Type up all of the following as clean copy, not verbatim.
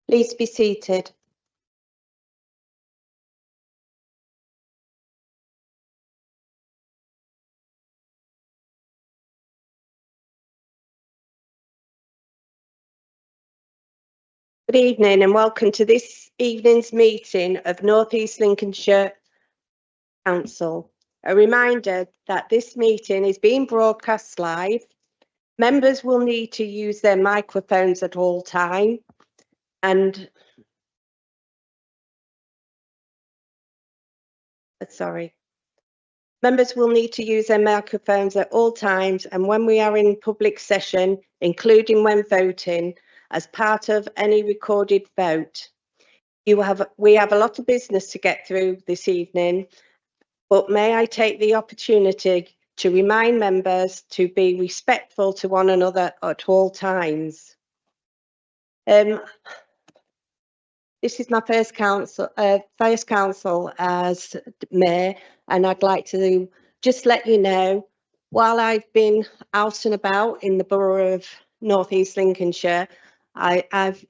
Please be seated. Good evening and welcome to this evening's meeting of North East Lincolnshire Council. A reminder that this meeting is being broadcast live. Members will need to use their microphones at all times and Members will need to use their microphones at all times and when we are in public session, including when voting, as part of any recorded vote. We have a lot of business to get through this evening, but may I take the opportunity to remind members to be respectful to one another at all times. This is my first council as Mayor, and I'd like to just let you know, while I've been out and about in the borough of North East Lincolnshire, I've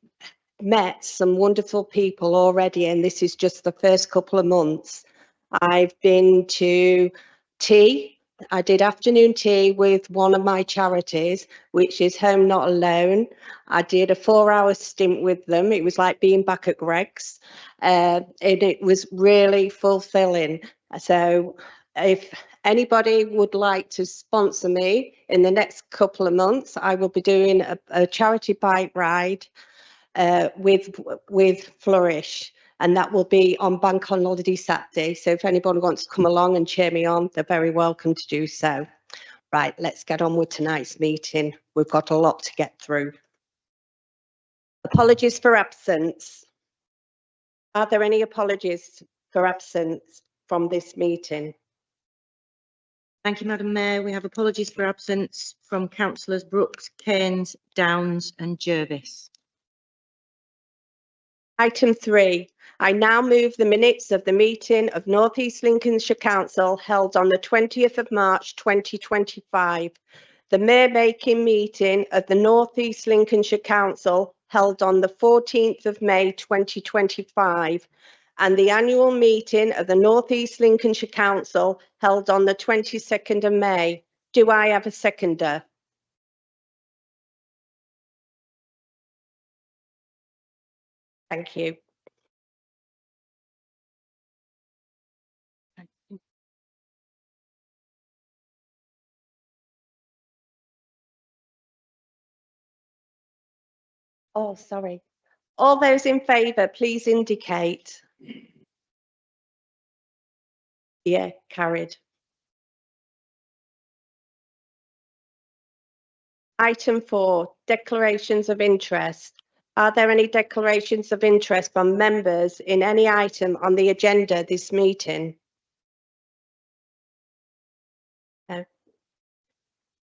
met some wonderful people already, and this is just the first couple of months. I've been to tea. I did afternoon tea with one of my charities, which is Home Not Alone. I did a 4-hour stint with them. It was like being back at Greggs, and it was really fulfilling. So if anybody would like to sponsor me in the next couple of months, I will be doing a charity bike ride with Flourish, and that will be on Bank Holiday Saturday. So if anybody wants to come along and cheer me on, they're very welcome to do so. Right, let's get on with tonight's meeting. We've got a lot to get through. Apologies for absence. Are there any apologies for absence from this meeting? Thank you, Madam Mayor. We have apologies for absence from Councillors Brooks, Cairns, Downs and Jervis. Item 3. I now move the minutes of the meeting of North East Lincolnshire Council held on the 20th of March 2025, the Mayor Making meeting of the North East Lincolnshire Council held on the 14th of May 2025, and the annual meeting of the North East Lincolnshire Council held on the 22nd of May. Do I have a seconder? Thank you. Oh, sorry. All those in favour, please indicate. Yeah, carried. Item 4, declarations of interest. Are there any declarations of interest from members in any item on the agenda this meeting? No.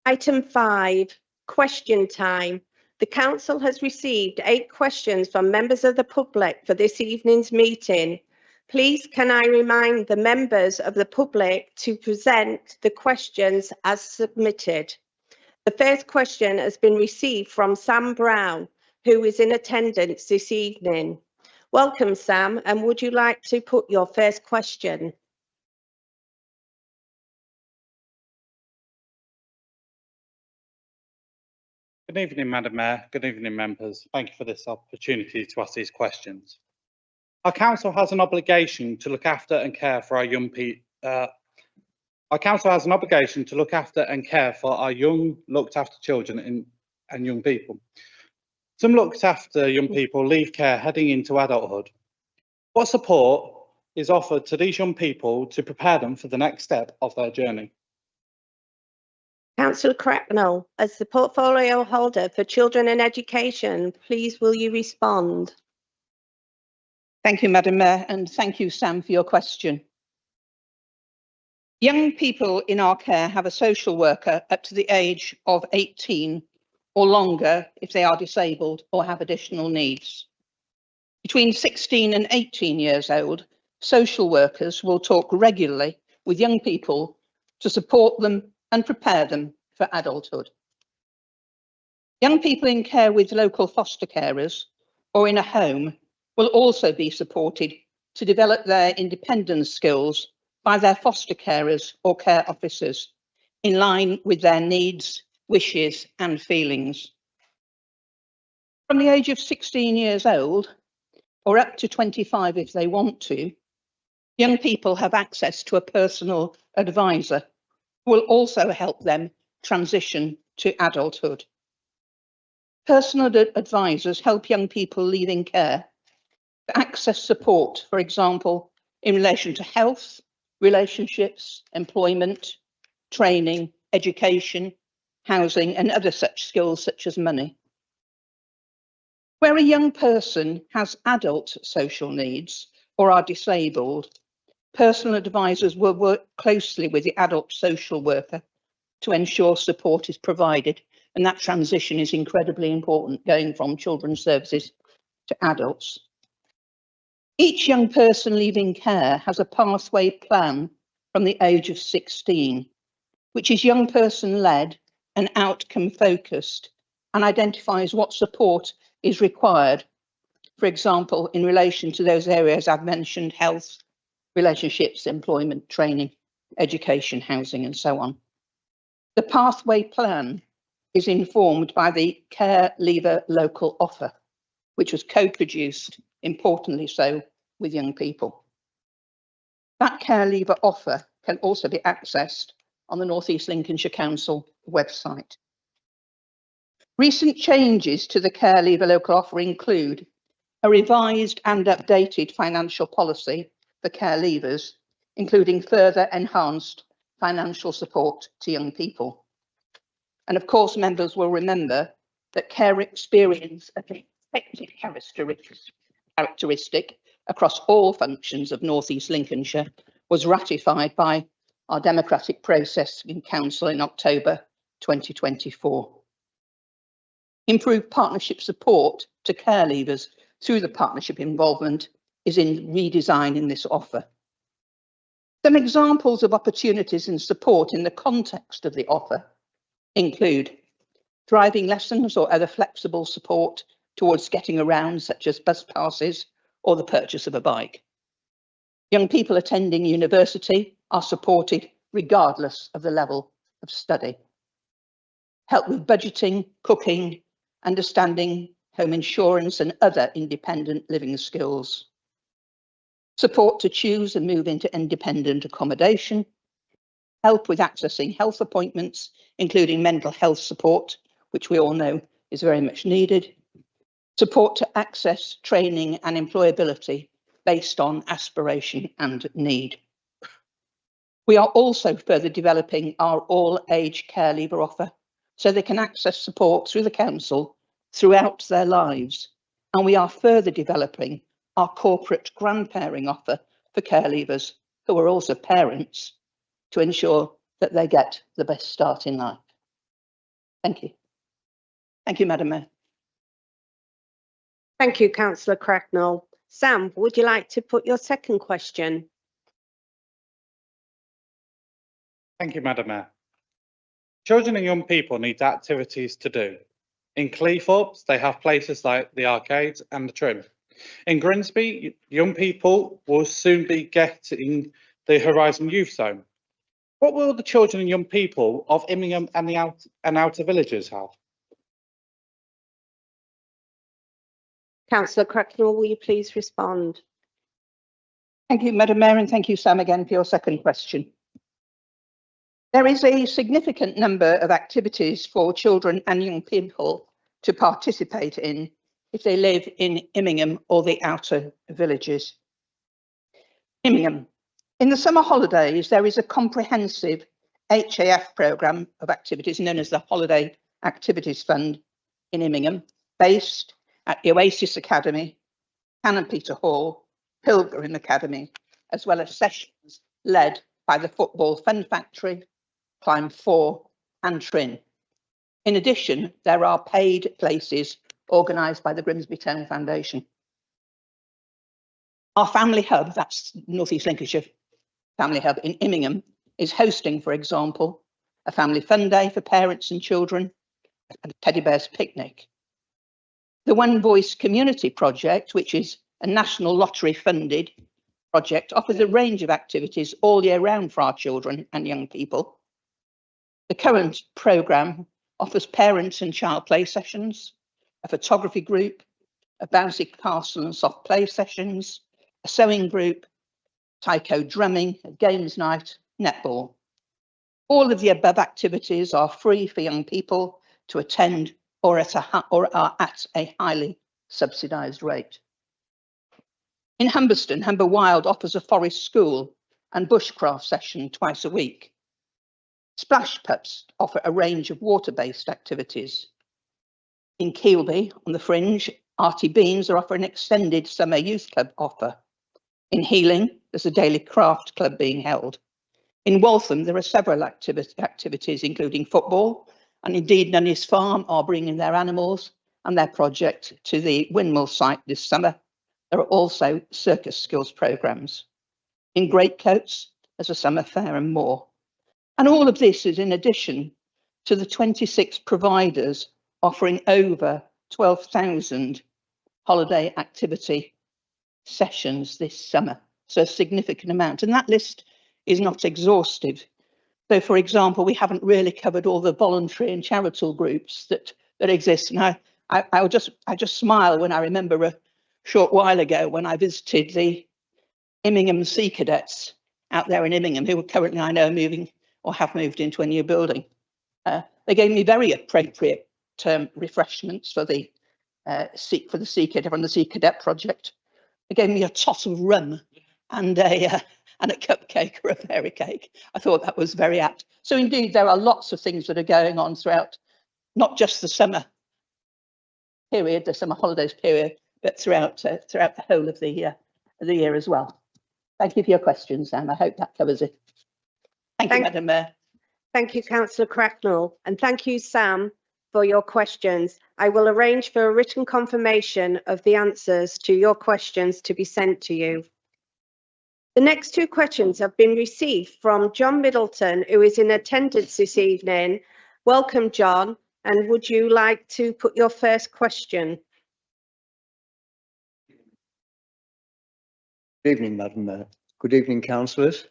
Item 5, question time. The council has received 8 questions from members of the public for this evening's meeting. Please can I remind the members of the public to present the questions as submitted. The first question has been received from Sam Brown, who is in attendance this evening. Welcome, Sam, and would you like to put your first question? Good evening, Madam Mayor. Good evening, members. Thank you for this opportunity to ask these questions. Our council has an obligation to look after and care for our young people. Our council has an obligation to look after and care for our young, looked after children and young people. Some looked after young people leave care heading into adulthood. What support is offered to these young people to prepare them for the next step of their journey? Councillor Cracknell, as the portfolio holder for children and education, please will you respond? Thank you, Madam Mayor, and thank you, Sam, for your question. Young people in our care have a social worker up to the age of 18 or longer if they are disabled or have additional needs. Between 16 and 18 years old, social workers will talk regularly with young people to support them and prepare them for adulthood. Young people in care with local foster carers or in a home will also be supported to develop their independence skills by their foster carers or care officers in line with their needs, wishes and feelings. From the age of 16 years old, or up to 25 if they want to, young people have access to a personal advisor who will also help them transition to adulthood. Personal advisors help young people leaving care to access support, for example, in relation to health, relationships, employment, training, education, housing, and other such skills such as money. Where a young person has adult social needs or are disabled, personal advisors will work closely with the adult social worker to ensure support is provided, and that transition is incredibly important, going from children's services to adults. Each young person leaving care has a pathway plan from the age of 16, which is young person led and outcome focused, and identifies what support is required, for example, in relation to those areas I've mentioned: health, relationships, employment, training, education, housing, and so on. The pathway plan is informed by the Care Leaver local offer, which was co-produced, importantly so, with young people. That Care Leaver offer can also be accessed on the North East Lincolnshire Council website. Recent changes to the Care Leaver local offer include a revised and updated financial policy for care leavers, including further enhanced financial support to young people. And of course, members will remember that care experience as an expected characteristic across all functions of North East Lincolnshire was ratified by our democratic process in Council in October 2024. Improved partnership support to care leavers through the partnership involvement is in redesign in this offer. Some examples of opportunities and support in the context of the offer include driving lessons or other flexible support towards getting around, such as bus passes or the purchase of a bike. Young people attending university are supported regardless of the level of study. Help with budgeting, cooking, understanding home insurance and other independent living skills. Support to choose and move into independent accommodation. Help with accessing health appointments, including mental health support, which we all know is very much needed. Support to access training and employability based on aspiration and need. We are also further developing our all-age care leaver offer so they can access support through the council throughout their lives. And we are further developing our corporate grandparenting offer for care leavers who are also parents to ensure that they get the best start in life. Thank you. Thank you, Madam Mayor. Thank you, Councillor Cracknell. Sam, would you like to put your second question? Thank you, Madam Mayor. Children and young people need activities to do. In Cleethorpes, they have places like the arcades and the Trim. In Grimsby, young people will soon be getting the Horizon Youth Zone. What will the children and young people of Immingham and the outer villages have? Councillor Cracknell, will you please respond? Thank you, Madam Mayor, and thank you, Sam, again for your second question. There is a significant number of activities for children and young people to participate in if they live in Immingham or the outer villages. Immingham. In the summer holidays, there is a comprehensive HAF programme of activities known as the Holiday Activities Fund in Immingham, based at the Oasis Academy, Canon Peter Hall, Pilgrim Academy, as well as sessions led by the Football Fun Factory, Climb 4 and Trin. In addition, there are paid places organised by the Grimsby Town Foundation. Our family hub, that's North East Lincolnshire Family Hub in Immingham, is hosting, for example, a family fun day for parents and children and a teddy bear's picnic. The One Voice Community Project, which is a national lottery funded project, offers a range of activities all year round for our children and young people. The current programme offers parents and child play sessions, a photography group, a bouncy castle and soft play sessions, a sewing group, taiko drumming, a games night, netball. All of the above activities are free for young people to attend or are at a highly subsidised rate. In Humberston, Humber Wild offers a forest school and bushcraft session twice a week. Splash Pups offer a range of water-based activities. In Keelby, on the Fringe, Artie Beans are offering an extended summer youth club offer. In Healing, there's a daily craft club being held. In Waltham, there are several activities, including football, and indeed Nunny's Farm are bringing their animals and their project to the windmill site this summer. There are also circus skills programmes. In Greatcoats, there's a summer fair and more. And all of this is in addition to the 26 providers offering over 12,000 holiday activity sessions this summer. So a significant amount. And that list is not exhaustive. So, for example, we haven't really covered all the voluntary and charitable groups that exist. And I just smile when I remember a short while ago when I visited the Immingham Sea Cadets out there in Immingham, who are currently, I know, moving or have moved into a new building. They gave me very appropriate refreshments for the Sea Cadet on the Sea Cadet project. They gave me a tot of rum and a cupcake or a fairy cake. I thought that was very apt. So indeed, there are lots of things that are going on throughout, not just the summer period, the summer holidays period, but throughout the whole of the year as well. Thank you for your questions, Sam. I hope that covers it. Thank you, Madam Mayor. Thank you, Councillor Cracknell, and thank you, Sam, for your questions. I will arrange for a written confirmation of the answers to your questions to be sent to you. The next two questions have been received from John Middleton, who is in attendance this evening. Welcome, John, and would you like to put your first question? Good evening, Madam Mayor. Good evening, councillors.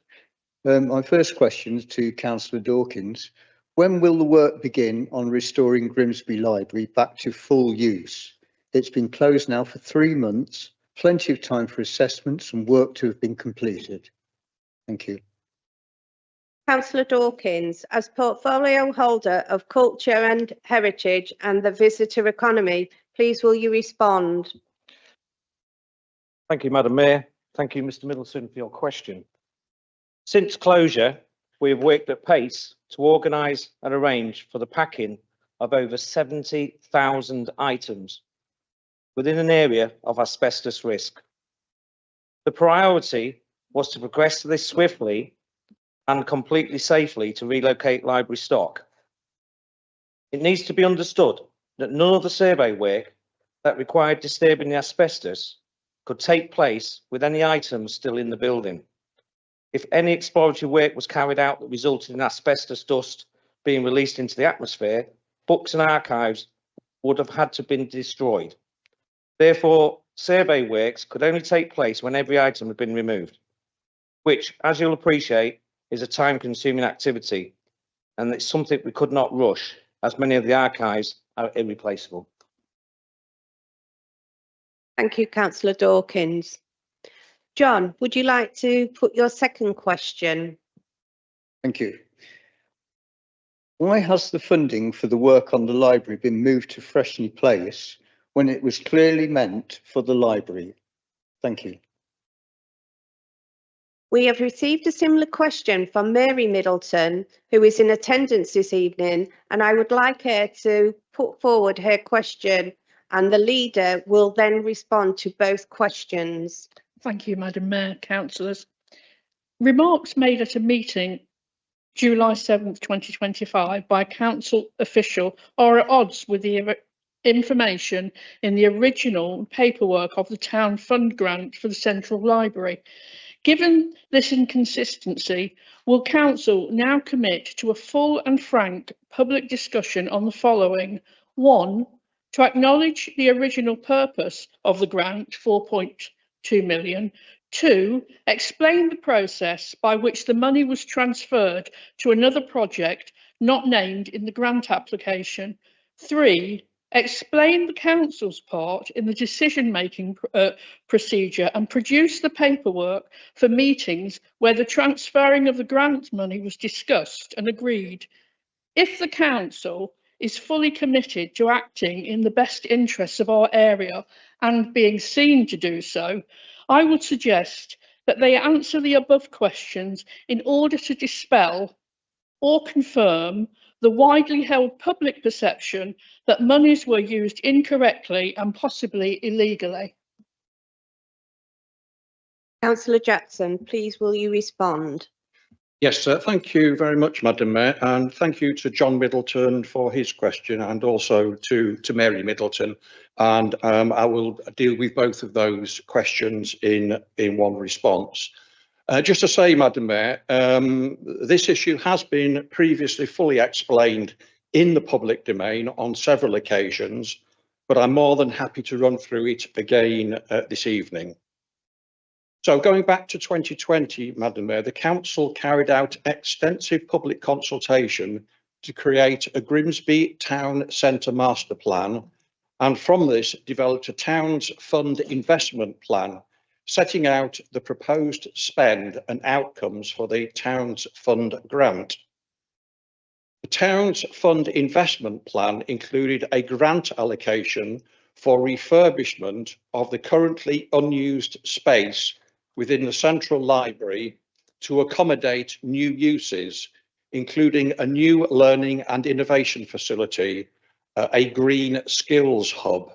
My first question is to Councillor Dawkins. When will the work begin on restoring Grimsby Library back to full use? It's been closed now for 3 months, plenty of time for assessments and work to have been completed. Thank you. Councillor Dawkins, as portfolio holder of culture and heritage and the visitor economy, please will you respond? Thank you, Madam Mayor. Thank you, Mr. Middleton, for your question. Since closure, we have worked at pace to organise and arrange for the packing of over 70,000 items within an area of asbestos risk. The priority was to progress this swiftly and completely safely to relocate library stock. It needs to be understood that none of the survey work that required disturbing the asbestos could take place with any items still in the building. If any exploratory work was carried out that resulted in asbestos dust being released into the atmosphere, books and archives would have had to been destroyed. Therefore, survey works could only take place when every item had been removed, which, as you'll appreciate, is a time-consuming activity, and it's something we could not rush, as many of the archives are irreplaceable. Thank you, Councillor Dawkins. John, would you like to put your second question? Thank you. Why has the funding for the work on the library been moved to Freshney Place when it was clearly meant for the library? Thank you. We have received a similar question from Mary Middleton, who is in attendance this evening, and I would like her to put forward her question, and the leader will then respond to both questions. Thank you, Madam Mayor, councillors. Remarks made at a meeting July 7th, 2025 by a council official are at odds with the information in the original paperwork of the town fund grant for the Central Library. Given this inconsistency, will council now commit to a full and frank public discussion on the following? 1. to acknowledge the original purpose of the grant, 4.2 million. 2, explain the process by which the money was transferred to another project not named in the grant application. 3, explain the council's part in the decision-making procedure and produce the paperwork for meetings where the transferring of the grant money was discussed and agreed. If the council is fully committed to acting in the best interests of our area and being seen to do so, I would suggest that they answer the above questions in order to dispel or confirm the widely held public perception that monies were used incorrectly and possibly illegally. Councillor Jackson, please will you respond? Yes, thank you very much, Madam Mayor, and thank you to John Middleton for his question, and also to Mary Middleton. And I will deal with both of those questions in one response. Just to say, Madam Mayor, this issue has been previously fully explained in the public domain on several occasions, but I'm more than happy to run through it again this evening. So going back to 2020, Madam Mayor, the Council carried out extensive public consultation to create a Grimsby Town Centre Master Plan, and from this developed a Towns Fund Investment Plan, setting out the proposed spend and outcomes for the Towns Fund grant. The Towns Fund Investment Plan included a grant allocation for refurbishment of the currently unused space within the Central Library to accommodate new uses, including a new learning and innovation facility, a green skills hub.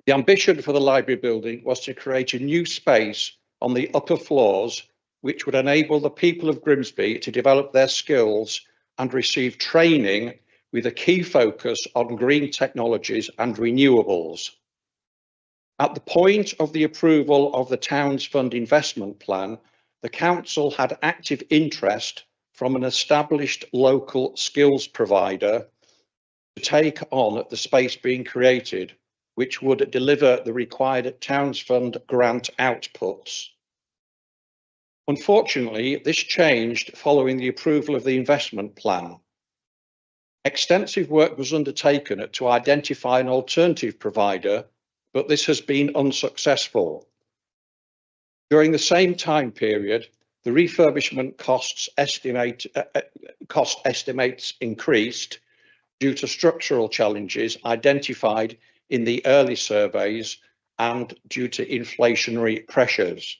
The ambition for the library building was to create a new space on the upper floors, which would enable the people of Grimsby to develop their skills and receive training with a key focus on green technologies and renewables. At the point of the approval of the Towns Fund Investment Plan, the Council had active interest from an established local skills provider to take on the space being created, which would deliver the required Towns Fund grant outputs. Unfortunately, this changed following the approval of the investment plan. Extensive work was undertaken to identify an alternative provider, but this has been unsuccessful. During the same time period, the refurbishment cost estimates increased due to structural challenges identified in the early surveys and due to inflationary pressures.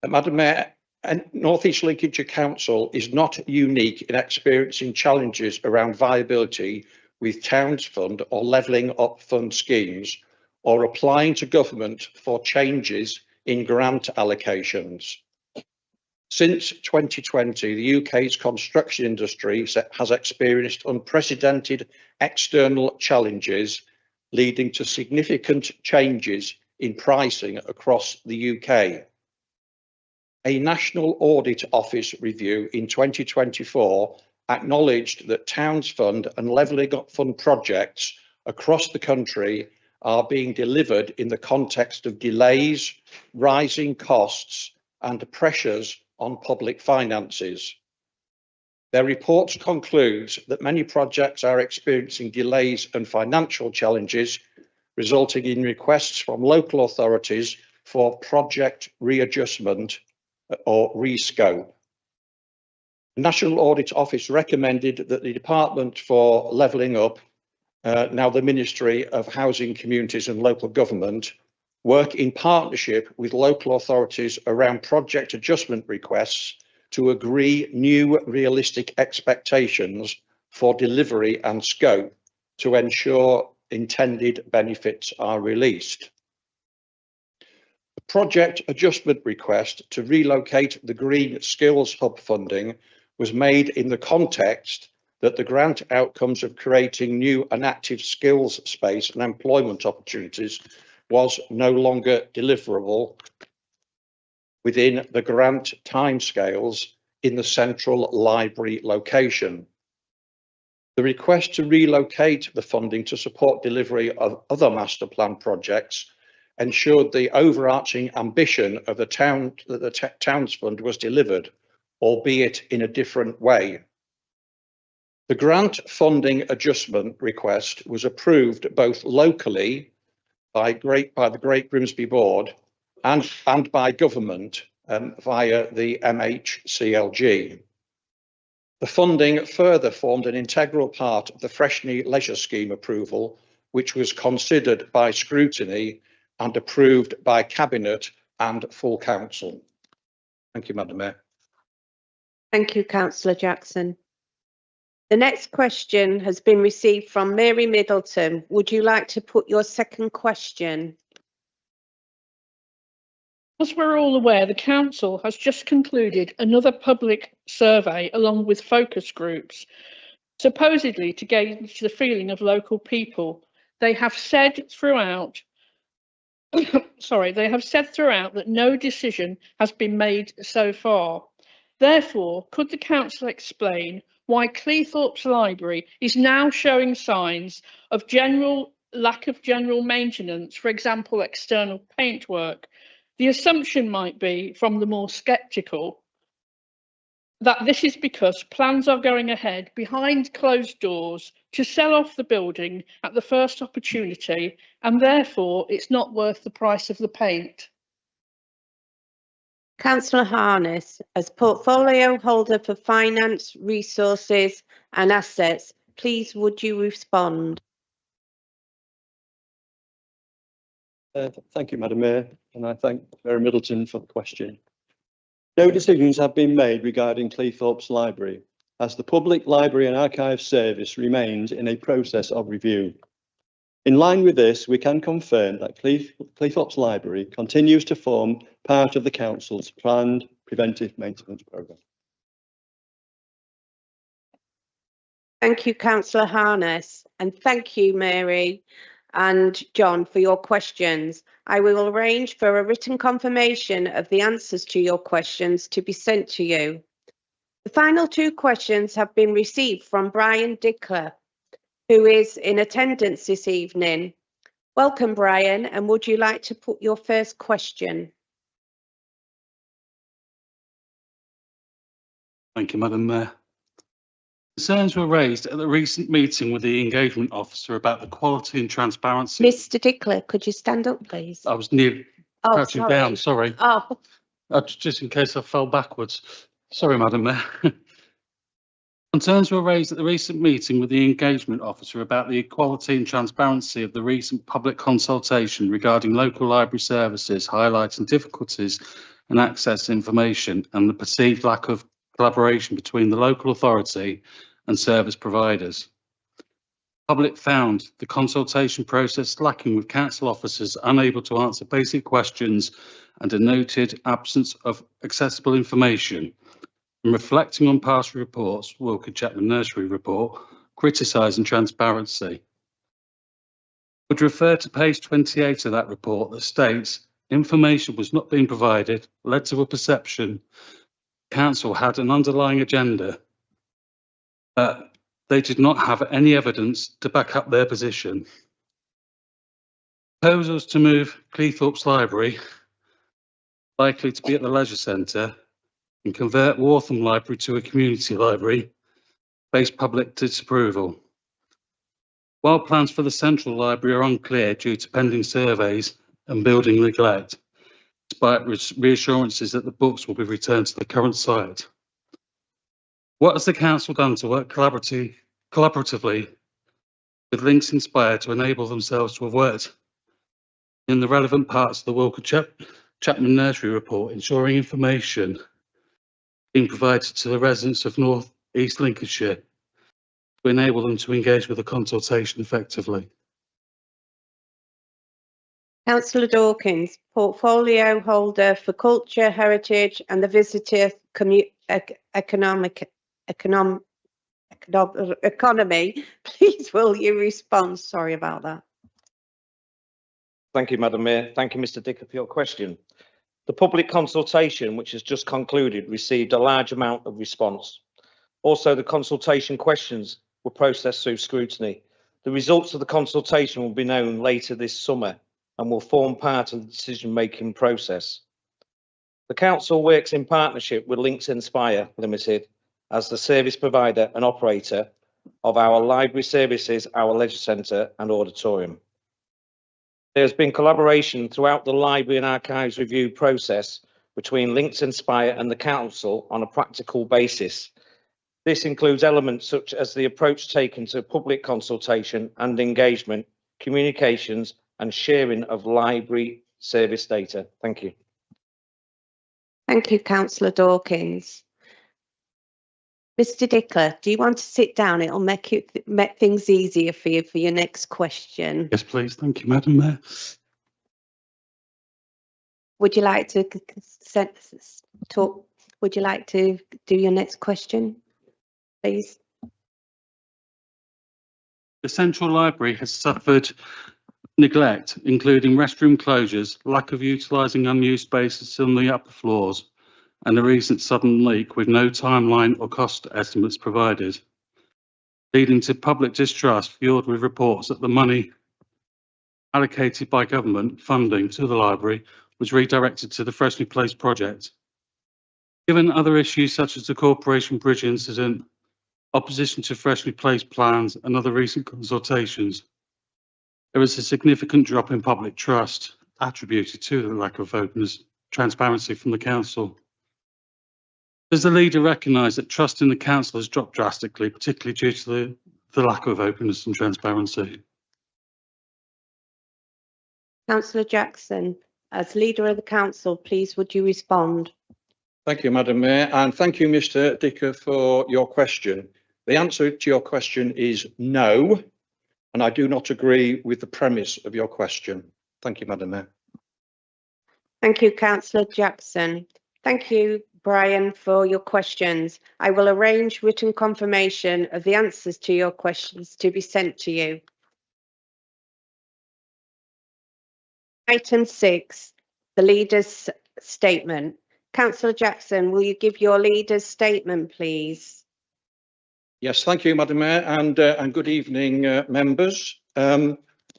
Madam Mayor, North East Lincolnshire Council is not unique in experiencing challenges around viability with Towns Fund or levelling up fund schemes, or applying to government for changes in grant allocations. Since 2020, the UK's construction industry has experienced unprecedented external challenges, leading to significant changes in pricing across the UK. A National Audit Office review in 2024 acknowledged that Towns Fund and Levelling Up Fund projects across the country are being delivered in the context of delays, rising costs, and pressures on public finances. Their report concludes that many projects are experiencing delays and financial challenges, resulting in requests from local authorities for project readjustment or rescope. The National Audit Office recommended that the Department for Levelling Up, now the Ministry of Housing, Communities and Local Government, work in partnership with local authorities around project adjustment requests to agree new realistic expectations for delivery and scope to ensure intended benefits are released. The project adjustment request to relocate the Green Skills Hub funding was made in the context that the grant outcomes of creating new and active skills space and employment opportunities was no longer deliverable within the grant timescales in the central library location. The request to relocate the funding to support delivery of other master plan projects ensured the overarching ambition of the town that the Towns Fund was delivered, albeit in a different way. The grant funding adjustment request was approved both locally by the Great Grimsby Board and by government via the MHCLG. The funding further formed an integral part of the Freshney Leisure Scheme approval, which was considered by scrutiny and approved by Cabinet and full council. Thank you, Madam Mayor. Thank you, Councillor Jackson. The next question has been received from Mary Middleton. Would you like to put your second question? As we're all aware, the council has just concluded another public survey along with focus groups, supposedly to gauge the feeling of local people. They have said throughout, that no decision has been made so far. Therefore, could the council explain why Cleethorpes Library is now showing signs of lack of general maintenance, for example, external paintwork? The assumption might be, from the more sceptical, that this is because plans are going ahead behind closed doors to sell off the building at the first opportunity, and therefore it's not worth the price of the paint. Councillor Harness, as portfolio holder for finance, resources and assets, please would you respond? Thank you, Madam Mayor, and I thank Mary Middleton for the question. No decisions have been made regarding Cleethorpes Library, as the Public Library and Archives Service remains in a process of review. In line with this, we can confirm that Cleethorpes Library continues to form part of the Council's planned preventive maintenance programme. Thank you, Councillor Harness, and thank you, Mary and John, for your questions. I will arrange for a written confirmation of the answers to your questions to be sent to you. The final two questions have been received from Brian Dickler, who is in attendance this evening. Welcome, Brian, and would you like to put your first question? Thank you, Madam Mayor. Concerns were raised at the recent meeting with the engagement officer about the quality and transparency. Mr. Dickler, could you stand up, please? I was near crouching down, sorry. Oh, Just in case I fell backwards. Sorry, Madam Mayor. Concerns were raised at the recent meeting with the engagement officer about the quality and transparency of the recent public consultation regarding local library services, highlighting difficulties in access information and the perceived lack of collaboration between the local authority and service providers. Public found the consultation process lacking, with council officers unable to answer basic questions and a noted absence of accessible information. And reflecting on past reports, Wilkie Chapman Nursery report criticising transparency. Would refer to page 28 of that report that states information was not being provided, led to a perception council had an underlying agenda. They did not have any evidence to back up their position. Proposals to move Cleethorpes Library, likely to be at the leisure centre, and convert Wortham Library to a community library, face public disapproval. While plans for the central library are unclear due to pending surveys and building neglect, despite reassurances that the books will be returned to the current site. What has the council done to work collaboratively with Links Inspire to enable themselves to have worked in the relevant parts of the Wilkie Chapman Nursery report, ensuring information being provided to the residents of North East Lincolnshire to enable them to engage with the consultation effectively? Councillor Dawkins, portfolio holder for culture, heritage and the visitor economy. Please will you respond? Sorry about that. Thank you, Madam Mayor. Thank you, Mr. Dicker, for your question. The public consultation, which has just concluded, received a large amount of response. Also, the consultation questions were processed through scrutiny. The results of the consultation will be known later this summer and will form part of the decision-making process. The council works in partnership with Links Inspire Limited as the service provider and operator of our library services, our leisure centre and auditorium. There has been collaboration throughout the library and archives review process between Links Inspire and the council on a practical basis. This includes elements such as the approach taken to public consultation and engagement, communications and sharing of library service data. Thank you. Thank you, Councillor Dawkins. Mr Dickler, do you want to sit down? It'll make things easier for you for your next question. Yes, please. Thank you, Madam Mayor. Would you like to talk? Would you like to do your next question, please? The Central Library has suffered neglect, including restroom closures, lack of utilising unused spaces on the upper floors, and a recent sudden leak with no timeline or cost estimates provided, leading to public distrust fuelled with reports that the money allocated by government funding to the library was redirected to the Freshly Place project. Given other issues such as the Corporation Bridge incident, opposition to Freshly Place plans and other recent consultations, there is a significant drop in public trust attributed to the lack of openness, transparency from the council. Does the leader recognise that trust in the council has dropped drastically, particularly due to the lack of openness and transparency? Councillor Jackson, as leader of the council, please would you respond? Thank you, Madam Mayor, and thank you, Mr Dicker, for your question. The answer to your question is no, and I do not agree with the premise of your question. Thank you, Madam Mayor. Thank you, Councillor Jackson. Thank you, Brian, for your questions. I will arrange written confirmation of the answers to your questions to be sent to you. Item 6, the leader's statement. Councillor Jackson, will you give your leader's statement, please? Yes, thank you, Madam Mayor, and good evening, members.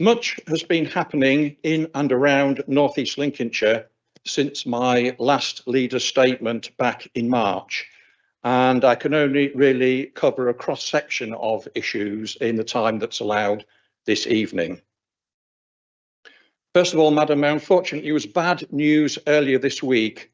Much has been happening in and around North East Lincolnshire since my last leader's statement back in March, and I can only really cover a cross-section of issues in the time that's allowed this evening. First of all, Madam Mayor, unfortunately, it was bad news earlier this week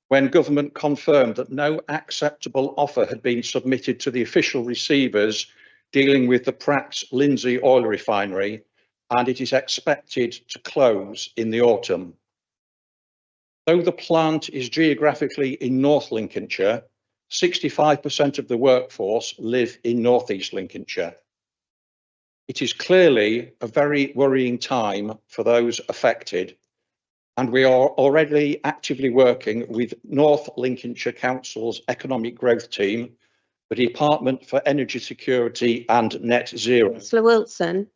when government confirmed that no acceptable offer had been submitted to the official receivers dealing with the Pratt's Lindsey oil refinery, and it is expected to close in the autumn. Though the plant is geographically in North Lincolnshire, 65% of the workforce live in North East Lincolnshire. It is clearly a very worrying time for those affected, and we are already actively working with North Lincolnshire Council's Economic Growth Team, the Department for Energy Security and Net Zero. Councillor Wilson.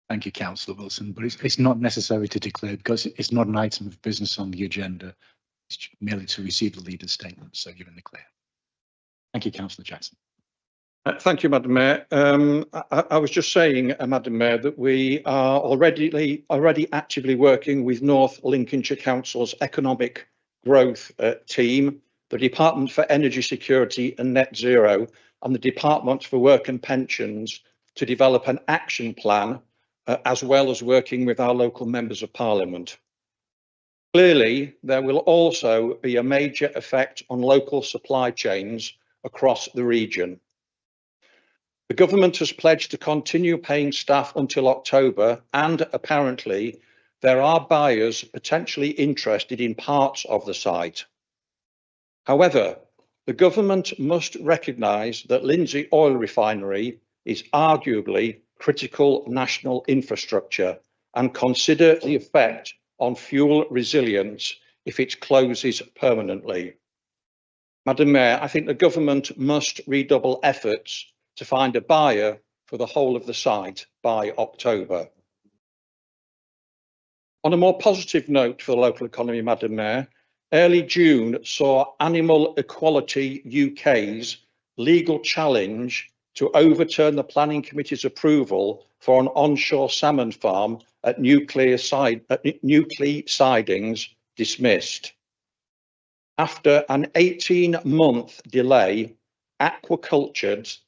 Thank you, Councillor Wilson, but it's not necessary to declare because it's not an item of business on the agenda. It's merely to receive the leader's statement, so you're in the clear. Thank you, Councillor Jackson. Thank you, Madam Mayor. I was just saying, Madam Mayor, that we are already actively working with North Lincolnshire Council's Economic Growth Team, the Department for Energy Security and Net Zero, and the Department for Work and Pensions to develop an action plan, as well as working with our local members of Parliament. Clearly, there will also be a major effect on local supply chains across the region. The government has pledged to continue paying staff until October, and apparently there are buyers potentially interested in parts of the site. However, the government must recognise that Lindsey Oil Refinery is arguably critical national infrastructure and consider the effect on fuel resilience if it closes permanently. Madam Mayor, I think the government must redouble efforts to find a buyer for the whole of the site by October. On a more positive note for the local economy, Madam Mayor, early June saw Animal Equality UK's legal challenge to overturn the Planning Committee's approval for an onshore salmon farm at Nuclear Sidings dismissed. After an 18-month delay, aquacultured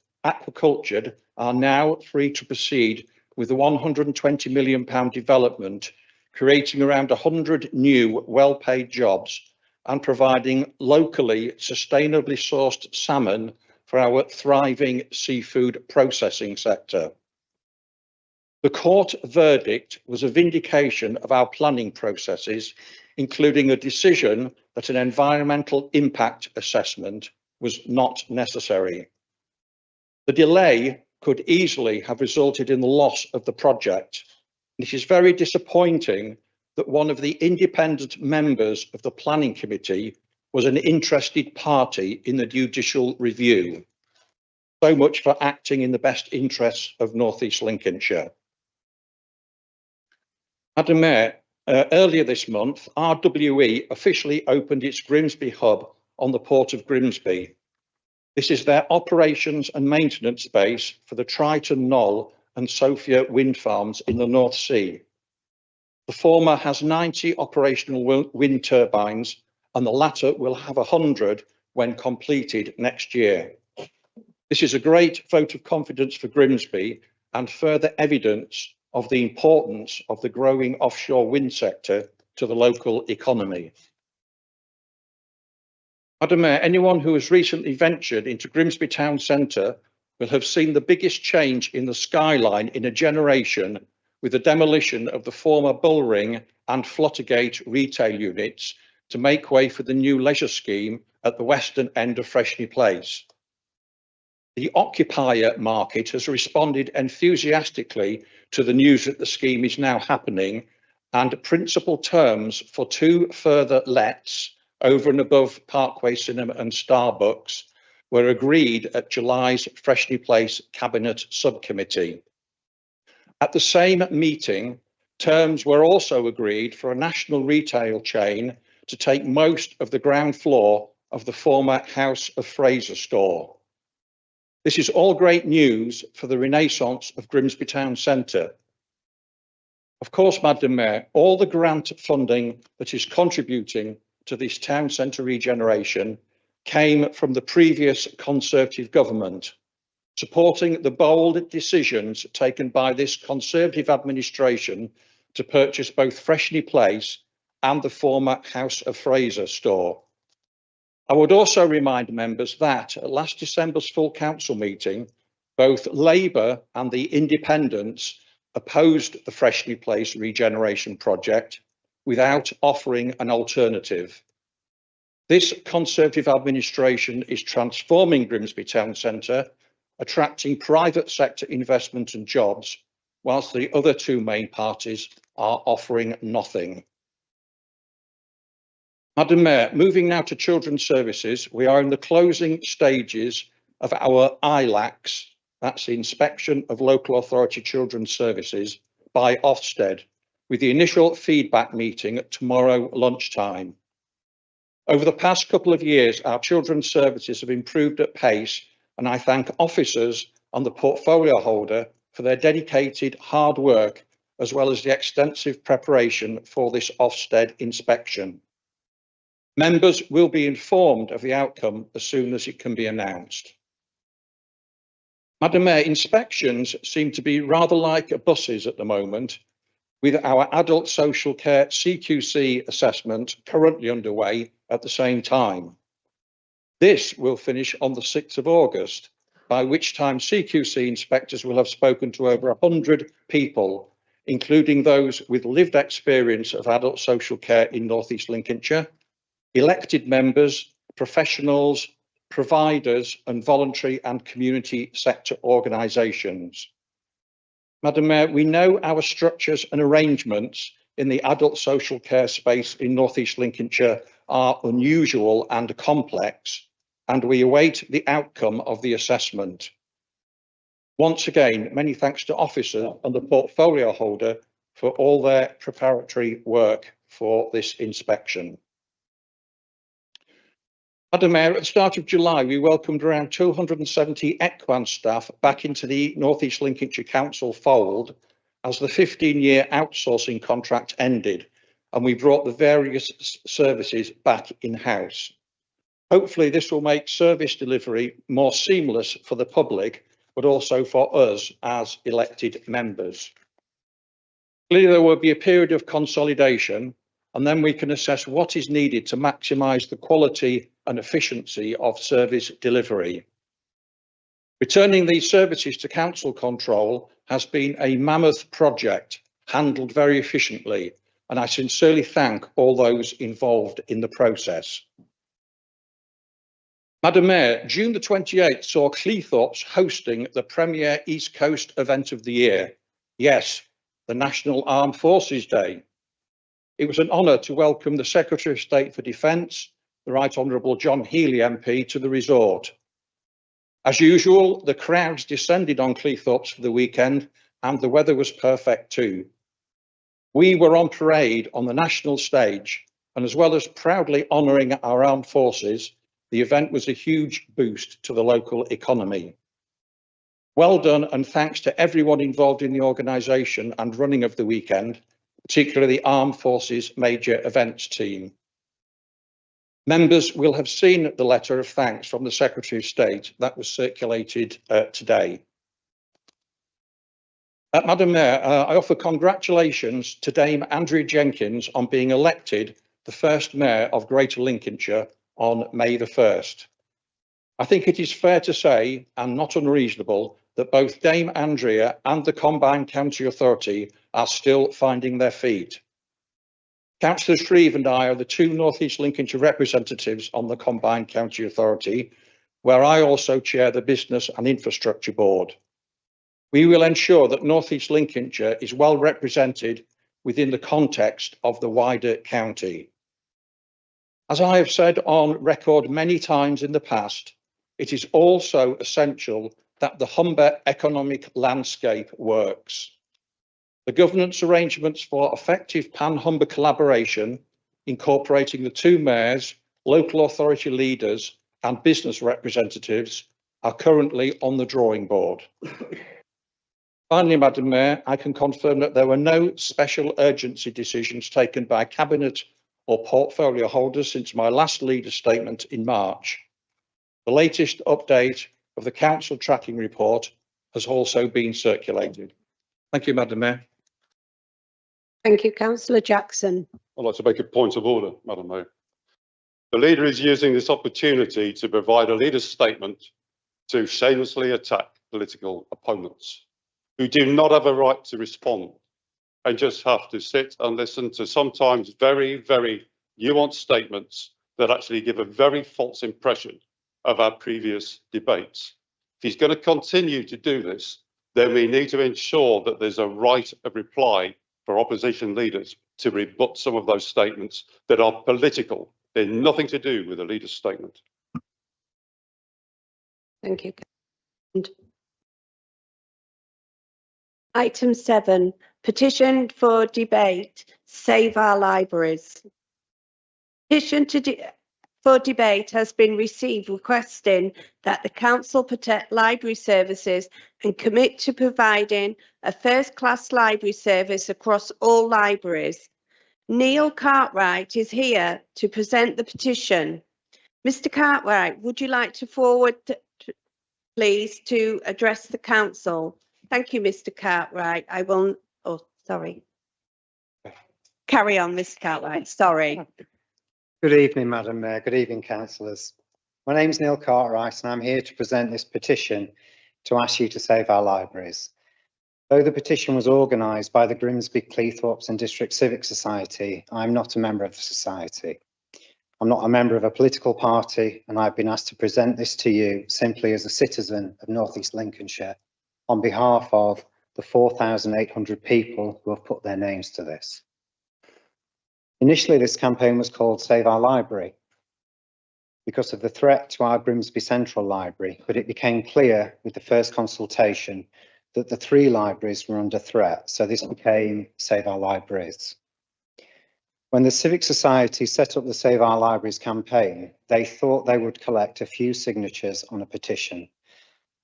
are now free to proceed with the £120 million development, creating around 100 new well-paid jobs and providing locally sustainably sourced salmon for our thriving seafood processing sector. The court verdict was a vindication of our planning processes, including a decision that an environmental impact assessment was not necessary. The delay could easily have resulted in the loss of the project. It is very disappointing that one of the independent members of the Planning Committee was an interested party in the judicial review. So much for acting in the best interests of North East Lincolnshire. Madam Mayor, earlier this month, RWE officially opened its Grimsby hub on the Port of Grimsby. This is their operations and maintenance base for the Triton Knoll and Sophia wind farms in the North Sea. The former has 90 operational wind turbines and the latter will have 100 when completed next year. This is a great vote of confidence for Grimsby and further evidence of the importance of the growing offshore wind sector to the local economy. Madam Mayor, anyone who has recently ventured into Grimsby town centre will have seen the biggest change in the skyline in a generation with the demolition of the former Bullring and Flottergate retail units to make way for the new leisure scheme at the western end of Freshney Place. The occupier market has responded enthusiastically to the news that the scheme is now happening, and principal terms for 2 further lets over and above Parkway Cinema and Starbucks were agreed at July's Freshney Place Cabinet Subcommittee. At the same meeting, terms were also agreed for a national retail chain to take most of the ground floor of the former House of Fraser store. This is all great news for the renaissance of Grimsby Town Centre. Of course, Madam Mayor, all the grant funding that is contributing to this town centre regeneration came from the previous Conservative government, supporting the bold decisions taken by this Conservative administration to purchase both Freshney Place and the former House of Fraser store. I would also remind members that at last December's full council meeting, both Labour and the Independents opposed the Freshney Place regeneration project without offering an alternative. This Conservative administration is transforming Grimsby Town Centre, attracting private sector investment and jobs, whilst the other 2 main parties are offering nothing. Madam Mayor, moving now to children's services, we are in the closing stages of our ILACs, that's the Inspection of Local Authority Children's Services, by Ofsted, with the initial feedback meeting at tomorrow lunchtime. Over the past couple of years, our children's services have improved at pace, and I thank officers and the portfolio holder for their dedicated hard work, as well as the extensive preparation for this Ofsted inspection. Members will be informed of the outcome as soon as it can be announced. Madam Mayor, inspections seem to be rather like buses at the moment, with our adult social care CQC assessment currently underway at the same time. This will finish on the 6th of August, by which time CQC inspectors will have spoken to over 100 people, including those with lived experience of adult social care in North East Lincolnshire, elected members, professionals, providers and voluntary and community sector organisations. Madam Mayor, we know our structures and arrangements in the adult social care space in North East Lincolnshire are unusual and complex, and we await the outcome of the assessment. Once again, many thanks to officer and the portfolio holder for all their preparatory work for this inspection. Madam Mayor, at the start of July, we welcomed around 270 Equans staff back into the North East Lincolnshire Council fold as the 15-year outsourcing contract ended, and we brought the various services back in-house. Hopefully, this will make service delivery more seamless for the public, but also for us as elected members. Clearly, there will be a period of consolidation, and then we can assess what is needed to maximise the quality and efficiency of service delivery. Returning these services to council control has been a mammoth project, handled very efficiently, and I sincerely thank all those involved in the process. Madam Mayor, June the 28th saw Cleethorpes hosting the premier East Coast event of the year. Yes, the National Armed Forces Day. It was an honour to welcome the Secretary of State for Defence, the Right Honourable John Healey MP, to the resort. As usual, the crowds descended on Cleethorpes for the weekend and the weather was perfect too. We were on parade on the national stage, and as well as proudly honouring our armed forces, the event was a huge boost to the local economy. Well done, and thanks to everyone involved in the organisation and running of the weekend, particularly the Armed Forces Major Events team. Members will have seen the letter of thanks from the Secretary of State that was circulated today. Madam Mayor, I offer congratulations to Dame Andrea Jenkins on being elected the first Mayor of Greater Lincolnshire on May the 1st. I think it is fair to say, and not unreasonable, that both Dame Andrea and the Combined County Authority are still finding their feet. Councillor Shreve and I are the two North East Lincolnshire representatives on the Combined County Authority, where I also chair the Business and Infrastructure Board. We will ensure that North East Lincolnshire is well represented within the context of the wider county. As I have said on record many times in the past, it is also essential that the Humber economic landscape works. The governance arrangements for effective pan-Humber collaboration, incorporating the two mayors, local authority leaders and business representatives, are currently on the drawing board. Finally, Madam Mayor, I can confirm that there were no special urgency decisions taken by Cabinet or portfolio holders since my last leader statement in March. The latest update of the Council Tracking Report has also been circulated. Thank you, Madam Mayor. Thank you, Councillor Jackson. I'd like to make a point of order, Madam Mayor. The leader is using this opportunity to provide a leader's statement to shamelessly attack political opponents who do not have a right to respond and just have to sit and listen to sometimes very, very nuanced statements that actually give a very false impression of our previous debates. If he's going to continue to do this, then we need to ensure that there's a right of reply for opposition leaders to rebut some of those statements that are political. They're nothing to do with a leader's statement. Thank you. Item 7, petition for debate, Save Our Libraries. Petition for debate has been received requesting that the council protect library services and commit to providing a first-class library service across all libraries. Neil Cartwright is here to present the petition. Mr. Cartwright, would you like to forward, please, to address the council? Thank you, Mr. Cartwright. I will, oh, sorry. Carry on, Mr. Cartwright, sorry. Good evening, Madam Mayor. Good evening, councillors. My name is Neil Cartwright and I'm here to present this petition to ask you to save our libraries. Though the petition was organised by the Grimsby, Cleethorpes and District Civic Society, I'm not a member of the society. I'm not a member of a political party and I've been asked to present this to you simply as a citizen of North East Lincolnshire on behalf of the 4,800 people who have put their names to this. Initially, this campaign was called Save Our Library because of the threat to our Grimsby Central Library, but it became clear with the first consultation that the 3 libraries were under threat, so this became Save Our Libraries. When the Civic Society set up the Save Our Libraries campaign, they thought they would collect a few signatures on a petition.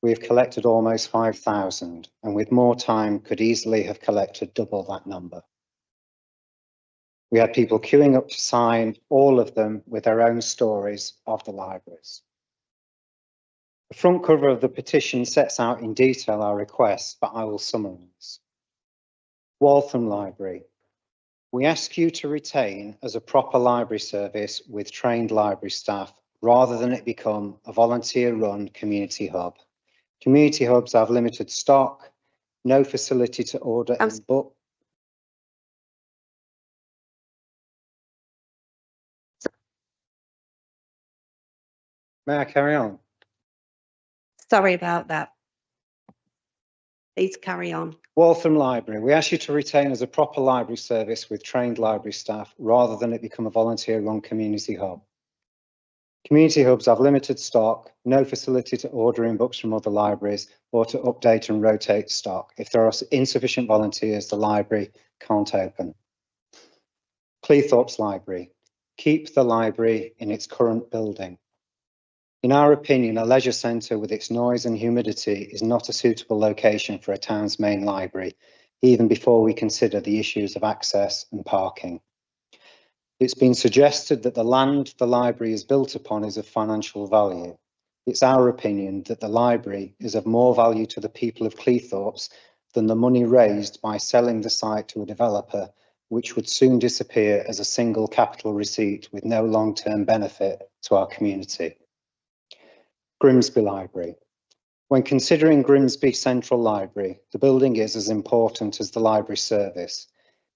We have collected almost 5,000, and with more time could easily have collected double that number. We had people queuing up to sign, all of them with their own stories of the libraries. The front cover of the petition sets out in detail our requests, but I will summarise. Waltham Library. We ask you to retain as a proper library service with trained library staff, rather than it become a volunteer-run community hub. Community hubs have limited stock, no facility to order in book. May I carry on? Sorry about that. Please carry on. Waltham Library. We ask you to retain as a proper library service with trained library staff, rather than it become a volunteer-run community hub. Community hubs have limited stock, no facility to order in books from other libraries or to update and rotate stock. If there are insufficient volunteers, the library can't open. Cleethorpes Library. Keep the library in its current building. In our opinion, a leisure centre with its noise and humidity is not a suitable location for a town's main library, even before we consider the issues of access and parking. It's been suggested that the land the library is built upon is of financial value. It's our opinion that the library is of more value to the people of Cleethorpes than the money raised by selling the site to a developer, which would soon disappear as a single capital receipt with no long-term benefit to our community. Grimsby Library. When considering Grimsby Central Library, the building is as important as the library service.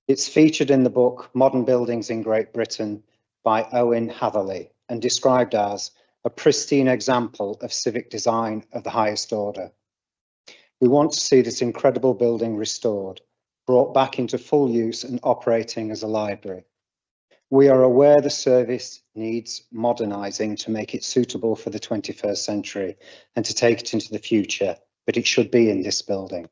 It's featured in the book Modern Buildings in Great Britain by Owen Hatherley and described as a pristine example of civic design of the highest order. We want to see this incredible building restored, brought back into full use and operating as a library. We are aware the service needs modernising to make it suitable for the 21st century and to take it into the future, but it should be in this building.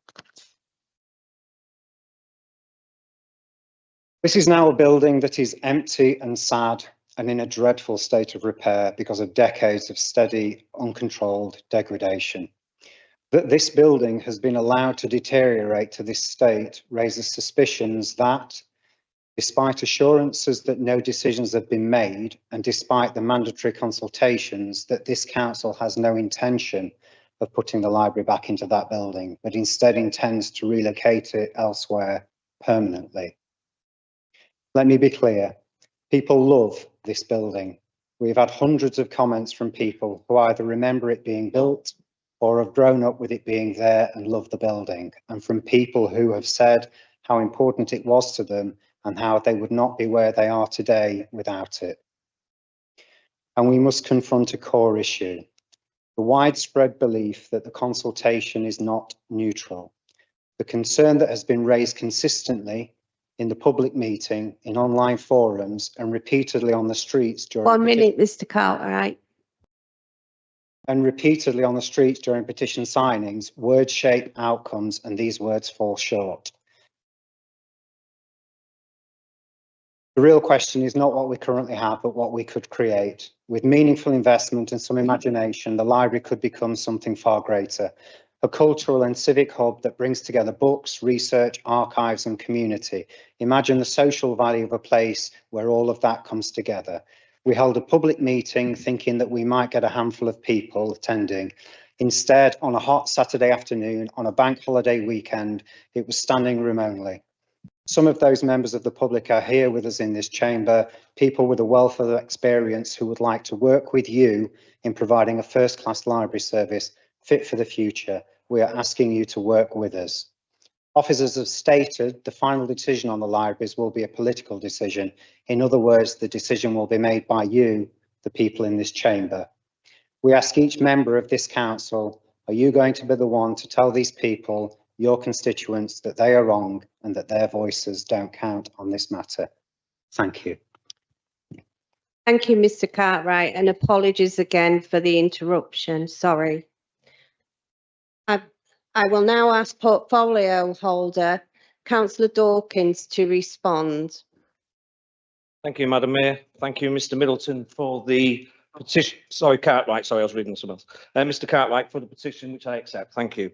This is now a building that is empty and sad and in a dreadful state of repair because of decades of steady, uncontrolled degradation. That this building has been allowed to deteriorate to this state raises suspicions that, despite assurances that no decisions have been made, and despite the mandatory consultations, that this council has no intention of putting the library back into that building, but instead intends to relocate it elsewhere permanently. Let me be clear, people love this building. We've had hundreds of comments from people who either remember it being built or have grown up with it being there and love the building, and from people who have said how important it was to them and how they would not be where they are today without it. And we must confront a core issue, the widespread belief that the consultation is not neutral. The concern that has been raised consistently in the public meeting, in online forums, and repeatedly on the streets during— 1 minute, Mr. Cartwright. And repeatedly on the streets during petition signings, words shape outcomes, and these words fall short. The real question is not what we currently have, but what we could create. With meaningful investment and some imagination, the library could become something far greater. A cultural and civic hub that brings together books, research, archives and community. Imagine the social value of a place where all of that comes together. We held a public meeting thinking that we might get a handful of people attending. Instead, on a hot Saturday afternoon, on a bank holiday weekend, it was standing room only. Some of those members of the public are here with us in this chamber, people with a wealth of experience who would like to work with you in providing a first-class library service fit for the future. We are asking you to work with us. Officers have stated the final decision on the libraries will be a political decision. In other words, the decision will be made by you, the people in this chamber. We ask each member of this council, are you going to be the one to tell these people, your constituents, that they are wrong and that their voices don't count on this matter? Thank you. Thank you, Mr. Cartwright, and apologies again for the interruption. Sorry. I will now ask portfolio holder, councillor Dawkins, to respond. Thank you, Madam Mayor. Thank you, Mr Middleton, for the petition. Sorry, Cartwright. Sorry, I was reading something else. Mr Cartwright, for the petition, which I accept. Thank you.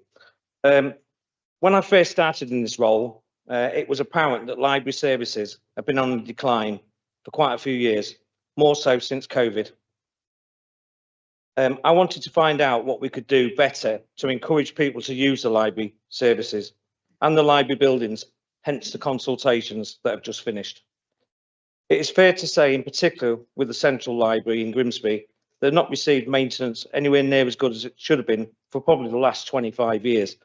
When I first started in this role, it was apparent that library services have been on decline for quite a few years, more so since COVID. I wanted to find out what we could do better to encourage people to use the library services and the library buildings, hence the consultations that have just finished. It is fair to say, in particular with the Central Library in Grimsby, they've not received maintenance anywhere near as good as it should have been for probably the last 25 years.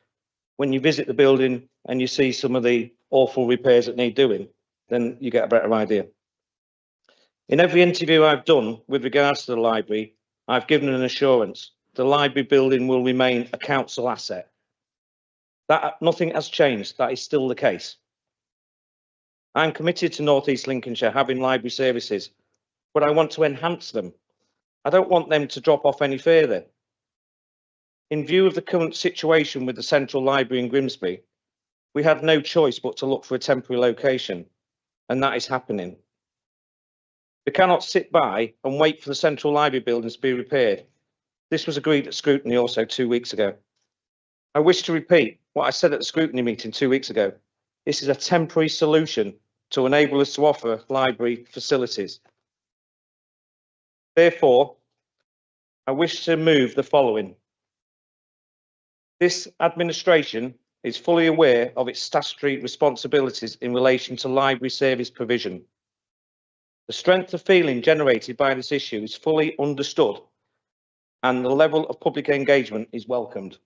When you visit the building and you see some of the awful repairs that need doing, then you get a better idea. In every interview I've done with regards to the library, I've given an assurance the library building will remain a council asset. That nothing has changed. That is still the case. I'm committed to North East Lincolnshire having library services, but I want to enhance them. I don't want them to drop off any further. In view of the current situation with the Central Library in Grimsby, we had no choice but to look for a temporary location, and that is happening. We cannot sit by and wait for the Central Library buildings to be repaired. This was agreed at scrutiny also 2 weeks ago. I wish to repeat what I said at the scrutiny meeting 2 weeks ago. This is a temporary solution to enable us to offer library facilities. Therefore, I wish to move the following. This administration is fully aware of its statutory responsibilities in relation to library service provision. The strength of feeling generated by this issue is fully understood, and the level of public engagement is welcomed.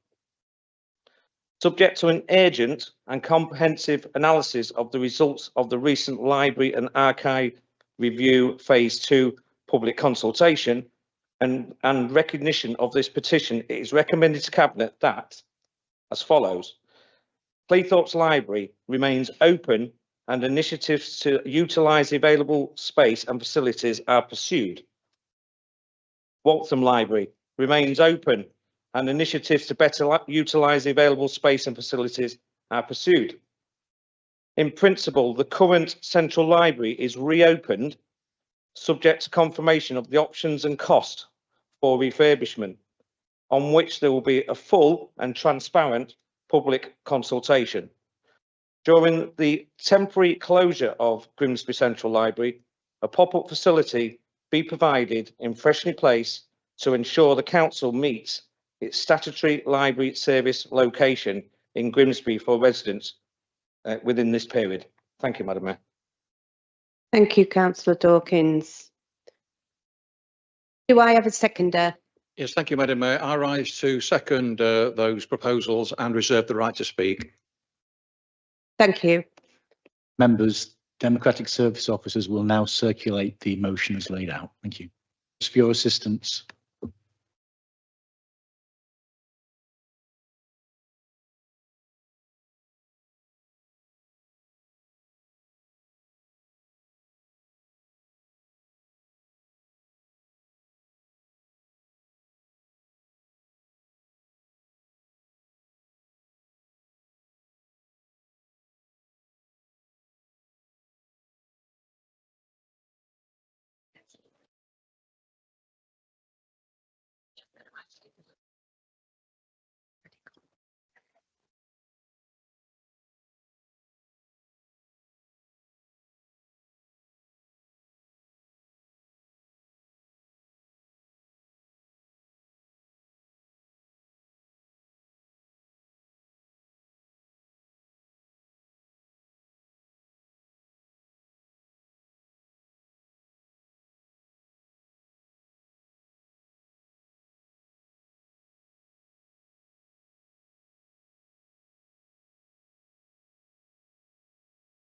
Subject to an urgent and comprehensive analysis of the results of the recent Library and Archive Review Phase 2 public consultation and recognition of this petition, it is recommended to Cabinet that, as follows, Cleethorpes Library remains open and initiatives to utilise the available space and facilities are pursued. Waltham Library remains open and initiatives to better utilise the available space and facilities are pursued. In principle, the current Central Library is reopened, subject to confirmation of the options and cost for refurbishment, on which there will be a full and transparent public consultation. During the temporary closure of Grimsby Central Library, a pop-up facility be provided in Freshney Place to ensure the council meets its statutory library service location in Grimsby for residents within this period. Thank you, Madam Mayor. Thank you, councillor Dawkins. Do I have a seconder? Yes, thank you, Madam Mayor. I rise to second those proposals and reserve the right to speak. Thank you. Members, Democratic Service Officers will now circulate the motion as laid out. Thank you. Just for your assistance.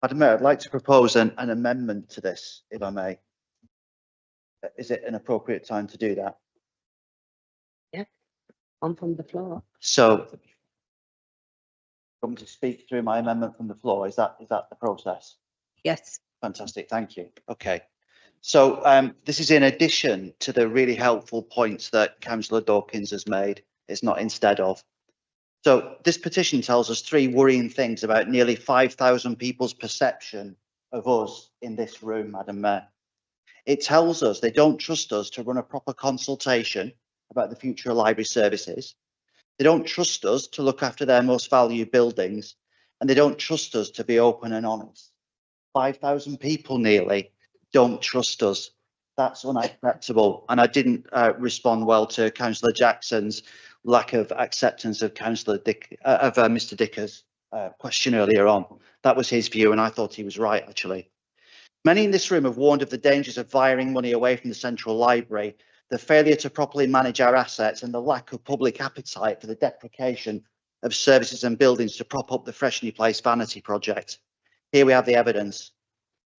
Madam Mayor, I'd like to propose an amendment to this, if I may. Is it an appropriate time to do that? Yeah, on from the floor. So, I'm to speak through my amendment from the floor. Is that the process? Yes. Fantastic, thank you. Okay. So this is in addition to the really helpful points that Councillor Dawkins has made. It's not instead of. So this petition tells us three worrying things about nearly 5,000 people's perception of us in this room, Madam Mayor. It tells us they don't trust us to run a proper consultation about the future of library services. They don't trust us to look after their most valued buildings, and they don't trust us to be open and honest. 5,000 people nearly don't trust us. That's unacceptable. And I didn't respond well to Councillor Jackson's lack of acceptance of Mr. Dicker's question earlier on. That was his view, and I thought he was right, actually. Many in this room have warned of the dangers of wiring money away from the Central Library, the failure to properly manage our assets, and the lack of public appetite for the deprecation of services and buildings to prop up the Freshney Place vanity project. Here we have the evidence.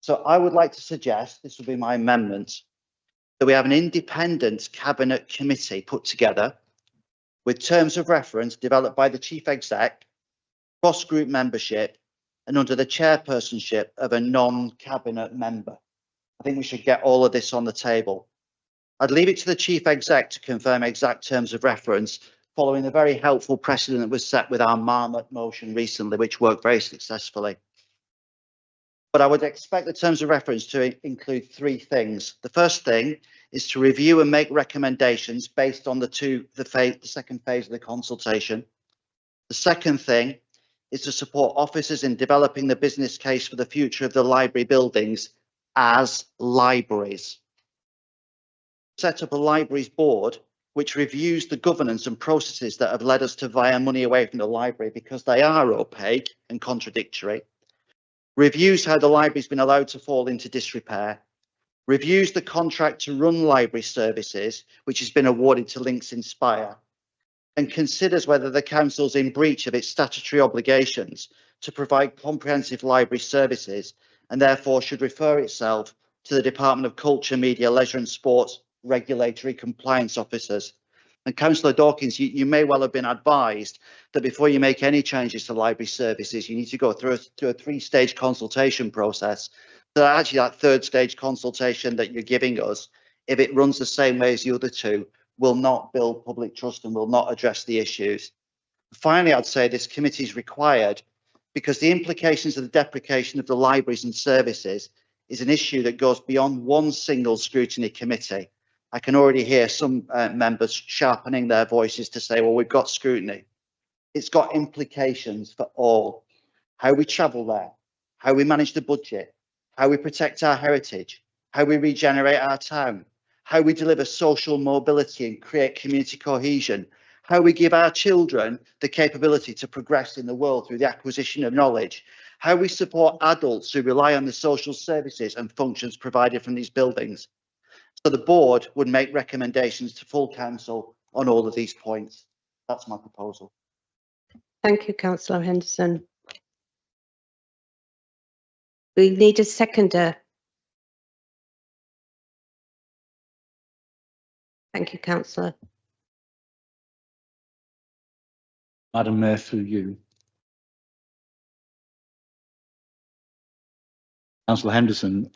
So I would like to suggest, this will be my amendment, that we have an independent cabinet committee put together with terms of reference developed by the chief exec, cross-group membership, and under the chairpersonship of a non-cabinet member. I think we should get all of this on the table. I'd leave it to the chief exec to confirm exact terms of reference, following the very helpful precedent that was set with our Marmot motion recently, which worked very successfully. But I would expect the terms of reference to include three things. The first thing is to review and make recommendations based on the second phase of the consultation. The second thing is to support officers in developing the business case for the future of the library buildings as libraries. Set up a libraries board which reviews the governance and processes that have led us to wire money away from the library because they are opaque and contradictory. Reviews how the library's been allowed to fall into disrepair. Reviews the contract to run library services, which has been awarded to Links Inspire, and considers whether the council's in breach of its statutory obligations to provide comprehensive library services, and therefore should refer itself to the Department of Culture, Media, Leisure and Sports regulatory compliance officers. And Councillor Dawkins, you may well have been advised that before you make any changes to library services, you need to go through a three-stage consultation process. So actually that third stage consultation that you're giving us, if it runs the same way as the other two, will not build public trust and will not address the issues. Finally, I'd say this committee is required because the implications of the deprecation of the libraries and services is an issue that goes beyond one single scrutiny committee. I can already hear some members sharpening their voices to say, well, we've got scrutiny. It's got implications for all. How we travel there, how we manage the budget, how we protect our heritage, how we regenerate our town, how we deliver social mobility and create community cohesion, how we give our children the capability to progress in the world through the acquisition of knowledge, how we support adults who rely on the social services and functions provided from these buildings. So the board would make recommendations to full council on all of these points. That's my proposal. Thank you, Councillor Henderson. We need a seconder. Thank you, Councillor. Madam Mayor, through you. Councillor Henderson,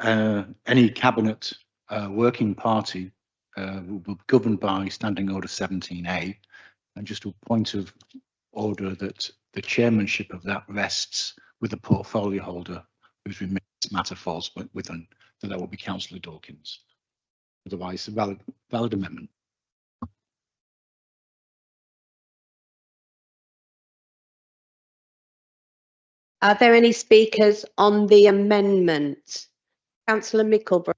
any cabinet working party will be governed by Standing Order 17A, and just a point of order that the chairmanship of that rests with the portfolio holder whose remit this matter falls within, so that will be Councillor Dawkins. Otherwise, a valid amendment. Are there any speakers on the amendment? Councillor Mickleborough.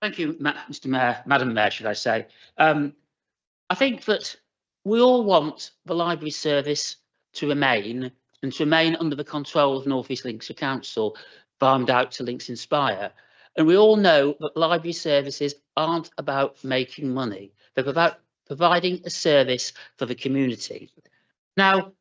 Thank you, Mr. Mayor, Madam Mayor, should I say. I think that we all want the library service to remain and to remain under the control of North East Lincolnshire Council, farmed out to Links Inspire. And we all know that library services aren't about making money. They're about providing a service for the community. Now,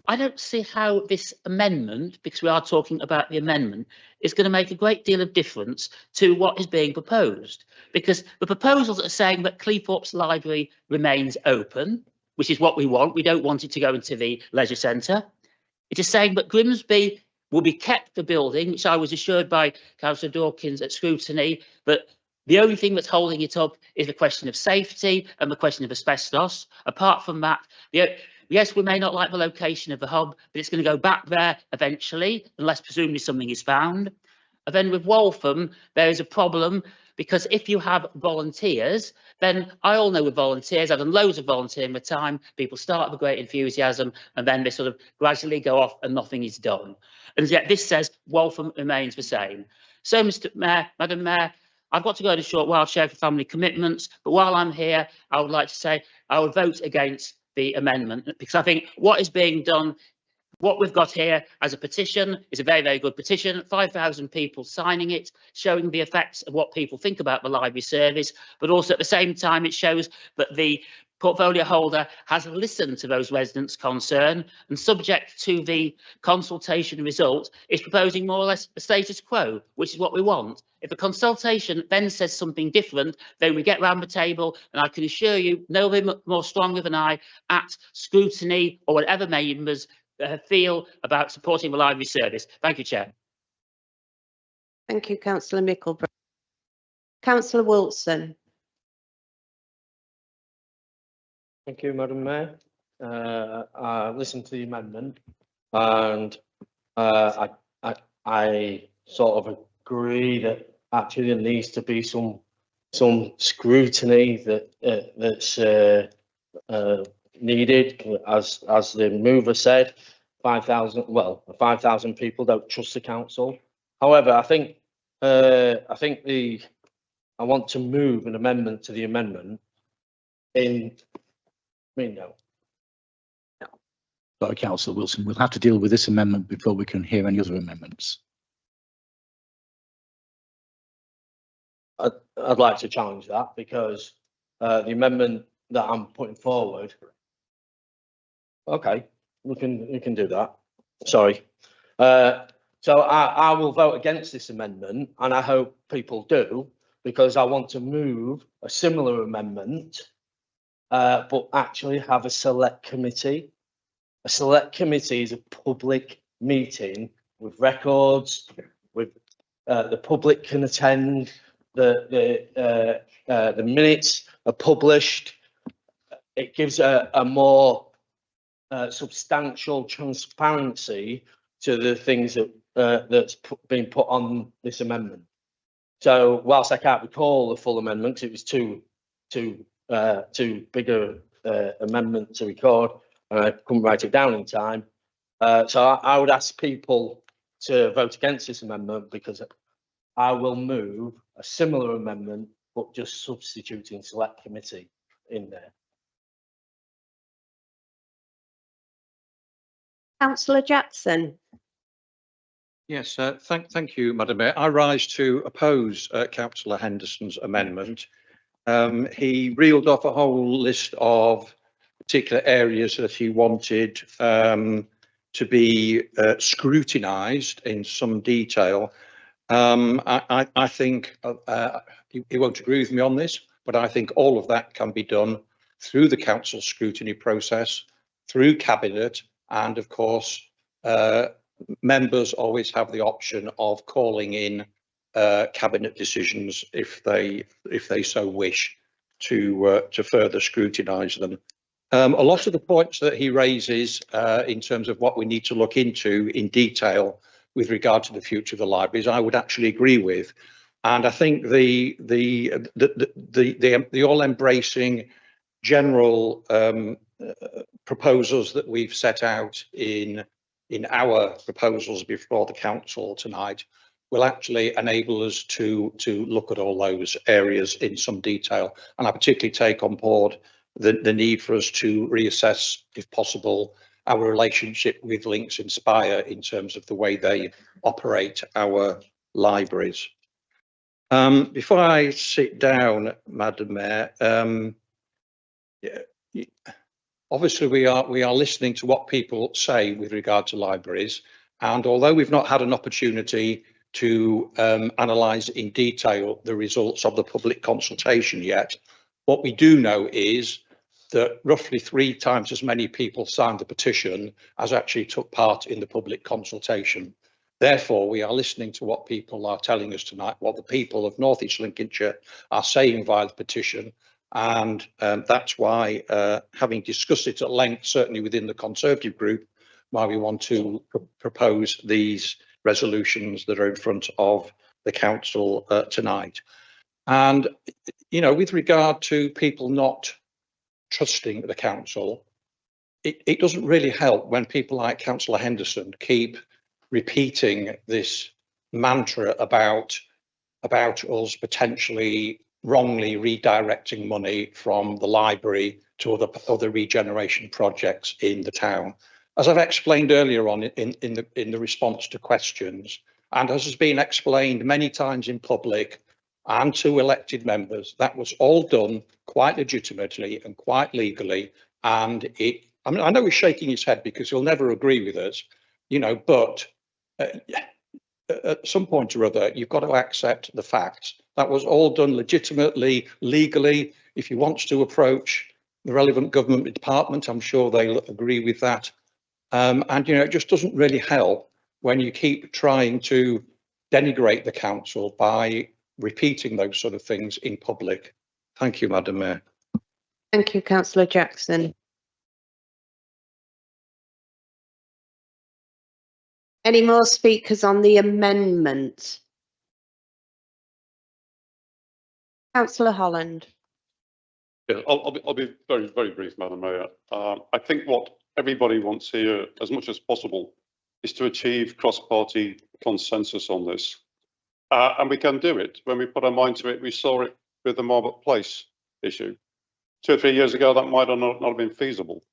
I don't see how this amendment, because we are talking about the amendment, is going to make a great deal of difference to what is being proposed. Because the proposals are saying that Cleethorpes Library remains open, which is what we want. We don't want it to go into the leisure centre. It is saying that Grimsby will be kept the building, which I was assured by Councillor Dawkins at scrutiny, that the only thing that's holding it up is the question of safety and the question of asbestos. Apart from that, yes, we may not like the location of the hub, but it's going to go back there eventually, unless presumably something is found. And then with Waltham, there is a problem because if you have volunteers, then I all know with volunteers, I've done loads of volunteering with time, people start with great enthusiasm and then they sort of gradually go off and nothing is done. And yet this says Waltham remains the same. So, Mr. Mayor, Madam Mayor, I've got to go in a short while, Chair, for family commitments, but while I'm here, I would like to say I would vote against the amendment because I think what is being done, what we've got here as a petition is a very, very good petition. 5,000 people signing it, showing the effects of what people think about the library service, but also at the same time, it shows that the portfolio holder has listened to those residents' concern and subject to the consultation result is proposing more or less a status quo, which is what we want. If the consultation then says something different, then we get round the table and I can assure you, nobody more stronger than I at scrutiny or whatever members feel about supporting the library service. Thank you, Chair. Thank you, Councillor Micklebrook. Councillor Wilson. Thank you, Madam Mayor. I listened to the amendment and I sort of agree that actually there needs to be some scrutiny that's needed, as the mover said. 5,000 people don't trust the council. However, I want to move an amendment to the amendment Sorry, Councillor Wilson, we'll have to deal with this amendment before we can hear any other amendments. I'd like to challenge that because the amendment that I'm putting forward. Okay, we can do that. Sorry. So I will vote against this amendment, and I hope people do, because I want to move a similar amendment, but actually have a select committee. A select committee is a public meeting with records, with the public can attend. The minutes are published. It gives a more substantial transparency to the things that's been put on this amendment. So whilst I can't recall the full amendment, it was too big a amendment to record, and I couldn't write it down in time. So I would ask people to vote against this amendment because I will move a similar amendment, but just substituting select committee in there. Councillor Jackson. Yes, thank you, Madam Mayor. I rise to oppose Councillor Henderson's amendment. He reeled off a whole list of particular areas that he wanted to be scrutinised in some detail. I think he won't agree with me on this, but I think all of that can be done through the council scrutiny process, through cabinet, and of course members always have the option of calling in cabinet decisions if they so wish to further scrutinise them. A lot of the points that he raises in terms of what we need to look into in detail with regard to the future of the libraries, I would actually agree with, and I think the all-embracing general proposals that we've set out in our proposals before the council tonight will actually enable us to look at all those areas in some detail, and I particularly take on board the need for us to reassess, if possible, our relationship with Links Inspire in terms of the way they operate our libraries. Before I sit down, Madam Mayor, obviously we are listening to what people say with regard to libraries, and although we've not had an opportunity to analyse in detail the results of the public consultation yet, what we do know is that roughly 3 times as many people signed the petition as actually took part in the public consultation. Therefore, we are listening to what people are telling us tonight, what the people of North East Lincolnshire are saying via the petition, And that's why, having discussed it at length, certainly within the Conservative group, why we want to propose these resolutions that are in front of the council tonight. And, you know, with regard to people not trusting the council, it doesn't really help when people like Councillor Henderson keep repeating this mantra about us potentially wrongly redirecting money from the library to other regeneration projects in the town. As I've explained earlier on in the response to questions, and as has been explained many times in public and to elected members, that was all done quite legitimately and quite legally. And I mean, I know he's shaking his head because he'll never agree with us, you know, but at some point or other, you've got to accept the facts. That was all done legitimately, legally. If he wants to approach the relevant government department, I'm sure they'll agree with that. And, you know, it just doesn't really help when you keep trying to denigrate the council by repeating those sort of things in public. Thank you, Madam Mayor. Thank you, Councillor Jackson. Any more speakers on the amendment? Councillor Holland. Yeah, I'll be very, very brief, Madam Mayor. I think what everybody wants here, as much as possible, is to achieve cross-party consensus on this. And we can do it. When we put our mind to it, we saw it with the Marlborough Place issue. 2 or 3 years ago, that might not have been feasible.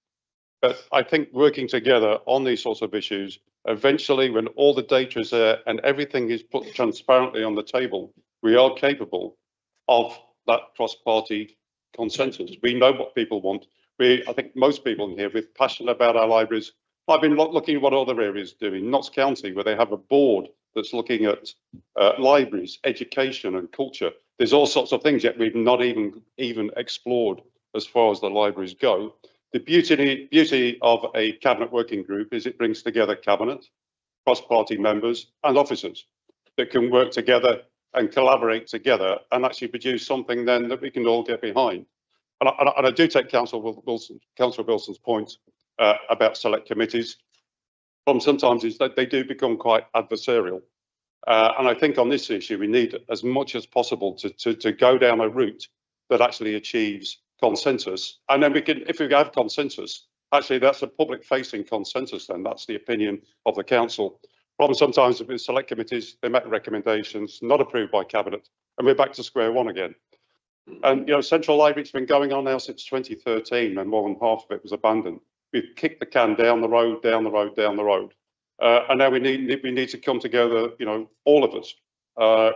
But I think working together on these sorts of issues, eventually when all the data is there and everything is put transparently on the table, we are capable of that cross-party consensus. We know what people want. I think most people in here, we're passionate about our libraries. I've been looking at what other areas do in Notts County, where they have a board that's looking at libraries, education and culture. There's all sorts of things yet we've not even explored as far as the libraries go. The beauty of a cabinet working group is it brings together cabinet, cross-party members and officers that can work together and collaborate together and actually produce something then that we can all get behind. And I do take Councillor Wilson's point about select committees. Problem sometimes is that they do become quite adversarial. And I think on this issue, we need as much as possible to go down a route that actually achieves consensus. And then we can, if we have consensus, actually that's a public facing consensus, then that's the opinion of the council. Problem sometimes with select committees, they make recommendations not approved by cabinet, and we're back to square one again. And you know, Central Library's been going on now since 2013, and more than half of it was abandoned. We've kicked the can down the road, down the road, down the road, and now we need to come together, you know, all of us,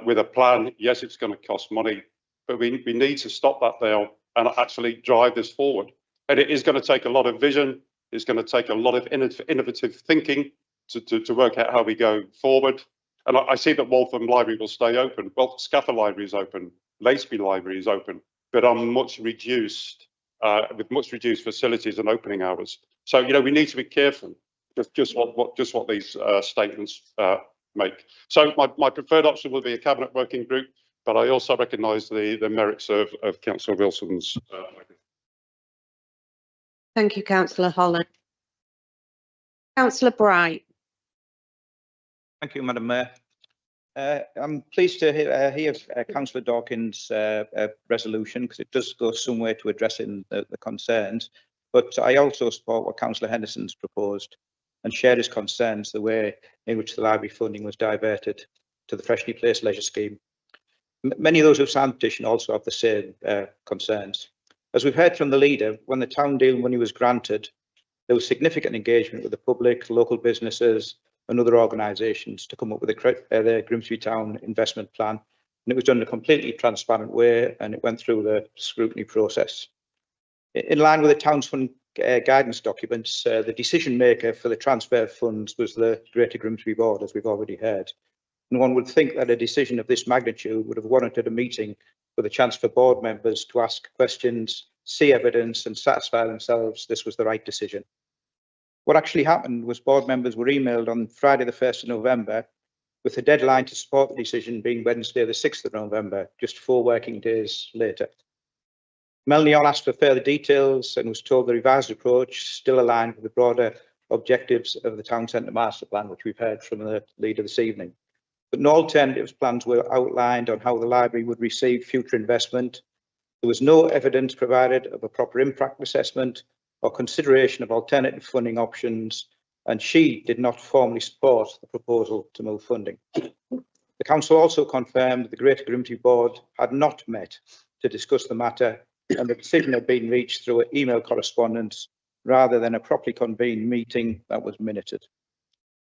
with a plan. Yes, it's going to cost money, but we need to stop that now and actually drive this forward. And it is going to take a lot of vision. It's going to take a lot of innovative thinking to work out how we go forward. And I see that Waltham Library will stay open. Well, Scaffer Library is open, Laceby Library is open, but on much reduced, with much reduced facilities and opening hours. So you know, we need to be careful just what these statements make. So my preferred option will be a cabinet working group, but I also recognise the merits of Councillor Wilson's. Thank you, Councillor Holland. Councillor Bright. Thank you, Madam Mayor. I'm pleased to hear Councillor Dawkins' resolution, because it does go some way to addressing the concerns. But I also support what Councillor Henderson's proposed and share his concerns, the way in which the library funding was diverted to the Freshly Placed Leisure Scheme. Many of those who signed the petition also have the same concerns. As we've heard from the leader, when the town deal money was granted, there was significant engagement with the public, local businesses and other organisations to come up with the Grimsby Town investment plan. And it was done in a completely transparent way, and it went through the scrutiny process. In line with the town's fund guidance documents, the decision maker for the transfer of funds was the Greater Grimsby Board, as we've already heard. And one would think that a decision of this magnitude would have warranted a meeting with a chance for board members to ask questions, see evidence and satisfy themselves this was the right decision. What actually happened was board members were emailed on Friday the 1st of November, with the deadline to support the decision being Wednesday the 6th of November, just 4 working days later. Melanie All asked for further details and was told the revised approach still aligned with the broader objectives of the Town Centre Master Plan, which we've heard from the leader this evening. But no alternatives plans were outlined on how the library would receive future investment. There was no evidence provided of a proper impact assessment or consideration of alternative funding options, and she did not formally support the proposal to move funding. The council also confirmed that the Greater Grimsby Board had not met to discuss the matter, and the decision had been reached through email correspondence rather than a properly convened meeting that was minuted.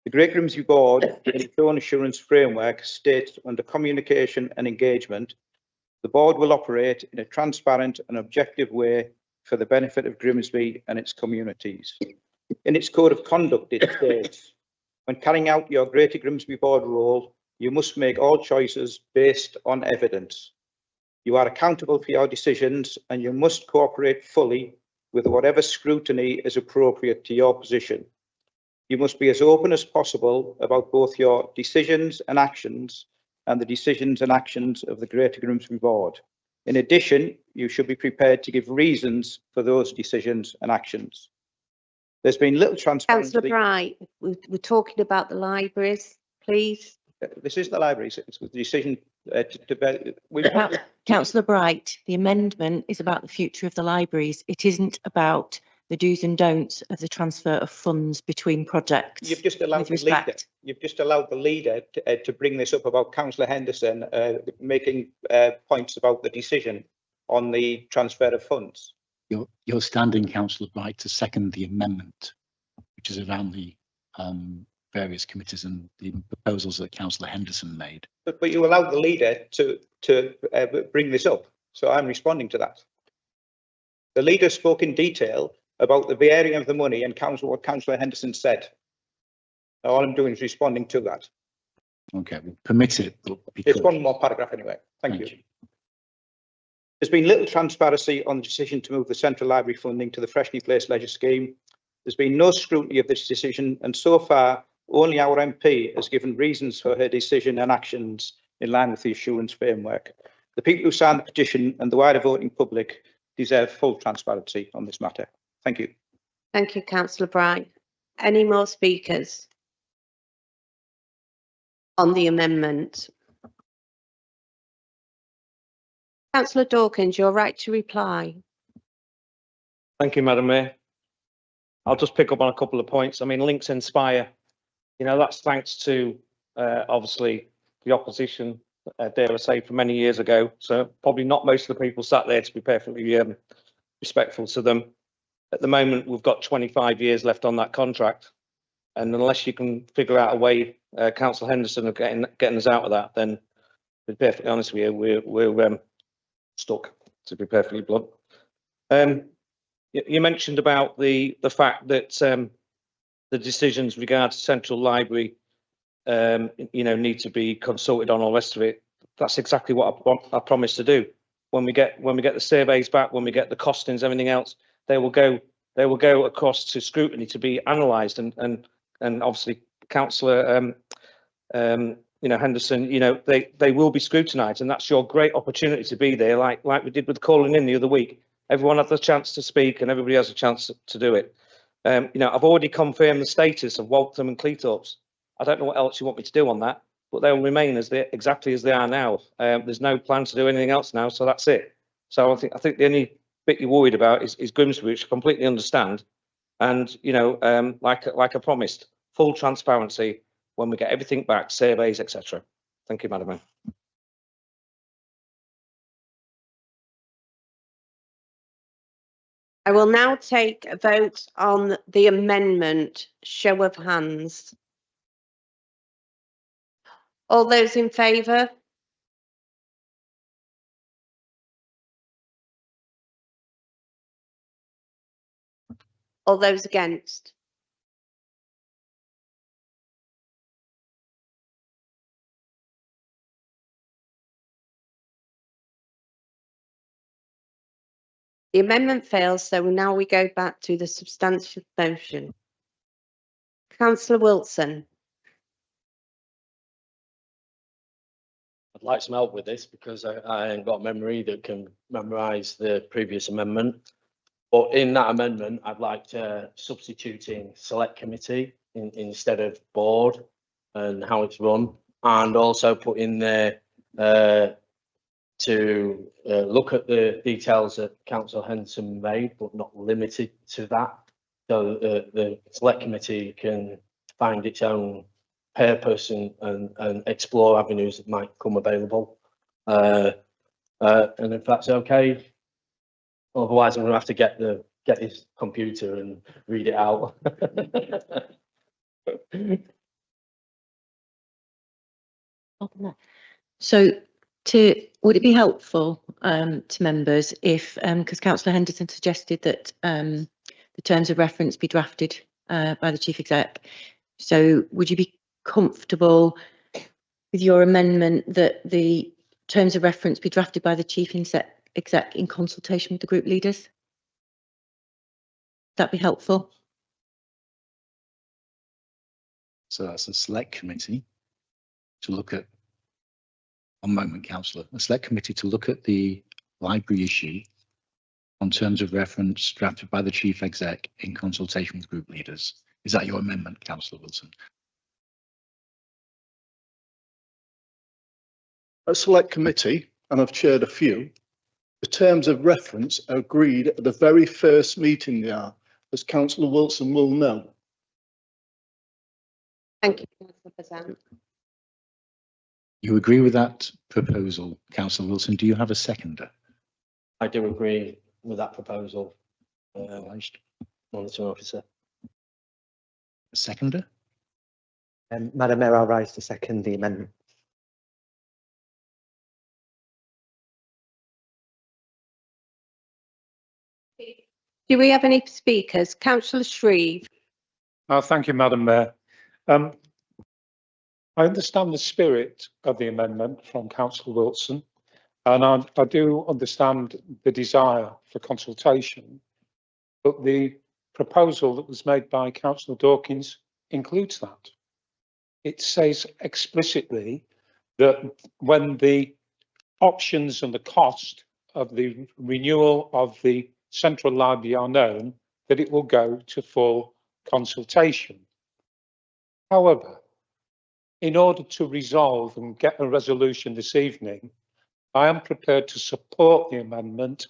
The Great Grimsby Board, in its own assurance framework, states under communication and engagement, the board will operate in a transparent and objective way for the benefit of Grimsby and its communities. In its code of conduct, it states, when carrying out your Greater Grimsby Board role, you must make all choices based on evidence. You are accountable for your decisions and you must cooperate fully with whatever scrutiny is appropriate to your position. You must be as open as possible about both your decisions and actions and the decisions and actions of the Greater Grimsby Board. In addition, you should be prepared to give reasons for those decisions and actions. There's been little transparency. Councillor Bright, we're talking about the libraries, please. This is the libraries. It's the decision Councillor Bright, the amendment is about the future of the libraries. It isn't about the do's and don'ts of the transfer of funds between projects. You've just allowed the leader. You've just allowed the leader to bring this up about Councillor Henderson making points about the decision on the transfer of funds. You're standing, Councillor Bright, to second the amendment, which is around the various committees and the proposals that Councillor Henderson made. But you allowed the leader to bring this up, so I'm responding to that. The leader spoke in detail about the varying of the money and what Councillor Henderson said. All I'm doing is responding to that. Okay, we'll permit it. It's one more paragraph anyway. Thank you. There's been little transparency on the decision to move the Central Library funding to the Freshly Placed Leisure Scheme. There's been no scrutiny of this decision, and so far, only our MP has given reasons for her decision and actions in line with the assurance framework. The people who signed the petition and the wider voting public deserve full transparency on this matter. Thank you. Thank you, Councillor Bright. Any more speakers on the amendment? Councillor Dawkins, you're right to reply. Thank you, Madam Mayor. I'll just pick up on a couple of points. I mean, Links Inspire, you know, that's thanks to obviously the opposition, dare I say, from many years ago. So probably not most of the people sat there, to be perfectly respectful to them. At the moment, we've got 25 years left on that contract. And unless you can figure out a way, Councillor Henderson, of getting us out of that, then to be perfectly honest with you, we're stuck, to be perfectly blunt. You mentioned about the fact that the decisions regarding Central Library, you know, need to be consulted on all the rest of it. That's exactly what I promised to do. When we get the surveys back, when we get the costings, everything else, they will go across to scrutiny to be analysed, and obviously Councillor you know, Henderson, you know, they will be scrutinised, and that's your great opportunity to be there, like we did with calling in the other week. Everyone had the chance to speak, and everybody has a chance to do it. You know, I've already confirmed the status of Waltham and Cleethorpes. I don't know what else you want me to do on that, but they'll remain exactly as they are now. There's no plan to do anything else now, so that's it. So I think the only bit you're worried about is Grimsby, which I completely understand. And you know, like I promised, full transparency when we get everything back, surveys, etc. Thank you, Madam Mayor. I will now take a vote on the amendment. Show of hands. All those in favour? All those against? The amendment fails, so now we go back to the substantive motion. Councillor Wilson. I'd like some help with this because I ain't got memory that can memorise the previous amendment. But in that amendment, I'd like to substituting select committee instead of board and how it's run, and also put in there to look at the details that Councillor Henson made, but not limited to that. So the select committee can find its own purpose and explore avenues that might come available. And if that's okay, otherwise I'm going to have to get his computer and read it out. So would it be helpful to members if, because Councillor Henderson suggested that the terms of reference be drafted by the Chief Exec. So would you be comfortable with your amendment that the terms of reference be drafted by the Chief Exec in consultation with the group leaders? Would that be helpful? So that's a select committee to look at, one moment, councillor, a select committee to look at the library issue on terms of reference drafted by the Chief Exec in consultation with group leaders. Is that your amendment, Councillor Wilson? A select committee, and I've chaired a few, the terms of reference are agreed at the very first meeting they are, as Councillor Wilson will know. Thank you, Councillor Bazan. You agree with that proposal, Councillor Wilson? Do you have a seconder? I do agree with that proposal, Monitoring Officer. A seconder? Madam Mayor, I'll rise to second the amendment. Do we have any speakers? Councillor Shreve. Thank you, Madam Mayor. I understand the spirit of the amendment from Councillor Wilson, and I do understand the desire for consultation, but the proposal that was made by Councillor Dawkins includes that. It says explicitly that when the options and the cost of the renewal of the Central Library are known, that it will go to full consultation. However, in order to resolve and get a resolution this evening, I am prepared to support the amendment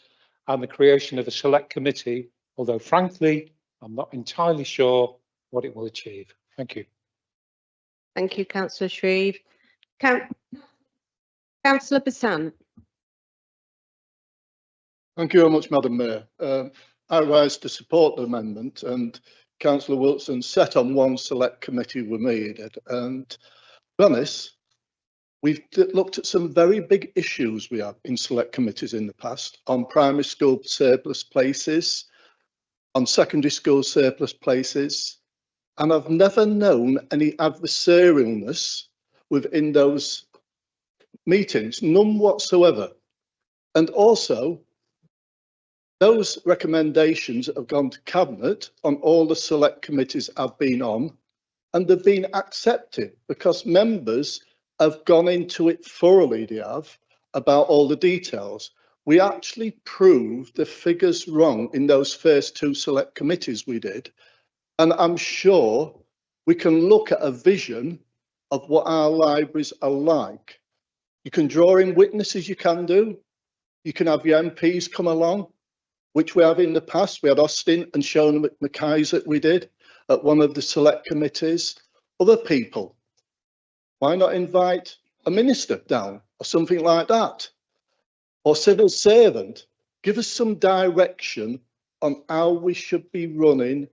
and the creation of a select committee, although frankly, I'm not entirely sure what it will achieve. Thank you. Thank you, Councillor Shreve. Councillor Bazan. Thank you very much, Madam Mayor. I rise to support the amendment, and Councillor Wilson set on one select committee we made, and to be honest, we've looked at some very big issues we have in select committees in the past, on primary school surplus places, on secondary school surplus places, and I've never known any adversarialness within those meetings, none whatsoever. And also, those recommendations have gone to Cabinet on all the select committees I've been on, and they've been accepted because members have gone into it thoroughly, they have, about all the details. We actually proved the figures wrong in those first two select committees we did, and I'm sure we can look at a vision of what our libraries are like. You can draw in witnesses, you can do. You can have your MPs come along, which we have in the past. We had Austin and Shona McKaiser we did at one of the select committees. Other people, why not invite a minister down or something like that? Or civil servant, give us some direction on how we should be running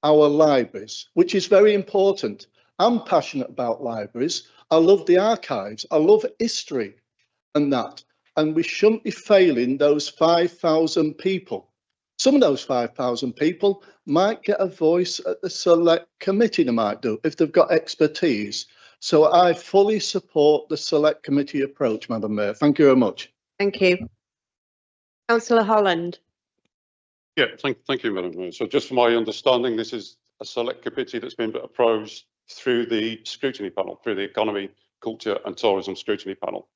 our libraries, which is very important. I'm passionate about libraries. I love the archives. I love history and that. And we shouldn't be failing those 5,000 people. Some of those 5,000 people might get a voice at the select committee, they might do, if they've got expertise. So I fully support the select committee approach, Madam Mayor. Thank you very much. Thank you. Councillor Holland. Yeah, thank you, Madam Mayor. So just for my understanding, this is a select committee that's been proposed through the scrutiny panel, through the Economy Culture and Tourism Scrutiny Panel.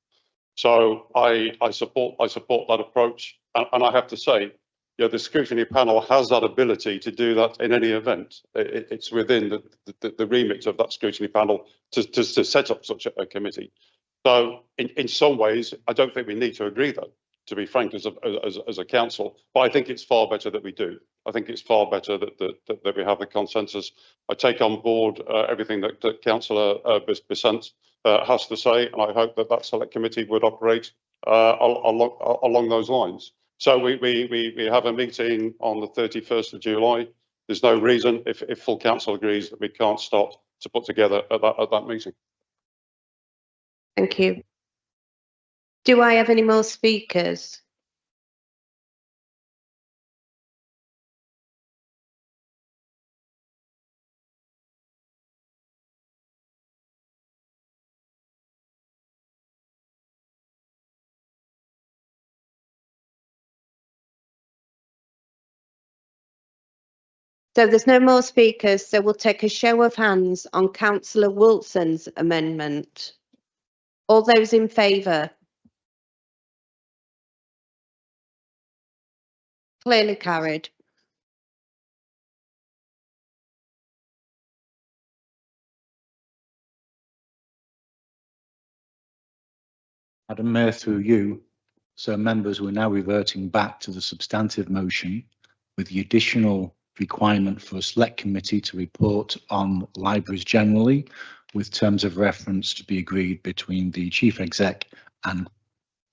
So I support that approach, and I have to say, the scrutiny panel has that ability to do that in any event. It's within the remit of that scrutiny panel to set up such a committee. So in some ways, I don't think we need to agree though, to be frank, as a council, but I think it's far better that we do. I think it's far better that we have the consensus. I take on board everything that Councillor Besant has to say, and I hope that select committee would operate along those lines. So we have a meeting on the 31st of July. There's no reason, if full council agrees, that we can't start to put together at that meeting. Thank you. Do I have any more speakers? So there's no more speakers, so we'll take a show of hands on Councillor Wilson's amendment. All those in favour? Clearly carried. Madam Mayor, through you, so members, we're now reverting back to the substantive motion with the additional requirement for a select committee to report on libraries generally, with terms of reference to be agreed between the chief exec and.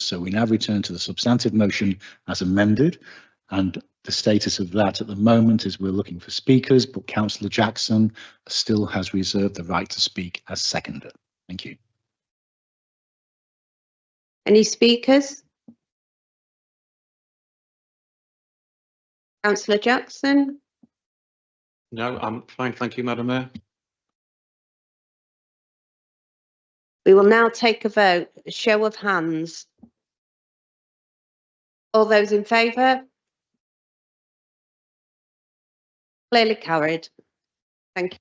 So we now return to the substantive motion as amended, and the status of that at the moment is we're looking for speakers, but Councillor Jackson still has reserved the right to speak as seconder. Thank you. Any speakers? Councillor Jackson? No, I'm fine, thank you, Madam Mayor. We will now take a vote, a show of hands. All those in favour? Clearly carried. Thank you.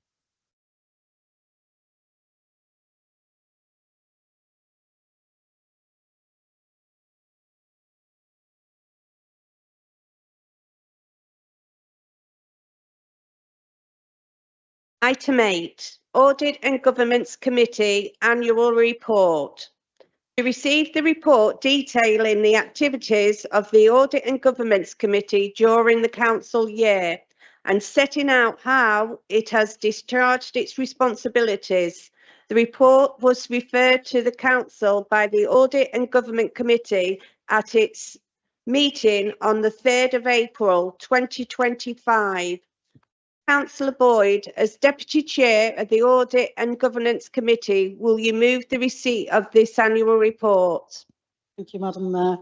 Item 8, Audit and Governance Committee Annual Report. To receive the report detailing the activities of the Audit and Governance Committee during the council year and setting out how it has discharged its responsibilities. The report was referred to the council by the Audit and Government Committee at its meeting on the 3rd of April 2025. Councillor Boyd, as Deputy Chair of the Audit and Governance Committee, will you move the receipt of this annual report? Thank you, Madam Mayor.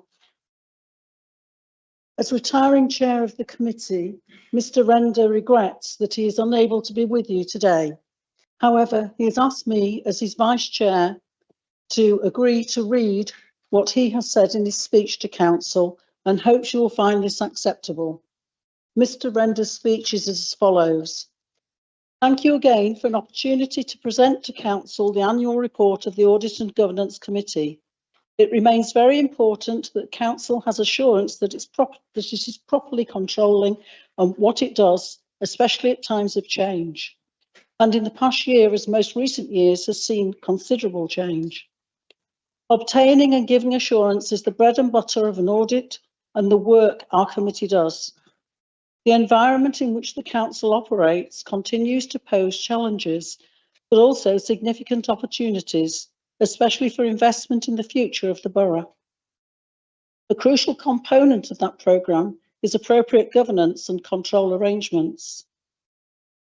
As retiring Chair of the committee, Mr Render regrets that he is unable to be with you today. However, he has asked me as his Vice Chair to agree to read what he has said in his speech to Council and hopes you will find this acceptable. Mr Render's speech is as follows. Thank you again for an opportunity to present to Council the annual report of the Audit and Governance Committee. It remains very important that Council has assurance that it is properly controlling on what it does, especially at times of change. And in the past year, as most recent years, has seen considerable change. Obtaining and giving assurance is the bread and butter of an audit and the work our committee does. The environment in which the Council operates continues to pose challenges, but also significant opportunities, especially for investment in the future of the borough. A crucial component of that programme is appropriate governance and control arrangements.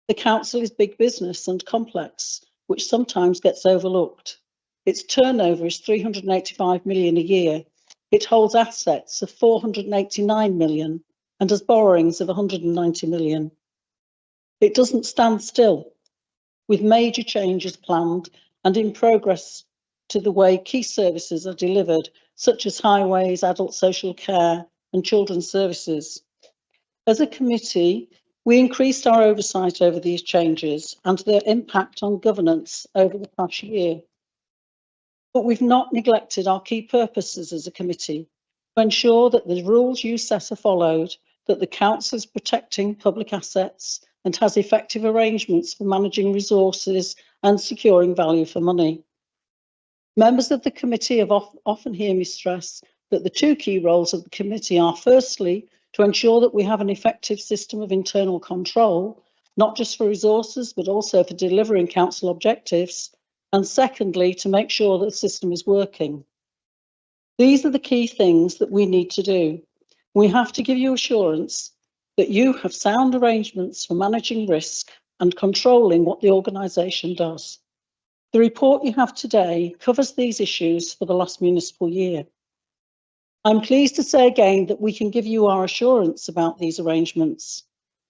The Council is big business and complex, which sometimes gets overlooked. Its turnover is 385 million a year. It holds assets of 489 million. And has borrowings of 190 million. It doesn't stand still, with major changes planned and in progress to the way key services are delivered, such as highways, adult social care and children's services. As a committee, we increased our oversight over these changes and their impact on governance over the past year. But we've not neglected our key purposes as a committee to ensure that the rules you set are followed, that the council is protecting public assets and has effective arrangements for managing resources and securing value for money. Members of the committee have often heard me stress that the two key roles of the committee are, firstly, to ensure that we have an effective system of internal control, not just for resources, but also for delivering council objectives, and secondly, to make sure that the system is working. These are the key things that we need to do. We have to give you assurance that you have sound arrangements for managing risk and controlling what the organisation does. The report you have today covers these issues for the last municipal year. I'm pleased to say again that we can give you our assurance about these arrangements.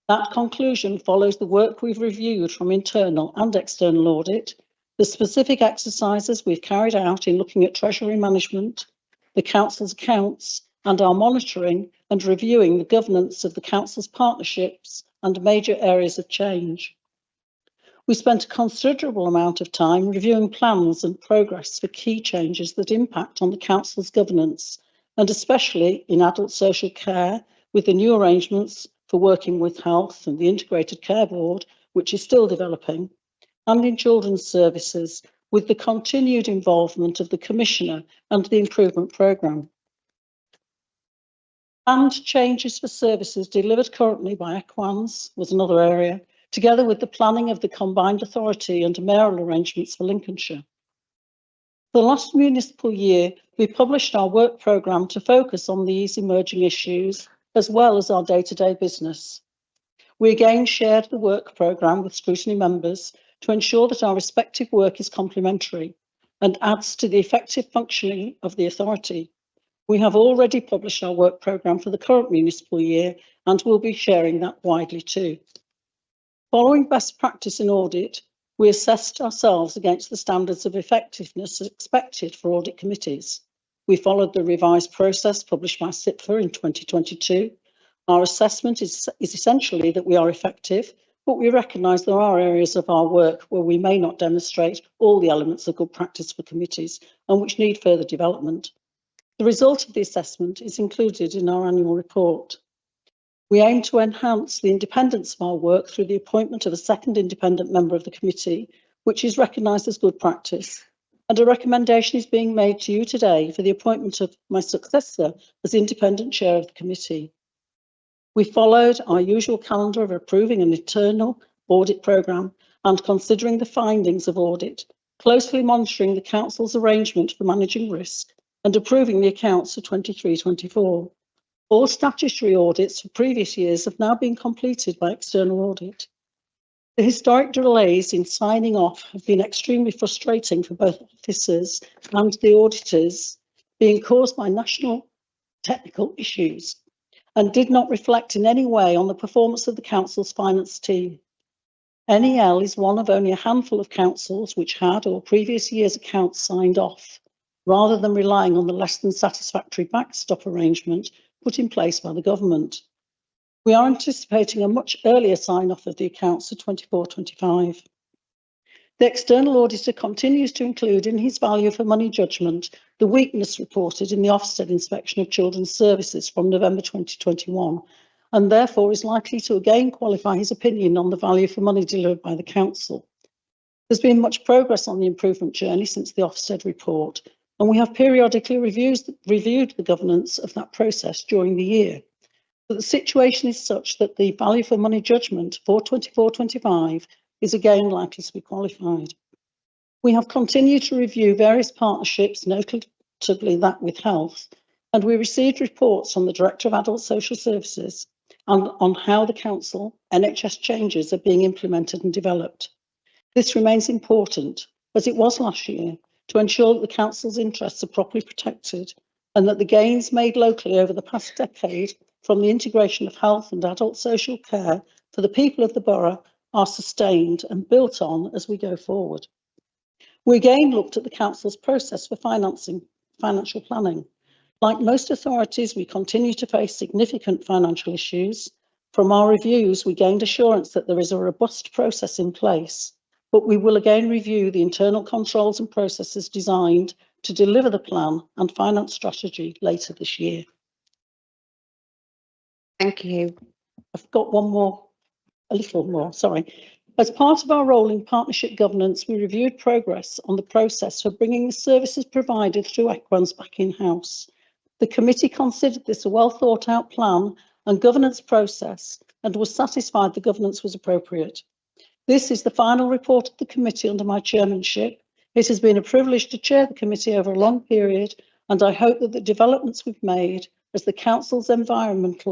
That conclusion follows the work we've reviewed from internal and external audit, the specific exercises we've carried out in looking at treasury management, the council's accounts, and our monitoring and reviewing the governance of the council's partnerships and major areas of change. We spent a considerable amount of time reviewing plans and progress for key changes that impact on the council's governance, and especially in adult social care, with the new arrangements for working with health and the Integrated Care Board, which is still developing, and in children's services, with the continued involvement of the Commissioner and the Improvement Programme. And changes for services delivered currently by Equans was another area, together with the planning of the combined authority and mayoral arrangements for Lincolnshire. For the last municipal year, we published our work programme to focus on these emerging issues, as well as our day-to-day business. We again shared the work programme with scrutiny members to ensure that our respective work is complementary and adds to the effective functioning of the authority. We have already published our work programme for the current municipal year and will be sharing that widely too. Following best practice in audit, we assessed ourselves against the standards of effectiveness expected for audit committees. We followed the revised process published by CIPFA in 2022. Our assessment is essentially that we are effective, but we recognise there are areas of our work where we may not demonstrate all the elements of good practice for committees and which need further development. The result of the assessment is included in our annual report. We aim to enhance the independence of our work through the appointment of a second independent member of the committee, which is recognised as good practice. And a recommendation is being made to you today for the appointment of my successor as independent chair of the committee. We followed our usual calendar of approving an internal audit programme and considering the findings of audit, closely monitoring the council's arrangement for managing risk and approving the accounts for 23-24. All statutory audits for previous years have now been completed by external audit. The historic delays in signing off have been extremely frustrating for both officers and the auditors, being caused by national technical issues, and did not reflect in any way on the performance of the council's finance team. NEL is one of only a handful of councils which had or previous years' accounts signed off, rather than relying on the less than satisfactory backstop arrangement put in place by the government. We are anticipating a much earlier sign-off of the accounts for 24-25. The external auditor continues to include in his value for money judgment the weakness reported in the Ofsted inspection of children's services from November 2021, and therefore is likely to again qualify his opinion on the value for money delivered by the council. There's been much progress on the improvement journey since the Ofsted report, and we have periodically reviewed the governance of that process during the year. But the situation is such that the value for money judgment for 24-25 is again likely to be qualified. We have continued to review various partnerships, notably that with health, and we received reports from the Director of Adult Social Services and on how the council NHS changes are being implemented and developed. This remains important, as it was last year, to ensure that the council's interests are properly protected and that the gains made locally over the past decade from the integration of health and adult social care for the people of the borough are sustained and built on as we go forward. We again looked at the council's process for financial planning. Like most authorities, we continue to face significant financial issues. From our reviews, we gained assurance that there is a robust process in place, but we will again review the internal controls and processes designed to deliver the plan and finance strategy later this year. Thank you. I've got one more, a little more, sorry. As part of our role in partnership governance, we reviewed progress on the process for bringing the services provided through Equans back in-house. The committee considered this a well thought out plan and governance process and was satisfied the governance was appropriate. This is the final report of the committee under my chairmanship. It has been a privilege to chair the committee over a long period, and I hope that the developments we've made as the council's environment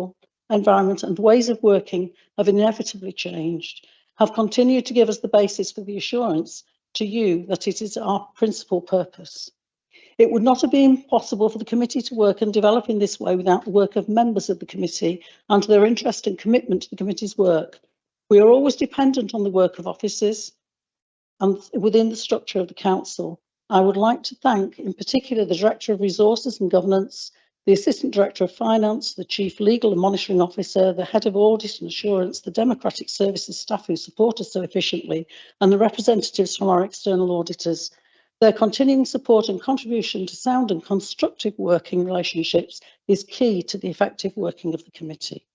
and ways of working have inevitably changed, have continued to give us the basis for the assurance to you that it is our principal purpose. It would not have been possible for the committee to work and develop in this way without the work of members of the committee and their interest and commitment to the committee's work. We are always dependent on the work of officers and within the structure of the council. I would like to thank in particular the Director of Resources and Governance, the Assistant Director of Finance, the Chief Legal and Monitoring Officer, the Head of Audit and Assurance, the Democratic Services staff who support us so efficiently, and the representatives from our external auditors. Their continuing support and contribution to sound and constructive working relationships is key to the effective working of the committee.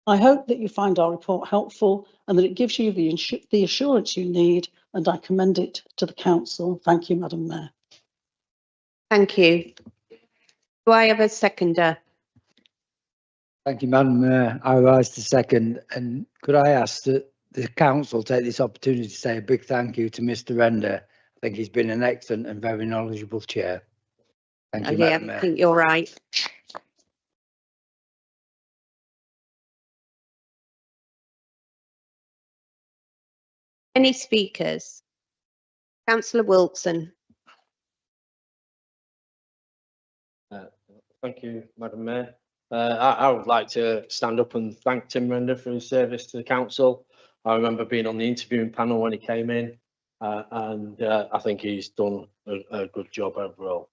I hope that you find our report helpful and that it gives you the assurance you need, and I commend it to the council. Thank you, Madam Mayor. Thank you. Do I have a seconder? Thank you, Madam Mayor. I rise to second, and could I ask that the council take this opportunity to say a big thank you to Mr. Render. I think he's been an excellent and very knowledgeable chair. Thank you, Madam Mayor. I think you're right. Any speakers? Councillor Wilson. Thank you, Madam Mayor. I would like to stand up and thank Tim Render for his service to the council. I remember being on the interviewing panel when he came in, and I think he's done a good job overall.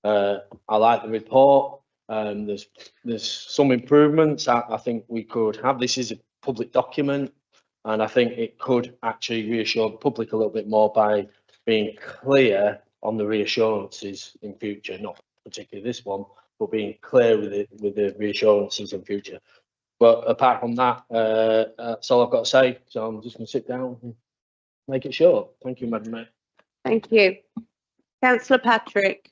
I like the report. There's some improvements. I think we could have. This is a public document, and I think it could actually reassure the public a little bit more by being clear on the reassurances in future, not particularly this one, but being clear with the reassurances in future. But apart from that, that's all I've got to say. So I'm just going to sit down and make it short. Thank you, Madam Mayor. Thank you. Councillor Patrick.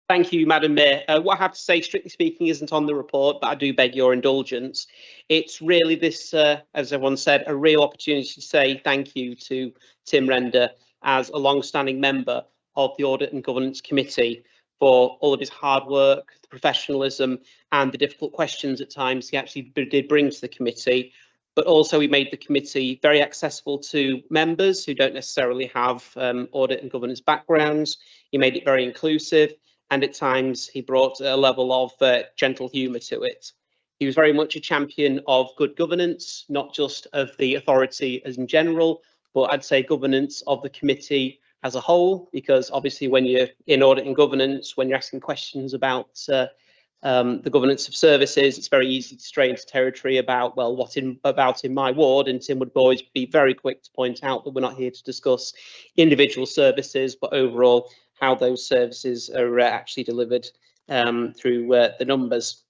Thank you, Madam Mayor. What I have to say, strictly speaking, isn't on the report, but I do beg your indulgence. It's really this, as everyone said, a real opportunity to say thank you to Tim Render as a long-standing member of the Audit and Governance Committee for all of his hard work, the professionalism and the difficult questions at times he actually did bring to the committee. But also he made the committee very accessible to members who don't necessarily have audit and governance backgrounds. He made it very inclusive, and at times he brought a level of gentle humour to it. He was very much a champion of good governance, not just of the authority as in general, but I'd say governance of the committee as a whole, because obviously when you're in audit and governance, when you're asking questions about the governance of services, it's very easy to stray into territory about, well, what about in my ward, and Tim would always be very quick to point out that we're not here to discuss individual services, but overall how those services are actually delivered through the numbers.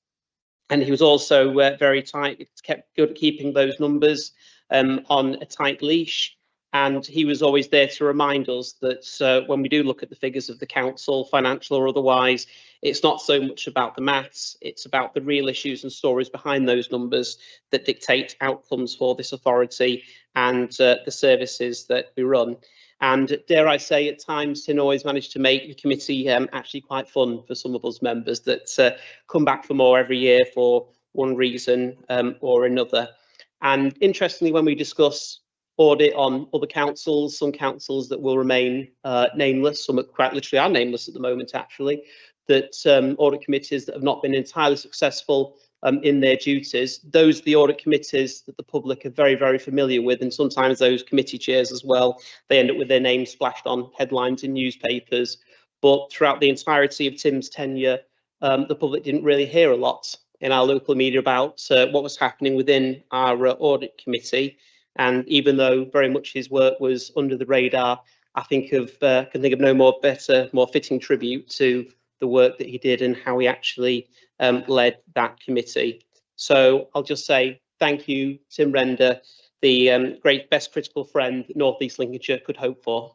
And he was also very tight, kept good at keeping those numbers on a tight leash. And he was always there to remind us that when we do look at the figures of the council, financial or otherwise, it's not so much about the maths, it's about the real issues and stories behind those numbers that dictate outcomes for this authority and the services that we run. And dare I say, at times, Tim always managed to make the committee actually quite fun for some of us members that come back for more every year for one reason or another. And interestingly, when we discuss audit on other councils, some councils that will remain nameless, some quite literally are nameless at the moment actually, that audit committees that have not been entirely successful in their duties, those are the audit committees that the public are very, very familiar with, and sometimes those committee chairs as well, they end up with their names splashed on headlines in newspapers. But throughout the entirety of Tim's tenure, the public didn't really hear a lot in our local media about what was happening within our audit committee. And even though very much his work was under the radar I think can think of no more better, more fitting tribute to the work that he did and how he actually led that committee. So I'll just say thank you, Tim Render, the great best critical friend that North East Lincolnshire could hope for.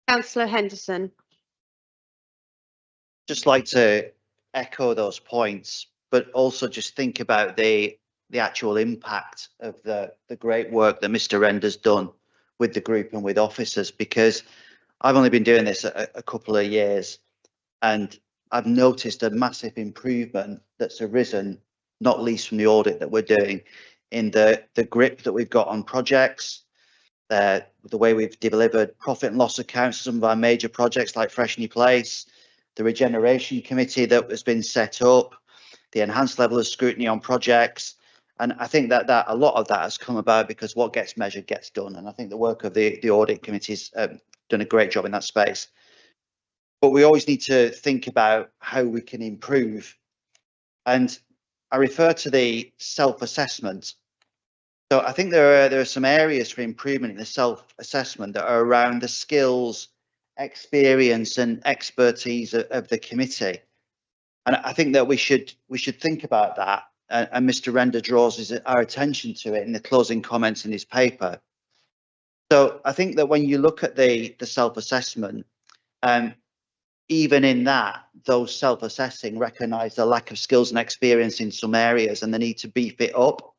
Councillor Henderson. Just like to echo those points, but also just think about the actual impact of the great work that Mr. Render's done with the group and with officers, because I've only been doing this a couple of years and I've noticed a massive improvement that's arisen, not least from the audit that we're doing, in the grip that we've got on projects, the way we've delivered profit and loss accounts for some of our major projects like Freshney Place, the regeneration committee that has been set up, the enhanced level of scrutiny on projects. And I think that a lot of that has come about because what gets measured gets done. And I think the work of the audit committee's done a great job in that space. But we always need to think about how we can improve. And I refer to the self-assessment. So I think there are some areas for improvement in the self-assessment that are around the skills, experience and expertise of the committee. And I think that we should think about that. And Mr. Render draws our attention to it in the closing comments in his paper. So I think that when you look at the self-assessment, even in that, those self-assessing recognise the lack of skills and experience in some areas and the need to beef it up.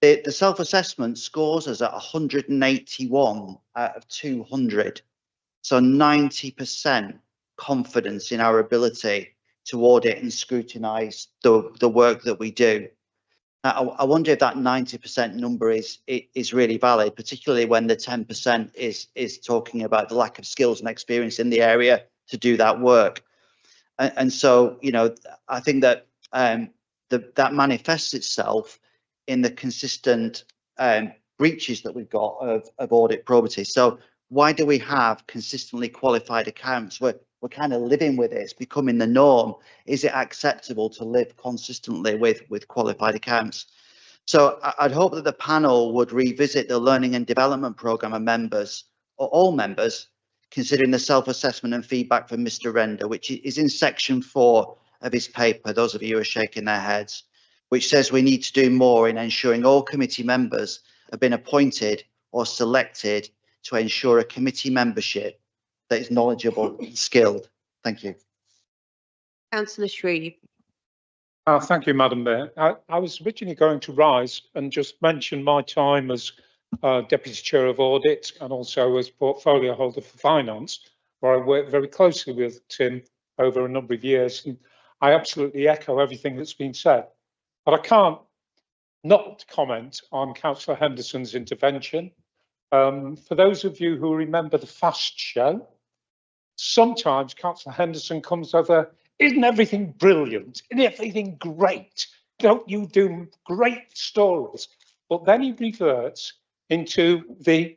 The self-assessment scores us at 181 out of 200. So 90% confidence in our ability to audit and scrutinise the work that we do. Now, I wonder if that 90% number is really valid, particularly when the 10% is talking about the lack of skills and experience in the area to do that work. And so, you know, I think that that manifests itself in the consistent breaches that we've got of audit probity. So why do we have consistently qualified accounts? We're kind of living with it. It's becoming the norm. Is it acceptable to live consistently with qualified accounts? So I'd hope that the panel would revisit the learning and development programme of members, or all members, considering the self-assessment and feedback from Mr. Render, which is in section 4 of his paper, those of you who are shaking their heads, which says we need to do more in ensuring all committee members have been appointed or selected to ensure a committee membership that is knowledgeable and skilled. Thank you. Councillor Shreve. Thank you, Madam Mayor. I was originally going to rise and just mention my time as Deputy Chair of Audit and also as Portfolio Holder for Finance, where I worked very closely with Tim over a number of years. And I absolutely echo everything that's been said. But I can't not comment on Councillor Henderson's intervention. For those of you who remember the Fast Show, sometimes Councillor Henderson comes over, isn't everything brilliant? Isn't everything great? Don't you do great stories? But then he reverts into the...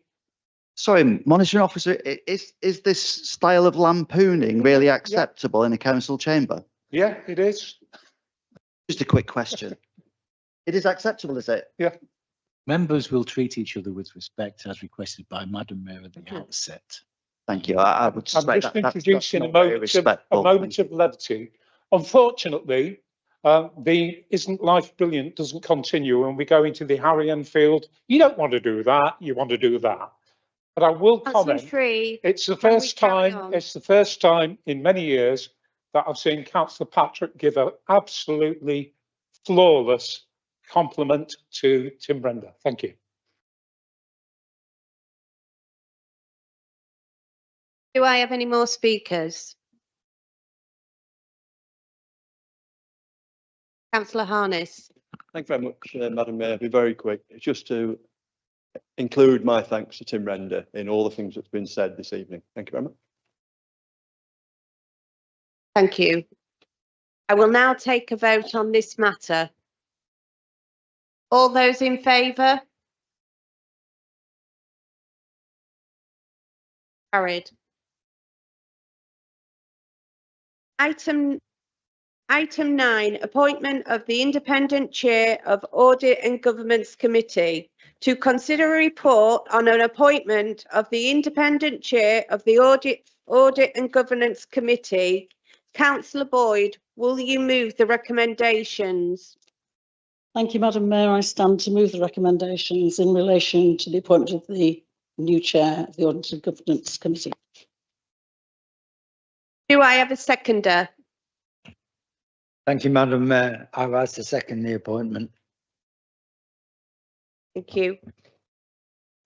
Sorry, Monitoring Officer, is this style of lampooning really acceptable in a council chamber? Yeah, it is. Just a quick question. It is acceptable, is it? Yeah. Members will treat each other with respect as requested by Madam Mayor at the outset. Thank you. I would I'm suspect just that's introducing not very respectful. a moment of levity. Unfortunately, the Isn't Life Brilliant doesn't continue and we go into the Harry Enfield. You don't want to do that, you want to do that. But I will comment, it's the first time in many years that I've seen Councillor Patrick give an absolutely flawless compliment to Tim Render. Thank you. Do I have any more speakers? Councillor Harness. Thank you very much, Madam Mayor. I'll be very quick. It's just to include my thanks to Tim Render in all the things that's been said this evening. Thank you very much. Thank you. I will now take a vote on this matter. All those in favour? Carried. Item 9, appointment of the Independent Chair of Audit and Governance Committee. to consider a report on an appointment of the independent chair of the Audit and Governance Committee. Councillor Boyd, will you move the recommendations? Thank you, Madam Mayor. I stand to move the recommendations in relation to the appointment of the new chair of the Audit and Governance Committee. Do I have a seconder? Thank you, Madam Mayor. I rise to second the appointment. Thank you.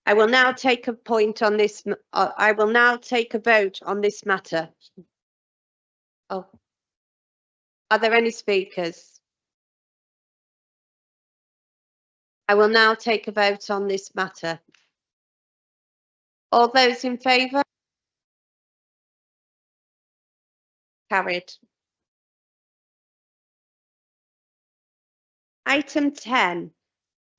I will now take a point on this. I will now take a vote on this matter. Oh, are there any speakers? I will now take a vote on this matter. All those in favour? Carried. Item 10,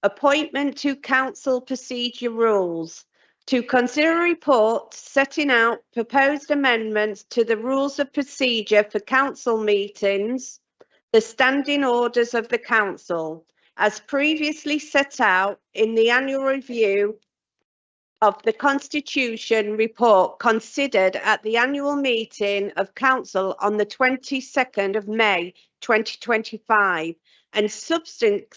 appointment to council procedure rules. To consider a report setting out proposed amendments to the rules of procedure for council meetings, the standing orders of the council, as previously set out in the annual review of the Constitution report considered at the annual meeting of council on the 22nd of May 2025 and substantially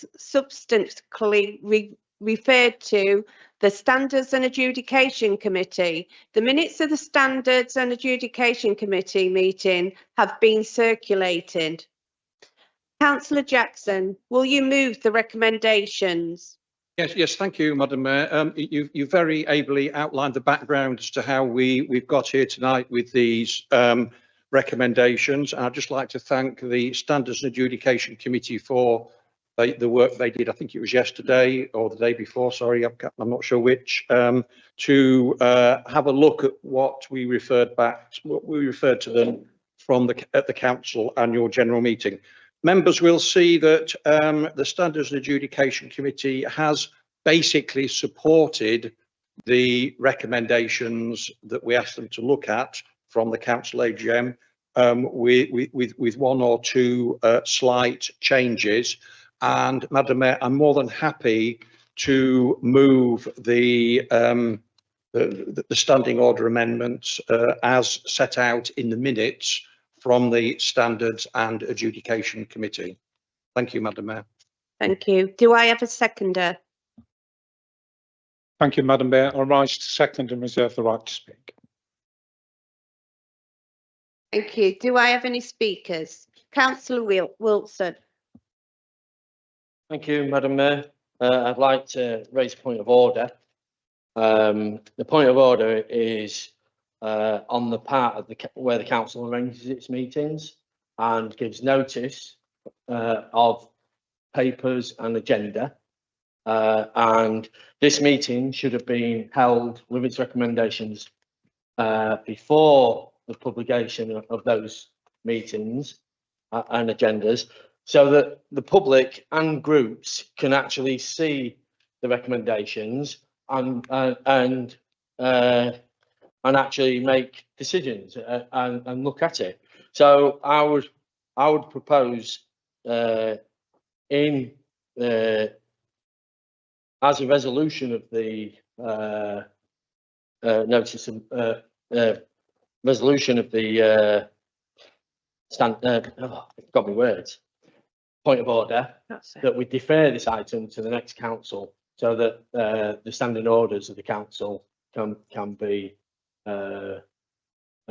referred to the Standards and Adjudication Committee. The minutes of the Standards and Adjudication Committee meeting have been circulated. Councillor Jackson, will you move the recommendations? Yes, thank you, Madam Mayor. You very ably outlined the background as to how we've got here tonight with these recommendations. I'd just like to thank the Standards and Adjudication Committee for the work they did. I think it was yesterday or the day before, sorry, I'm not sure which, to have a look at what we referred to them from at the council annual general meeting. Members will see that the Standards and Adjudication Committee has basically supported the recommendations that we asked them to look at from the council AGM with one or two slight changes. And Madam Mayor, I'm more than happy to move the standing order amendments as set out in the minutes from the Standards and Adjudication Committee. Thank you, Madam Mayor. Thank you. Do I have a seconder? Thank you, Madam Mayor. I rise to second and reserve the right to speak. Thank you. Do I have any speakers? Councillor Wilson. Thank you, Madam Mayor. I'd like to raise a point of order. The point of order is on the part of where the council arranges its meetings and gives notice of papers and agenda. And this meeting should have been held with its recommendations before the publication of those meetings and agendas, so that the public and groups can actually see the recommendations and actually make decisions and look at it. So I would propose in as a resolution of the notice of resolution of the got me words. Point of order that we defer this item to the next council so that the standing orders of the council can be done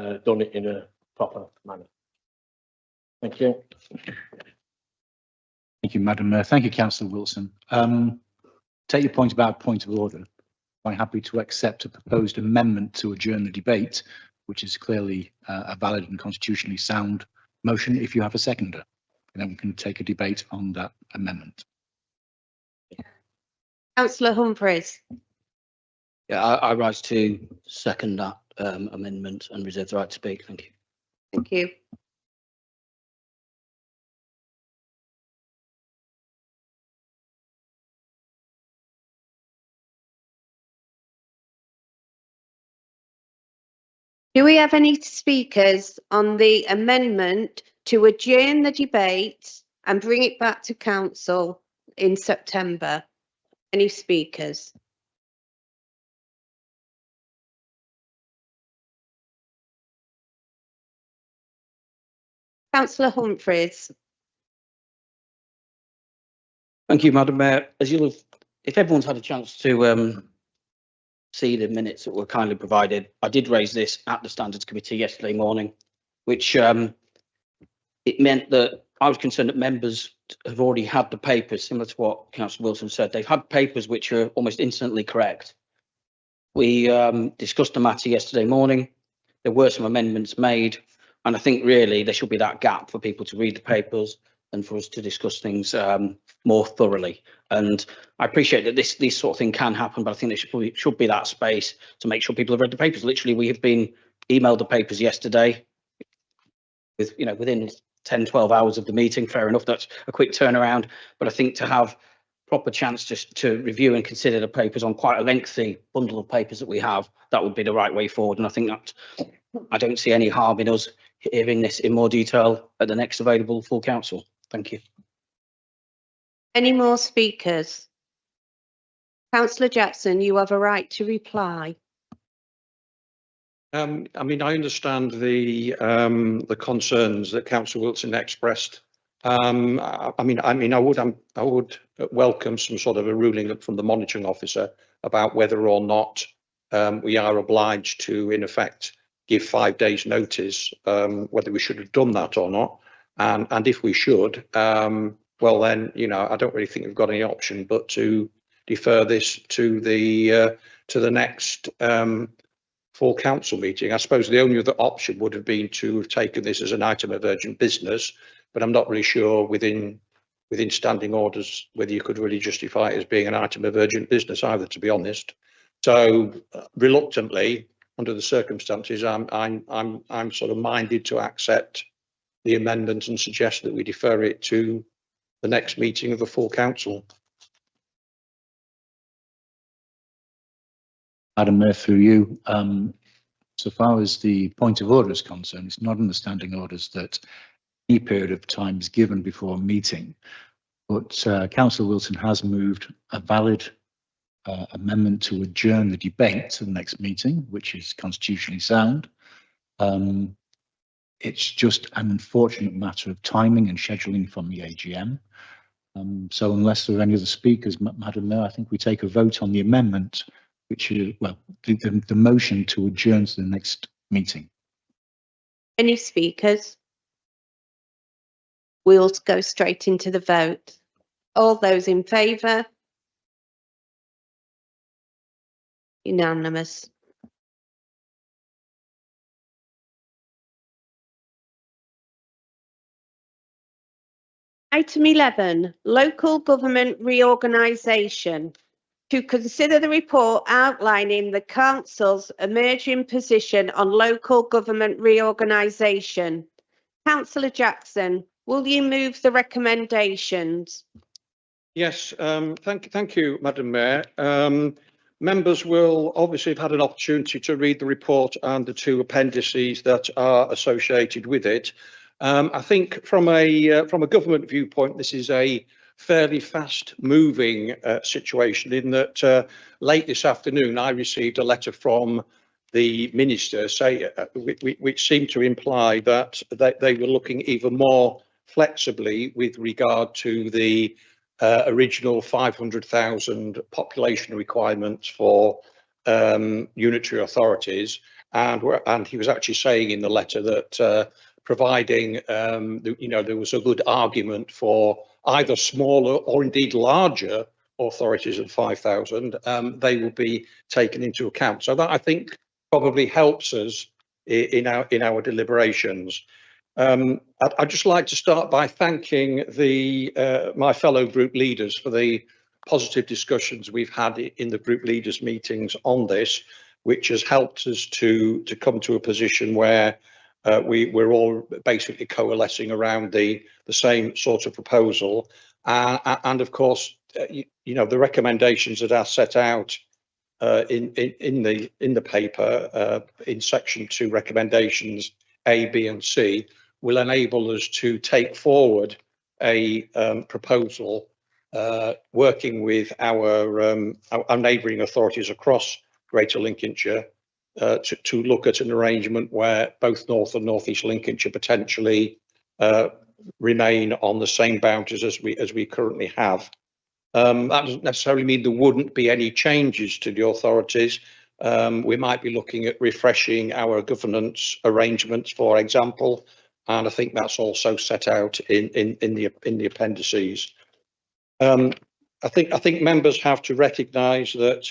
in a proper manner. Thank you. Thank you, Madam Mayor. Thank you, Councillor Wilson. Take your point about point of order. I'm happy to accept a proposed amendment to adjourn the debate, which is clearly a valid and constitutionally sound motion if you have a seconder. And then we can take a debate on that amendment. Councillor Humphreys. Yeah, I rise to second that amendment and reserve the right to speak. Thank you. Thank you. Do we have any speakers on the amendment to adjourn the debate and bring it back to council in September? Any speakers? Councillor Humphreys. Thank you, Madam Mayor. As you'll have, if everyone's had a chance to see the minutes that were kindly provided, I did raise this at the Standards Committee yesterday morning, which it meant that I was concerned that members have already had the papers, similar to what Councillor Wilson said. They've had papers which are almost instantly correct. We discussed the matter yesterday morning. There were some amendments made, and I think really there should be that gap for people to read the papers and for us to discuss things more thoroughly. And I appreciate that this sort of thing can happen, but I think there should be that space to make sure people have read the papers. Literally, we have been emailed the papers yesterday with, you know, within 10, 12 hours of the meeting. Fair enough, that's a quick turnaround, but I think to have proper chance to review and consider the papers on quite a lengthy bundle of papers that we have, that would be the right way forward. And I think that I don't see any harm in us hearing this in more detail at the next available full council. Thank you. Any more speakers? Councillor Jackson, you have a right to reply. I mean, I understand the concerns that Councillor Wilson expressed. I would welcome some sort of a ruling from the monitoring officer about whether or not we are obliged to, in effect, give 5 days notice, whether we should have done that or not. And if we should, well then, you know, I don't really think we've got any option but to defer this to the next full council meeting. I suppose the only other option would have been to have taken this as an item of urgent business, but I'm not really sure within standing orders whether you could really justify it as being an item of urgent business either, to be honest. So reluctantly, under the circumstances, I'm sort of minded to accept the amendment and suggest that we defer it to the next meeting of the full council. Madam Mayor, through you, so far as the point of order is concerned, it's not in the standing orders that any period of time is given before a meeting, but Councillor Wilson has moved a valid amendment to adjourn the debate to the next meeting, which is constitutionally sound. It's just an unfortunate matter of timing and scheduling from the AGM. So unless there are any other speakers, Madam Mayor, I think we take a vote on the amendment, which is, well, the motion to adjourn to the next meeting. Any speakers? We'll go straight into the vote. All those in favour? Unanimous. Item 11, local government reorganisation. To consider the report outlining the council's emerging position on local government reorganisation. Councillor Jackson, will you move the recommendations? Yes, thank you, Madam Mayor. Members will obviously have had an opportunity to read the report and the 2 appendices that are associated with it. I think from a government viewpoint, this is a fairly fast-moving situation in that late this afternoon I received a letter from the minister which seemed to imply that they were looking even more flexibly with regard to the original 500,000 population requirements for unitary authorities, and he was actually saying in the letter that providing you know, there was a good argument for either smaller or indeed larger authorities of 5,000, they will be taken into account. So that, I think, probably helps us in our deliberations. I'd just like to start by thanking my fellow group leaders for the positive discussions we've had in the group leaders meetings on this, which has helped us to come to a position where we're all basically coalescing around the same sort of proposal, and of course, you know, the recommendations that are set out in the paper in section 2, recommendations A, B, and C, will enable us to take forward a proposal working with our neighbouring authorities across Greater Lincolnshire to look at an arrangement where both North and North East Lincolnshire potentially remain on the same boundaries as we currently have. That doesn't necessarily mean there wouldn't be any changes to the authorities. We might be looking at refreshing our governance arrangements, for example, and I think that's also set out in the appendices. I think members have to recognise that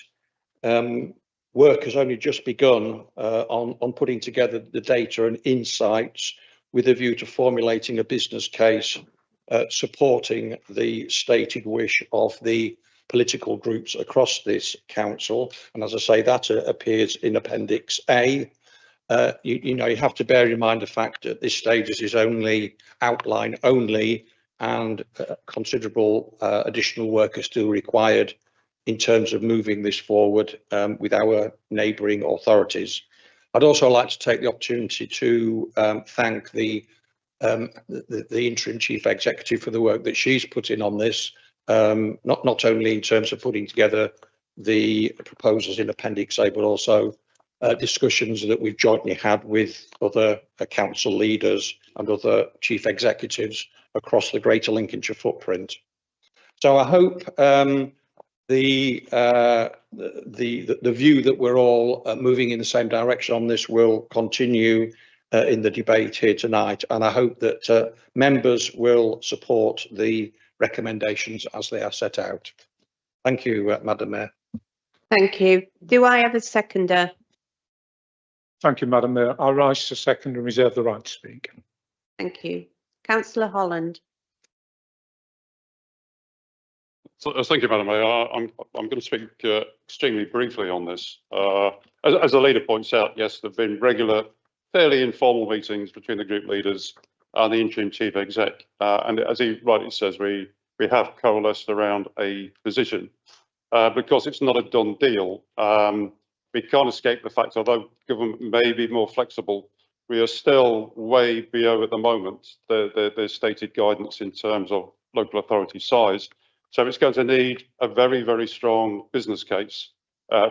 work has only just begun on putting together the data and insights with a view to formulating a business case supporting the stated wish of the political groups across this council. And as I say, that appears in Appendix A. You have to bear in mind the fact that this stage is only outline only, and considerable additional work is still required in terms of moving this forward with our neighbouring authorities. I'd also like to take the opportunity to thank the interim chief executive for the work that she's put in on this, not only in terms of putting together the proposals in Appendix A, but also discussions that we've jointly had with other council leaders and other chief executives across the Greater Lincolnshire footprint. So I hope the view that we're all moving in the same direction on this will continue in the debate here tonight, and I hope that members will support the recommendations as they are set out. Thank you, Madam Mayor. Thank you. Do I have a seconder? Thank you, Madam Mayor. I rise to second and reserve the right to speak. Thank you. Councillor Holland. So, thank you, Madam Mayor. I'm going to speak extremely briefly on this. As the leader points out, yes, there have been regular, fairly informal meetings between the group leaders and the interim chief exec. And as he rightly says, we have coalesced around a position because it's not a done deal. We can't escape the fact, although government may be more flexible, we are still way below at the moment the stated guidance in terms of local authority size. So it's going to need a very, very strong business case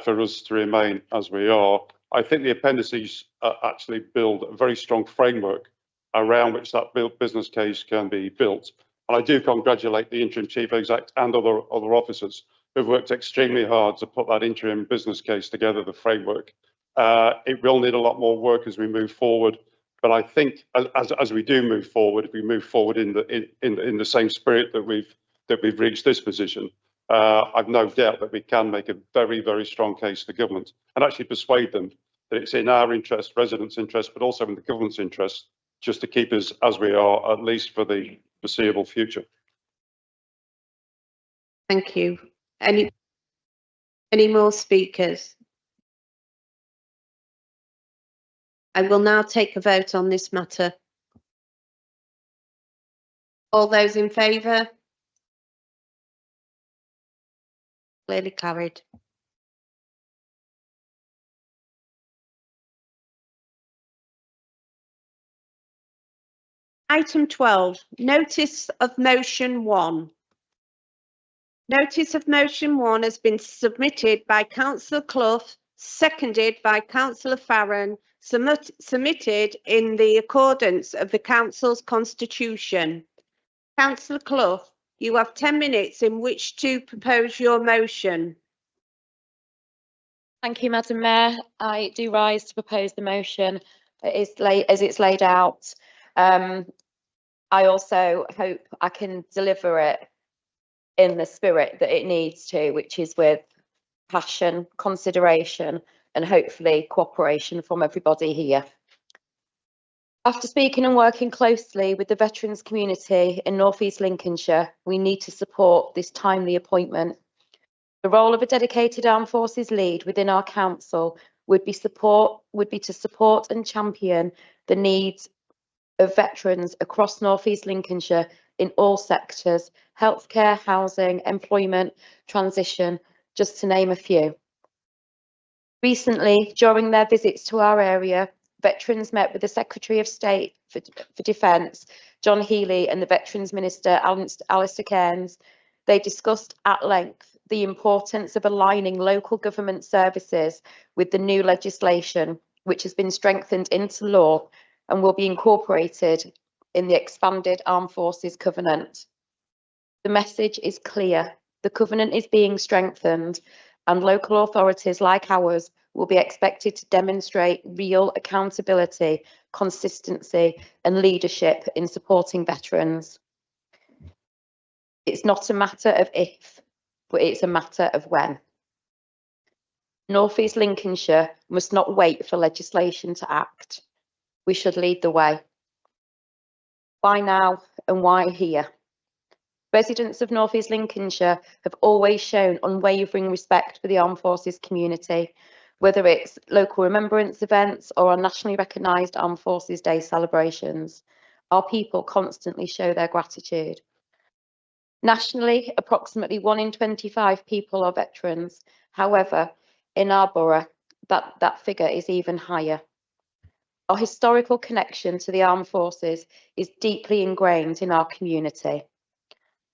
for us to remain as we are. I think the appendices actually build a very strong framework around which that business case can be built. And I do congratulate the interim chief exec and other officers who've worked extremely hard to put that interim business case together, the framework. It will need a lot more work as we move forward, but I think as we do move forward, if we move forward in the same spirit that we've reached this position, I've no doubt that we can make a very, very strong case to government and actually persuade them that it's in our interest, residents' interest, but also in the government's interest, just to keep us as we are, at least for the foreseeable future. Thank you. Any more speakers? I will now take a vote on this matter. All those in favour? Clearly carried. Item 12, notice of motion 1. Notice of motion 1 has been submitted by Councillor Clough, seconded by Councillor Farron, submitted in the accordance of the Council's constitution. Councillor Clough, you have 10 minutes in which to propose your motion. Thank you, Madam Mayor. I do rise to propose the motion as it's laid out. I also hope I can deliver it in the spirit that it needs to, which is with passion, consideration, and hopefully cooperation from everybody here. After speaking and working closely with the veterans community in North East Lincolnshire, we need to support this timely appointment. The role of a dedicated armed forces lead within our council would be to support and champion the needs of veterans across North East Lincolnshire in all sectors: healthcare, housing, employment, transition, just to name a few. Recently, during their visits to our area, veterans met with the Secretary of State for Defence, John Healey, and the Veterans Minister, Alistair Cairns, They discussed at length the importance of aligning local government services with the new legislation, which has been strengthened into law and will be incorporated in the expanded Armed Forces Covenant. The message is clear. The Covenant is being strengthened, and local authorities like ours will be expected to demonstrate real accountability, consistency, and leadership in supporting veterans. It's not a matter of if, but it's a matter of when. North East Lincolnshire must not wait for legislation to act. We should lead the way. Why now and why here? Residents of North East Lincolnshire have always shown unwavering respect for the Armed Forces community, whether it's local remembrance events or our nationally recognised Armed Forces Day celebrations. Our people constantly show their gratitude. Nationally, approximately 1 in 25 people are veterans. However, in our borough, that figure is even higher. Our historical connection to the armed forces is deeply ingrained in our community.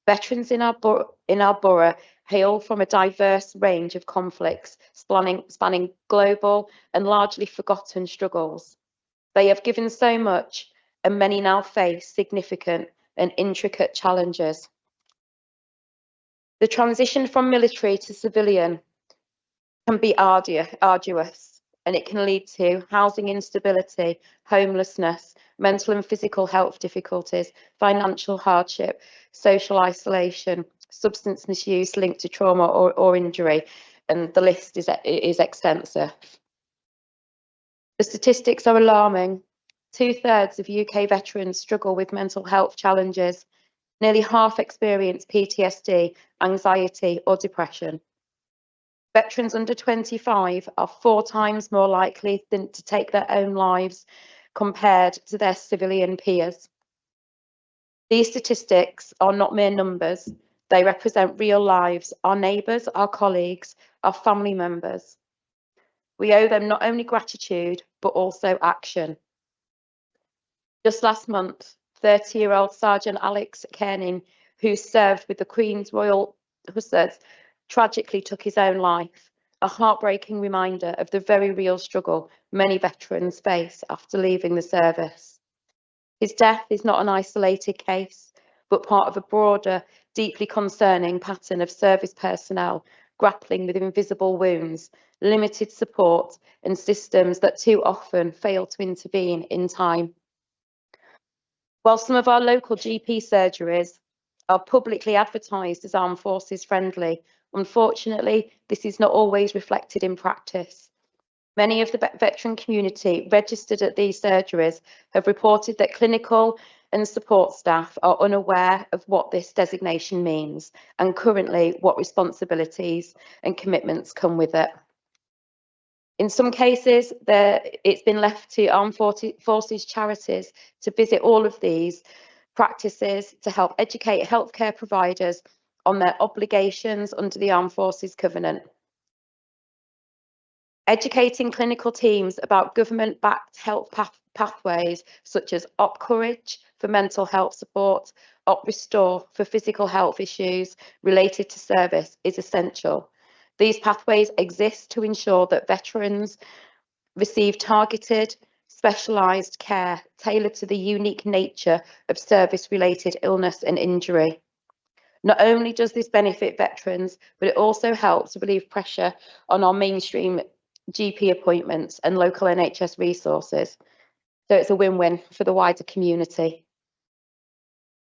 Veterans in our borough hail from a diverse range of conflicts spanning global and largely forgotten struggles. They have given so much, and many now face significant and intricate challenges. The transition from military to civilian can be arduous, and it can lead to housing instability, homelessness, mental and physical health difficulties, financial hardship, social isolation, substance misuse linked to trauma or injury, and the list is extensive. The statistics are alarming. 2/3 of UK veterans struggle with mental health challenges. Nearly half experience PTSD, anxiety, or depression. Veterans under 25 are 4 times more likely to take their own lives compared to their civilian peers. These statistics are not mere numbers. They represent real lives, our neighbours, our colleagues, our family members. We owe them not only gratitude, but also action. Just last month, 30-year-old Sergeant Alex Kerning, who served with the Queen's Royal Hussars, tragically took his own life, a heartbreaking reminder of the very real struggle many veterans face after leaving the service. His death is not an isolated case, but part of a broader, deeply concerning pattern of service personnel grappling with invisible wounds, limited support, and systems that too often fail to intervene in time. While some of our local GP surgeries are publicly advertised as armed forces friendly, unfortunately, this is not always reflected in practice. Many of the veteran community registered at these surgeries have reported that clinical and support staff are unaware of what this designation means and currently what responsibilities and commitments come with it. In some cases, it's been left to Armed Forces charities to visit all of these practices to help educate healthcare providers on their obligations under the Armed Forces Covenant. Educating clinical teams about government-backed health pathways such as OpCourage for mental health support, OpRestore for physical health issues related to service is essential. These pathways exist to ensure that veterans receive targeted, specialised care tailored to the unique nature of service-related illness and injury. Not only does this benefit veterans, but it also helps relieve pressure on our mainstream GP appointments and local NHS resources. So it's a win-win for the wider community.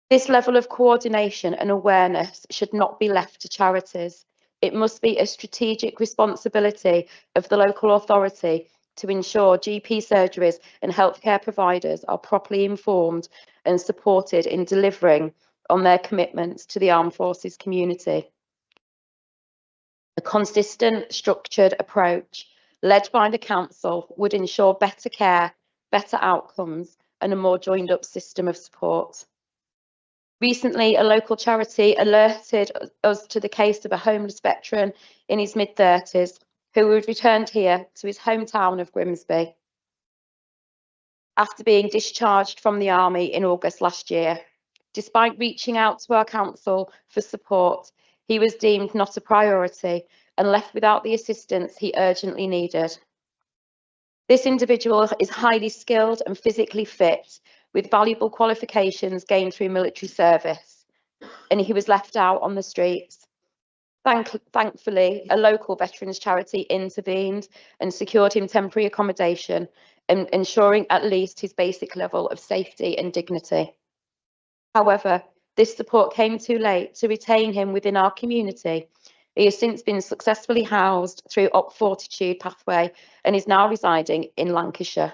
This level of coordination and awareness should not be left to charities. It must be a strategic responsibility of the local authority to ensure GP surgeries and healthcare providers are properly informed and supported in delivering on their commitments to the armed forces community. A consistent, structured approach led by the council would ensure better care, better outcomes, and a more joined up system of support. Recently, a local charity alerted us to the case of a homeless veteran in his mid-30s who had returned here to his hometown of Grimsby after being discharged from the army in August last year. Despite reaching out to our council for support, he was deemed not a priority and left without the assistance he urgently needed. This individual is highly skilled and physically fit, with valuable qualifications gained through military service, and he was left out on the streets. Thankfully, a local veterans charity intervened and secured him temporary accommodation, ensuring at least his basic level of safety and dignity. However, this support came too late to retain him within our community. He has since been successfully housed through Up Fortitude pathway and is now residing in Lancashire.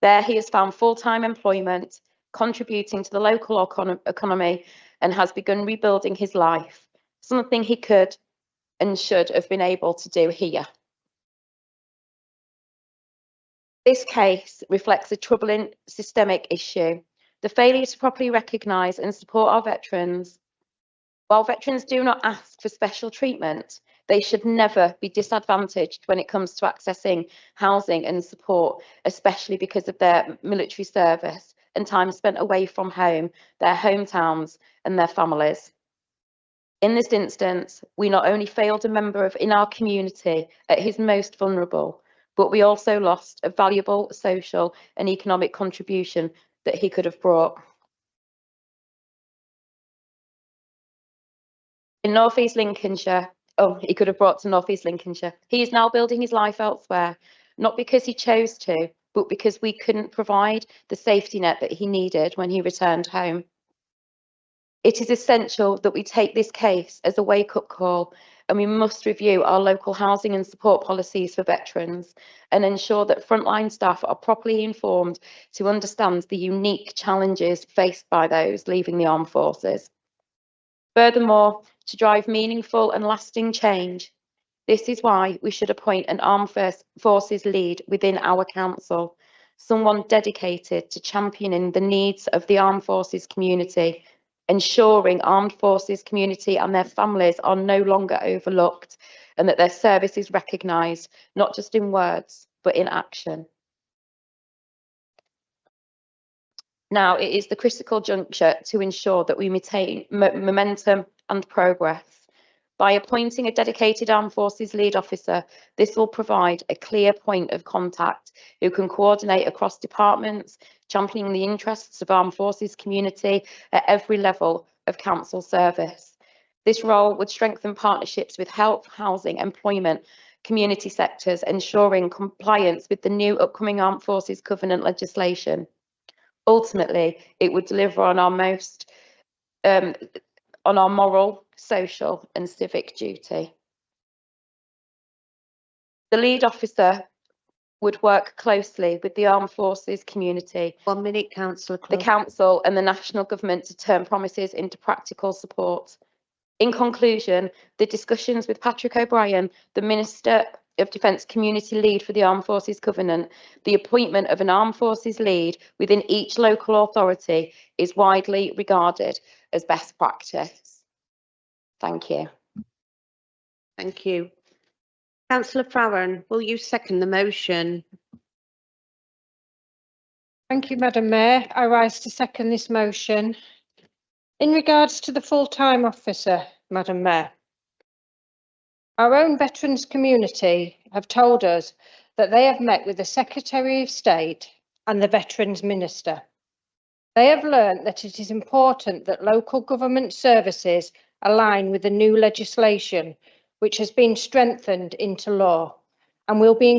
There he has found full-time employment, contributing to the local economy, and has begun rebuilding his life, something he could and should have been able to do here. This case reflects a troubling systemic issue, the failure to properly recognise and support our veterans. While veterans do not ask for special treatment, they should never be disadvantaged when it comes to accessing housing and support, especially because of their military service and time spent away from home, their hometowns and their families. In this instance, we not only failed a member in our community at his most vulnerable, but we also lost a valuable social and economic contribution that he could have brought. In North East Lincolnshire, he could have brought to North East Lincolnshire. He is now building his life elsewhere, not because he chose to, but because we couldn't provide the safety net that he needed when he returned home. It is essential that we take this case as a wake-up call, and we must review our local housing and support policies for veterans and ensure that frontline staff are properly informed to understand the unique challenges faced by those leaving the armed forces. Furthermore, to drive meaningful and lasting change, this is why we should appoint an armed forces lead within our council, someone dedicated to championing the needs of the armed forces community, ensuring armed forces community and their families are no longer overlooked and that their service is recognised, not just in words, but in action. Now, it is the critical juncture to ensure that we maintain momentum and progress. By appointing a dedicated Armed Forces lead officer, this will provide a clear point of contact who can coordinate across departments, championing the interests of Armed Forces community at every level of council service. This role would strengthen partnerships with health, housing, employment, community sectors, ensuring compliance with the new upcoming Armed Forces Covenant legislation. Ultimately, it would deliver on our moral, social and civic duty. The lead officer would work closely with the Armed Forces community, 1 minute, Councillor the council and the national government to turn promises into practical support. In conclusion, the discussions with Patrick O'Brien, the Minister of Defence Community Lead for the Armed Forces Covenant, the appointment of an Armed Forces lead within each local authority is widely regarded as best practice. Thank you. Thank you. Councillor Farron, will you second the motion? Thank you, Madam Mayor. I rise to second this motion. In regards to the full-time officer, Madam Mayor, our own veterans community have told us that they have met with the Secretary of State and the Veterans Minister. They have learnt that it is important that local government services align with the new legislation, which has been strengthened into law and will be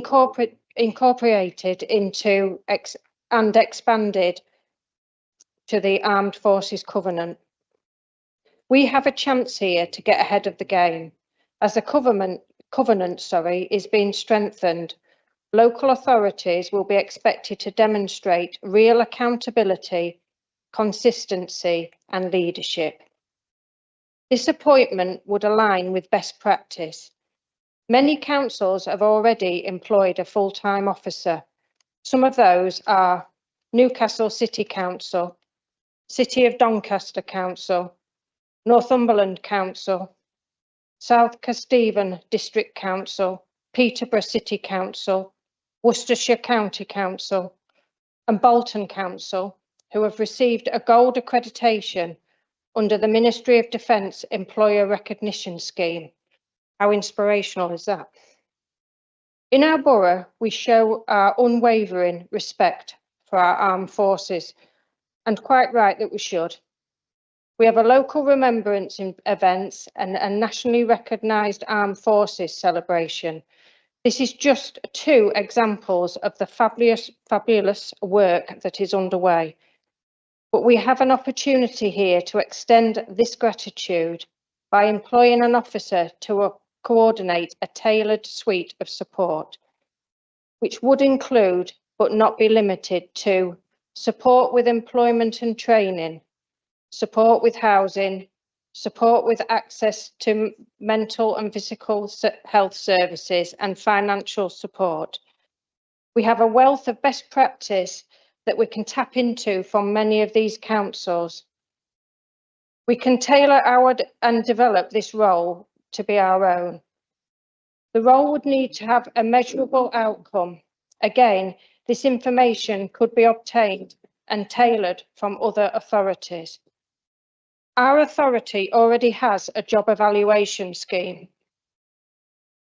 incorporated into and expanded to the Armed Forces Covenant. We have a chance here to get ahead of the game. As the covenant is being strengthened, local authorities will be expected to demonstrate real accountability, consistency and leadership. This appointment would align with best practice. Many councils have already employed a full-time officer. Some of those are Newcastle City Council, City of Doncaster Council, Northumberland Council, South Kesteven District Council, Peterborough City Council, Worcestershire County Council and Bolton Council, who have received a gold accreditation under the Ministry of Defence Employer Recognition Scheme. How inspirational is that? In our borough, we show our unwavering respect for our armed forces, and quite right that we should. We have a local remembrance events and a nationally recognised armed forces celebration. This is just 2 examples of the fabulous work that is underway. But we have an opportunity here to extend this gratitude by employing an officer to coordinate a tailored suite of support, which would include, but not be limited to, support with employment and training, support with housing, support with access to mental and physical health services, and financial support. We have a wealth of best practice that we can tap into from many of these councils. We can tailor and develop this role to be our own. The role would need to have a measurable outcome. Again, this information could be obtained and tailored from other authorities. Our authority already has a job evaluation scheme.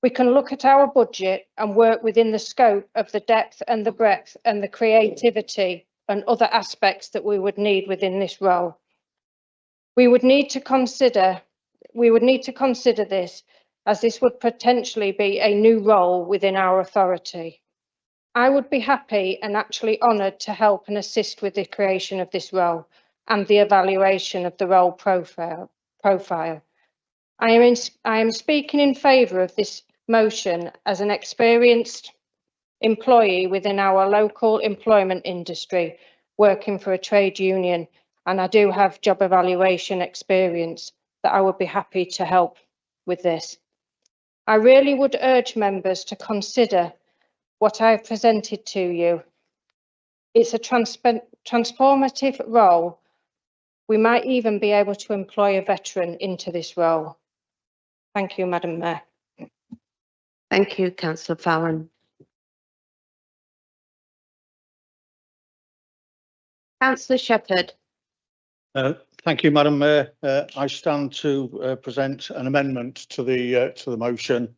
We can look at our budget and work within the scope of the depth and the breadth and the creativity and other aspects that we would need within this role. We would need to consider this, as this would potentially be a new role within our authority. I would be happy and actually honoured to help and assist with the creation of this role and the evaluation of the role profile. I am speaking in favour of this motion as an experienced employee within our local employment industry, working for a trade union, and I do have job evaluation experience that I would be happy to help with this. I really would urge members to consider what I have presented to you. It's a transformative role. We might even be able to employ a veteran into this role. Thank you, Madam Mayor. Thank you, Councillor Fallon. Councillor Shepherd. Thank you, Madam Mayor. I stand to present an amendment to the motion,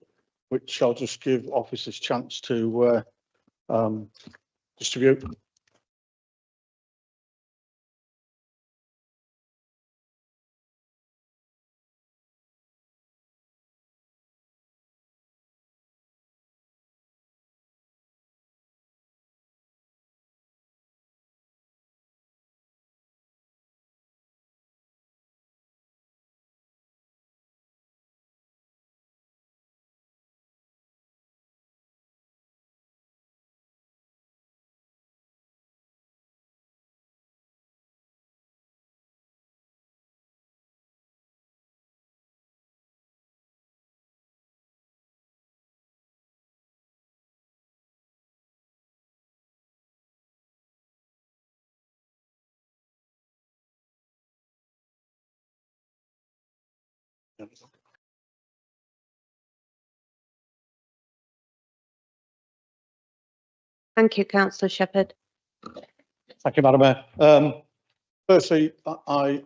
which I'll just give officers a chance to distribute. Thank you, Councillor Shepherd. Thank you, Madam Mayor. Firstly, I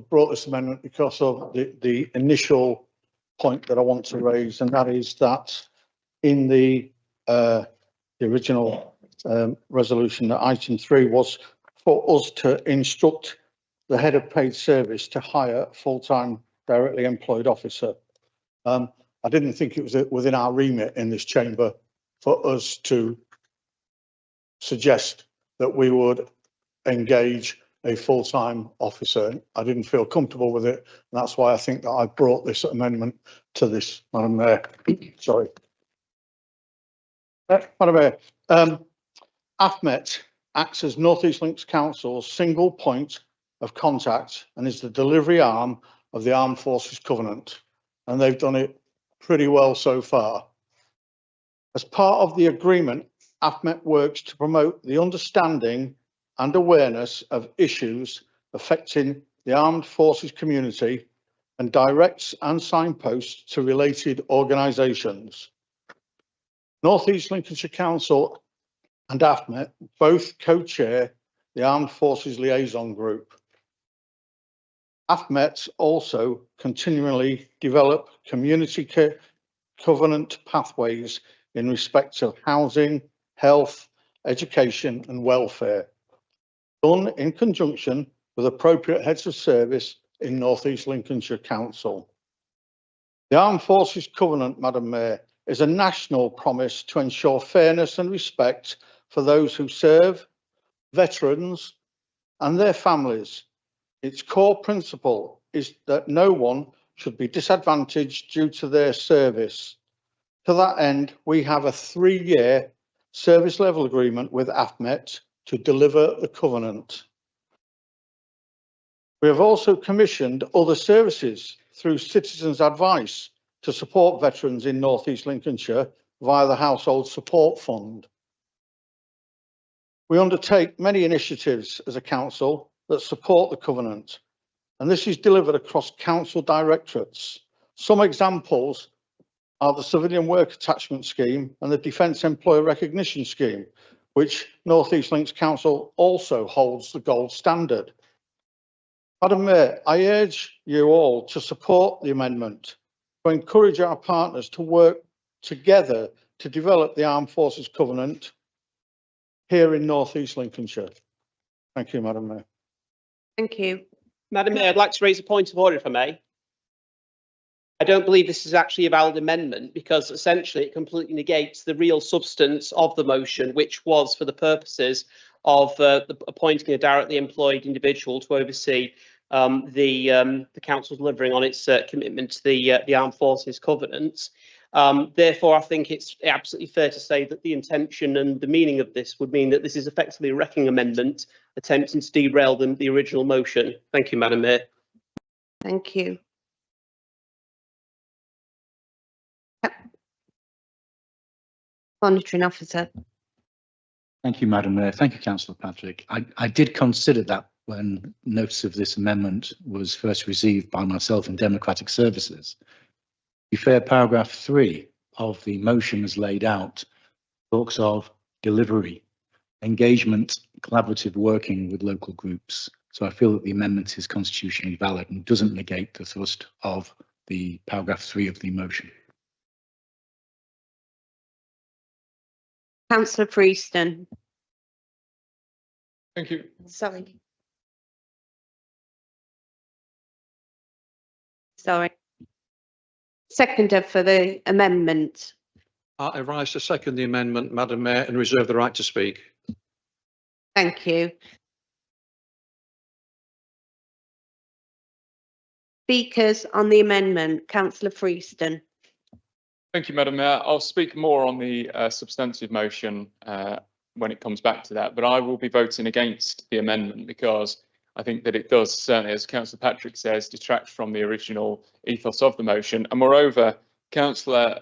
brought this amendment because of the initial point that I want to raise, and that is that in the original resolution, that item 3 was for us to instruct the head of paid service to hire a full-time directly employed officer. I didn't think it was within our remit in this chamber for us to suggest that we would engage a full-time officer. I didn't feel comfortable with it, and that's why I think that I brought this amendment to this, Madam Mayor. Sorry. Madam Mayor, AFMET acts as North East Links Council's single point of contact and is the delivery arm of the Armed Forces Covenant, and they've done it pretty well so far. As part of the agreement, AFMET works to promote the understanding and awareness of issues affecting the armed forces community and directs and signposts to related organisations. North East Lincolnshire Council and AFMET both co-chair the Armed Forces Liaison Group. AFMET also continually develop community covenant pathways in respect of housing, health, education and welfare, done in conjunction with appropriate heads of service in North East Lincolnshire Council. The Armed Forces Covenant, Madam Mayor, is a national promise to ensure fairness and respect for those who serve, veterans and their families. Its core principle is that no one should be disadvantaged due to their service. To that end, we have a 3-year service level agreement with AFMET to deliver the covenant. We have also commissioned other services through Citizens Advice to support veterans in North East Lincolnshire via the Household Support Fund. We undertake many initiatives as a council that support the covenant, and this is delivered across council directorates. Some examples are the Civilian Work Attachment Scheme and the Defence Employer Recognition Scheme, which North East Links Council also holds the gold standard. Madam Mayor, I urge you all to support the amendment, to encourage our partners to work together to develop the Armed Forces Covenant here in North East Lincolnshire. Thank you, Madam Mayor. Thank you. Madam Mayor, I'd like to raise a point of order, if I may. I don't believe this is actually a valid amendment because essentially it completely negates the real substance of the motion, which was for the purposes of appointing a directly employed individual to oversee the council delivering on its commitment to the Armed Forces Covenant. Therefore, I think it's absolutely fair to say that the intention and the meaning of this would mean that this is effectively a wrecking amendment attempting to derail the original motion. Thank you, Madam Mayor. Thank you. Monitoring Officer. Thank you, Madam Mayor. Thank you, Councillor Patrick. I did consider that when notice of this amendment was first received by myself and Democratic Services. To be fair, paragraph 3 of the motion as laid out talks of delivery, engagement, collaborative working with local groups. So I feel that the amendment is constitutionally valid and doesn't negate the thrust of the paragraph 3 of the motion. Councillor Freeston. Thank you. Sorry. Seconder for the amendment. I rise to second the amendment, Madam Mayor, and reserve the right to speak. Thank you. Speakers on the amendment. Councillor Freeston. Thank you, Madam Mayor. I'll speak more on the substantive motion when it comes back to that, but I will be voting against the amendment because I think that it does, certainly, as Councillor Patrick says, detract from the original ethos of the motion. And moreover, Councillor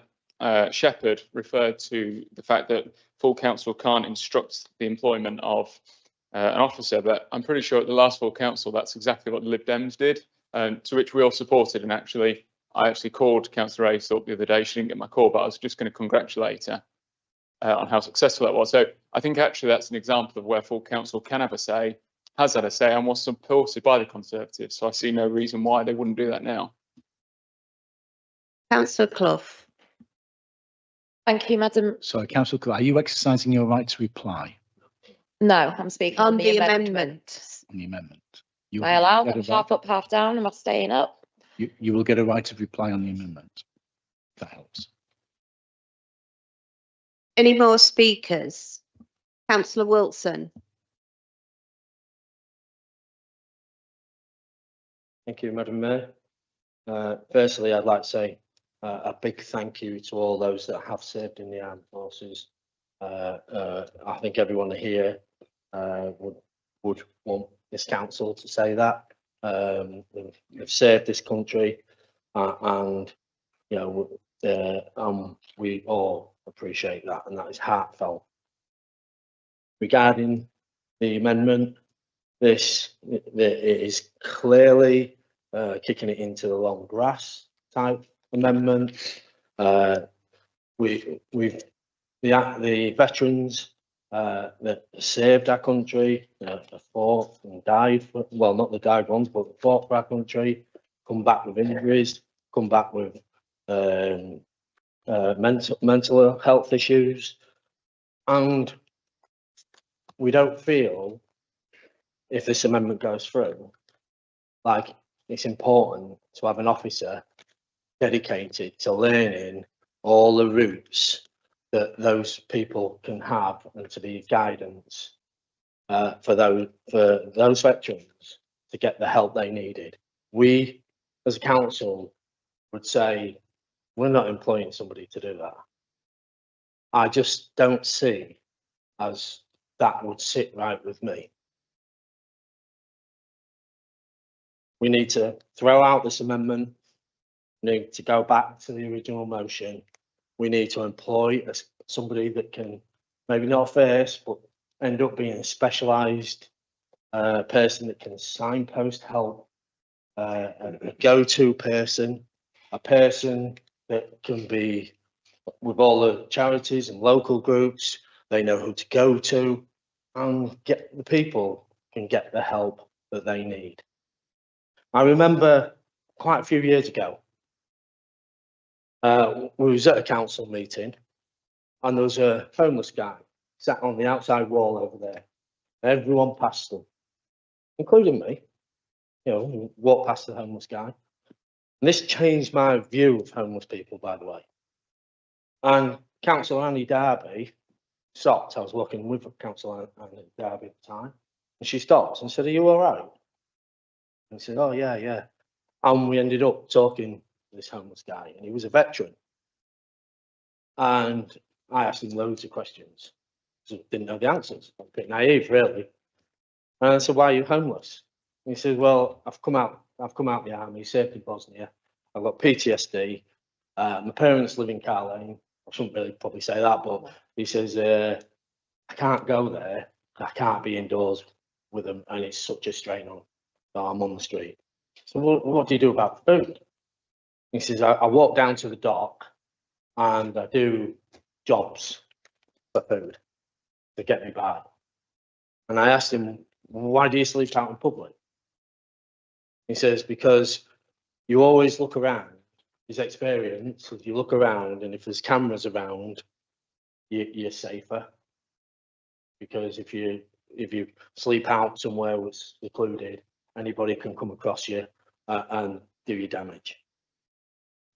Shepherd referred to the fact that full council can't instruct the employment of an officer, but I'm pretty sure at the last full council, that's exactly what the Lib Dems did, to which we all supported. And actually, I called Councillor Aythorpe the other day. She didn't get my call, but I was just going to congratulate her on how successful that was. So I think actually that's an example of where full council can have a say, has had a say, and was supported by the Conservatives. So I see no reason why they wouldn't do that now. Councillor Clough. Thank you, Madam. Sorry, Councillor Clough, are you exercising your right to reply No, I'm speaking on the amendment. on the amendment? Am I allowed? I'm half up, half down. Am I staying up? You will get a right of reply on the amendment. That helps. Any more speakers? Councillor Wilson. Thank you, Madam Mayor. Firstly, I'd like to say a big thank you to all those that have served in the armed forces. I think everyone here would want this council to say that. They've served this country, and you know, we all appreciate that, and that is heartfelt. Regarding the amendment, it is clearly kicking it into the long grass type amendment. The veterans that saved our country, fought and died, well, not the died ones, but fought for our country, come back with injuries, come back with mental health issues. And we don't feel, if this amendment goes through, like it's important to have an officer dedicated to learning all the routes that those people can have and to be guidance for those veterans to get the help they needed. We, as a council, would say we're not employing somebody to do that. I just don't see as that would sit right with me. We need to throw out this amendment. We need to go back to the original motion. We need to employ somebody that can, maybe not first, but end up being a specialised person that can signpost help, a go-to person, a person that can be with all the charities and local groups. They know who to go to, and get the people can get the help that they need. I remember quite a few years ago, we was at a council meeting, and there was a homeless guy sat on the outside wall over there. Everyone passed them, including me. You know, walked past the homeless guy. And this changed my view of homeless people, by the way. And Councillor Annie Darby stopped. I was working with Councillor Annie Darby at the time, and she stopped and said, "Are you all right?" And I said, "Oh yeah, yeah." And we ended up talking to this homeless guy, and he was a veteran. And I asked him loads of questions, because I didn't know the answers. I was a bit naive, really. And I said, "Why are you homeless?" And he said, "Well, I've come out the army, served in Bosnia. I've got PTSD. My parents live in Carlane." I shouldn't really probably say that, but he says, "I can't go there. I can't be indoors with them, and it's such a strain on. So I'm on the street." So what do you do about food? He says, I walk down to the dock and I do jobs for food to get me by." And I asked him, "Why do you sleep out in public?" He says, "Because you always look around." His experience, if you look around and if there's cameras around, you're safer. Because if you sleep out somewhere that's secluded, anybody can come across you and do you damage.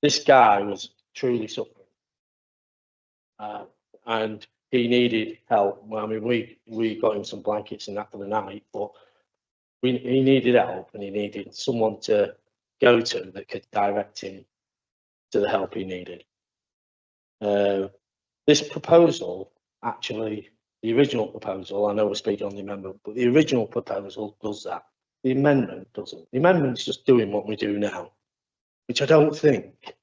This guy was truly suffering, and he needed help. Well, I mean, we got him some blankets and that for the night, but he needed help, and he needed someone to go to that could direct him to the help he needed. This proposal, actually, the original proposal, I know we're speaking on the amendment, but the original proposal does that. The amendment doesn't. The amendment's just doing what we do now, which I don't think.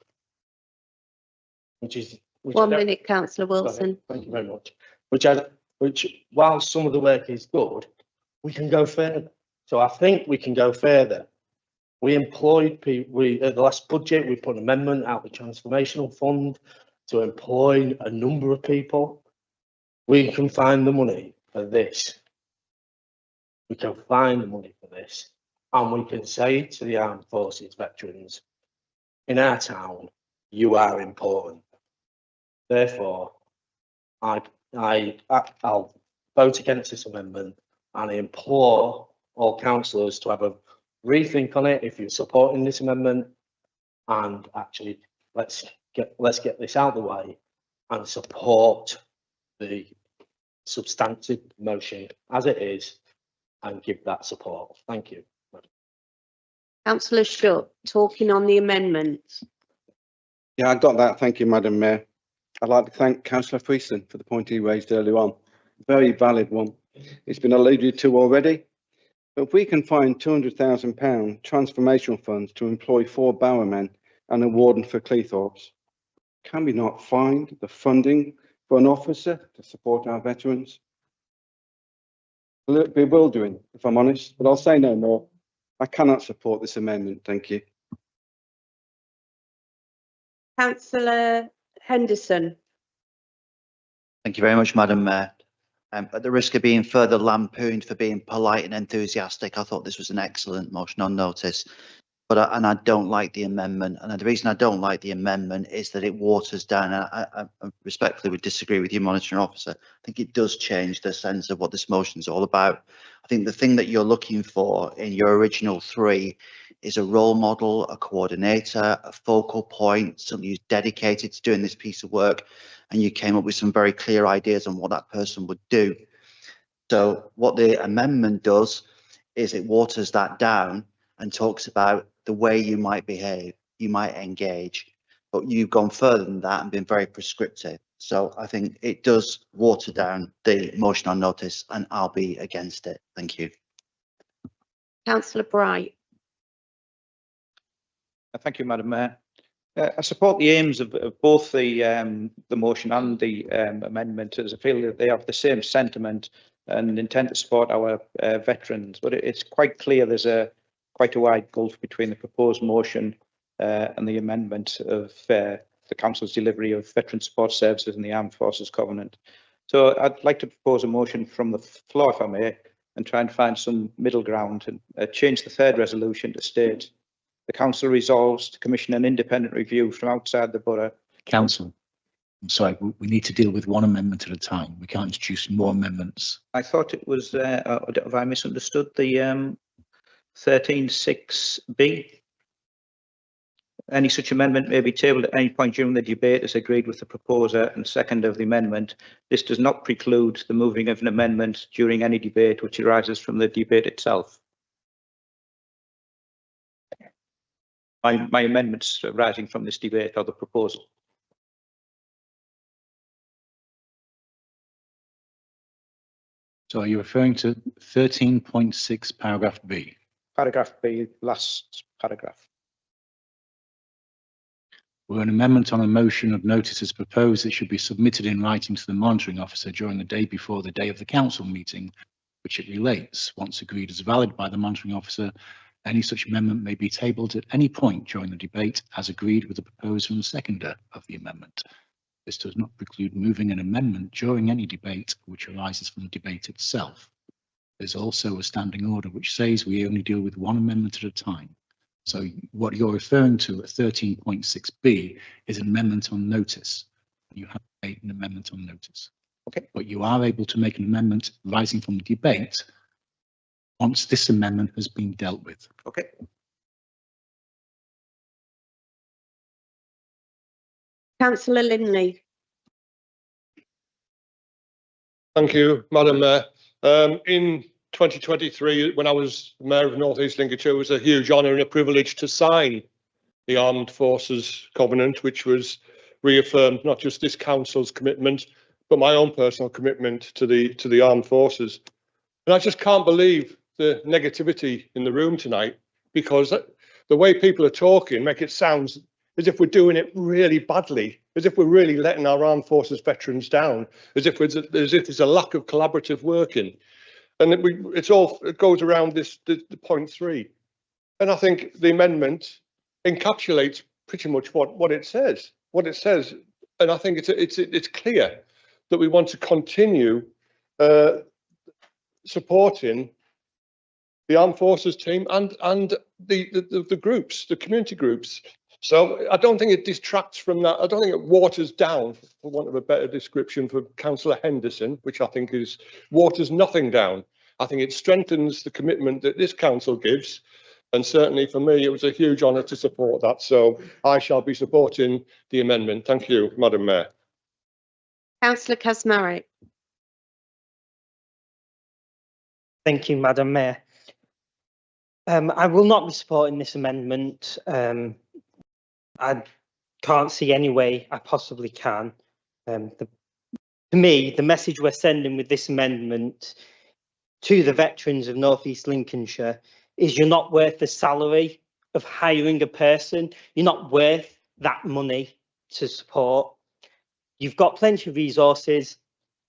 One minute, Councillor Wilson. Thank you very much. Which, while some of the work is good, we can go further. So I think we can go further. We employed people. At the last budget, we put an amendment out of the transformational fund to employ a number of people. We can find the money for this. We can find the money for this, and we can say to the armed forces veterans in our town, "You are important." Therefore, I'll vote against this amendment, and I implore all councillors to have a rethink on it if you're supporting this amendment, and actually let's get this out of the way and support the substantive motion as it is and give that support. Thank you. Councillor Shutt, talking on the amendment. Yeah, I got that. Thank you, Madam Mayor. I'd like to thank Councillor Friesen for the point he raised earlier on. Very valid one. It's been alluded to already. But if we can find £200,000 transformational funds to employ 4 bowermen and a warden for Cleethorpes, can we not find the funding for an officer to support our veterans? A little bewildering, if I'm honest, but I'll say no more. I cannot support this amendment. Thank you. Councillor Henderson. Thank you very much, Madam Mayor. At the risk of being further lampooned for being polite and enthusiastic, I thought this was an excellent motion on notice. But I don't like the amendment, and the reason I don't like the amendment is that it waters down. I respectfully would disagree with you, monitoring officer. I think it does change the sense of what this motion is all about. I think the thing that you're looking for in your original 3 is a role model, a coordinator, a focal point, somebody who's dedicated to doing this piece of work, and you came up with some very clear ideas on what that person would do. So what the amendment does is it waters that down and talks about the way you might behave, you might engage, but you've gone further than that and been very prescriptive. So I think it does water down the motion on notice, and I'll be against it. Thank you. Councillor Bright. Thank you, Madam Mayor. I support the aims of both the motion and the amendment, as I feel that they have the same sentiment and intent to support our veterans. But it's quite clear there's quite a wide gulf between the proposed motion and the amendment of the Council's delivery of veteran support services in the Armed Forces Covenant. So I'd like to propose a motion from the floor, if I may, and try and find some middle ground and change the 3rd resolution to state the Council resolves to commission an independent review from outside the borough. Council, I'm sorry, we need to deal with one amendment at a time. We can't introduce more amendments. I thought it was, have I misunderstood the 13.6B? Any such amendment may be tabled at any point during the debate as agreed with the proposer and seconder of the amendment. This does not preclude the moving of an amendment during any debate which arises from the debate itself. My amendments arising from this debate or the proposal. So are you referring to 13.6 paragraph B? Paragraph B, last paragraph. Where an amendment on a motion of notice is proposed, it should be submitted in writing to the monitoring officer during the day before the day of the council meeting, which it relates. Once agreed as valid by the monitoring officer, any such amendment may be tabled at any point during the debate as agreed with the proposer and seconder of the amendment. This does not preclude moving an amendment during any debate which arises from the debate itself. There's also a standing order which says we only deal with one amendment at a time. So what you're referring to at 13.6B is an amendment on notice. You have made an amendment on notice. Okay. But you are able to make an amendment rising from the debate once this amendment has been dealt with. Okay. Councillor Lindley. Thank you, Madam Mayor. In 2023, when I was Mayor of North East Lincolnshire, it was a huge honour and a privilege to sign the Armed Forces Covenant, which was reaffirmed not just this council's commitment, but my own personal commitment to the armed forces. And I just can't believe the negativity in the room tonight, because the way people are talking make it sound as if we're doing it really badly, as if we're really letting our armed forces veterans down, as if there's a lack of collaborative working. And it goes around the point 3. And I think the amendment encapsulates pretty much what it says. And I think it's clear that we want to continue supporting the armed forces team and the groups, the community groups. So I don't think it distracts from that. I don't think it waters down, for want of a better description, for Councillor Henderson, which I think waters nothing down. I think it strengthens the commitment that this council gives. And certainly for me, it was a huge honour to support that. So I shall be supporting the amendment. Thank you, Madam Mayor. Councillor Kasmarek. Thank you, Madam Mayor. I will not be supporting this amendment. I can't see any way I possibly can. To me, the message we're sending with this amendment to the veterans of North East Lincolnshire is you're not worth the salary of hiring a person. You're not worth that money to support. You've got plenty of resources.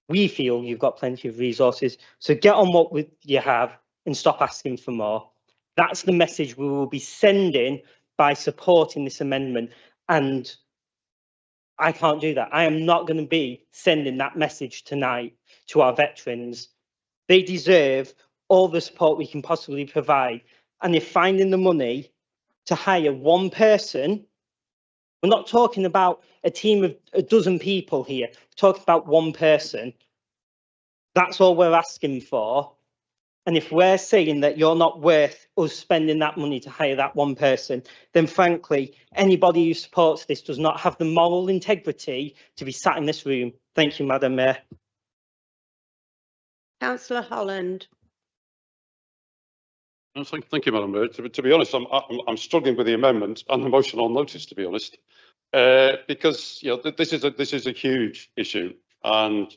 We feel you've got plenty of resources. So get on what you have and stop asking for more. That's the message we will be sending by supporting this amendment. And I can't do that. I am not going to be sending that message tonight to our veterans. They deserve all the support we can possibly provide. And if finding the money to hire one person, we're not talking about a team of a dozen people here, we're talking about one person. That's all we're asking for. And if we're saying that you're not worth us spending that money to hire that one person, then frankly, anybody who supports this does not have the moral integrity to be sat in this room. Thank you, Madam Mayor. Councillor Holland. Thank you, Madam Mayor. To be honest, I'm struggling with the amendment and the motion on notice, to be honest, because this is a huge issue, and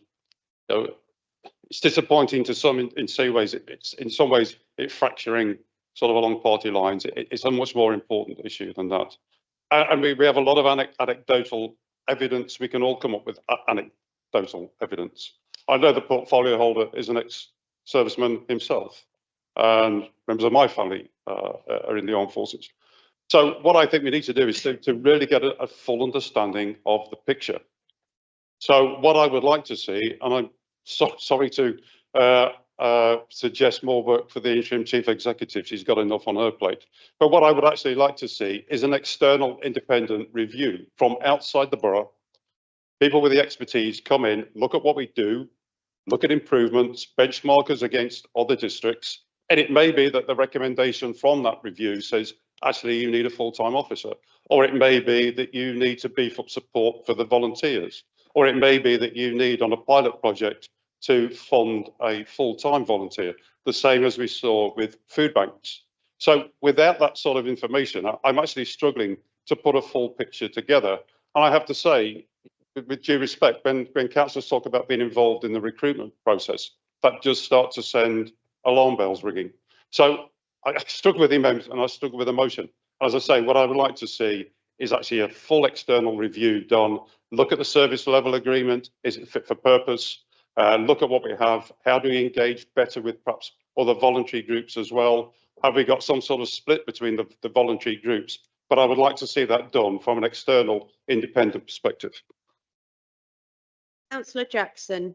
it's disappointing to some in some ways. It's in some ways it's fracturing sort of along party lines. It's a much more important issue than that, and we have a lot of anecdotal evidence. We can all come up with anecdotal evidence. I know the portfolio holder is an ex-serviceman himself, and members of my family are in the armed forces. So what I think we need to do is to really get a full understanding of the picture. So what I would like to see, and I'm sorry to suggest more work for the interim chief executive, she's got enough on her plate, but what I would actually like to see is an external independent review from outside the borough. People with the expertise come in, look at what we do, look at improvements, benchmarkers against other districts, and it may be that the recommendation from that review says, actually, you need a full-time officer, or it may be that you need to beef up support for the volunteers, or it may be that you need on a pilot project to fund a full-time volunteer, the same as we saw with food banks. So without that sort of information, I'm actually struggling to put a full picture together. And I have to say, with due respect, when councillors talk about being involved in the recruitment process, that does start to send alarm bells ringing. So I struggle with the amendment and I struggle with the motion. As I say, what I would like to see is actually a full external review done. Look at the service level agreement. Is it fit for purpose? Look at what we have. How do we engage better with perhaps other voluntary groups as well? Have we got some sort of split between the voluntary groups? But I would like to see that done from an external independent perspective. Councillor Jackson.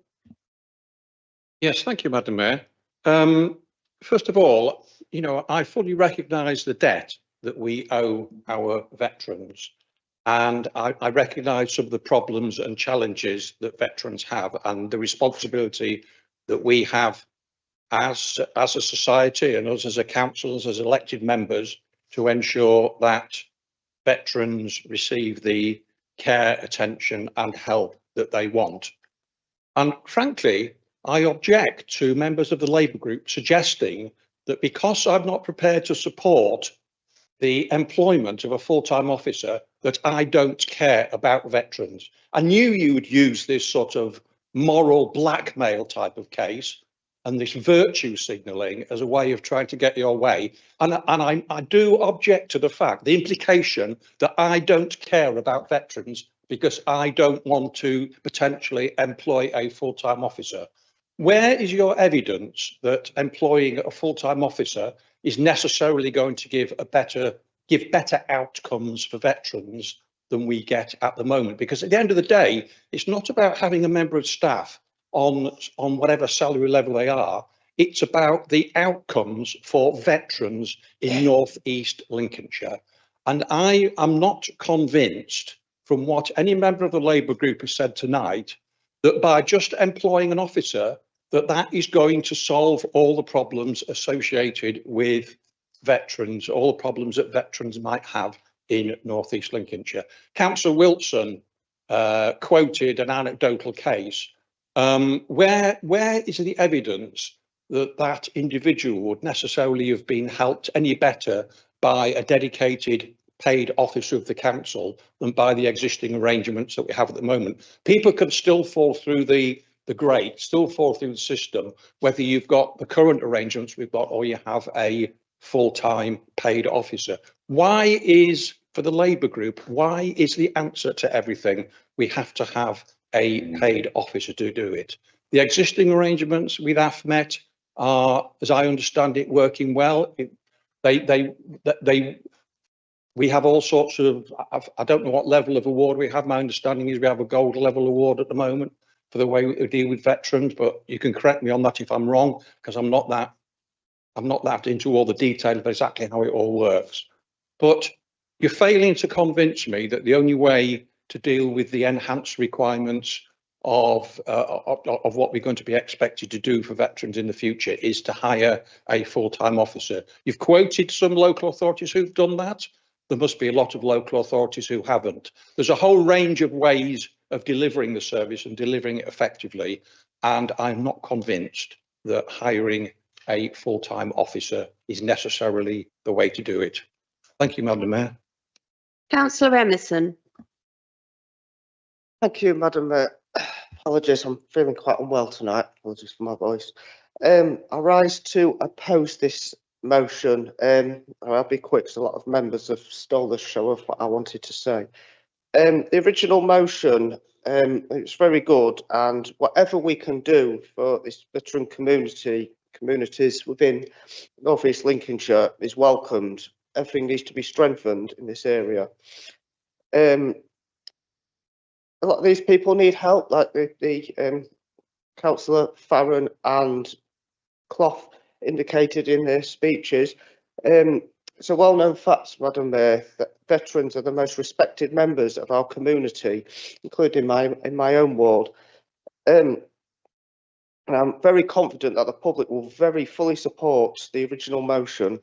Yes, thank you, Madam Mayor. First of all, I fully recognise the debt that we owe our veterans, and I recognise some of the problems and challenges that veterans have, and the responsibility that we have as a society and us as a council, as elected members, to ensure that veterans receive the care, attention and help that they want. And frankly, I object to members of the Labour group suggesting that because I'm not prepared to support the employment of a full-time officer, that I don't care about veterans. I knew you would use this sort of moral blackmail type of case and this virtue signalling as a way of trying to get your way. And I do object to the fact, the implication that I don't care about veterans because I don't want to potentially employ a full-time officer. Where is your evidence that employing a full-time officer is necessarily going to give better outcomes for veterans than we get at the moment? Because at the end of the day, it's not about having a member of staff on whatever salary level they are. It's about the outcomes for veterans in North East Lincolnshire. And I am not convinced from what any member of the Labour group has said tonight, that by just employing an officer, that is going to solve all the problems associated with veterans, all the problems that veterans might have in North East Lincolnshire. Councillor Wilson quoted an anecdotal case. Where is the evidence that that individual would necessarily have been helped any better by a dedicated paid officer of the council than by the existing arrangements that we have at the moment? People can still fall through the grate, still fall through the system, whether you've got the current arrangements we've got or you have a full-time paid officer. Why is, for the Labour group, why is the answer to everything we have to have a paid officer to do it? The existing arrangements with AFMET are, as I understand it, working well. We have all sorts of, I don't know what level of award we have. My understanding is we have a gold level award at the moment. for the way we deal with veterans, but you can correct me on that if I'm wrong, because I'm not that into all the detail of exactly how it all works. But you're failing to convince me that the only way to deal with the enhanced requirements of what we're going to be expected to do for veterans in the future is to hire a full-time officer. You've quoted some local authorities who've done that. There must be a lot of local authorities who haven't. There's a whole range of ways of delivering the service and delivering it effectively, and I'm not convinced that hiring a full-time officer is necessarily the way to do it. Thank you, Madam Mayor. Councillor Emerson. Thank you, Madam Mayor. Apologies, I'm feeling quite unwell tonight. Apologies for my voice. I rise to oppose this motion. I'll be quick, so a lot of members have stole the show of what I wanted to say. The original motion, it's very good, and whatever we can do for this veteran communities within North East Lincolnshire is welcomed. Everything needs to be strengthened in this area. A lot of these people need help, like the Councillor Farron and Clough indicated in their speeches. It's a well-known fact, Madam Mayor, that veterans are the most respected members of our community, including in my own ward. And I'm very confident that the public will very fully support the original motion.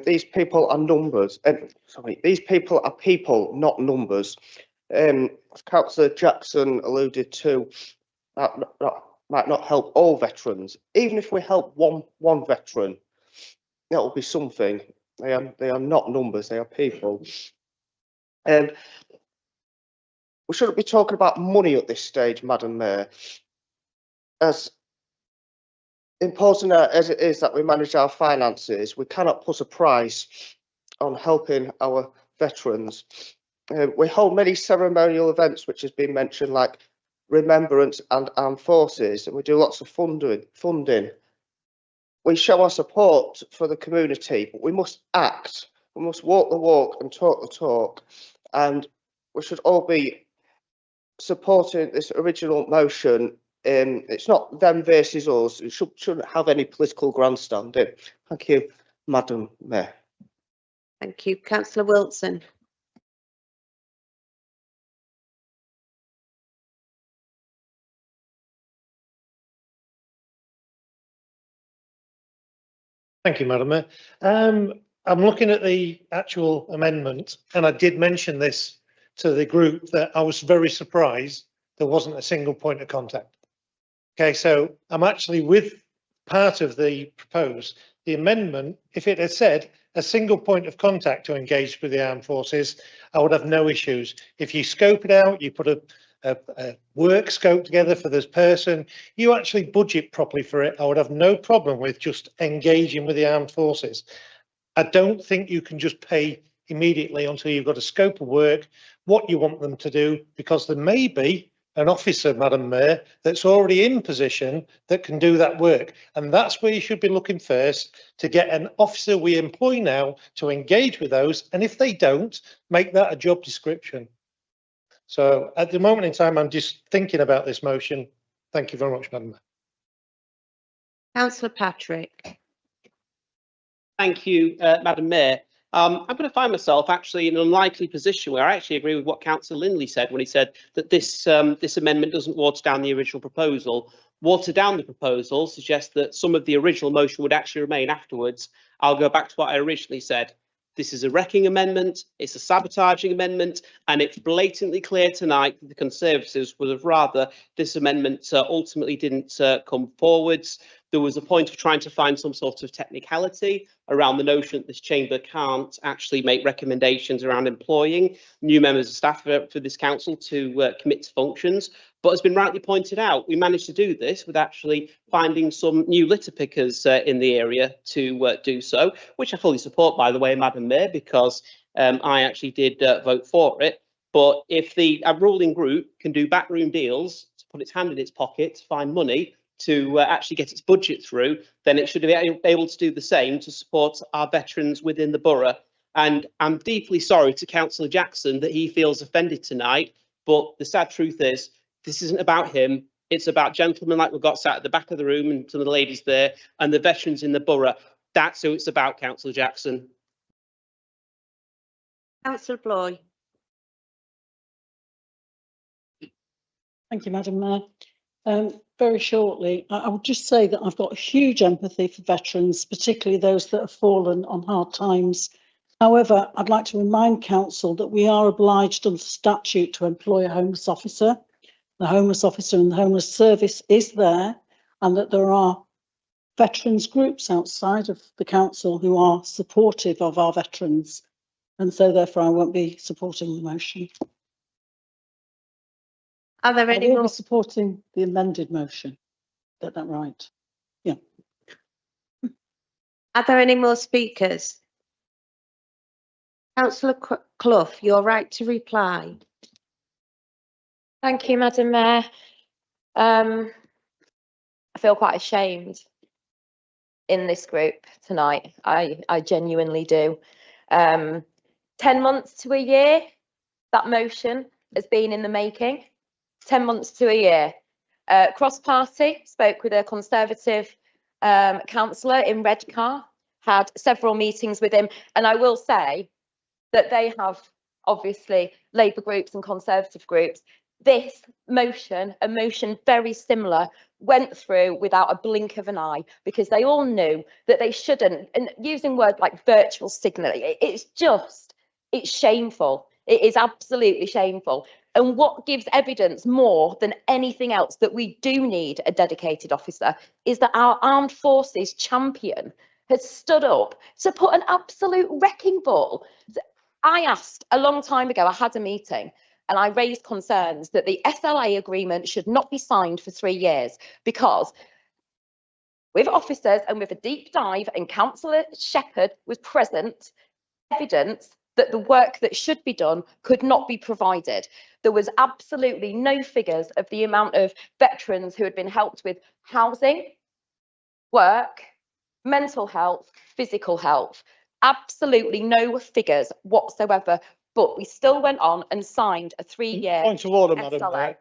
These people are numbers. These people are people, not numbers. As Councillor Jackson alluded to, that might not help all veterans. Even if we help one veteran, that will be something. They are not numbers, they are people. We shouldn't be talking about money at this stage, Madam Mayor. As important as it is that we manage our finances, we cannot put a price on helping our veterans. We hold many ceremonial events, which has been mentioned, like Remembrance and Armed Forces, and we do lots of funding. We show our support for the community, but we must act. We must walk the walk and talk the talk, and we should all be supporting this original motion. It's not them versus us. It shouldn't have any political grandstanding. Thank you, Madam Mayor. Thank you. Councillor Wilson. Thank you, Madam Mayor. I'm looking at the actual amendment, and I did mention this to the group that I was very surprised there wasn't a single point of contact. Okay, so I'm actually with part of the proposed. The amendment, if it had said a single point of contact to engage with the armed forces, I would have no issues. If you scope it out, you put a work scope together for this person, you actually budget properly for it, I would have no problem with just engaging with the armed forces. I don't think you can just pay immediately until you've got a scope of work, what you want them to do, because there may be an officer, Madam Mayor, that's already in position that can do that work. And that's where you should be looking first, to get an officer we employ now to engage with those. And if they don't, make that a job description. So at the moment in time, I'm just thinking about this motion. Thank you very much, Madam Mayor. Councillor Patrick. Thank you, Madam Mayor. I'm going to find myself actually in an unlikely position where I actually agree with what Councillor Lindley said when he said that this amendment doesn't water down the original proposal. Water down the proposal suggests that some of the original motion would actually remain afterwards. I'll go back to what I originally said. This is a wrecking amendment, it's a sabotaging amendment, and it's blatantly clear tonight that the Conservatives would have rather this amendment ultimately didn't come forwards. There was a point of trying to find some sort of technicality around the notion that this chamber can't actually make recommendations around employing new members of staff for this council to commit to functions. But as been rightly pointed out, we managed to do this with actually finding some new litter pickers in the area to do so, which I fully support, by the way, Madam Mayor, because I actually did vote for it. But if the ruling group can do backroom deals to put its hand in its pocket to find money to actually get its budget through, then it should be able to do the same to support our veterans within the borough. And I'm deeply sorry to Councillor Jackson that he feels offended tonight, but the sad truth is This isn't about him. It's about gentlemen like we've got sat at the back of the room and some of the ladies there and the veterans in the borough. That's who it's about, Councillor Jackson. Councillor Bloy. Thank you, Madam Mayor. Very shortly, I would just say that I've got huge empathy for veterans, particularly those that have fallen on hard times. However, I'd like to remind Council that we are obliged under statute to employ a homeless officer. The homeless officer and the homeless service is there, and that there are veterans groups outside of the council who are supportive of our veterans. And so therefore I won't be supporting the motion. Are there I any will more? be supporting the amended motion. Get that right? Yeah. Are there any more speakers? Councillor Clough, you're right to reply. Thank you, Madam Mayor. I feel quite ashamed in this group tonight. I genuinely do. 10 months to a year, that motion has been in the making. 10 months to a year. Cross Party spoke with a Conservative councillor in Redcar, had several meetings with him, and I will say that they have obviously Labour groups and Conservative groups. This motion, a motion very similar, went through without a blink of an eye because they all knew that they shouldn't, and using words like virtual signalling, it's shameful. It is absolutely shameful. And what gives evidence more than anything else that we do need a dedicated officer is that our armed forces champion has stood up to put an absolute wrecking ball. I asked a long time ago, I had a meeting, and I raised concerns that the SLA agreement should not be signed for 3 years because with officers and with a deep dive, and Councillor Shepherd was present, evidence that the work that should be done could not be provided. There was absolutely no figures of the amount of veterans who had been helped with housing, work, mental health, physical health. Absolutely no figures whatsoever. But we still went on and signed a 3-year Point of order, Madam SLA.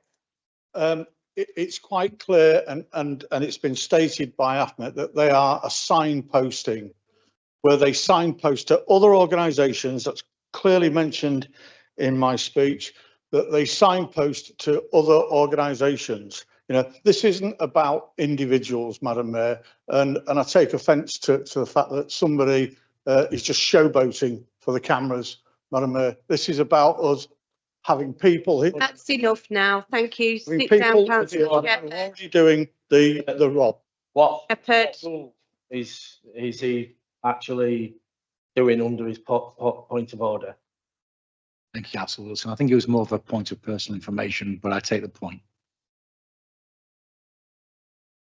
Mayor. It's quite clear and it's been stated by AFMET that they are a signposting where they signpost to other organisations. That's clearly mentioned in my speech, that they signpost to other organisations. You know, this isn't about individuals, Madam Mayor, and I take offence to the fact that somebody is just showboating for the cameras, Madam Mayor. This is about us having people. That's enough now. Thank you. Having Sit down, people who Councillor are Shepherd. already doing the rob. What Shepherd. is he actually doing under his point of order? Thank you, Councillor Wilson. I think it was more of a point of personal information, but I take the point.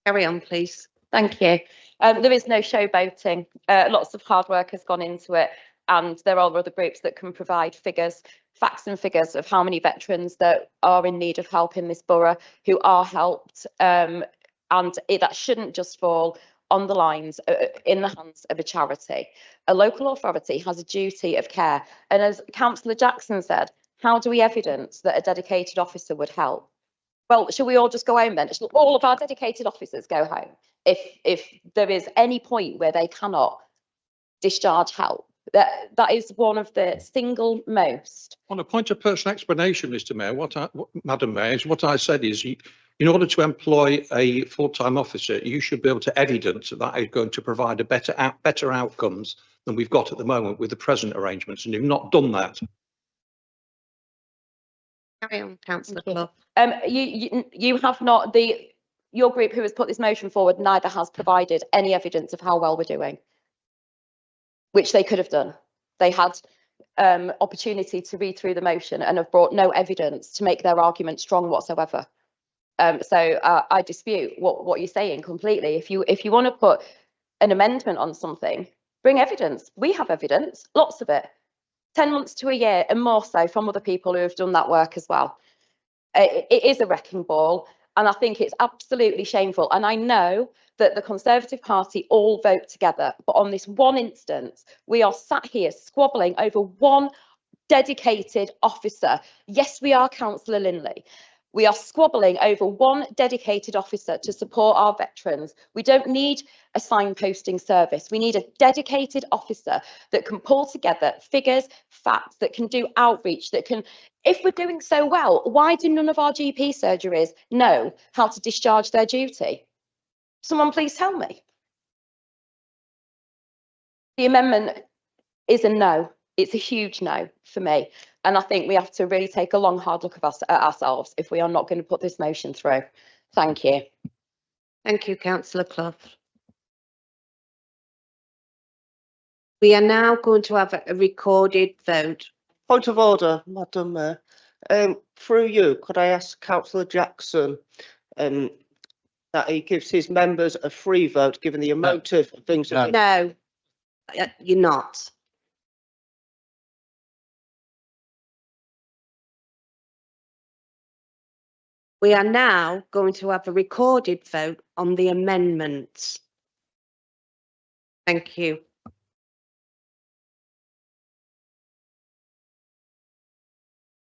Carry on, please. Thank you. There is no showboating. Lots of hard work has gone into it, and there are other groups that can provide figures, facts and figures of how many veterans that are in need of help in this borough who are helped, and that shouldn't just fall on the lines in the hands of a charity. A local authority has a duty of care, and as Councillor Jackson said, how do we evidence that a dedicated officer would help? Well, shall we all just go home then? Shall all of our dedicated officers go home if there is any point where they cannot discharge help? That is one of the single most. On a point of personal explanation, Mr. Mayor, Madam Mayor, what I said is, in order to employ a full-time officer, you should be able to evidence that is going to provide a better outcomes than we've got at the moment with the present arrangements, and you've not done that. Carry on, Councillor Clough. You have not, your group who has put this motion forward neither has provided any evidence of how well we're doing, which they could have done. They had opportunity to read through the motion and have brought no evidence to make their argument strong whatsoever. So I dispute what you're saying completely. If you want to put an amendment on something, bring evidence. We have evidence, lots of it. 10 months to a year and more so from other people who have done that work as well. It is a wrecking ball, and I think it's absolutely shameful. And I know that the Conservative Party all vote together, but on this one instance, we are sat here squabbling over one dedicated officer. Yes, we are, Councillor Linley. We are squabbling over one dedicated officer to support our veterans. We don't need a signposting service. We need a dedicated officer that can pull together figures, facts, that can do outreach, that can, if we're doing so well, why do none of our GP surgeries know how to discharge their duty? Someone please tell me. The amendment is a no. It's a huge no for me. And I think we have to really take a long, hard look at ourselves if we are not going to put this motion through. Thank you. Thank you, Councillor Clough. We are now going to have a recorded vote. Point of order, Madam Mayor. Through you, could I ask Councillor Jackson that he gives his members a free vote, given the amount of things that... No, you're not. We are now going to have a recorded vote on the amendments. Thank you.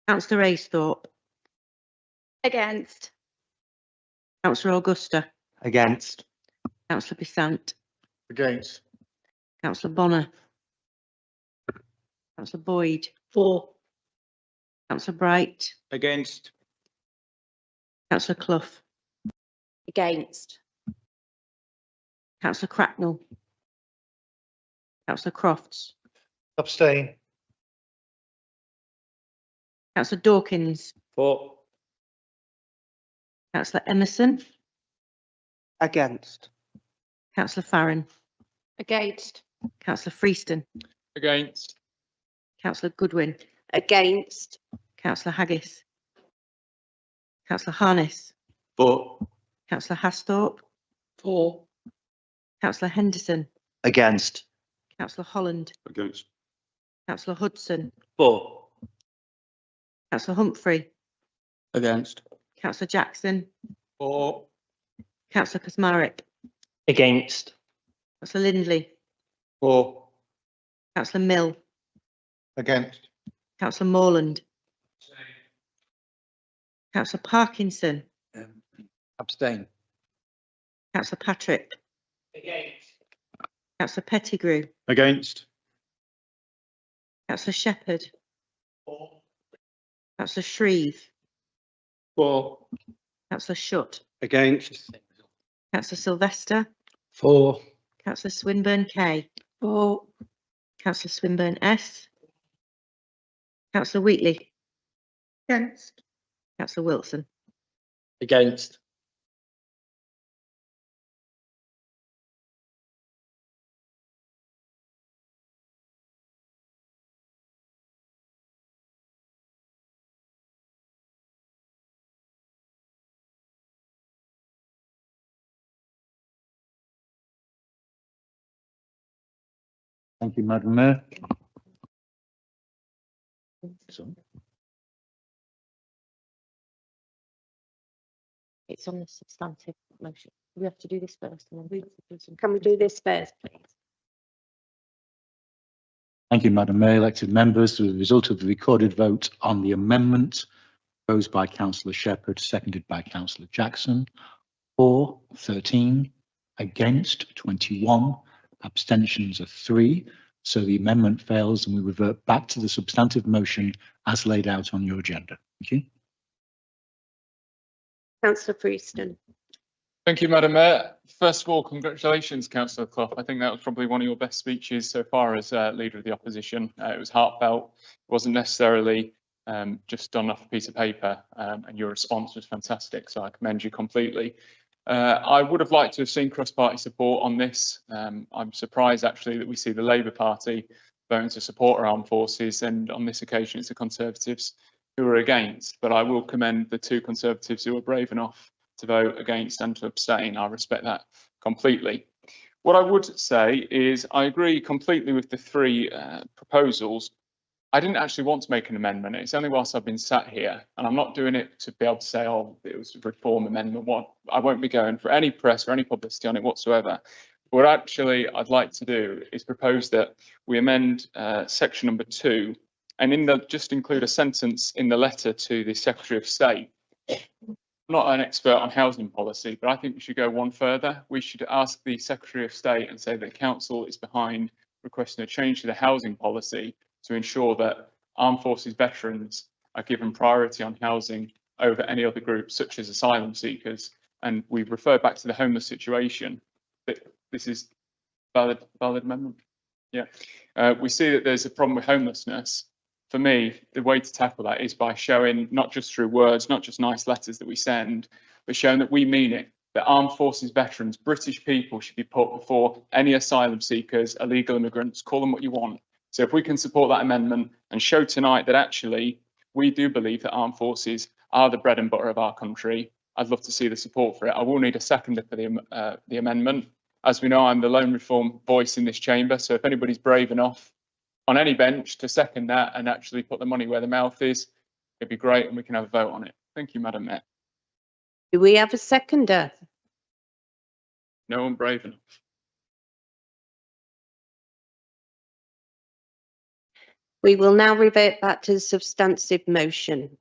Councillor Aisthorpe. Against. Councillor Augusta. Against. Councillor Bissant. Against. Councillor Bonner. Councillor Boyd. For. Councillor Bright. Against. Councillor Clough. Against. Councillor Cracknell. Councillor Crofts. Abstain. Councillor Dawkins. For. Councillor Emerson. Against. Councillor Farron. Against. Councillor Freeston. Against. Councillor Goodwin. Against. Councillor Haggis. Councillor Harness. For. Councillor Hasthorpe. For. Councillor Henderson. Against. Councillor Holland. Against. Councillor Hudson. For. Councillor Humphrey. Against. Councillor Jackson. For. Councillor Kasmarek. Against. Councillor Lindley. For. Councillor Mill. Against. Councillor Morland. Councillor Parkinson. Abstain. Councillor Patrick. Against. Councillor Pettigrew. Against. Councillor Shepherd. Councillor Shreve. For. Councillor Shutt. Against. Councillor Sylvester. For. Councillor Swinburne K. For. Councillor Swinburne S. Councillor Wheatley. Against. Councillor Wilson. Against. Thank you, Madam Mayor. It's on the substantive motion. We have to do this first. And then can we do this first, please? Thank you, Madam Mayor. Elected members, as a result of the recorded vote on the amendment proposed by Councillor Shepherd, seconded by Councillor Jackson, for 13, against 21, abstentions are 3. So the amendment fails and we revert back to the substantive motion as laid out on your agenda. Thank you. Councillor Freeston. Thank you, Madam Mayor. First of all, congratulations, Councillor Clough. I think that was probably one of your best speeches so far as Leader of the Opposition. It was heartfelt. It wasn't necessarily just done off a piece of paper, and your response was fantastic, so I commend you completely. I would have liked to have seen cross-party support on this. I'm surprised actually that we see the Labour Party voting to support our armed forces, and on this occasion it's the Conservatives who are against, but I will commend the two Conservatives who were brave enough to vote against and to abstain. I respect that completely. What I would say is I agree completely with the three proposals. I didn't actually want to make an amendment. It's only whilst I've been sat here, and I'm not doing it to be able to say, oh, it was a reform amendment. I won't be going for any press or any publicity on it whatsoever. What actually I'd like to do is propose that we amend section number 2, and just include a sentence in the letter to the Secretary of State not an expert on housing policy, but I think we should go one further. We should ask the Secretary of State and say that Council is behind requesting a change to the housing policy to ensure that Armed Forces veterans are given priority on housing over any other groups, such as asylum seekers. And we refer back to the homeless situation. But this is valid amendment. Yeah. We see that there's a problem with homelessness. For me, the way to tackle that is by showing, not just through words, not just nice letters that we send, but showing that we mean it, that Armed Forces veterans, British people, should be put before any asylum seekers, illegal immigrants, call them what you want. So if we can support that amendment and show tonight that actually we do believe that armed forces are the bread and butter of our country, I'd love to see the support for it. I will need a seconder for the amendment. As we know, I'm the lone Reform voice in this chamber, so if anybody's brave enough on any bench to second that and actually put the money where the mouth is, it'd be great and we can have a vote on it. Thank you, Madam Mayor. Do we have a seconder? No one brave enough. We will now revert back to the substantive motion.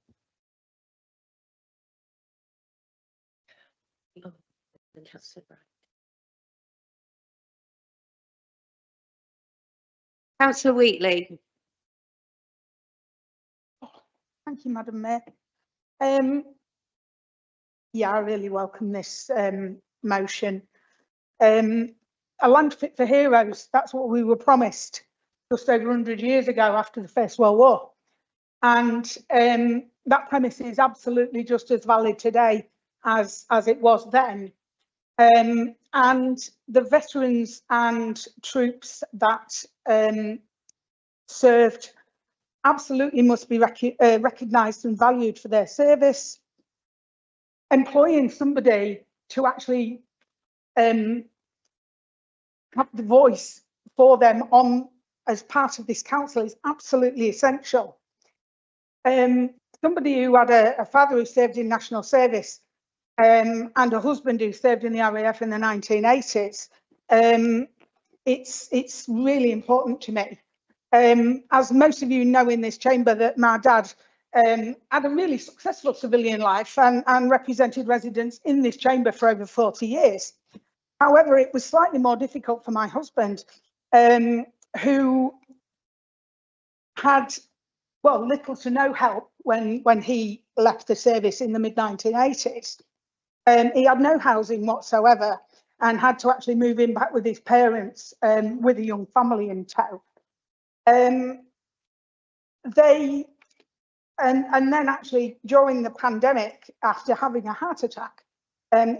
Councillor Wheatley. Thank you, Madam Mayor. Yeah, I really welcome this motion. A land fit for heroes, that's what we were promised just over 100 years ago after the First World War. And that premise is absolutely just as valid today as it was then. And the veterans and troops that served absolutely must be recognised and valued for their service. Employing somebody to actually have the voice for them on as part of this council is absolutely essential. Somebody who had a father who served in national service and a husband who served in the RAF in the 1980s, it's really important to me. As most of you know in this chamber, that my dad had a really successful civilian life and represented residents in this chamber for over 40 years. However, it was slightly more difficult for my husband, who had, well, little to no help when he left the service in the mid-1980s. He had no housing whatsoever and had to actually move in back with his parents with a young family in tow. And then actually during the pandemic, after having a heart attack,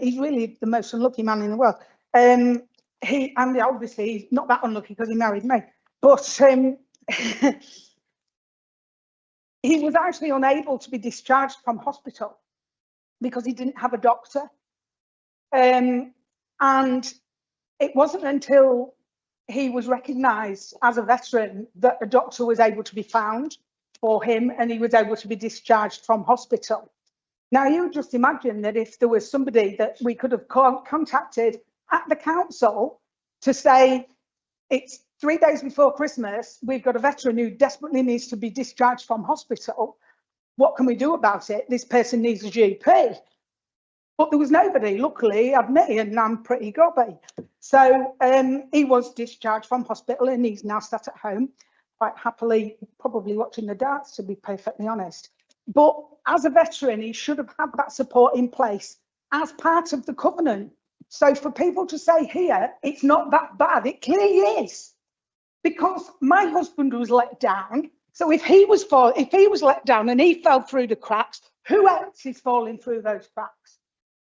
he's really the most unlucky man in the world. He, and obviously he's not that unlucky because he married me, but he was actually unable to be discharged from hospital because he didn't have a doctor. And it wasn't until he was recognised as a veteran that a doctor was able to be found for him and he was able to be discharged from hospital. Now, you just imagine that if there was somebody that we could have contacted at the council to say, it's 3 days before Christmas, we've got a veteran who desperately needs to be discharged from hospital. What can we do about it? This person needs a GP. But there was nobody. Luckily, he had me and I'm pretty gobby. So he was discharged from hospital and he's now sat at home quite happily, probably watching the darts, to be perfectly honest. But as a veteran, he should have had that support in place as part of the covenant. So for people to say here, it's not that bad, it clearly is. Because my husband was let down. So if he was let down and he fell through the cracks, who else is falling through those cracks?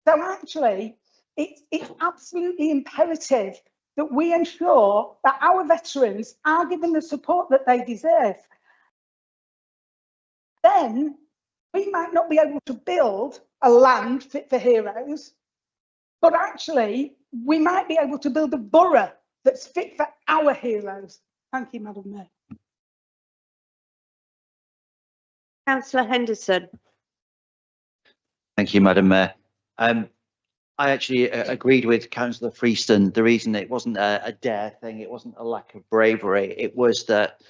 So actually, it's absolutely imperative that we ensure that our veterans are given the support that they deserve. Then we might not be able to build a land fit for heroes, but actually we might be able to build a borough that's fit for our heroes. Thank you, Madam Mayor. Councillor Henderson. Thank you, Madam Mayor. I actually agreed with Councillor Freeston. The reason it wasn't a dare thing, it wasn't a lack of bravery, it was that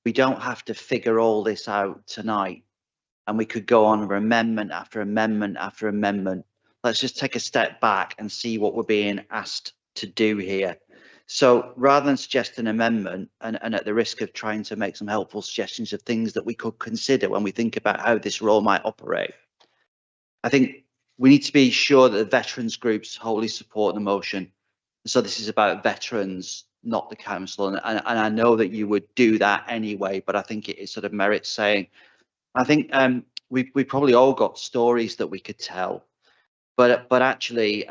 we don't have to figure all this out tonight. and we could go on for amendment after amendment after amendment. Let's just take a step back and see what we're being asked to do here. So rather than suggest an amendment and at the risk of trying to make some helpful suggestions of things that we could consider when we think about how this role might operate, I think we need to be sure that the veterans groups wholly support the motion. So this is about veterans, not the council. And I know that you would do that anyway, but I think it sort of merits saying. I think we probably all got stories that we could tell. But actually,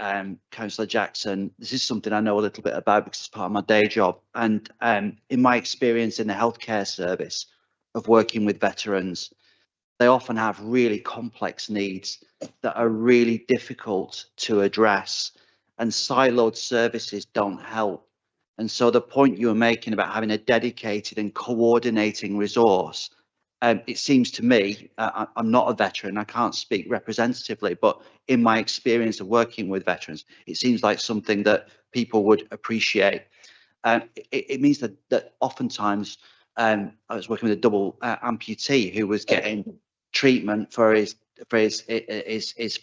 Councillor Jackson, this is something I know a little bit about because it's part of my day job. And in my experience in the healthcare service of working with veterans, they often have really complex needs that are really difficult to address, and siloed services don't help. And so the point you were making about having a dedicated and coordinating resource, it seems to me, I'm not a veteran, I can't speak representatively, but in my experience of working with veterans, it seems like something that people would appreciate. It means that oftentimes I was working with a double amputee who was getting treatment for his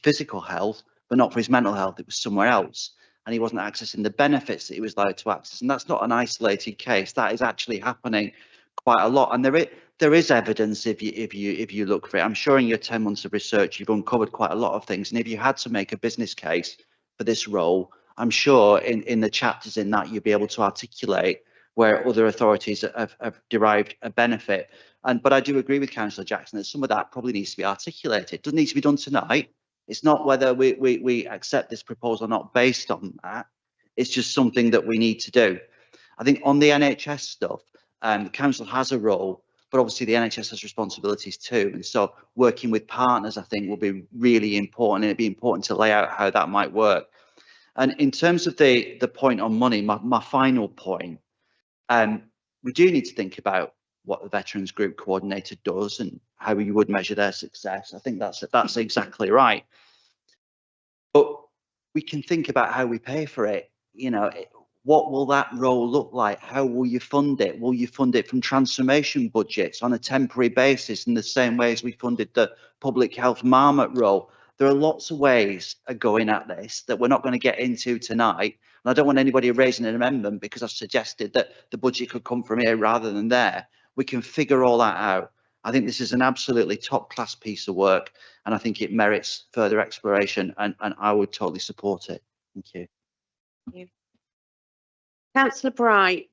physical health, but not for his mental health. It was somewhere else, and he wasn't accessing the benefits that he was allowed to access. And that's not an isolated case. That is actually happening quite a lot. And there is evidence if you look for it. I'm sure in your 10 months of research, you've uncovered quite a lot of things. And if you had to make a business case for this role, I'm sure in the chapters in that you'll be able to articulate where other authorities have derived a benefit. But I do agree with Councillor Jackson that some of that probably needs to be articulated. It doesn't need to be done tonight. It's not whether we accept this proposal or not based on that. It's just something that we need to do. I think on the NHS stuff, the council has a role, but obviously the NHS has responsibilities too. And so working with partners, I think, will be really important. And it'd be important to lay out how that might work. And in terms of the point on money, my final point, we do need to think about what the Veterans Group Coordinator does and how you would measure their success. I think that's exactly right. But we can think about how we pay for it. You know, what will that role look like? How will you fund it? Will you fund it from transformation budgets on a temporary basis in the same way as we funded the public health marmot role? There are lots of ways of going at this that we're not going to get into tonight. And I don't want anybody raising an amendment because I've suggested that the budget could come from here rather than there. We can figure all that out. I think this is an absolutely top class piece of work, and I think it merits further exploration, and I would totally support it. Thank you. Thank you. Councillor Bright.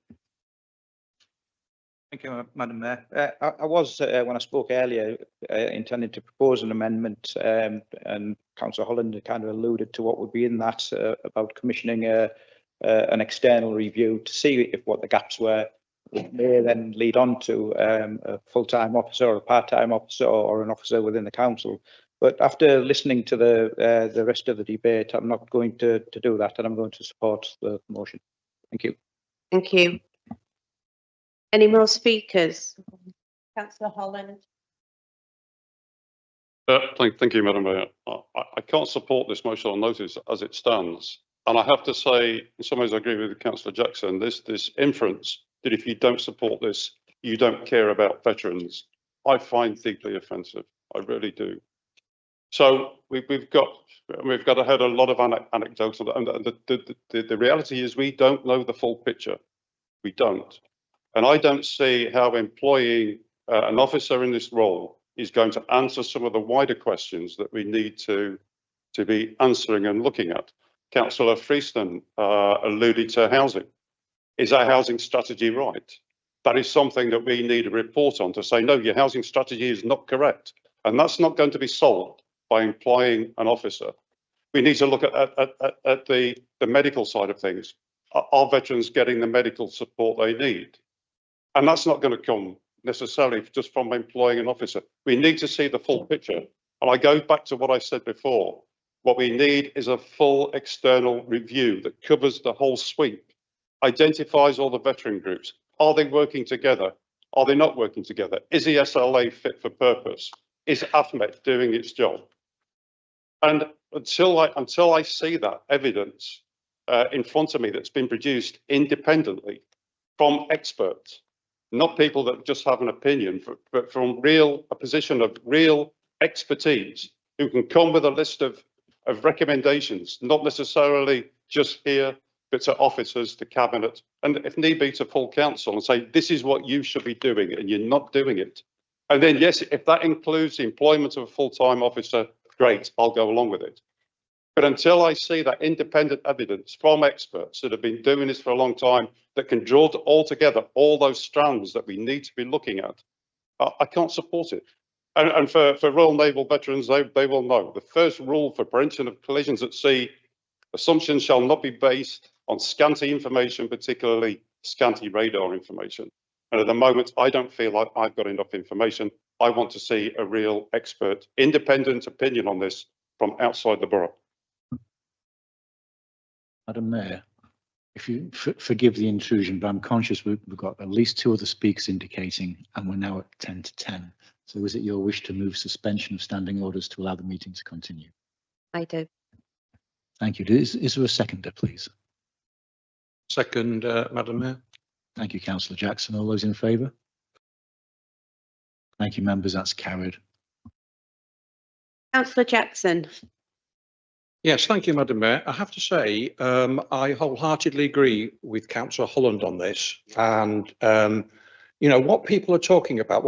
Thank you, Madam Mayor. I was, when I spoke earlier, intending to propose an amendment, and Councillor Holland kind of alluded to what would be in that about commissioning an external review to see if what the gaps were. It may then lead on to a full-time officer or a part-time officer or an officer within the council. But after listening to the rest of the debate, I'm not going to do that, and I'm going to support the motion. Thank you. Thank you. Any more speakers? Councillor Holland. Thank you, Madam Mayor. I can't support this motion on notice as it stands. And I have to say, in some ways, I agree with Councillor Jackson, this inference that if you don't support this, you don't care about veterans, I find deeply offensive. I really do. So we've got ahead a lot of anecdotes, and the reality is we don't know the full picture. We don't. And I don't see how employing an officer in this role is going to answer some of the wider questions that we need to be answering and looking at. Councillor Freeston alluded to housing. Is our housing strategy right? That is something that we need a report on to say, no, your housing strategy is not correct. And that's not going to be solved by employing an officer. We need to look at the medical side of things. Are veterans getting the medical support they need? And that's not going to come necessarily just from employing an officer. We need to see the full picture. And I go back to what I said before. What we need is a full external review that covers the whole sweep, identifies all the veteran groups. Are they working together? Are they not working together? Is the SLA fit for purpose? Is AFMET doing its job? And until I see that evidence in front of me that's been produced independently from experts, not people that just have an opinion, but from a position of real expertise who can come with a list of recommendations, not necessarily just here, but to officers, to cabinet, and if need be to full council, and say, this is what you should be doing and you're not doing it. And then, yes, if that includes the employment of a full-time officer, great, I'll go along with it. But until I see that independent evidence from experts that have been doing this for a long time, that can draw all together all those strands that we need to be looking at, I can't support it. And for Royal Naval veterans, they will know. The first rule for prevention of collisions at sea, assumptions shall not be based on scanty information, particularly scanty radar information. And at the moment, I don't feel like I've got enough information. I want to see a real expert, independent opinion on this from outside the borough. Madam Mayor, if you forgive the intrusion, but I'm conscious we've got at least 2 other speakers indicating, and we're now at 10 to 10. So is it your wish to move suspension of standing orders to allow the meeting to continue? I do. Thank you. Is there a seconder, please? Second, Madam Mayor. Thank you, Councillor Jackson. All those in favour? Thank you, members. That's carried. Councillor Jackson. Yes, thank you, Madam Mayor. I have to say, I wholeheartedly agree with Councillor Holland on this. And, you know, what people are talking about,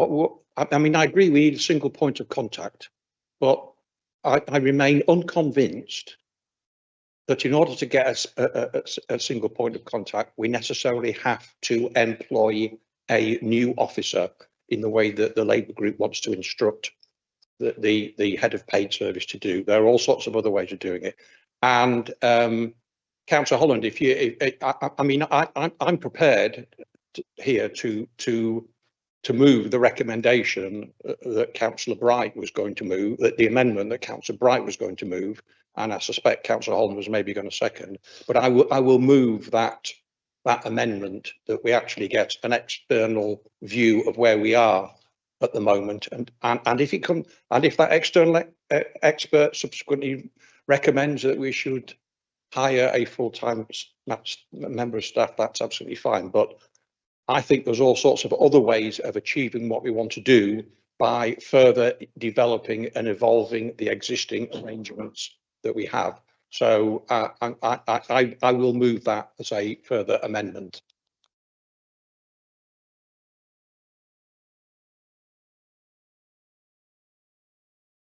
I mean, I agree we need a single point of contact, but I remain unconvinced that in order to get a single point of contact, we necessarily have to employ a new officer in the way that the Labour group wants to instruct the head of paid service to do. There are all sorts of other ways of doing it. And Councillor Holland, I'm prepared here to move the recommendation that Councillor Bright was going to move, that the amendment that Councillor Bright was going to move, and I suspect Councillor Holland was maybe going to second, but I will move that amendment, that we actually get an external view of where we are at the moment, and if that external expert subsequently recommends that we should hire a full-time member of staff, that's absolutely fine. But I think there's all sorts of other ways of achieving what we want to do by further developing and evolving the existing arrangements that we have. So I will move that as a further amendment.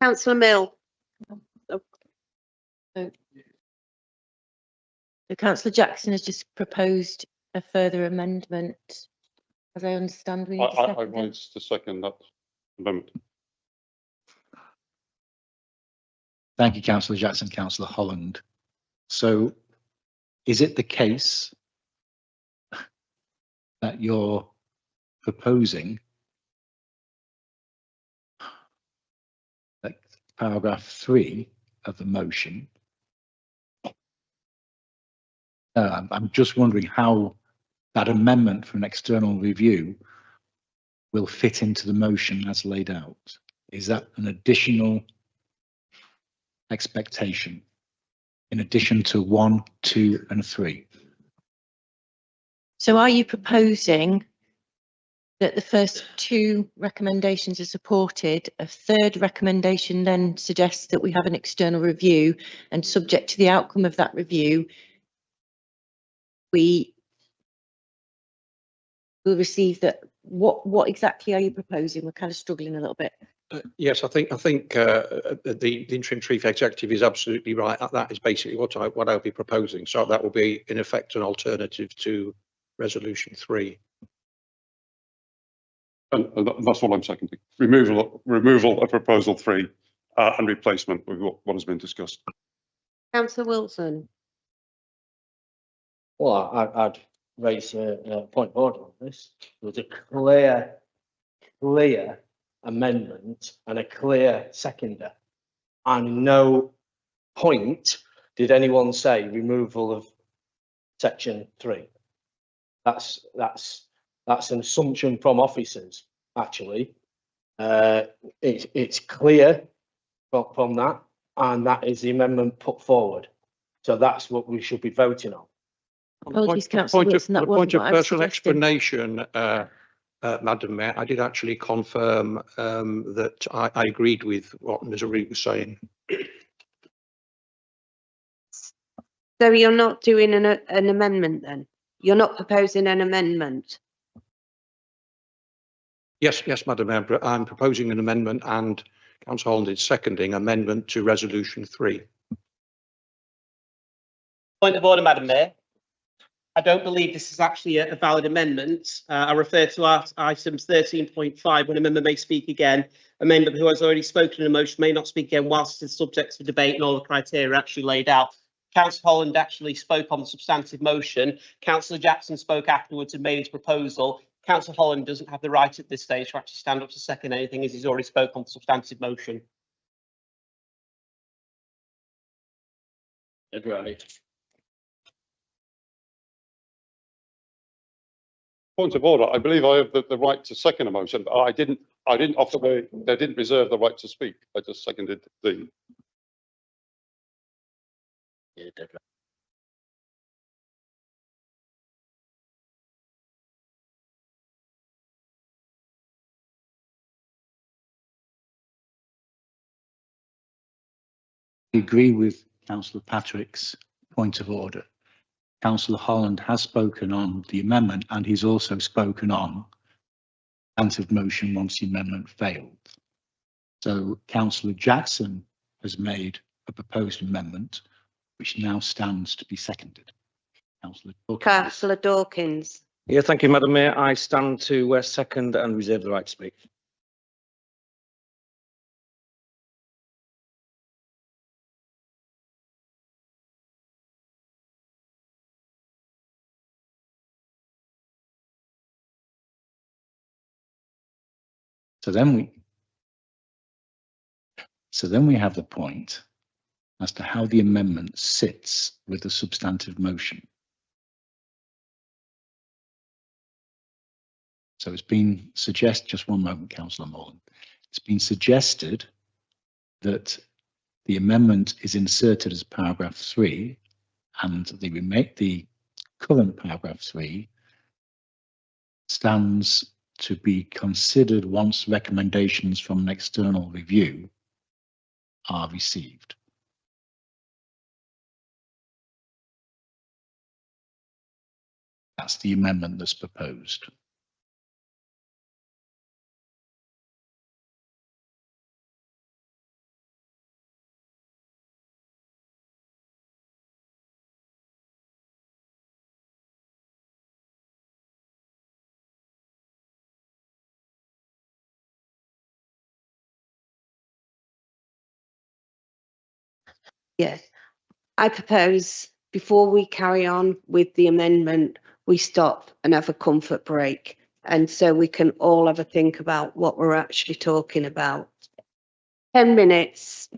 Councillor Mill. So Councillor Jackson has just proposed a further amendment. As I understand, we need to I second it. want to second that amendment. Thank you, Councillor Jackson. Councillor Holland. So is it the case that you're proposing that paragraph 3 of the motion? I'm just wondering how that amendment for an external review will fit into the motion as laid out. Is that an additional expectation in addition to 1, 2 and 3? So are you proposing that the first 2 recommendations are supported, a third recommendation then suggests that we have an external review, and subject to the outcome of that review, we will receive that? What exactly are you proposing? We're kind of struggling a little bit. Yes, I think the interim chief executive is absolutely right. That is basically what I'll be proposing. So that will be in effect an alternative to resolution 3. And that's what I'm seconding. Removal of proposal 3 and replacement with what has been discussed. Councillor Wilson. Well, I'd raise a point of order on this. There was a clear amendment and a clear seconder, and no point did anyone say removal of section 3. That's an assumption from officers, actually. It's clear from that, and that is the amendment put forward. So that's what we should be voting on. Apologies, Councillor Wilson, that wasn't point of what I was personal suggesting. explanation, Madam Mayor, I did actually confirm that I agreed with what Ms Reid was saying. So you're not doing an amendment then? You're not proposing an amendment? Yes, Madam Mayor, I'm proposing an amendment and Councillor Holland is seconding amendment to resolution 3. Point of order, Madam Mayor. I don't believe this is actually a valid amendment. I refer to items 13.5 when a member may speak again. A member who has already spoken in a motion may not speak again whilst it's subject to debate and all the criteria actually laid out. Councillor Holland actually spoke on the substantive motion. Councillor Jackson spoke afterwards and made his proposal. Councillor Holland doesn't have the right at this stage to actually stand up to second anything as he's already spoke on the substantive motion. Right. Point of order. I believe I have the right to second a motion, but I didn't offer they didn't reserve the right to speak. I just seconded the. Yeah, dead right. I agree with Councillor Patrick's point of order. Councillor Holland has spoken on the amendment and he's also spoken on substantive motion once the amendment failed. So Councillor Jackson has made a proposed amendment which now stands to be seconded. Councillor Dawkins. Yeah, thank you, Madam Mayor. I stand to second and reserve the right to speak. So then we have the point as to how the amendment sits with the substantive motion. So it's been suggested, just one moment, Councillor Morland. It's been suggested that the amendment is inserted as paragraph 3 and the current paragraph 3 stands to be considered once recommendations from an external review are received. That's the amendment that's proposed. Yes, I propose before we carry on with the amendment, we stop and have a comfort break. And so we can all have a think about what we're actually talking about. 10 minutes.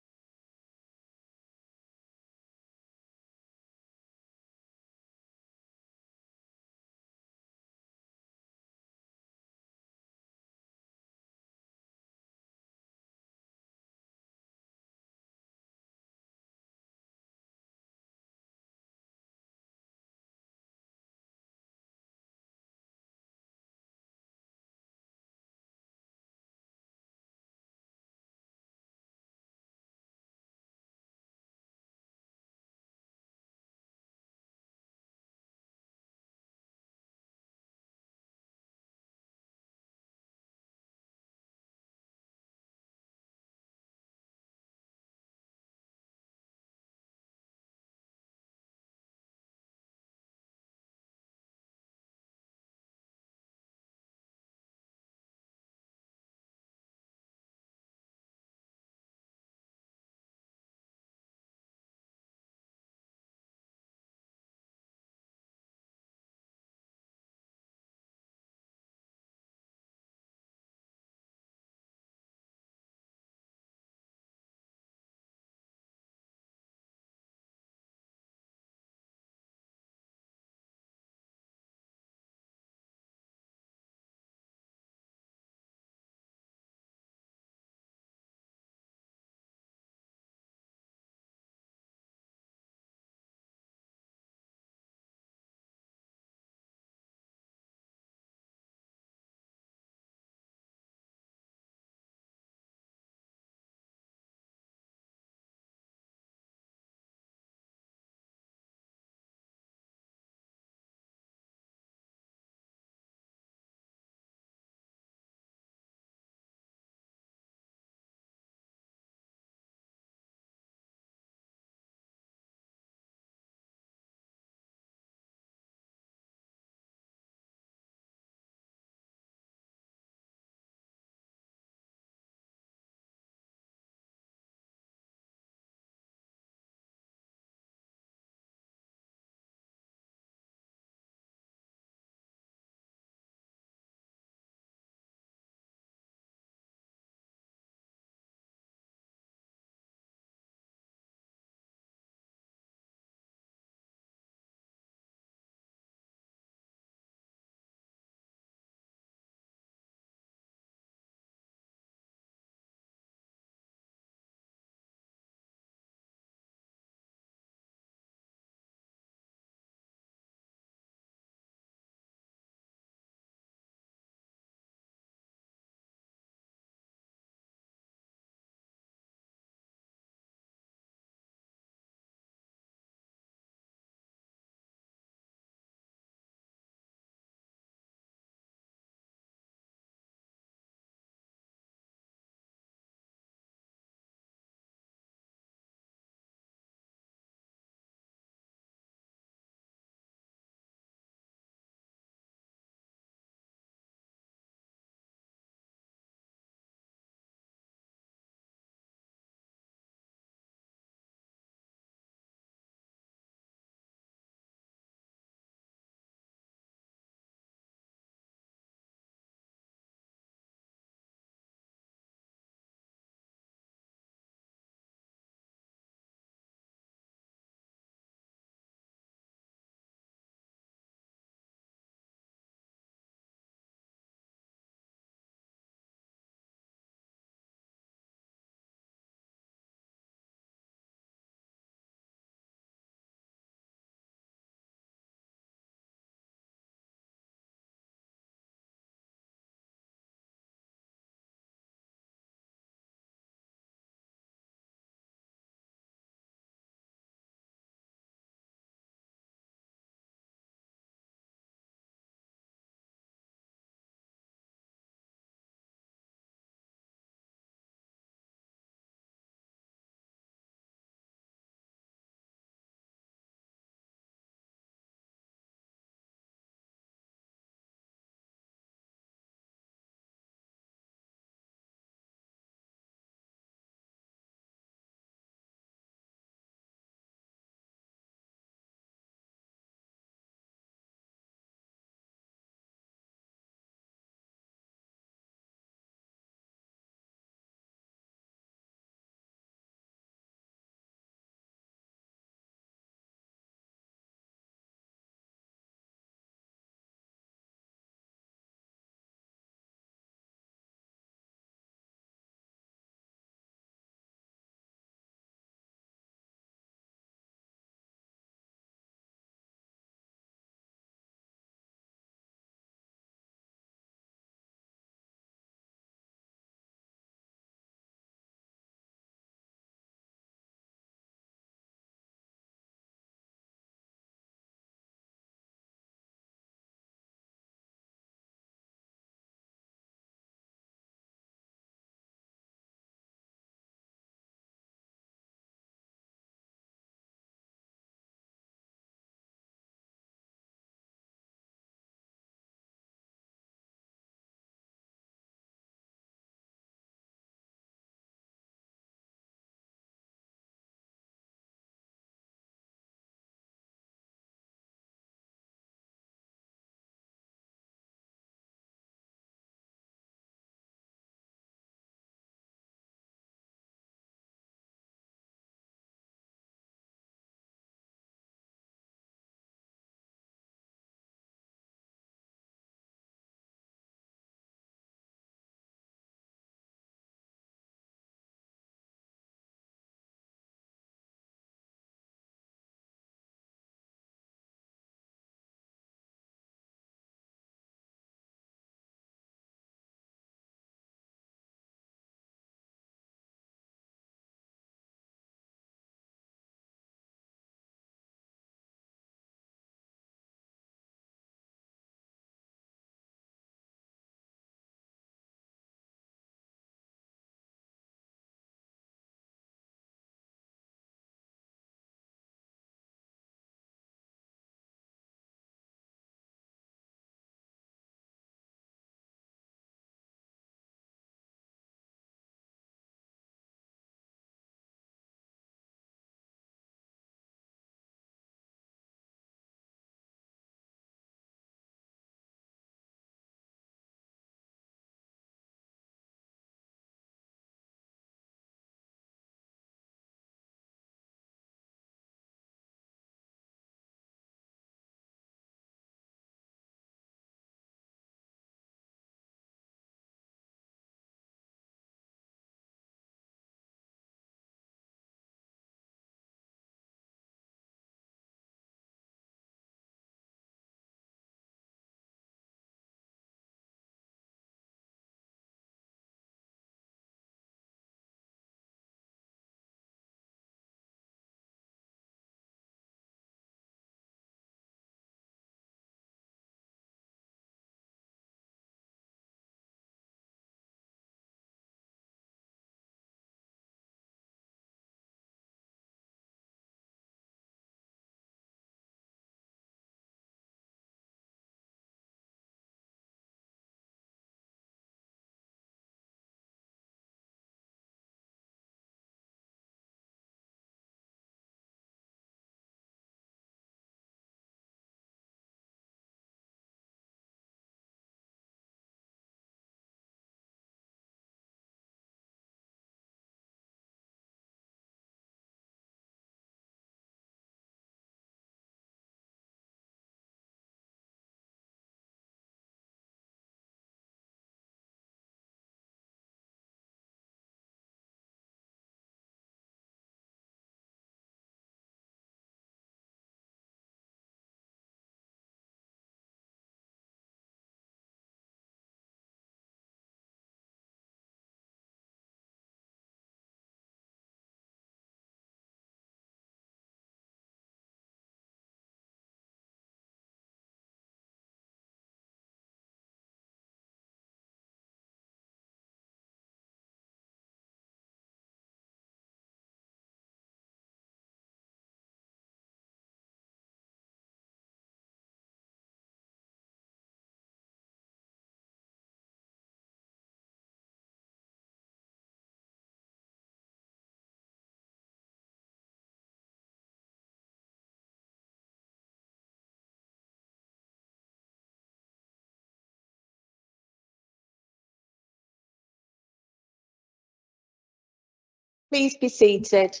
Please be seated.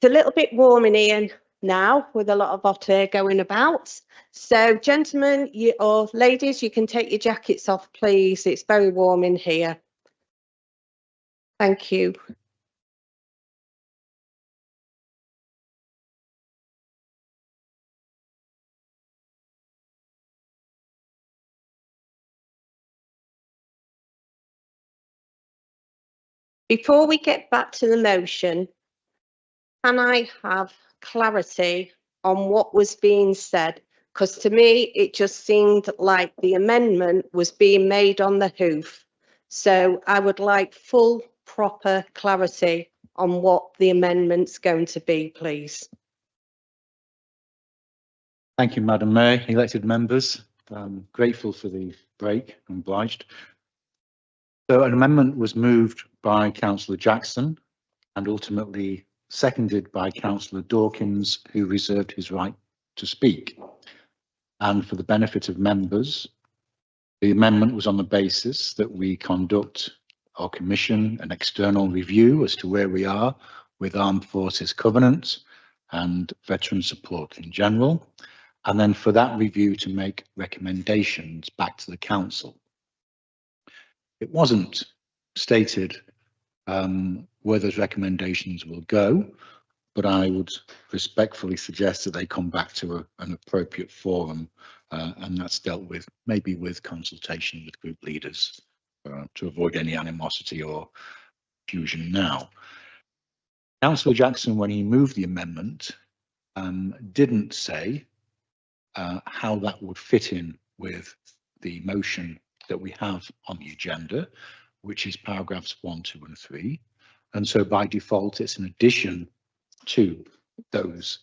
It's a little bit warm in here now with a lot of hot air going about. So gentlemen or ladies, you can take your jackets off, please. It's very warm in here. Thank you. Before we get back to the motion, can I have clarity on what was being said? Because to me, it just seemed like the amendment was being made on the hoof. So I would like full, proper clarity on what the amendment's going to be, please. Thank you, Madam Mayor, elected members. I'm grateful for the break, I'm obliged. So an amendment was moved by Councillor Jackson and ultimately seconded by Councillor Dawkins, who reserved his right to speak. And for the benefit of members, the amendment was on the basis that we conduct or commission an external review as to where we are with Armed Forces Covenant and veteran support in general, and then for that review to make recommendations back to the council. It wasn't stated where those recommendations will go, but I would respectfully suggest that they come back to an appropriate forum, and that's dealt with maybe with consultation with group leaders to avoid any animosity or confusion now. Councillor Jackson, when he moved the amendment, didn't say how that would fit in with the motion that we have on the agenda, which is paragraphs 1, 2 and 3. And so by default, it's an addition to those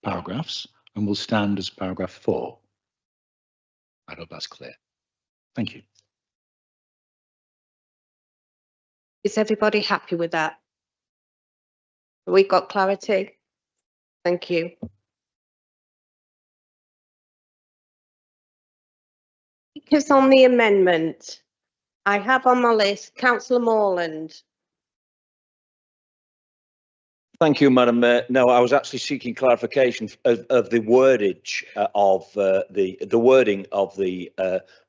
paragraphs and will stand as paragraph 4. I hope that's clear. Thank you. Is everybody happy with that? We've got clarity. Thank you. Because on the amendment, I have on my list Councillor Morland. Thank you, Madam Mayor. No, I was actually seeking clarification of the wordage of the wording of the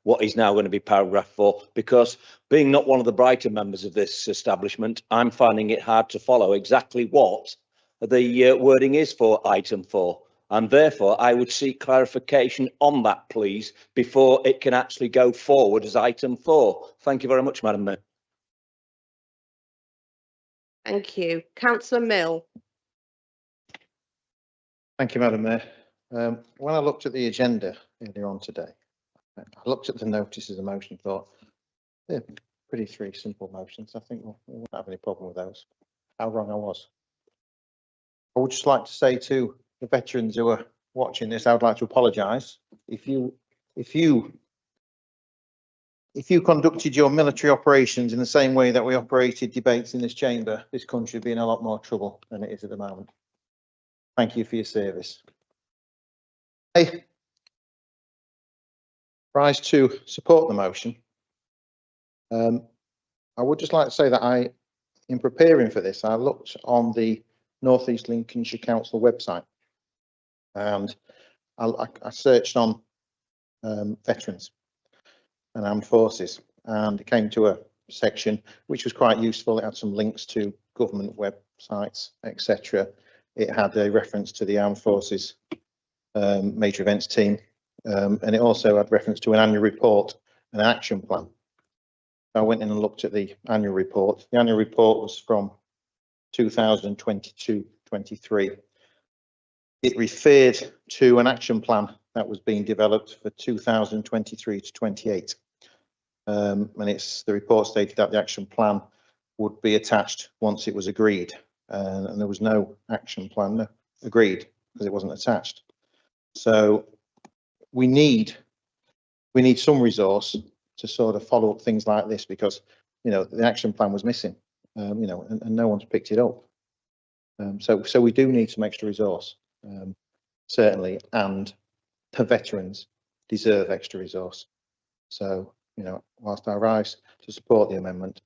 what is now going to be paragraph 4, because being not one of the brighter members of this establishment, I'm finding it hard to follow exactly what the wording is for item 4. And therefore, I would seek clarification on that, please, before it can actually go forward as item 4. Thank you very much, Madam Mayor. Thank you. Councillor Mill. Thank you, Madam Mayor. When I looked at the agenda earlier on today, I looked at the notices of motion, thought they're pretty 3 simple motions. I think we won't have any problem with those. How wrong I was. I would just like to say to the veterans who are watching this, I would like to apologise. If you conducted your military operations in the same way that we operated debates in this chamber, this country would be in a lot more trouble than it is at the moment. Thank you for your service. I rise to support the motion. I would just like to say that in preparing for this, I looked on the North East Lincolnshire Council website, and I searched on veterans and armed forces, and it came to a section which was quite useful. It had some links to government websites, etc. It had a reference to the armed forces major events team, and it also had reference to an annual report and an action plan. I went in and looked at the annual report. The annual report was from 2022-23. It referred to an action plan that was being developed for 2023 to 28. And the report stated that the action plan would be attached once it was agreed. And there was no action plan agreed because it wasn't attached. So we need some resource to sort of follow up things like this, because, you know, the action plan was missing, you know, and no one's picked it up. So we do need some extra resource, certainly, and the veterans deserve extra resource. So, you know, whilst I rise to support the amendment,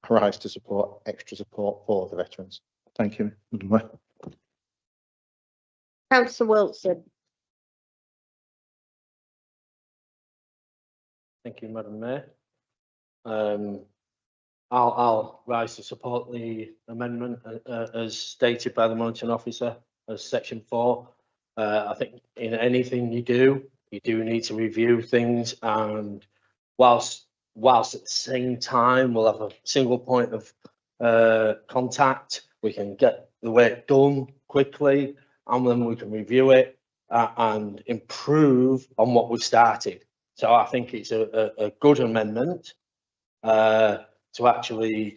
I rise to support extra support for the veterans. Thank you, Madam Mayor. Councillor Wilson. Thank you, Madam Mayor. I'll rise to support the amendment as stated by the monitoring officer as section 4. I think in anything you do need to review things, and whilst at the same time we'll have a single point of contact, we can get the work done quickly, and then we can review it and improve on what we've started. So I think it's a good amendment to actually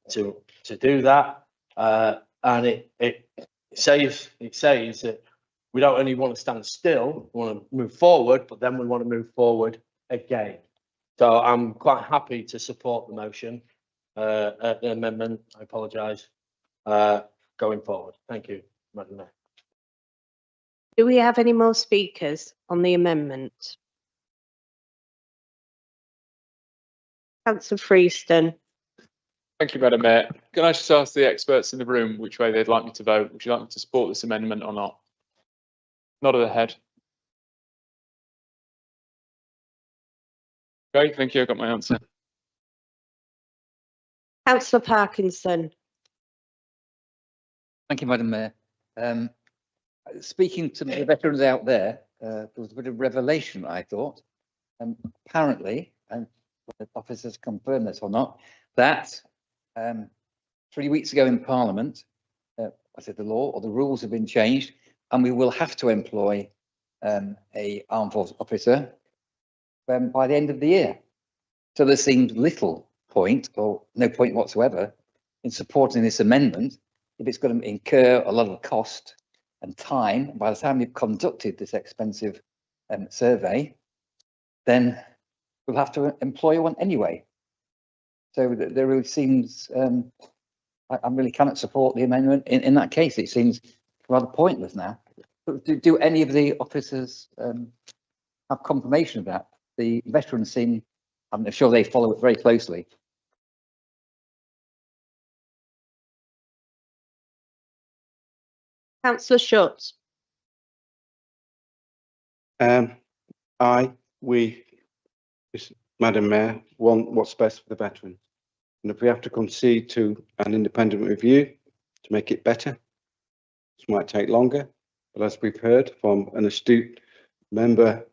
to do that, and it says that we don't only want to stand still, we want to move forward, but then we want to move forward again. So I'm quite happy to support the motion, the amendment. I apologise. Going forward. Thank you, Madam Mayor. Do we have any more speakers on the amendment? Councillor Freeston. Thank you, Madam Mayor. Can I just ask the experts in the room which way they'd like me to vote? Would you like me to support this amendment or not? Nod of the head. Okay, thank you. I got my answer. Councillor Parkinson. Thank you, Madam Mayor. Speaking to the veterans out there, there was a bit of revelation, I thought. Apparently, and the officers confirm this or not, that 3 weeks ago in Parliament, I said the law or the rules have been changed, and we will have to employ a armed force officer by the end of the year. So there seems little point, or no point whatsoever, in supporting this amendment if it's going to incur a lot of cost and time. By the time you've conducted this expensive survey, then we'll have to employ one anyway. So there really seems, I really cannot support the amendment in that case. It seems rather pointless now. But do any of the officers have confirmation of that? The veterans seem, I'm sure they follow it very closely. Councillor Schutz. Madam Mayor, want what's best for the veterans. And if we have to concede to an independent review to make it better, this might take longer. But as we've heard from an astute member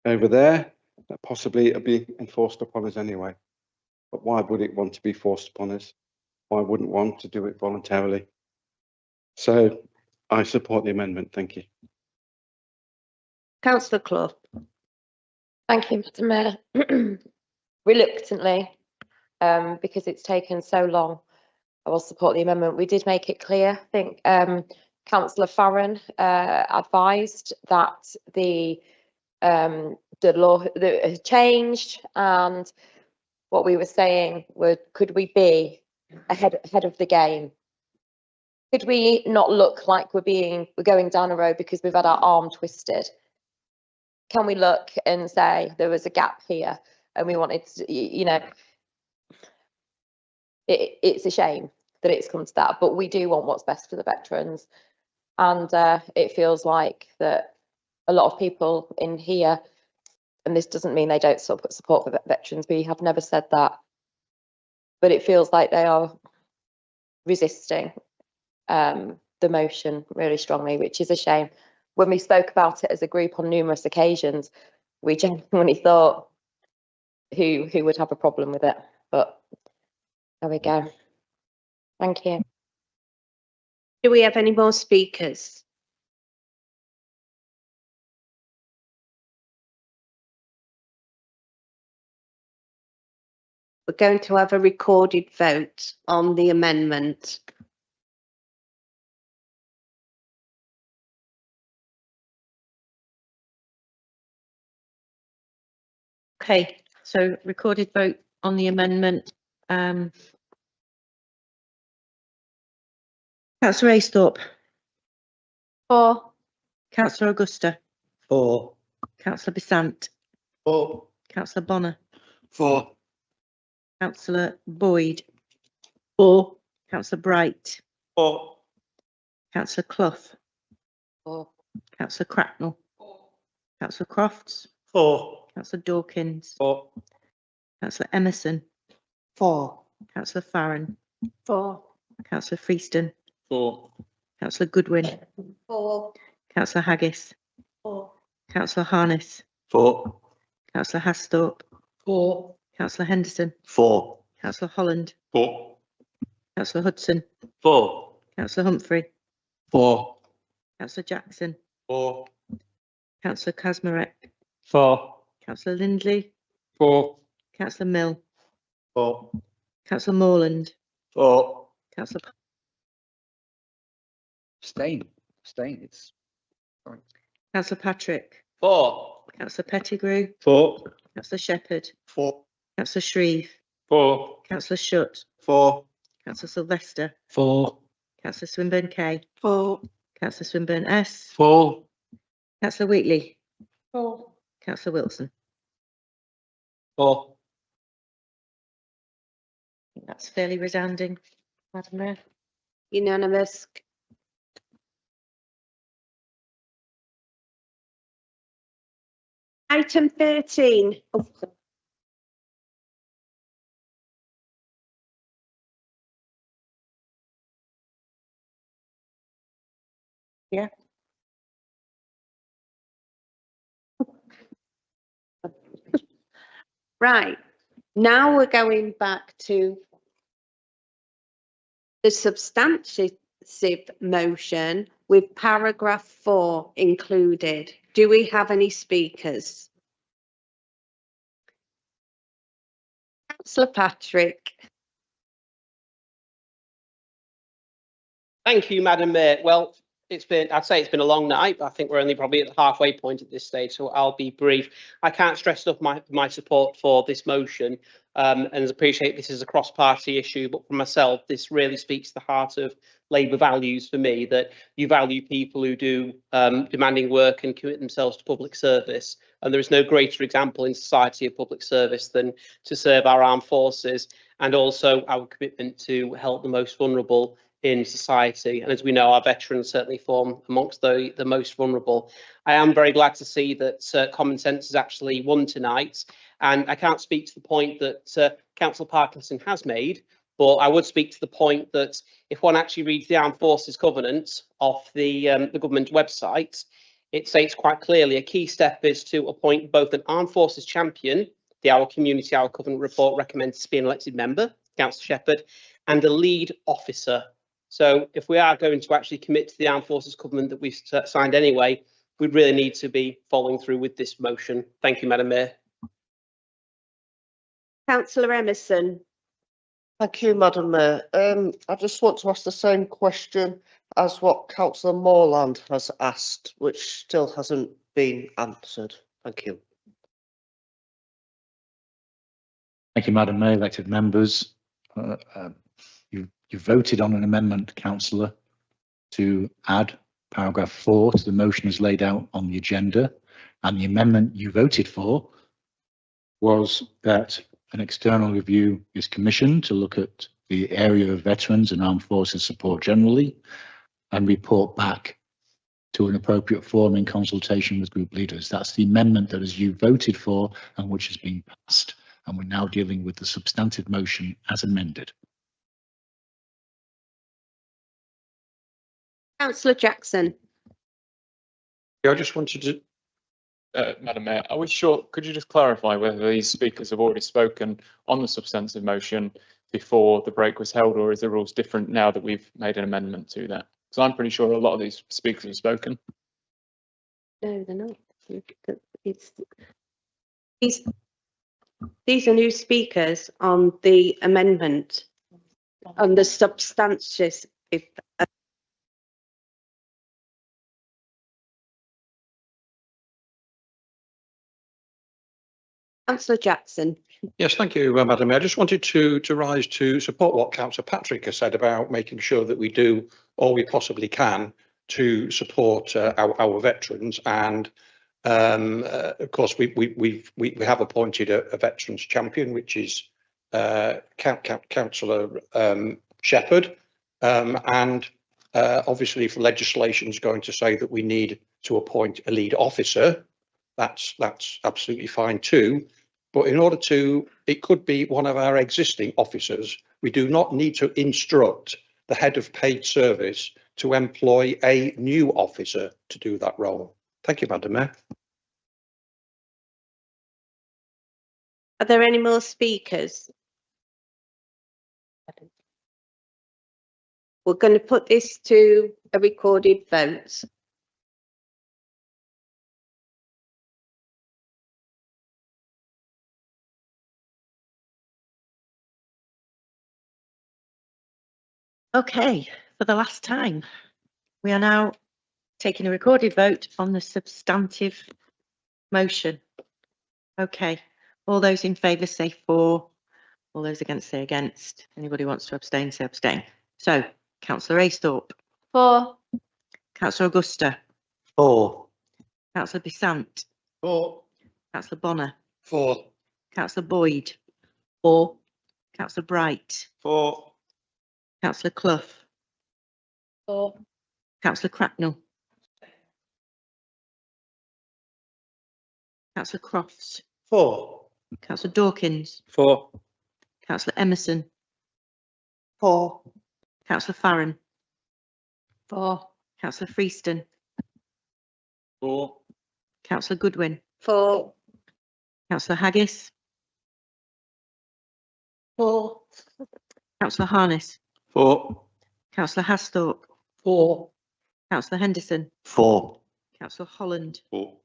over there, that possibly it'll be enforced upon us anyway. But why would it want to be forced upon us? Why wouldn't want to do it voluntarily? So I support the amendment. Thank you. Councillor Clough. Thank you, Madam Mayor. Reluctantly, because it's taken so long, I will support the amendment. We did make it clear. I think Councillor Farron advised that the law that had changed, and what we were saying were, could we be ahead of the game? Could we not look like we're going down a road because we've had our arm twisted? Can we look and say there was a gap here and we wanted to, you know, it's a shame that it's come to that, but we do want what's best for the veterans. And it feels like that a lot of people in here, and this doesn't mean they don't support for veterans, we have never said that, but it feels like they are resisting the motion really strongly, which is a shame. When we spoke about it as a group on numerous occasions, we genuinely thought who would have a problem with it, but there we go. Thank you. Do we have any more speakers? We're going to have a recorded vote on the amendment. Okay, so recorded vote on the amendment. Councillor Aisthorpe, For. Councillor Augusta, For. Councillor Besant, For. Councillor Bonner, For. Councillor Boyd, For. Councillor Bright, For. Councillor Clough, For. Councillor Cracknell, Councillor Crofts, For. Councillor Dawkins, For. Councillor Emerson, For. Councillor Farron, For. Councillor Freeston, For. Councillor Goodwin, For. Councillor Haggis, For. Councillor Harness, For. Councillor Hasthorpe, For. Councillor Henderson, For. Councillor Holland, For. Councillor Hudson, For. Councillor Humphrey, For. Councillor Jackson, For. Councillor Kazmarek, For. Councillor Lindley, For. Councillor Mill, For. Councillor Morland, For. Councillor Abstain, it's. Sorry. Councillor Patrick, For. Councillor Pettigrew, For. Councillor Shepherd, For. Councillor Shreve, For. Councillor Shutt, For. Councillor Sylvester, For. Councillor Swinburne K, For. Councillor Swinburne S, For. Councillor Wheatley, For. Councillor Wilson. For. I think that's fairly resounding, Madam Mayor. Unanimous. Item 13. Oh, Yeah. Right, now we're going back to the substantive motion with paragraph 4 included. Do we have any speakers? Councillor Patrick. Thank you, Madam Mayor. Well, I'd say it's been a long night, but I think we're only probably at the halfway point at this stage, so I'll be brief. I can't stress enough my support for this motion, and appreciate this is a cross-party issue, but for myself, this really speaks to the heart of Labour values for me, that you value people who do demanding work and commit themselves to public service. And there is no greater example in society of public service than to serve our armed forces, and also our commitment to help the most vulnerable in society. And as we know, our veterans certainly form amongst the most vulnerable. I am very glad to see that common sense has actually won tonight. And I can't speak to the point that Councillor Parkinson has made, but I would speak to the point that if one actually reads the Armed Forces Covenant off the government website, it states quite clearly a key step is to appoint both an Armed Forces champion, the Our Community, Our Covenant report recommends to be an elected member, Councillor Shepherd, and a lead officer. So if we are going to actually commit to the Armed Forces Covenant that we've signed anyway, we really need to be following through with this motion. Thank you, Madam Mayor. Councillor Emerson. Thank you, Madam Mayor. I just want to ask the same question as what Councillor Morland has asked, which still hasn't been answered. Thank you. Thank you, Madam Mayor, elected members. You voted on an amendment, councillor, to add paragraph 4 to the motion as laid out on the agenda. And the amendment you voted for was that an external review is commissioned to look at the area of veterans and armed forces support generally and report back to an appropriate forum in consultation with group leaders. That's the amendment that as you voted for and which has been passed. And we're now dealing with the substantive motion as amended. Councillor Jackson. Yeah, I just wanted to. Madam Mayor, are we sure, could you just clarify whether these speakers have already spoken on the substantive motion before the break was held, or is the rules different now that we've made an amendment to that? Because I'm pretty sure a lot of these speakers have spoken. No, they're not. These are new speakers on the amendment, on the substantive. Councillor Jackson. Yes, thank you, Madam Mayor. I just wanted to rise to support what Councillor Patrick has said about making sure that we do all we possibly can to support our veterans. And of course, we have appointed a veterans champion, which is Councillor Shepherd. And obviously, if legislation is going to say that we need to appoint a lead officer, that's absolutely fine too. But in order to, it could be one of our existing officers. We do not need to instruct the head of paid service to employ a new officer to do that role. Thank you, Madam Mayor. Are there any more speakers? We're going to put this to a recorded vote. Okay, for the last time, we are now taking a recorded vote on the substantive motion. Okay, all those in favour say for, all those against say against. Anybody wants to abstain, say abstain. So, Councillor Aisthorpe. For. Councillor Augusta. For. Councillor Besant. For. Councillor Bonner. For. Councillor Boyd. For. Councillor Bright. For. Councillor Clough. For. Councillor Cracknell. Councillor Crofts. For. Councillor Dawkins. For. Councillor Emerson. For. Councillor Farron. For. Councillor Freeston. For. Councillor Goodwin. For. Councillor Haggis. For. Councillor Harness. For. Councillor Hasthorpe. For. Councillor Henderson. For. Councillor Holland. For.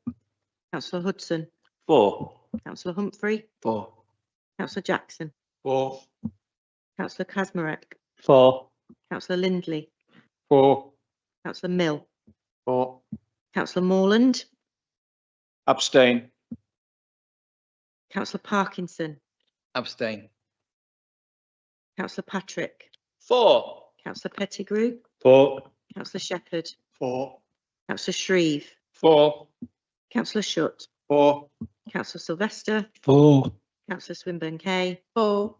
Councillor Hudson. For. Councillor Humphrey. For. Councillor Jackson. For. Councillor Kasmarek. For. Councillor Lindley. For. Councillor Mill. For. Councillor Morland. Abstain. Councillor Parkinson. Abstain. Councillor Patrick. For. Councillor Pettigrew. For. Councillor Shepherd. For. Councillor Shreve. For. Councillor Shutt. For. Councillor Sylvester. For. Councillor Swinburne K. For.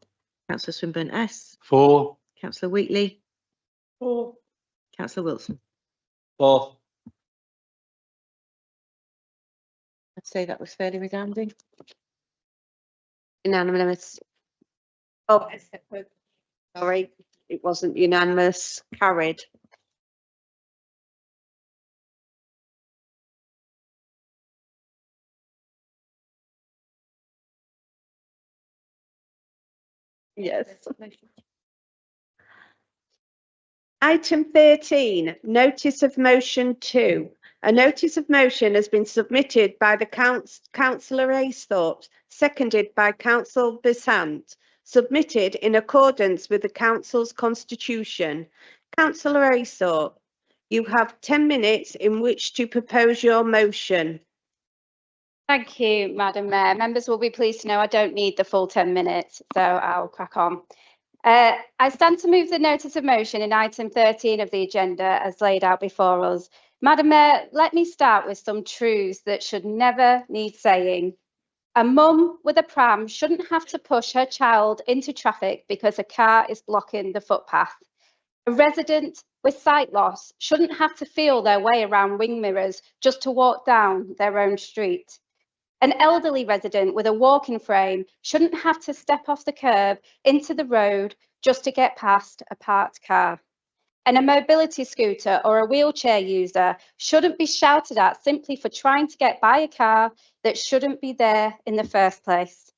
Councillor Swinburne S. For. Councillor Wheatley. For. Councillor Wilson. For. I'd say that was fairly resounding. Unanimous. Oh, sorry, it wasn't unanimous. Carried. Yes. Item 13, notice of motion 2. A notice of motion has been submitted by the Councillor Aisthorpe, seconded by Councillor Besant, submitted in accordance with the Council's constitution. Councillor Aisthorpe, you have 10 minutes in which to propose your motion. Thank you, Madam Mayor. Members will be pleased to know I don't need the full 10 minutes, so I'll crack on. I stand to move the notice of motion in item 13 of the agenda as laid out before us. Madam Mayor, let me start with some truths that should never need saying. A mum with a pram shouldn't have to push her child into traffic because a car is blocking the footpath. A resident with sight loss shouldn't have to feel their way around wing mirrors just to walk down their own street. An elderly resident with a walking frame shouldn't have to step off the curb into the road just to get past a parked car. And a mobility scooter or a wheelchair user shouldn't be shouted at simply for trying to get by a car that shouldn't be there in the first place.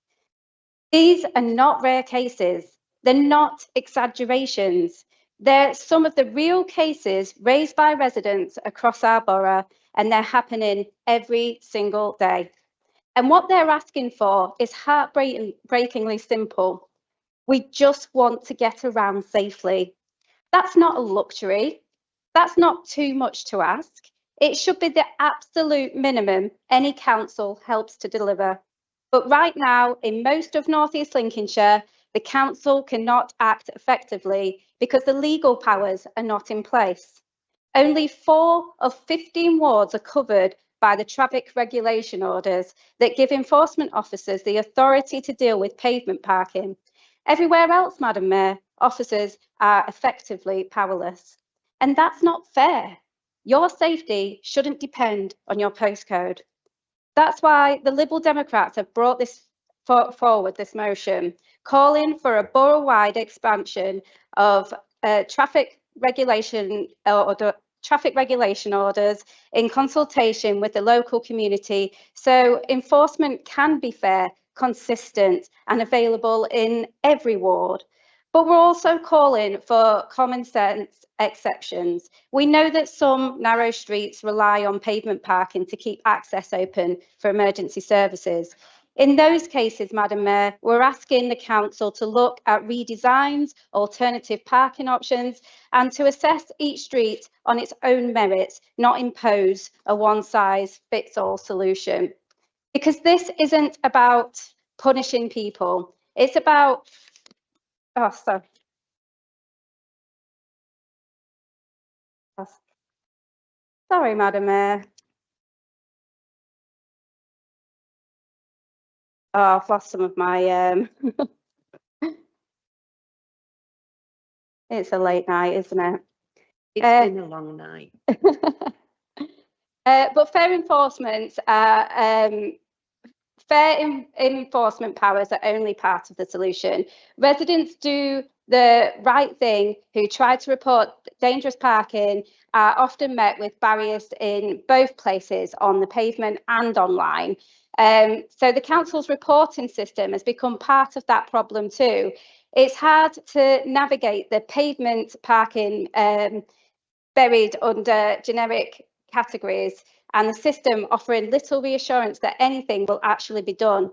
These are not rare cases. They're not exaggerations. They're some of the real cases raised by residents across our borough, and they're happening every single day. And what they're asking for is heartbreakingly simple. We just want to get around safely. That's not a luxury. That's not too much to ask. It should be the absolute minimum any council helps to deliver. But right now, in most of North East Lincolnshire, the council cannot act effectively because the legal powers are not in place. Only 4 of 15 wards are covered by the traffic regulation orders that give enforcement officers the authority to deal with pavement parking. Everywhere else, Madam Mayor, officers are effectively powerless. And that's not fair. Your safety shouldn't depend on your postcode. That's why the Liberal Democrats have brought this forward, this motion, calling for a borough-wide expansion of traffic regulation orders in consultation with the local community, so enforcement can be fair, consistent and available in every ward. But we're also calling for common sense exceptions. We know that some narrow streets rely on pavement parking to keep access open for emergency services. In those cases, Madam Mayor, we're asking the council to look at redesigns, alternative parking options, and to assess each street on its own merits, not impose a one-size-fits-all solution. Because this isn't about punishing people, it's about sorry, Madam Mayor. Oh, I've lost some of my, it's a late night, isn't it? It's been a long night. But fair enforcement, enforcement powers are only part of the solution. Residents do the right thing who try to report dangerous parking are often met with barriers in both places, on the pavement and online. So the council's reporting system has become part of that problem too. It's hard to navigate the pavement parking buried under generic categories, and the system offering little reassurance that anything will actually be done.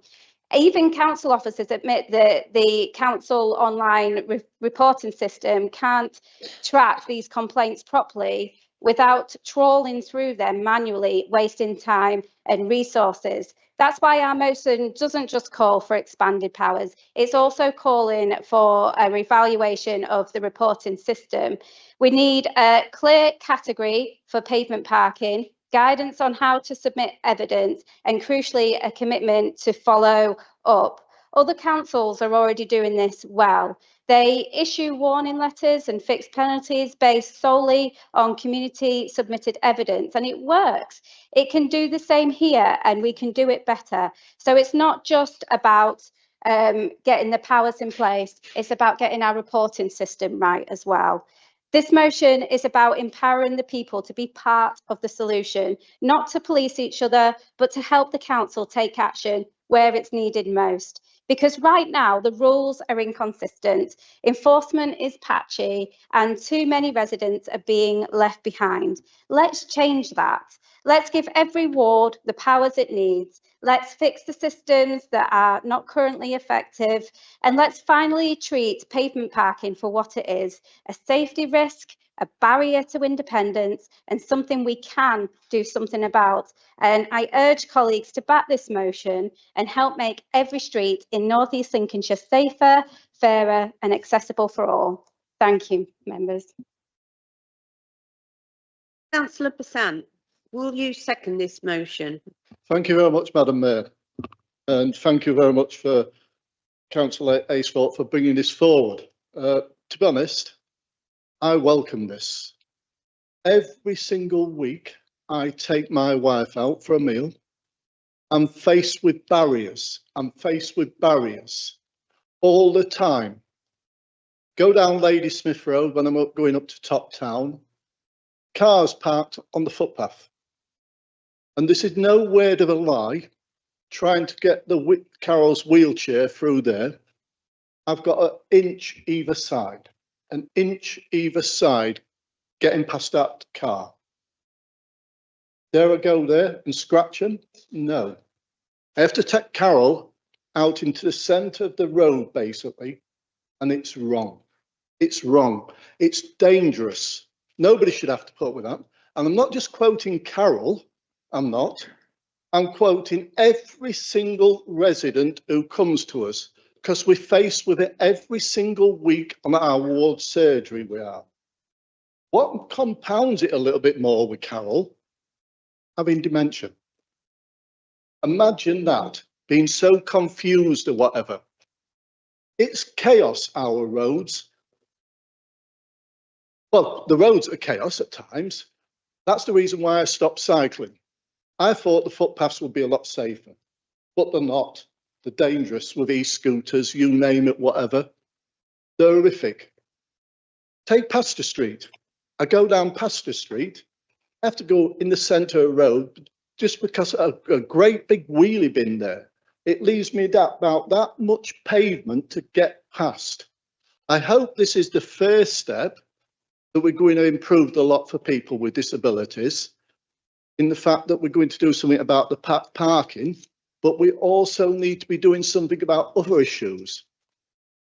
Even council officers admit that the council online reporting system can't track these complaints properly without trawling through them manually, wasting time and resources. That's why our motion doesn't just call for expanded powers, it's also calling for a revaluation of the reporting system. We need a clear category for pavement parking, guidance on how to submit evidence, and crucially, a commitment to follow up. Other councils are already doing this well. They issue warning letters and fixed penalties based solely on community submitted evidence, and it works. It can do the same here, and we can do it better. So it's not just about getting the powers in place, it's about getting our reporting system right as well. This motion is about empowering the people to be part of the solution, not to police each other, but to help the council take action where it's needed most. Because right now the rules are inconsistent, enforcement is patchy, and too many residents are being left behind. Let's change that. Let's give every ward the powers it needs. Let's fix the systems that are not currently effective, and let's finally treat pavement parking for what it is, a safety risk, a barrier to independence, and something we can do something about. And I urge colleagues to back this motion and help make every street in North East Lincolnshire safer, fairer and accessible for all. Thank you, members. Councillor Besant, will you second this motion? Thank you very much, Madam Mayor. And thank you very much for Councillor Acefort for bringing this forward. To be honest, I welcome this. Every single week, I take my wife out for a meal. I'm faced with barriers. I'm faced with barriers all the time. Go down Ladysmith Road when I'm going up to Top Town. Cars parked on the footpath. And this is no word of a lie. Trying to get the Carol's wheelchair through there, I've got an inch either side. An inch either side getting past that car. Dare I go there and scratch them? No. I have to take Carol out into the centre of the road, basically, and it's wrong. It's wrong. It's dangerous. Nobody should have to put up with that. And I'm not just quoting Carol. I'm not. I'm quoting every single resident who comes to us, because we're faced with it every single week on our ward surgery we are. What compounds it a little bit more with Carol, having dementia. Imagine that, being so confused or whatever. It's chaos, our roads. Well, the roads are chaos at times. That's the reason why I stopped cycling. I thought the footpaths would be a lot safer, but they're not. They're dangerous with e-scooters, you name it, whatever. They're horrific. Take Pastor Street. I go down Pastor Street, I have to go in the centre of the road just because of a great big wheelie bin there. It leaves me about that much pavement to get past. I hope this is the first step that we're going to improve a lot for people with disabilities, in the fact that we're going to do something about the parking, but we also need to be doing something about other issues.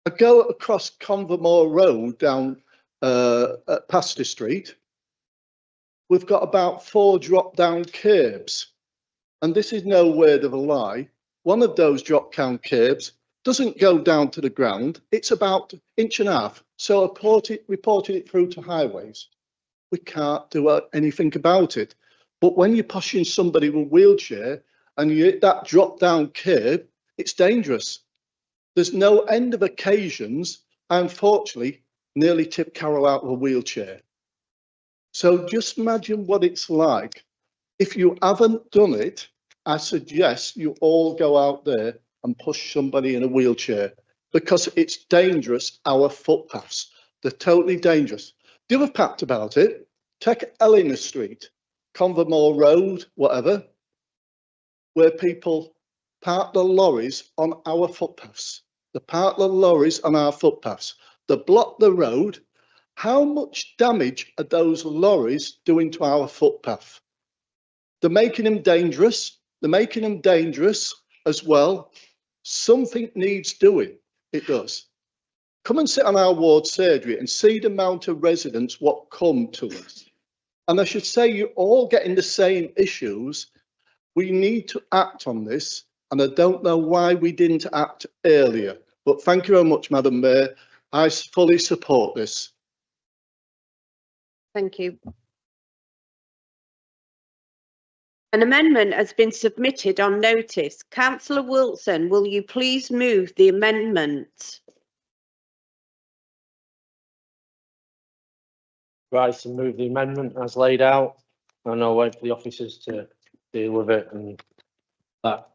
I go across Convermore Road down at Pastor Street. We've got about 4 drop-down curbs, and this is no word of a lie. One of those drop-down curbs doesn't go down to the ground. It's about 1.5 inches. So I reported it through to highways. We can't do anything about it. But when you're pushing somebody with a wheelchair and you hit that drop-down curb, it's dangerous. There's no end of occasions. I unfortunately nearly tipped Carol out of a wheelchair. So just imagine what it's like. If you haven't done it, I suggest you all go out there and push somebody in a wheelchair, because it's dangerous, our footpaths. They're totally dangerous. The other fact about it, take Eleanor Street, Convermore Road, whatever, where people park the lorries on our footpaths. They park the lorries on our footpaths. They block the road. How much damage are those lorries doing to our footpath? They're making them dangerous. They're making them dangerous as well. Something needs doing. It does. Come and sit on our ward surgery and see the amount of residents what come to us. And I should say, you're all getting the same issues. We need to act on this, and I don't know why we didn't act earlier. But thank you very much, Madam Mayor. I fully support this. Thank you. An amendment has been submitted on notice. Councillor Wilson, will you please move the amendment? Rise and move the amendment as laid out, and I'll wait for the officers to deal with it and that.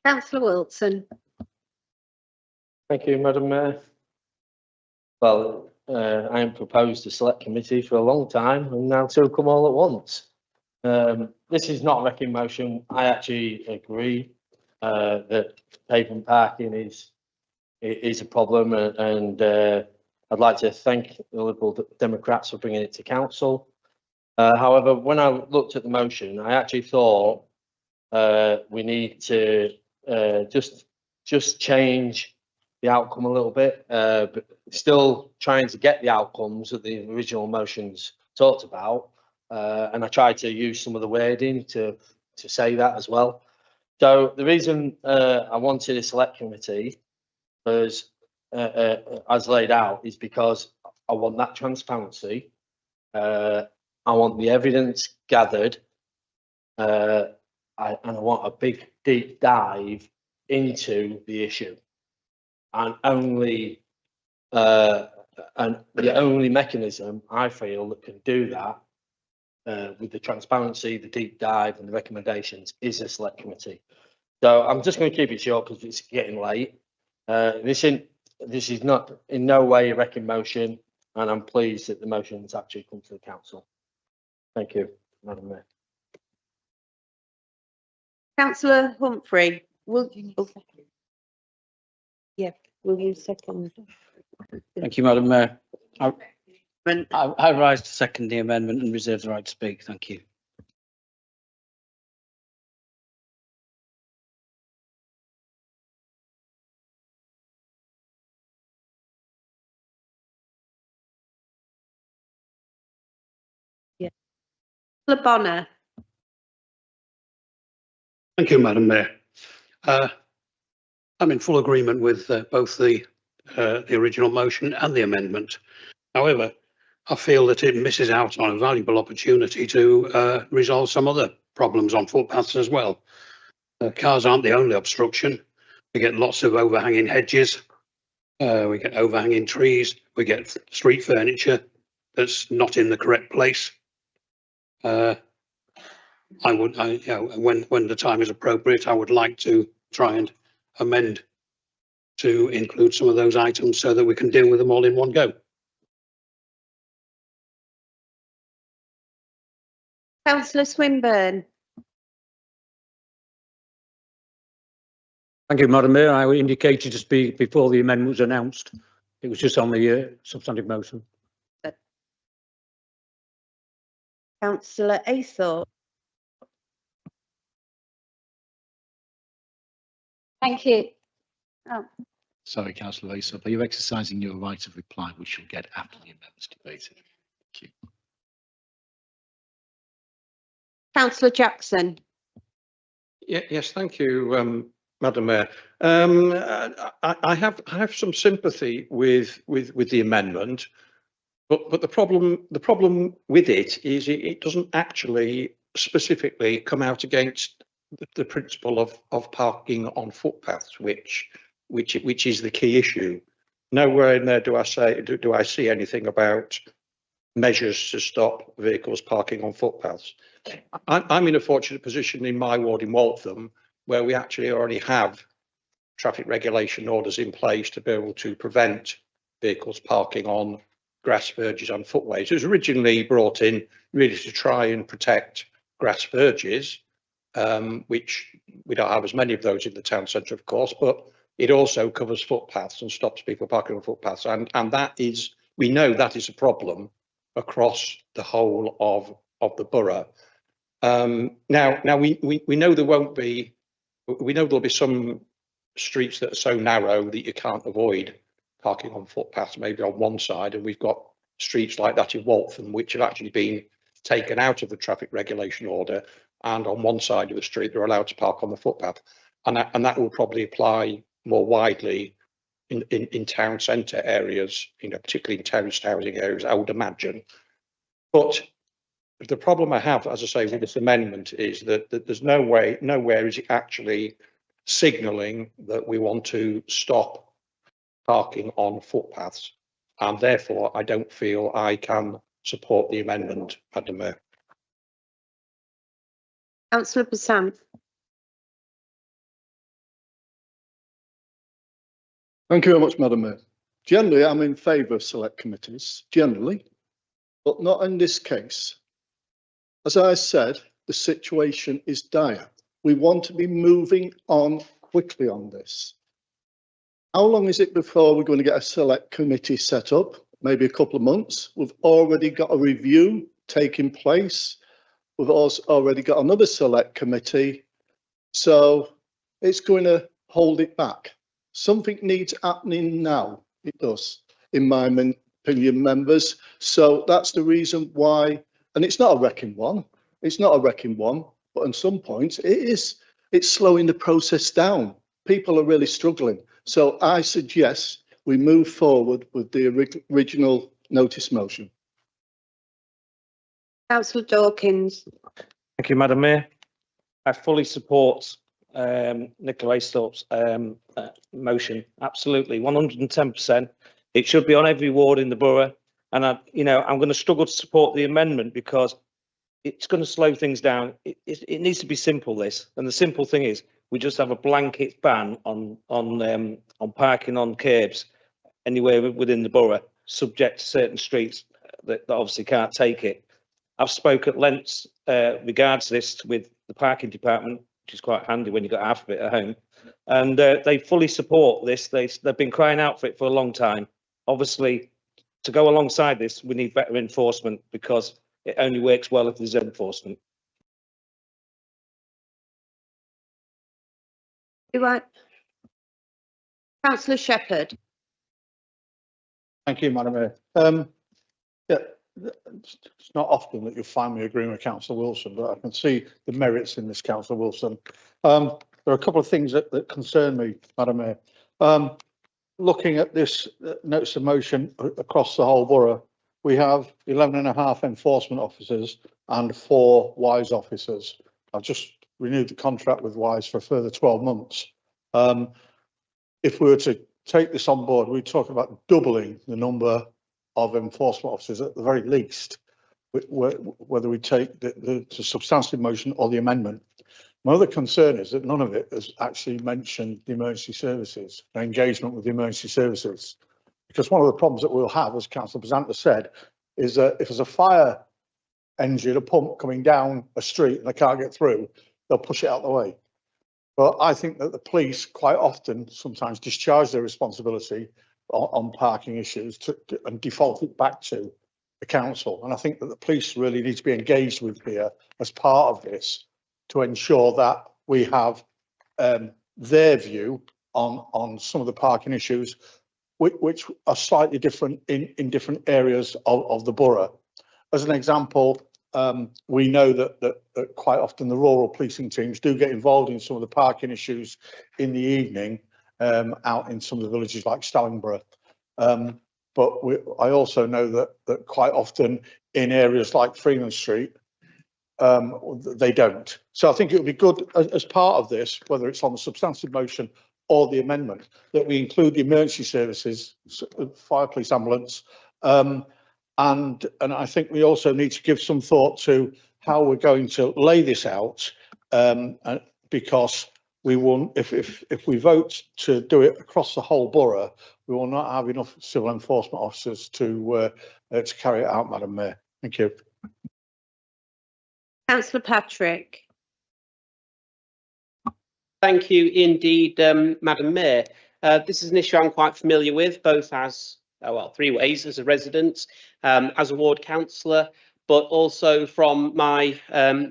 Councillor Wilson. Thank you, Madam Mayor. Well, I am proposed to select committee for a long time, and now two come all at once. This is not a wrecking motion. I actually agree that pavement parking is a problem, and I'd like to thank the Liberal Democrats for bringing it to council. However, when I looked at the motion, I actually thought we need to just change the outcome a little bit, but still trying to get the outcomes that the original motions talked about. And I tried to use some of the wording to say that as well. So the reason I wanted a select committee was, as laid out, is because I want that transparency. I want the evidence gathered, and I want a big deep dive into the issue. And the only mechanism I feel that can do that, with the transparency, the deep dive, and the recommendations, is a select committee. So I'm just going to keep it short because it's getting late. This is not in no way a wrecking motion, and I'm pleased that the motion has actually come to the council. Thank you, Madam Mayor. Councillor Humphrey, will you second? Thank you, Madam Mayor. I rise to second the amendment and reserve the right to speak. Thank you. Councillor Bonner. Thank you, Madam Mayor. I'm in full agreement with both the original motion and the amendment. However, I feel that it misses out on a valuable opportunity to resolve some other problems on footpaths as well. Cars aren't the only obstruction. We get lots of overhanging hedges. We get overhanging trees. We get street furniture that's not in the correct place. When the time is appropriate, I would like to try and amend to include some of those items so that we can deal with them all in one go. Councillor Swinburne. Thank you, Madam Mayor. I indicated to speak before the amendment was announced. It was just on the substantive motion. Councillor Aythorpe. Thank you. Oh. Sorry, Councillor Aythorpe, are you exercising your right of reply, which you'll get after the amendment's debated? Thank you. Councillor Jackson. Yes, thank you, Madam Mayor. I have some sympathy with the amendment, but the problem with it is it doesn't actually specifically come out against the principle of parking on footpaths, which is the key issue. Nowhere in there do I see anything about measures to stop vehicles parking on footpaths. I'm in a fortunate position in my ward in Waltham, where we actually already have traffic regulation orders in place to be able to prevent vehicles parking on grass verges and footways. It was originally brought in really to try and protect grass verges, which we don't have as many of those in the town centre, of course, but it also covers footpaths and stops people parking on footpaths. And that is, we know that is a problem across the whole of the borough. Now we know there won't be, we know there'll be some streets that are so narrow that you can't avoid parking on footpaths, maybe on one side, and we've got streets like that in Waltham which have actually been taken out of the traffic regulation order, and on one side of the street they're allowed to park on the footpath, and that will probably apply more widely in town centre areas, particularly in terraced housing areas, I would imagine. But the problem I have, as I say, with this amendment is that there's nowhere is it actually signalling that we want to stop parking on footpaths, and therefore I don't feel I can support the amendment, Madam Mayor. Councillor Basant. Thank you very much, Madam Mayor. Generally, I'm in favour of select committees, generally, but not in this case. As I said, the situation is dire. We want to be moving on quickly on this. How long is it before we're going to get a select committee set up? Maybe a couple of months. We've already got a review taking place. We've also already got another select committee. So it's going to hold it back. Something needs happening now. It does, in my opinion, members. So that's the reason why, and it's not a wrecking one. It's not a wrecking one, but on some points it is. It's slowing the process down. People are really struggling. So I suggest we move forward with the original notice motion. Councillor Dawkins. Thank you, Madam Mayor. I fully support Nicola Aisthorpe's motion. Absolutely, 110%. It should be on every ward in the borough. And I'm going to struggle to support the amendment because it's going to slow things down. It needs to be simple, this. And the simple thing is, we just have a blanket ban on parking on curbs anywhere within the borough, subject to certain streets that obviously can't take it. I've spoke at length regards this with the parking department, which is quite handy when you've got half of it at home, and they fully support this. They've been crying out for it for a long time. Obviously, to go alongside this, we need better enforcement because it only works well if there's enforcement. Councillor Shepherd. Thank you, Madam Mayor. Yeah, it's not often that you'll find me agreeing with Councillor Wilson, but I can see the merits in this, Councillor Wilson. There are a couple of things that concern me, Madam Mayor. Looking at this notice of motion across the whole borough, we have 11.5 enforcement officers and 4 WISE officers. I've just renewed the contract with WISE for a further 12 months. If we were to take this on board, we're talking about doubling the number of enforcement officers at the very least, whether we take the substantive motion or the amendment. My other concern is that none of it has actually mentioned the emergency services, engagement with the emergency services. Because one of the problems that we'll have, as Councillor Bazanta said, is that if there's a fire engine, a pump coming down a street and they can't get through, they'll push it out of the way. But I think that the police quite often sometimes discharge their responsibility on parking issues and default it back to the council. And I think that the police really need to be engaged with here as part of this to ensure that we have their view on some of the parking issues, which are slightly different in different areas of the borough. As an example, we know that quite often the rural policing teams do get involved in some of the parking issues in the evening out in some of the villages like Stallingborough. But I also know that quite often in areas like Freeman Street, they don't. So I think it would be good as part of this, whether it's on the substantive motion or the amendment, that we include the emergency services, fire, police, ambulance, and I think we also need to give some thought to how we're going to lay this out, because we won't, if we vote to do it across the whole borough, we will not have enough civil enforcement officers to carry it out, Madam Mayor. Thank you. Councillor Patrick. Thank you indeed, Madam Mayor. This is an issue I'm quite familiar with, both as, well, 3 ways: as a resident, as a ward councillor, but also from my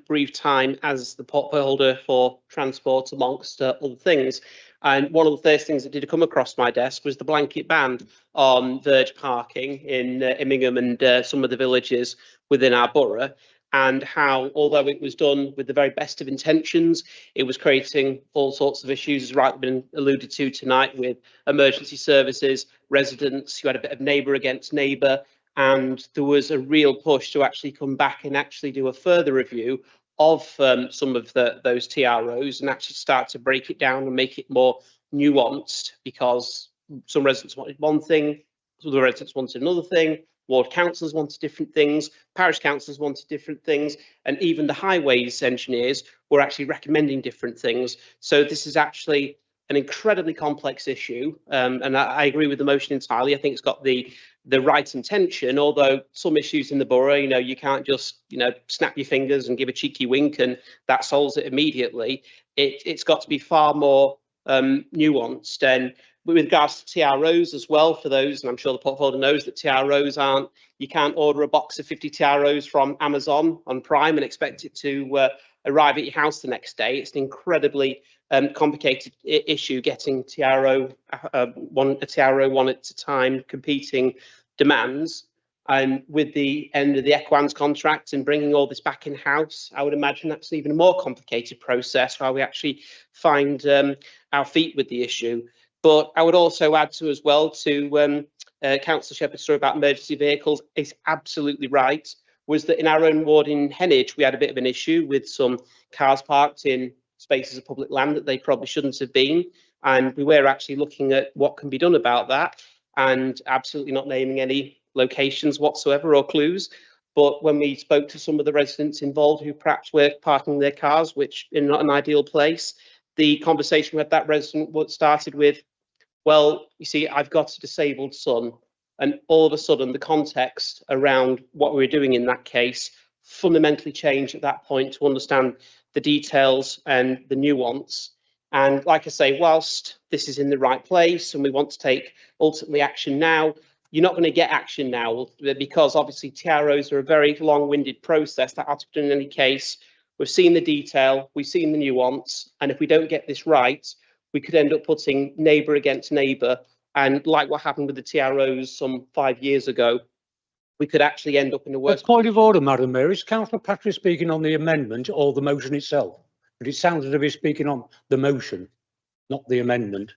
brief time as the pot holder for transport, amongst other things. And one of the first things that did come across my desk was the blanket ban on verge parking in Immingham and some of the villages within our borough, and how, although it was done with the very best of intentions, it was creating all sorts of issues, as rightly been alluded to tonight, with emergency services, residents. You had a bit of neighbour against neighbour, and there was a real push to actually come back and actually do a further review of some of those TROs and actually start to break it down and make it more nuanced, because some residents wanted one thing, some of the residents wanted another thing, ward councillors wanted different things, parish councillors wanted different things, and even the highways engineers were actually recommending different things. So this is actually an incredibly complex issue, and I agree with the motion entirely. I think it's got the right intention, although some issues in the borough, you know, you can't just, you know, snap your fingers and give a cheeky wink and that solves it immediately. It's got to be far more nuanced. And with regards to TROs as well, for those, and I'm sure the portfolio knows that TROs aren't, you can't order a box of 50 TROs from Amazon on Prime and expect it to arrive at your house the next day. It's an incredibly complicated issue getting a TRO one at a time, competing demands. And with the end of the Equans contract and bringing all this back in house, I would imagine that's an even more complicated process while we actually find our feet with the issue. But I would also add to as well to Councillor Shepherd's story about emergency vehicles is absolutely right. Was that in our own ward in Heneage, we had a bit of an issue with some cars parked in spaces of public land that they probably shouldn't have been. And we were actually looking at what can be done about that, and absolutely not naming any locations whatsoever or clues. But when we spoke to some of the residents involved who perhaps were parking their cars, which in not an ideal place, the conversation with that resident started with, well, you see, I've got a disabled son. And all of a sudden, the context around what we were doing in that case fundamentally changed at that point to understand the details and the nuance. And like I say, whilst this is in the right place and we want to take ultimately action now, you're not going to get action now because obviously TROs are a very long-winded process that has to be done in any case. We've seen the detail, we've seen the nuance, and if we don't get this right, we could end up putting neighbour against neighbour. And like what happened with the TROs some 5 years ago, we could actually end up in a worse. Point of order, Madam Mayor. Is Councillor Patrick speaking on the amendment or the motion itself? But it sounds as if he's speaking on the motion, not the amendment.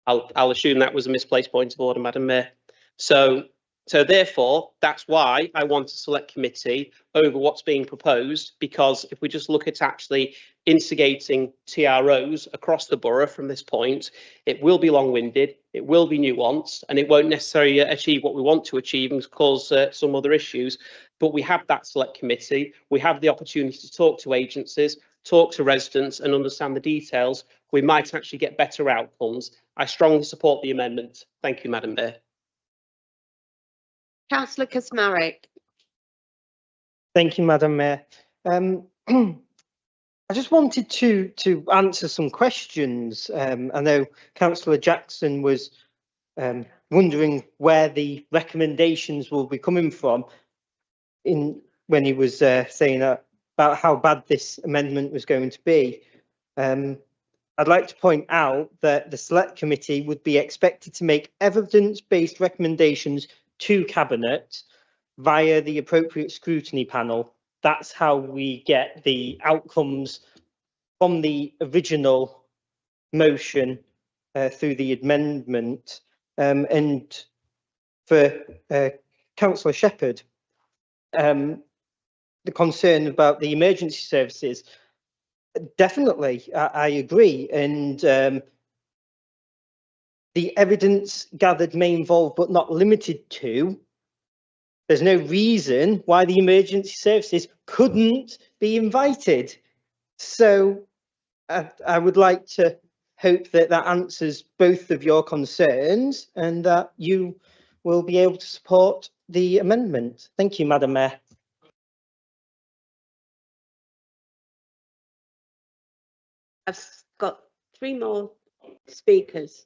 I'll assume that was a misplaced point of order, Madam Mayor. So therefore, that's why I want a select committee over what's being proposed, because if we just look at actually instigating TROs across the borough from this point, it will be long-winded, it will be nuanced, and it won't necessarily achieve what we want to achieve and cause some other issues. But we have that select committee, we have the opportunity to talk to agencies, talk to residents and understand the details. We might actually get better outcomes. I strongly support the amendment. Thank you, Madam Mayor. Councillor Kasmarek. Thank you, Madam Mayor. I just wanted to answer some questions. I know Councillor Jackson was wondering where the recommendations will be coming from when he was saying about how bad this amendment was going to be. I'd like to point out that the Select Committee would be expected to make evidence-based recommendations to Cabinet via the appropriate scrutiny panel. That's how we get the outcomes from the original motion through the amendment. And for Councillor Shepherd, the concern about the emergency services, definitely, I agree. And the evidence gathered may involve, but not limited to, there's no reason why the emergency services couldn't be invited. So I would like to hope that that answers both of your concerns and that you will be able to support the amendment. Thank you, Madam Mayor. I've got 3 more speakers.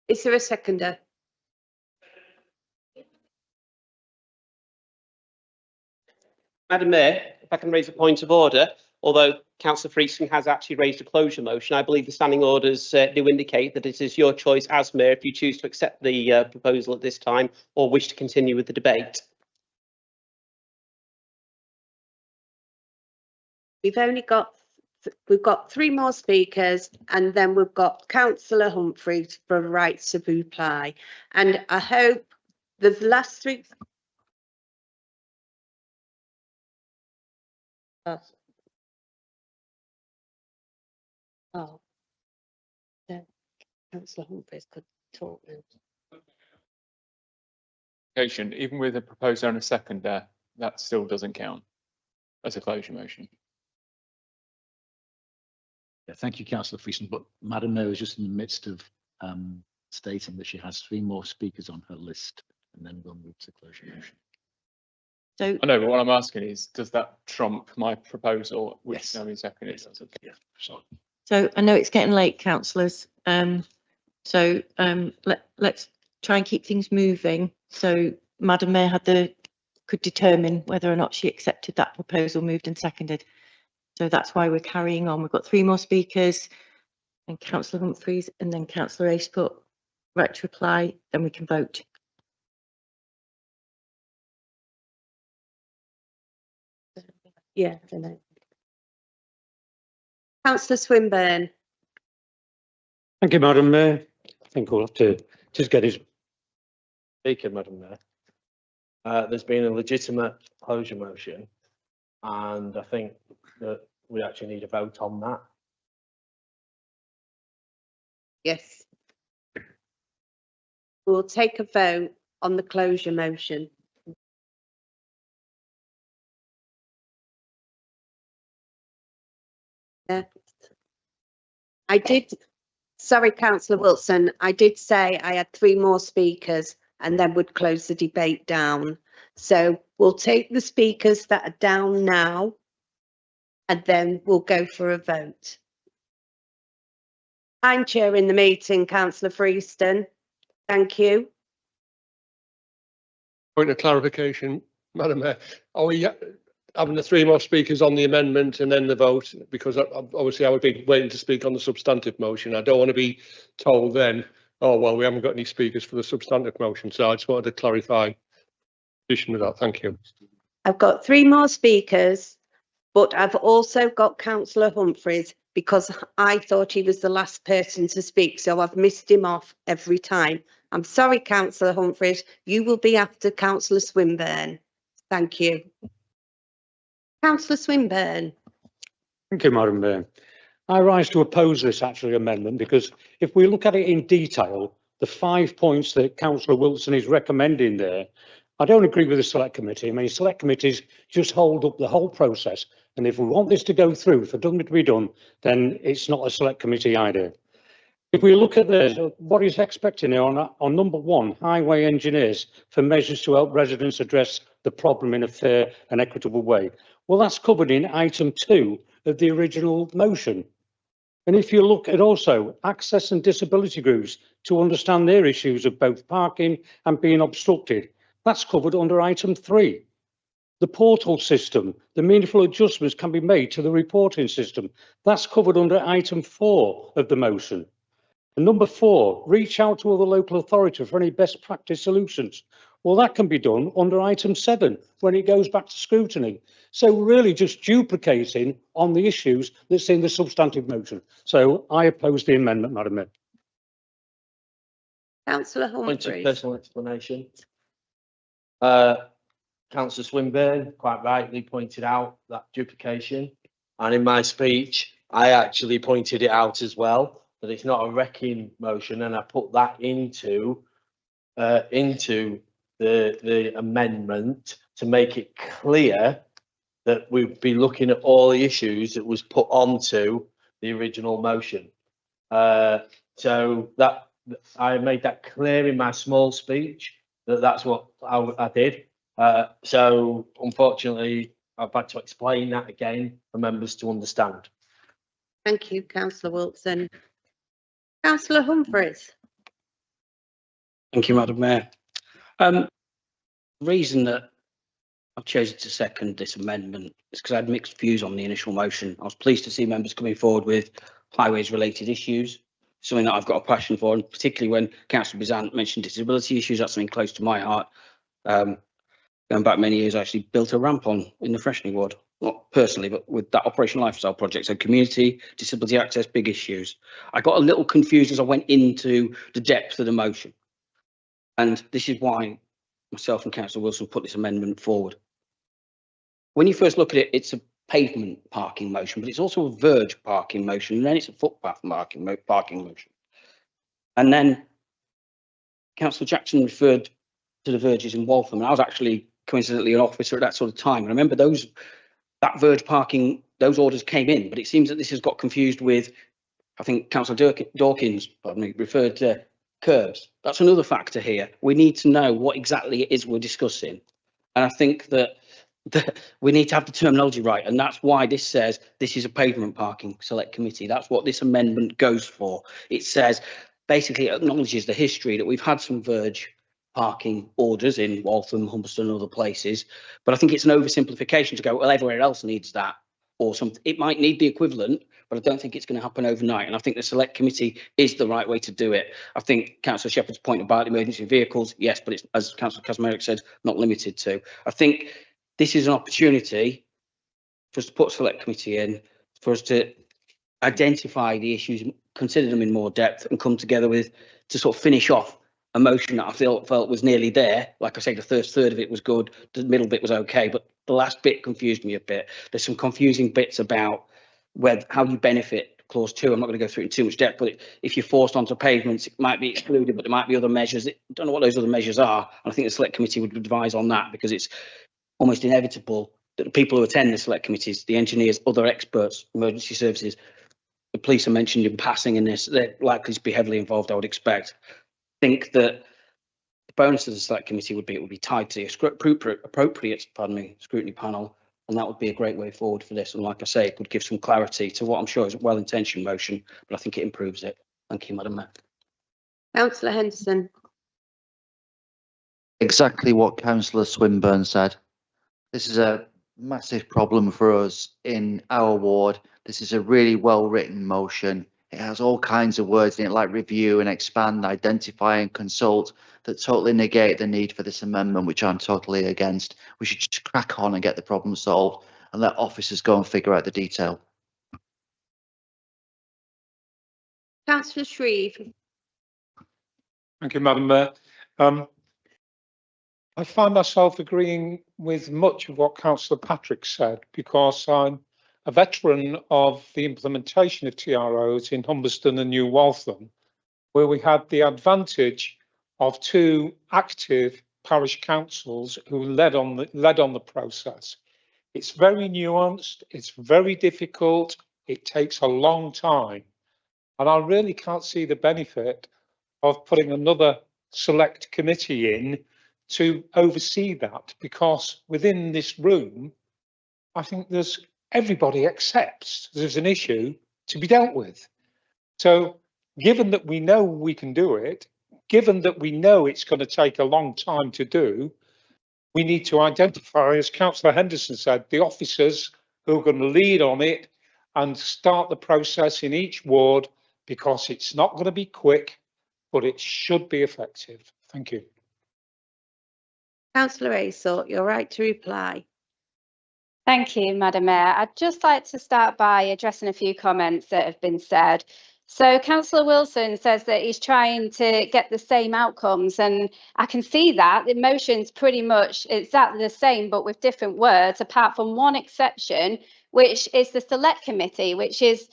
Is there a seconder? Madam Mayor, if I can raise a point of order, although Councillor Friesen has actually raised a closure motion, I believe the standing orders do indicate that it is your choice as Mayor if you choose to accept the proposal at this time or wish to continue with the debate. We've got 3 more speakers, and then we've got Councillor Humphrey for rights of reply. And I hope the last 3. Oh, yeah. Councillor Humphreys could talk now. Even with a proposer and a seconder, that still doesn't count. as a closure motion. Yeah, thank you, Councillor Friesen, but Madam Mayor is just in the midst of stating that she has 3 more speakers on her list, and then we'll move to closure motion. So, I know, but what I'm asking is, does that trump my proposal, which Yes. now been seconded? Yeah, sorry. so I know it's getting late, councillors. Let's try and keep things moving. So Madam Mayor could determine whether or not she accepted that proposal moved and seconded. So that's why we're carrying on. We've got 3 more speakers, and Councillor Humphreys and then Councillor Ace put right to reply, then we can vote. Yeah, I know. Councillor Swinburne. Thank you, Madam Mayor. I think we'll have to just get his. Speaker, Madam Mayor. There's been a legitimate closure motion, and I think that we actually need a vote on that. Yes. We'll take a vote on the closure motion. Yeah. Sorry, Councillor Wilson, I did say I had 3 more speakers and then would close the debate down. So we'll take the speakers that are down now and then we'll go for a vote. I'm chairing the meeting, Councillor Freeston. Thank you. Point of clarification, Madam Mayor, are we having the 3 more speakers on the amendment and then the vote? Because obviously I would be waiting to speak on the substantive motion. I don't want to be told then, oh, well, we haven't got any speakers for the substantive motion. So I just wanted to clarify the position with that. Thank you. I've got 3 more speakers, but I've also got Councillor Humphreys because I thought he was the last person to speak. So I've missed him off every time. I'm sorry, Councillor Humphreys, you will be after Councillor Swinburne. Thank you. Councillor Swinburne. Thank you, Madam Mayor. I rise to oppose this amendment because if we look at it in detail, the 5 points that Councillor Wilson is recommending there, I don't agree with the select committee. I mean, select committees just hold up the whole process. And if we want this to go through, for something to be done, then it's not a select committee idea. If we look at what he's expecting here on number 1, highway engineers for measures to help residents address the problem in a fair and equitable way. Well, that's covered in item 2 of the original motion. And if you look at also access and disability groups to understand their issues of both parking and being obstructed, that's covered under item 3. The portal system, the meaningful adjustments can be made to the reporting system. That's covered under item 4 of the motion. And number 4, reach out to other local authorities for any best practice solutions. Well, that can be done under item 7 when it goes back to scrutiny. So really just duplicating on the issues that's in the substantive motion. So I oppose the amendment, Madam Mayor. Councillor Point of Humphreys. personal explanation. Councillor Swinburne quite rightly pointed out that duplication, and in my speech I actually pointed it out as well, that it's not a wrecking motion, and I put that into the amendment to make it clear that we'd be looking at all the issues that was put onto the original motion. So that I made that clear in my small speech, that's what I did. So unfortunately, I've had to explain that again for members to understand. Thank you, Councillor Wilson. Councillor Humphreys. Thank you, Madam Mayor. Reason that I've chosen to second this amendment is because I had mixed views on the initial motion. I was pleased to see members coming forward with highways related issues, something that I've got a passion for, and particularly when Councillor Bizant mentioned disability issues, that's something close to my heart. Going back many years, I actually built a ramp in the Freshney ward, not personally, but with that Operation Lifestyle project. So community, disability access, big issues. I got a little confused as I went into the depth of the motion. And this is why myself and Councillor Wilson put this amendment forward. When you first look at it, it's a pavement parking motion, but it's also a verge parking motion, and then it's a footpath parking motion. And then Councillor Jackson referred to the verges in Waltham, and I was actually coincidentally an officer at that sort of time. And I remember those that verge parking, those orders came in, but it seems that this has got confused with, I think Councillor Dawkins, pardon me, referred to curbs. That's another factor here. We need to know what exactly it is we're discussing. And I think that we need to have the terminology right. And that's why this says this is a pavement parking select committee. That's what this amendment goes for. It says, basically it acknowledges the history that we've had some verge parking orders in Waltham, Humberston and other places. But I think it's an oversimplification to go, well, everywhere else needs that or something. It might need the equivalent, but I don't think it's going to happen overnight. And I think the select committee is the right way to do it. I think Councillor Shepherd's point about emergency vehicles, yes, but it's, as Councillor Kazmarek said, not limited to. I think this is an opportunity for us to put a select committee in, for us to identify the issues, consider them in more depth and come together with, to sort of finish off a motion that I felt was nearly there. Like I say, the first third of it was good, the middle bit was okay, but the last bit confused me a bit. There's some confusing bits about how you benefit clause 2. I'm not going to go through it in too much depth, but if you're forced onto pavements, it might be excluded, but there might be other measures. I don't know what those other measures are, and I think the select committee would advise on that, because it's almost inevitable that the people who attend the select committees, the engineers, other experts, emergency services, the police are mentioned in passing in this, they're likely to be heavily involved, I would expect. I think that the bonus of the select committee would be, it would be tied to the appropriate scrutiny panel, and that would be a great way forward for this. And like I say, it could give some clarity to what I'm sure is a well-intentioned motion, but I think it improves it. Thank you, Madam Mayor. Councillor Henderson. Exactly what Councillor Swinburne said. This is a massive problem for us in our ward. This is a really well-written motion. It has all kinds of words in it, like review and expand, identify and consult, that totally negate the need for this amendment, which I'm totally against. We should just crack on and get the problem solved and let officers go and figure out the detail. Councillor Shreve. Thank you, Madam Mayor. I find myself agreeing with much of what Councillor Patrick said, because I'm a veteran of the implementation of TROs in Humberston and New Waltham, where we had the advantage of 2 active parish councils who led on the process. It's very nuanced, it's very difficult, it takes a long time, and I really can't see the benefit of putting another select committee in to oversee that, because within this room, I think everybody accepts there's an issue to be dealt with. So given that we know we can do it, given that we know it's going to take a long time to do, we need to identify, as Councillor Henderson said, the officers who are going to lead on it and start the process in each ward, because it's not going to be quick, but it should be effective. Thank you. Councillor Aysort, you're right to reply. Thank you, Madam Mayor. I'd just like to start by addressing a few comments that have been said. So Councillor Wilson says that he's trying to get the same outcomes, and I can see that. The motion's pretty much exactly the same, but with different words, apart from one exception, which is the select committee, which is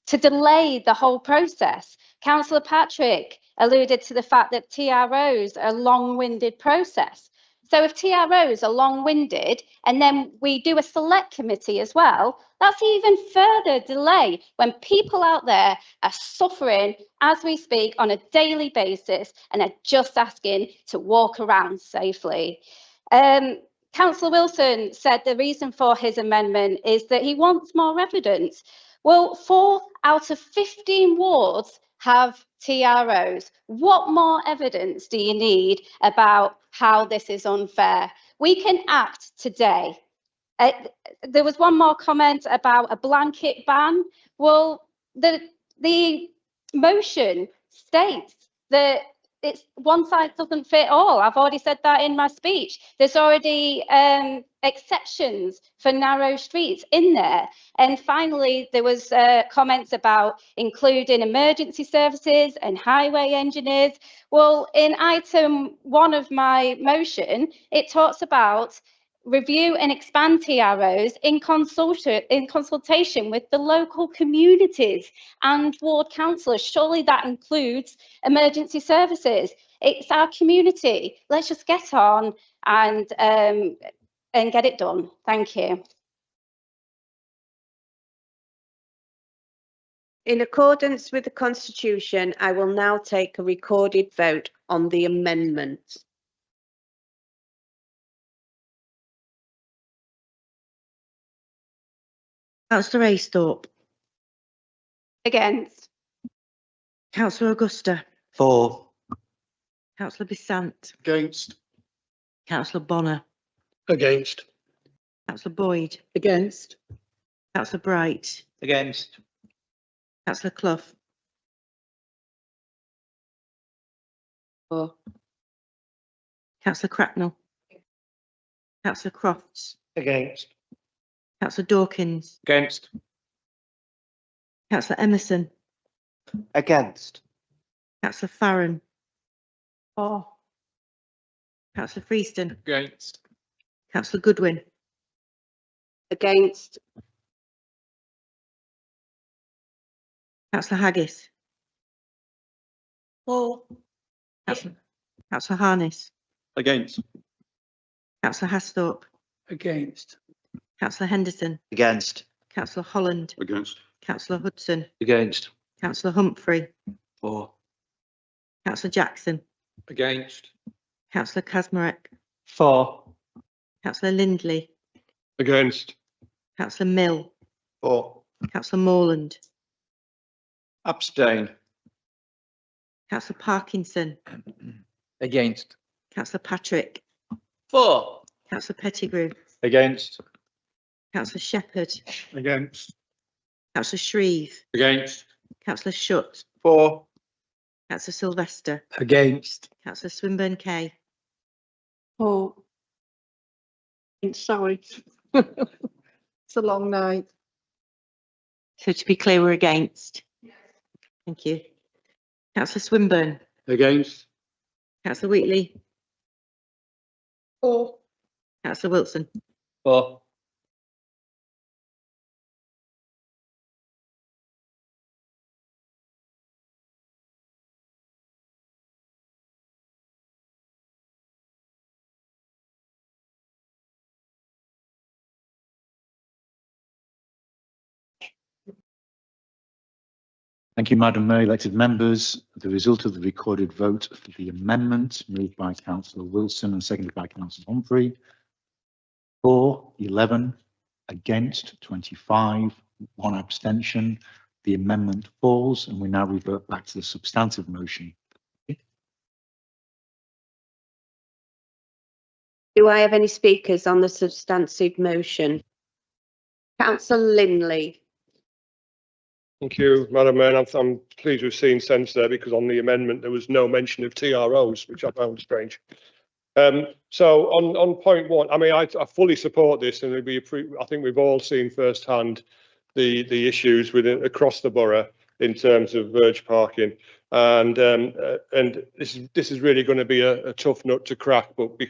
to delay the whole process. Councillor Patrick alluded to the fact that TROs are a long-winded process. So if TROs are long-winded and then we do a select committee as well, that's even further delay when people out there are suffering as we speak on a daily basis and are just asking to walk around safely. Councillor Wilson said the reason for his amendment is that he wants more evidence. Well, 4 out of 15 wards have TROs. What more evidence do you need about how this is unfair? We can act today. There was one more comment about a blanket ban. Well, the motion states that it's one size doesn't fit all. I've already said that in my speech. There's already exceptions for narrow streets in there. And finally, there was comments about including emergency services and highway engineers. Well, in item 1 of my motion, it talks about review and expand TROs in consultation with the local communities and ward councillors. Surely that includes emergency services. It's our community. Let's just get on and get it done. Thank you. In accordance with the Constitution, I will now take a recorded vote on the amendment. Councillor Aysthorpe, Against. Councillor Augusta, For. Councillor Bissant, Against. Councillor Bonner, Against. Councillor Boyd, Against. Councillor Bright, Against. Councillor Clough, For. Councillor Cracknell, Councillor Crofts, Against. Councillor Dawkins, Against. Councillor Emerson, Against. Councillor Farron, For. Councillor Freeston, Against. Councillor Goodwin, Against. Councillor Haggis, For. Councillor Harness, Against. Councillor Hasthorpe, Against. Councillor Henderson, Against. Councillor Holland, Against. Councillor Hudson, Against. Councillor Humphrey, For. Councillor Jackson, Against. Councillor Kazmarek, For. Councillor Lindley, Against. Councillor Mill, For. Councillor Morland, Abstain. Councillor Parkinson, Against. Councillor Patrick, For. Councillor Pettigrew, Against. Councillor Shepherd, Against. Councillor Shreve, Against. Councillor Shutt, For. Councillor Sylvester, Against. Councillor Swinburne Kay, For. Sorry. It's a long night. So to be clear, we're against. Thank you. Councillor Swinburne, Against. Councillor Wheatley, For. Councillor Wilson, For. Thank you, Madam Mayor. Elected members, the result of the recorded vote for the amendment moved by Councillor Wilson and seconded by Councillor Humphrey. For 11, against 25, 1 abstention. The amendment falls and we now revert back to the substantive motion. Do I have any speakers on the substantive motion? Councillor Lindley. Thank you, Madam Mayor. I'm pleased with seeing sense there because on the amendment there was no mention of TROs, which I found strange. So on point one, I mean, I fully support this, and I think we've all seen firsthand the issues with it across the borough in terms of verge parking, and this is really going to be a tough nut to crack, but we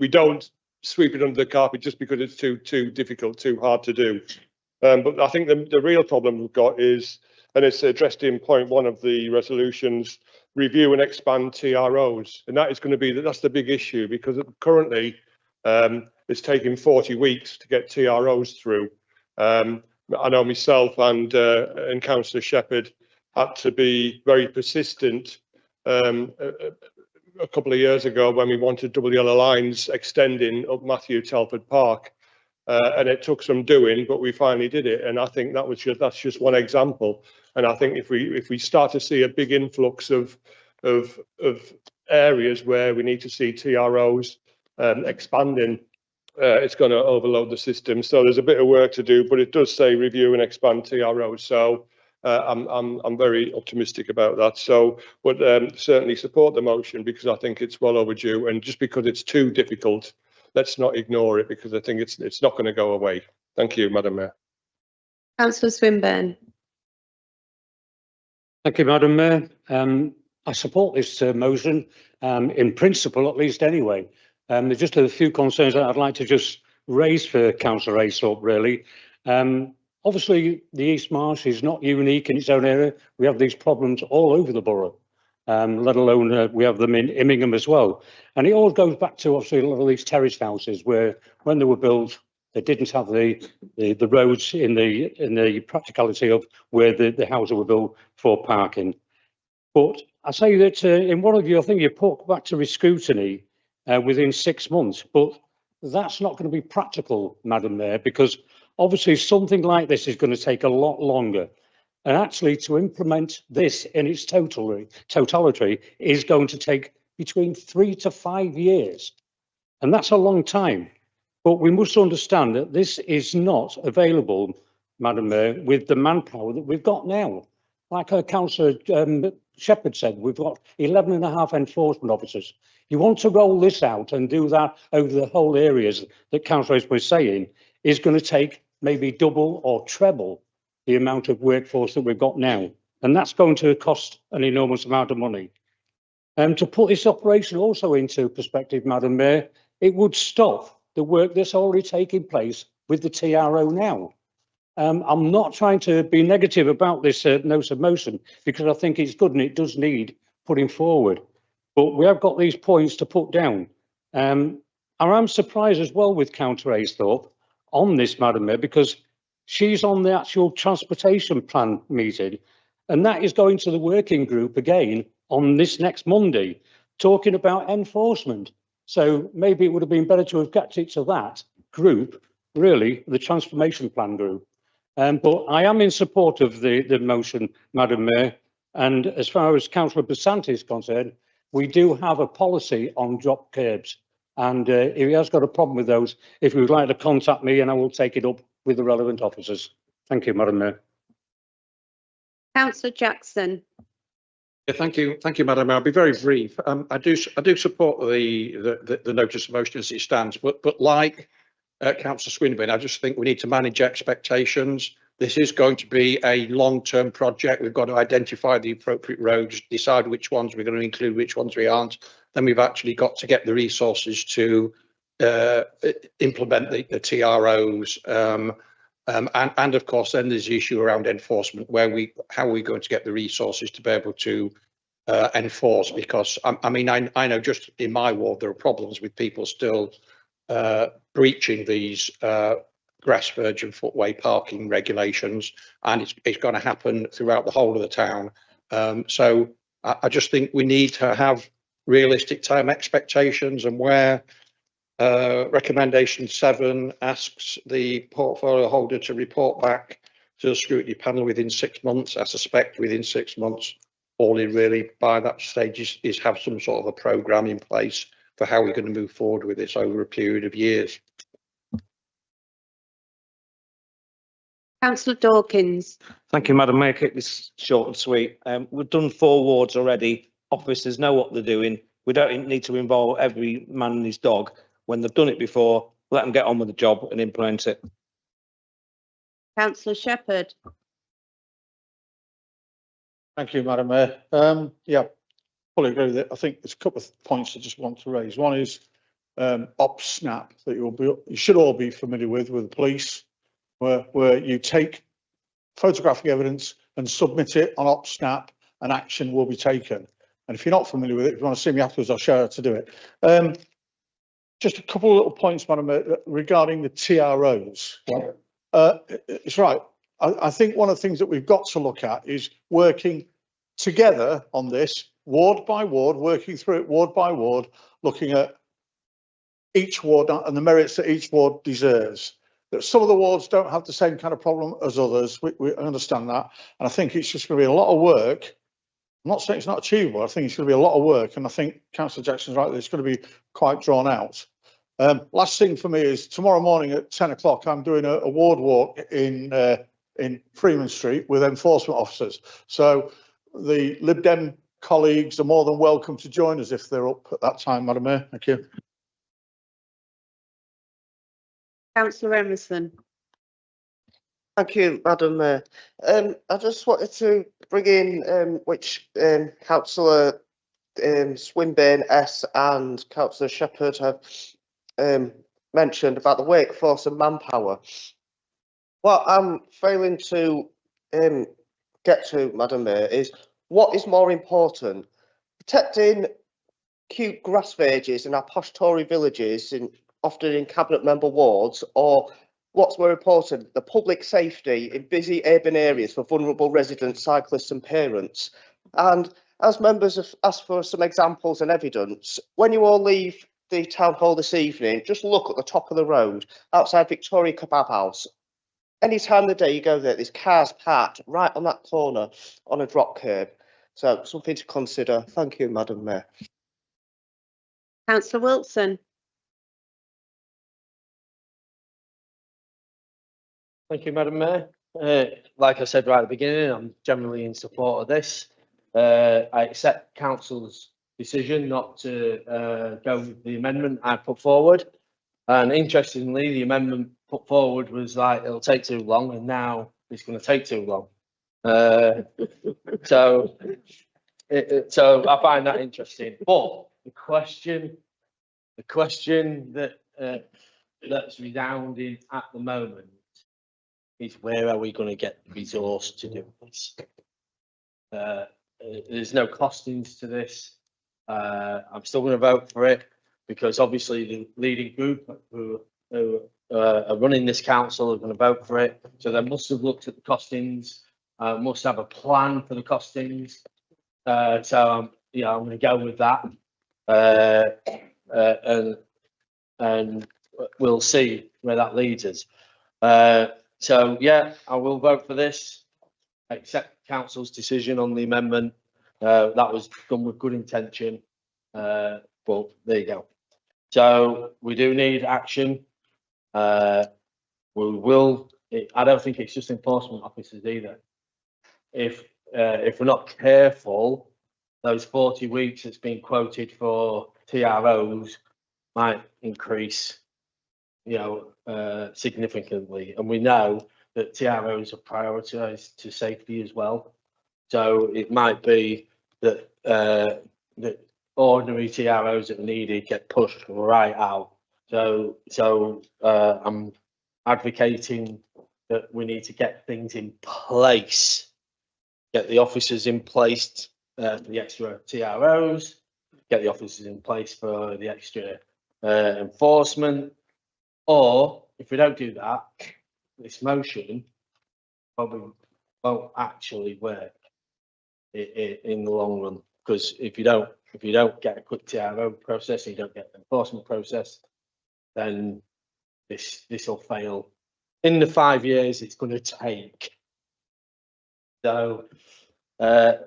don't sweep it under the carpet just because it's too difficult, too hard to do. But I think the real problem we've got is, and it's addressed in point one of the resolutions, review and expand TROs, and that is going to be that's the big issue because currently it's taking 40 weeks to get TROs through. I know myself and Councillor Shepherd had to be very persistent a couple of years ago when we wanted double yellow lines extending up Matthew Telford Park. And it took some doing, but we finally did it. And I think that's just one example. And I think if we start to see a big influx of areas where we need to see TROs expanding, it's going to overload the system. So there's a bit of work to do, but it does say review and expand TROs. So I'm very optimistic about that. So, but certainly support the motion because I think it's well overdue. And just because it's too difficult, let's not ignore it because I think it's not going to go away. Thank you, Madam Mayor. Councillor Swinburne. Thank you, Madam Mayor. I support this motion in principle, at least anyway. There's just a few concerns that I'd like to just raise for Councillor Aysthorpe, really. Obviously, the East Marsh is not unique in its own area. We have these problems all over the borough. Let alone we have them in Immingham as well. And it all goes back to obviously a lot of these terraced houses where when they were built They didn't have the roads in the practicality of where the houses were built for parking. But I say that in one of your thing, you put back to rescrutiny within 6 months, but that's not going to be practical, Madam Mayor, because obviously something like this is going to take a lot longer. And actually to implement this in its totality is going to take between 3 to 5 years. And that's a long time. But we must understand that this is not available, Madam Mayor, with the manpower that we've got now. Like Councillor Shepherd said, we've got 11.5 enforcement officers. You want to roll this out and do that over the whole areas that Councillor was saying is going to take maybe double or treble the amount of workforce that we've got now. And that's going to cost an enormous amount of money. To put this operation also into perspective, Madam Mayor, it would stop the work that's already taking place with the TRO now. I'm not trying to be negative about this notice of motion because I think it's good and it does need putting forward. But we have got these points to put down. And I'm surprised as well with Councillor Aisthorpe on this, Madam Mayor, because she's on the actual transportation plan meeting, and that is going to the working group again on this next Monday, talking about enforcement. So maybe it would have been better to have kept it to that group, really, the transformation plan group. But I am in support of the motion, Madam Mayor. And as far as Councillor Basanti is concerned, we do have a policy on drop curbs. And if he has got a problem with those, if you would like to contact me and I will take it up with the relevant officers. Thank you, Madam Mayor. Councillor Jackson. Yeah, thank you, Madam Mayor. I'll be very brief. I do support the notice of motion as it stands, but like Councillor Swinburne, I just think we need to manage expectations. This is going to be a long-term project. We've got to identify the appropriate roads, decide which ones we're going to include, which ones we aren't. Then we've actually got to get the resources to implement the TROs. And of course, then there's the issue around enforcement, how are we going to get the resources to be able to enforce? Because I mean, I know just in my ward there are problems with people still breaching these grass verge and footway parking regulations, and it's going to happen throughout the whole of the town. So I just think we need to have realistic time expectations, and where recommendation 7 asks the portfolio holder to report back to the scrutiny panel within 6 months. I suspect within 6 months, all in really by that stage is have some sort of a programme in place for how we're going to move forward with this over a period of years. Councillor Dawkins. Thank you, Madam Mayor. Keep this short and sweet. We've done 4 wards already. Officers know what they're doing. We don't need to involve every man and his dog. When they've done it before, let them get on with the job and implement it. Councillor Shepherd. Thank you, Madam Mayor. Yeah, fully agree with it. I think there's a couple of points I just want to raise. One is OpSnap that you should all be familiar with the police, where you take photographic evidence and submit it on OpSnap, and action will be taken. And if you're not familiar with it, if you want to see me afterwards, I'll show you how to do it. Just a couple of little points, Madam Mayor, regarding the TROs. It's right. I think one of the things that we've got to look at is working together on this, ward by ward, working through it ward by ward, looking at each ward and the merits that each ward deserves. That some of the wards don't have the same kind of problem as others. We understand that. And I think it's just going to be a lot of work. I'm not saying it's not achievable. I think it's going to be a lot of work. And I think Councillor Jackson's right that it's going to be quite drawn out. Last thing for me is tomorrow morning at 10 o'clock, I'm doing a ward walk in Freeman Street with enforcement officers. So the Lib Dem colleagues are more than welcome to join us if they're up at that time, Madam Mayor. Thank you. Councillor Emerson. Thank you, Madam Mayor. I just wanted to bring in which Councillor Swinburne S and Councillor Shepherd have mentioned about the workforce and manpower. What I'm failing to get to, Madam Mayor, is what is more important, protecting cute grass verges in our posh Tory villages in often in cabinet member wards, or what's more important, the public safety in busy urban areas for vulnerable residents, cyclists and parents. And as members have asked for some examples and evidence, when you all leave the town hall this evening, just look at the top of the road outside Victoria Kebab House. Any time of the day you go there, there's cars parked right on that corner on a drop curb. So something to consider. Thank you, Madam Mayor. Councillor Wilson. Thank you, Madam Mayor. Like I said right at the beginning, I'm generally in support of this. I accept council's decision not to go with the amendment I put forward. And interestingly, the amendment put forward was like, it'll take too long, and now it's going to take too long. So I find that interesting. But the question that that's resounding at the moment is, where are we going to get the resource to do this? There's no costings to this. I'm still going to vote for it, because obviously the leading group who are running this council are going to vote for it. So they must have looked at the costings, must have a plan for the costings. So yeah, I'm going to go with that, and we'll see where that leads us. So yeah, I will vote for this. I accept council's decision on the amendment. That was done with good intention, but there you go. So we do need action. We will. I don't think it's just enforcement officers either. If we're not careful, those 40 weeks that's been quoted for TROs might increase, significantly, and we know that TROs are prioritised to safety as well. So it might be that that ordinary TROs that are needed get pushed right out. So I'm advocating that we need to get things in place, get the officers in place for the extra TROs, get the officers in place for the extra enforcement. Or if we don't do that, this motion probably won't actually work in the long run, because if you don't get a quick TRO process and you don't get an enforcement process, then this will fail in the 5 years it's going to take. So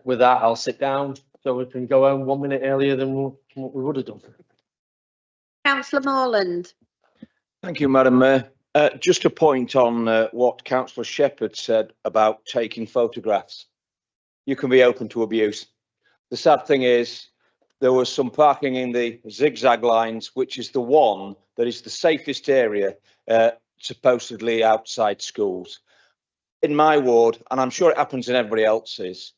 with that, I'll sit down so we can go home 1 minute earlier than what we would have done. Councillor Morland. Thank you, Madam Mayor. Just a point on what Councillor Shepherd said about taking photographs. You can be open to abuse. The sad thing is, there was some parking in the zigzag lines, which is the one that is the safest area, supposedly outside schools. In my ward, and I'm sure it happens in everybody else's,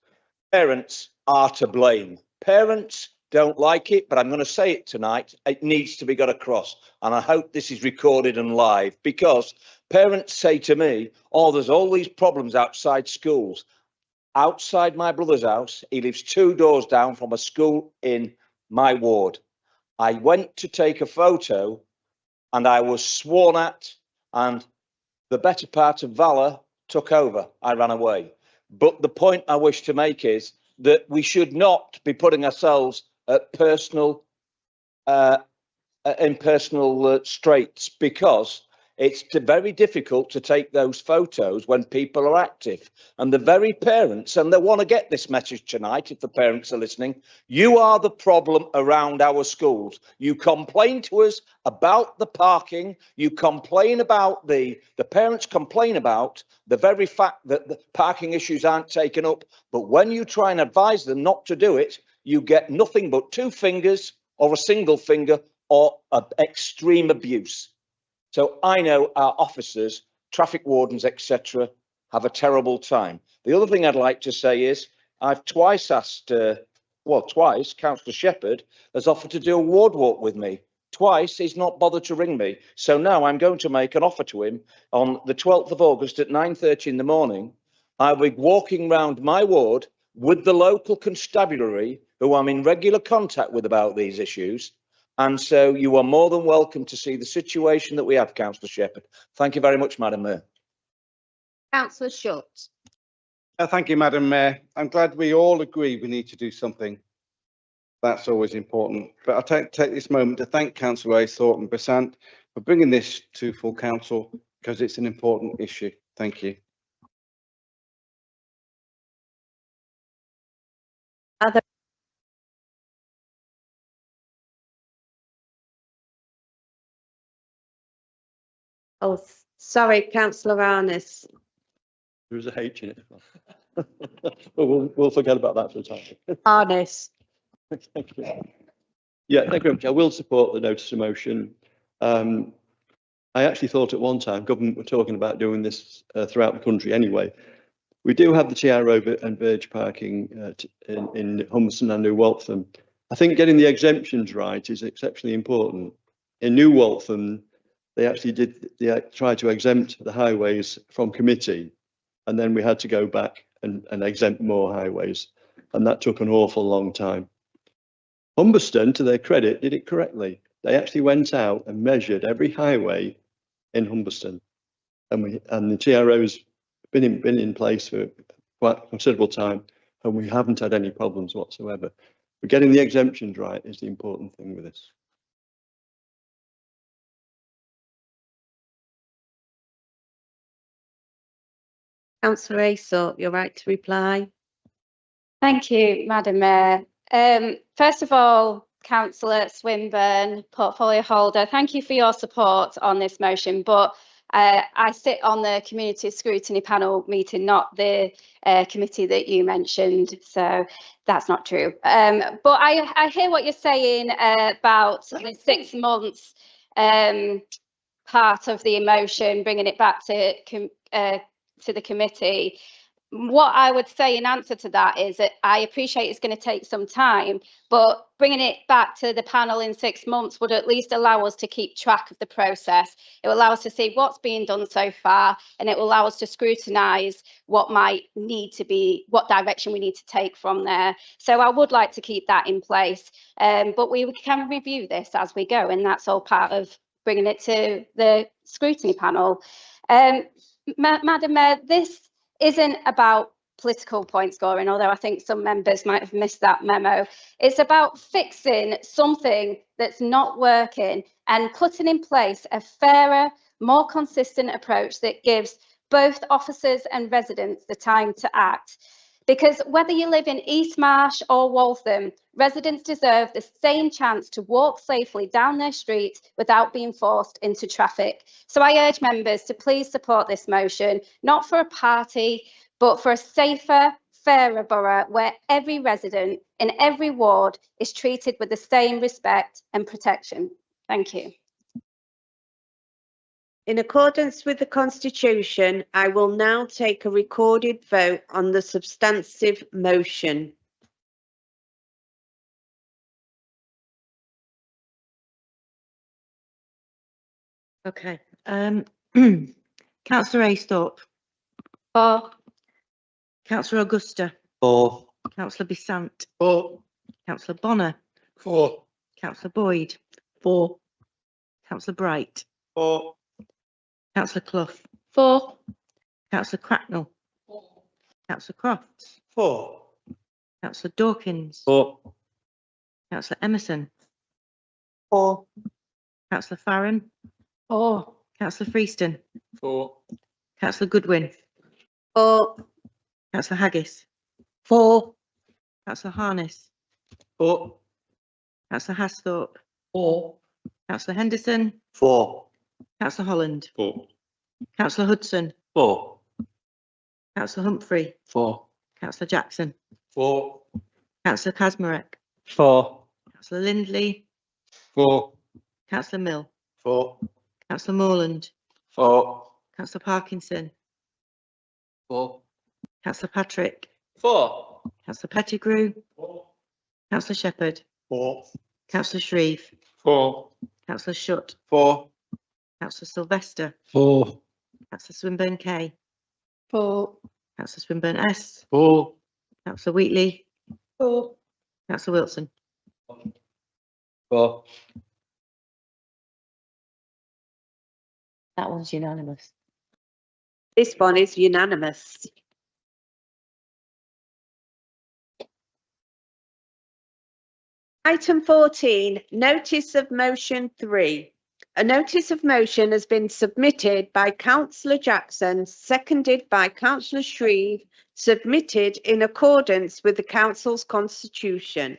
parents are to blame. Parents don't like it, but I'm going to say it tonight. It needs to be got across. And I hope this is recorded and live, because parents say to me, oh, there's all these problems outside schools. Outside my brother's house, he lives 2 doors down from a school in my ward. I went to take a photo and I was sworn at, and the better part of valour took over. I ran away. But the point I wish to make is that we should not be putting ourselves at personal straits, because it's very difficult to take those photos when people are active. And the very parents, and they want to get this message tonight, if the parents are listening, you are the problem around our schools. You complain to us about the parking, you complain about the parents complain about the very fact that the parking issues aren't taken up, but when you try and advise them not to do it, you get nothing but 2 fingers or a single finger or extreme abuse. So I know our officers, traffic wardens, etc., have a terrible time. The other thing I'd like to say is I've twice asked, twice, Councillor Shepherd has offered to do a ward walk with me. Twice he's not bothered to ring me. So now I'm going to make an offer to him on the 12th of August at 9:30 in the morning. I'll be walking round my ward with the local constabulary, who I'm in regular contact with about these issues, And so you are more than welcome to see the situation that we have, Councillor Shepherd. Thank you very much, Madam Mayor. Councillor Shutt. Thank you, Madam Mayor. I'm glad we all agree we need to do something. That's always important. But I'll take this moment to thank Councillor Aythorpe and Besant for bringing this to full council because it's an important issue. Thank you. Oh, sorry, Councillor Arness. There was a H in it. But we'll forget about that for the time. Arness. Thank you. Yeah, thank you very much. I will support the notice of motion. I actually thought at one time government were talking about doing this throughout the country anyway. We do have the TRO and verge parking in Humberston and New Waltham. I think getting the exemptions right is exceptionally important. In New Waltham, they actually tried to exempt the highways from committee, and then we had to go back and exempt more highways, and that took an awful long time. Humberston, to their credit, did it correctly. They actually went out and measured every highway in Humberston, and the TRO's been in place for quite a considerable time, and we haven't had any problems whatsoever. But getting the exemptions right is the important thing with this. Councillor Aythorpe, you're right to reply. Thank you, Madam Mayor. First of all, Councillor Swinburne, portfolio holder, thank you for your support on this motion, but I sit on the community scrutiny panel meeting, not the committee that you mentioned, so that's not true. But I hear what you're saying about the 6 months part of the emotion, bringing it back to the committee. What I would say in answer to that is that I appreciate it's going to take some time, but bringing it back to the panel in 6 months would at least allow us to keep track of the process. It will allow us to see what's being done so far, and it will allow us to scrutinise what might need to be, what direction we need to take from there. So I would like to keep that in place, but we can review this as we go, and that's all part of bringing it to the scrutiny panel. Madam Mayor, this isn't about political point scoring, although I think some members might have missed that memo. It's about fixing something that's not working and putting in place a fairer, more consistent approach that gives both officers and residents the time to act. Because whether you live in East Marsh or Waltham, residents deserve the same chance to walk safely down their street without being forced into traffic. So I urge members to please support this motion, not for a party, but for a safer, fairer borough where every resident in every ward is treated with the same respect and protection. Thank you. In accordance with the Constitution, I will now take a recorded vote on the substantive motion. Okay. Councillor Aythorpe. For. Councillor Augusta. For. Councillor Besant. For. Councillor Bonner. For. Councillor Boyd. For. Councillor Bright. For. Councillor Clough. For. Councillor Cracknell. For. Councillor Crofts. For. Councillor Dawkins. For. Councillor Emerson. For. Councillor Farron. For. Councillor Freeston. For. Councillor Goodwin. For. Councillor Haggis. For. Councillor Harness. For. Councillor Hasthorpe. For. Councillor Henderson. For. Councillor Holland. For. Councillor Hudson. For. Councillor Humphrey. For. Councillor Jackson. For. Councillor Kasmarek. For. Councillor Lindley. For. Councillor Mill. For. Councillor Morland. For. Councillor Parkinson. For. Councillor Patrick. For. Councillor Pettigrew. For. Councillor Shepherd. For. Councillor Shreve. For. Councillor Shutt. For. Councillor Sylvester. For. Councillor Swinburne K. For. Councillor Swinburne S. For. Councillor Wheatley. For. Councillor Wilson. For. That one's unanimous. This one is unanimous. Item 14, notice of motion 3. A notice of motion has been submitted by Councillor Jackson, seconded by Councillor Shreve, submitted in accordance with the council's constitution.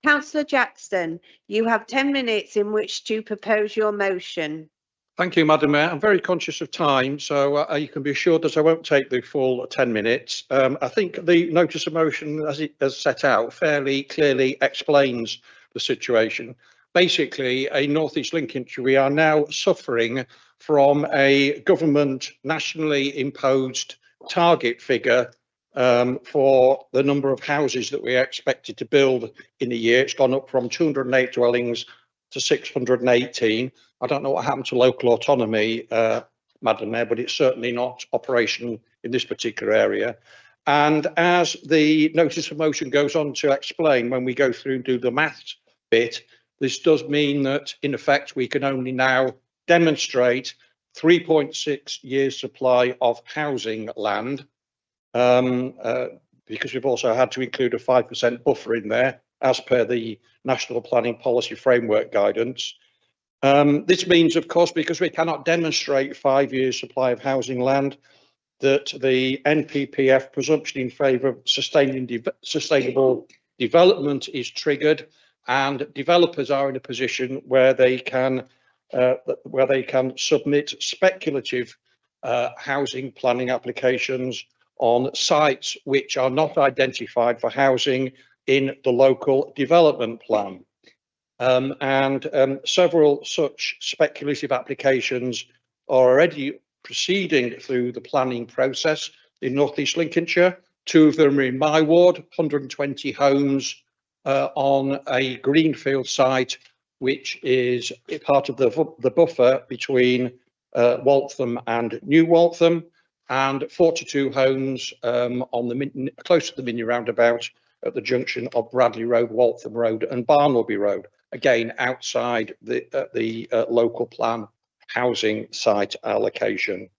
Councillor Jackson, you have 10 minutes in which to propose your motion. Thank you, Madam Mayor. I'm very conscious of time, so you can be assured that I won't take the full 10 minutes. I think the notice of motion, as it has set out, fairly clearly explains the situation. Basically, in North East Lincolnshire, we are now suffering from a government nationally imposed target figure for the number of houses that we are expected to build in a year. It's gone up from 208 dwellings to 618. I don't know what happened to local autonomy, Madam Mayor, but it's certainly not operational in this particular area. And as the notice of motion goes on to explain, when we go through and do the maths bit, this does mean that in effect we can only now demonstrate 3.6 years supply of housing land, because we've also had to include a 5% buffer in there as per the National Planning Policy Framework guidance. This means, of course, because we cannot demonstrate 5 years supply of housing land, that the NPPF presumption in favour of sustainable development is triggered, and developers are in a position where they can submit speculative housing planning applications on sites which are not identified for housing in the local development plan. Several such speculative applications are already proceeding through the planning process in North East Lincolnshire. 2 of them are in my ward, 120 homes on a greenfield site, which is part of the buffer between Waltham and New Waltham, and 42 homes on close to the mini roundabout at the junction of Bradley Road, Waltham Road and Barnleby Road, again outside the local plan housing site allocation.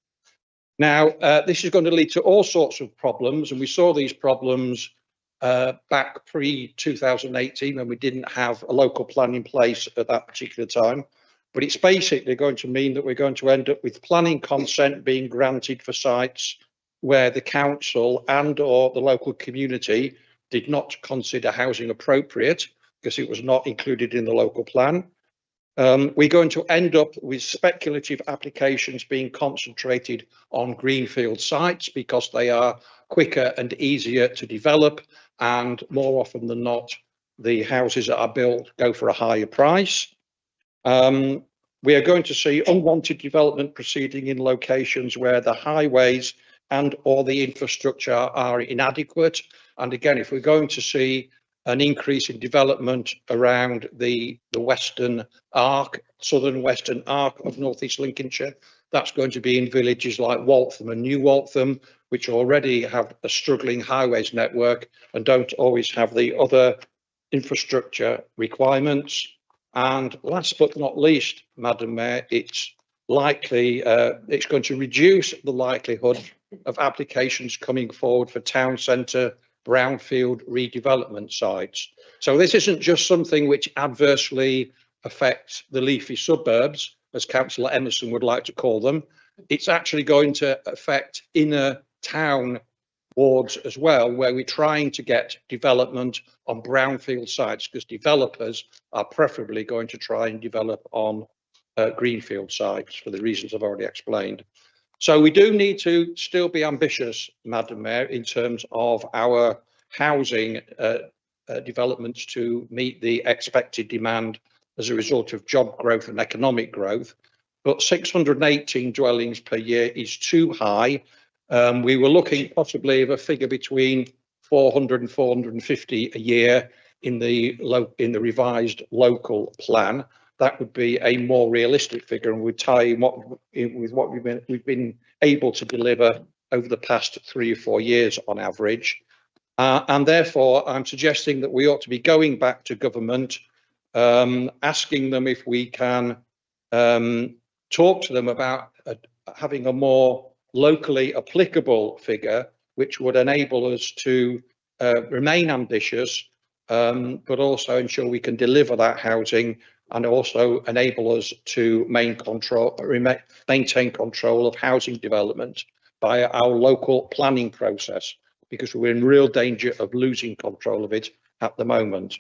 Now, this is going to lead to all sorts of problems, and we saw these problems back pre-2018 when we didn't have a local plan in place at that particular time. But it's basically going to mean that we're going to end up with planning consent being granted for sites where the council and or the local community did not consider housing appropriate because it was not included in the local plan. We're going to end up with speculative applications being concentrated on greenfield sites because they are quicker and easier to develop, and more often than not, the houses that are built go for a higher price. We are going to see unwanted development proceeding in locations where the highways and or the infrastructure are inadequate. And again, if we're going to see an increase in development around the western arc, southern western arc of North East Lincolnshire, that's going to be in villages like Waltham and New Waltham, which already have a struggling highways network and don't always have the other infrastructure requirements. And last but not least, Madam Mayor, it's likely it's going to reduce the likelihood of applications coming forward for town centre brownfield redevelopment sites. So this isn't just something which adversely affects the leafy suburbs, as Councillor Emerson would like to call them. It's actually going to affect inner town wards as well, where we're trying to get development on brownfield sites, because developers are preferably going to try and develop on greenfield sites for the reasons I've already explained. So we do need to still be ambitious, Madam Mayor, in terms of our housing developments to meet the expected demand as a result of job growth and economic growth. But 618 dwellings per year is too high. We were looking possibly of a figure between 400 and 450 a year in the revised local plan. That would be a more realistic figure and would tie in with what we've been able to deliver over the past 3 or 4 years on average. And therefore, I'm suggesting that we ought to be going back to government, asking them if we can talk to them about having a more locally applicable figure, which would enable us to remain ambitious, but also ensure we can deliver that housing and also enable us to maintain control of housing development by our local planning process, because we're in real danger of losing control of it at the moment.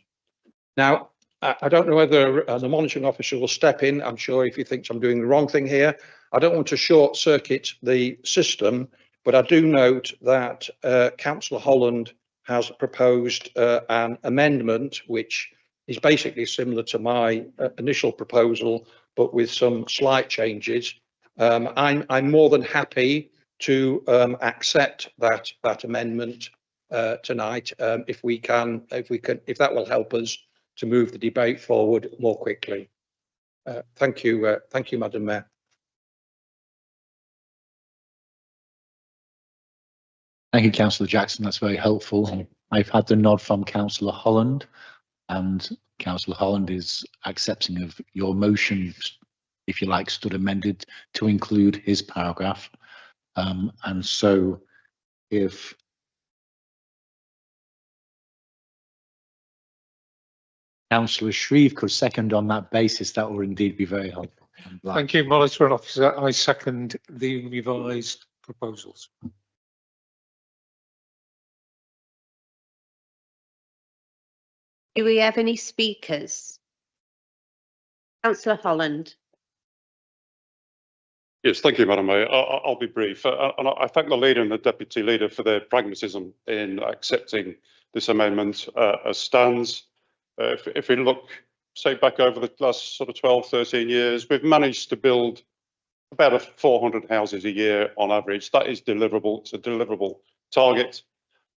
Now, I don't know whether the monitoring officer will step in. I'm sure if he thinks I'm doing the wrong thing here. I don't want to short circuit the system, but I do note that Councillor Holland has proposed an amendment which is basically similar to my initial proposal, but with some slight changes. I'm more than happy to accept that amendment tonight, if that will help us to move the debate forward more quickly. Thank you, Madam Mayor. Thank you, Councillor Jackson. That's very helpful. I've had the nod from Councillor Holland, and Councillor Holland is accepting of your motion, if you like, stood amended to include his paragraph. And so if Councillor Shreve could second on that basis, that would indeed be very helpful. Thank you, Monitoring Officer. I second the revised proposals. Do we have any speakers? Councillor Holland. Yes, thank you, Madam Mayor. I'll be brief. And I thank the leader and the deputy leader for their pragmatism in accepting this amendment as stands. If we look, say, back over the last sort of 12, 13 years, we've managed to build about 400 houses a year on average. That is deliverable. It's a deliverable target.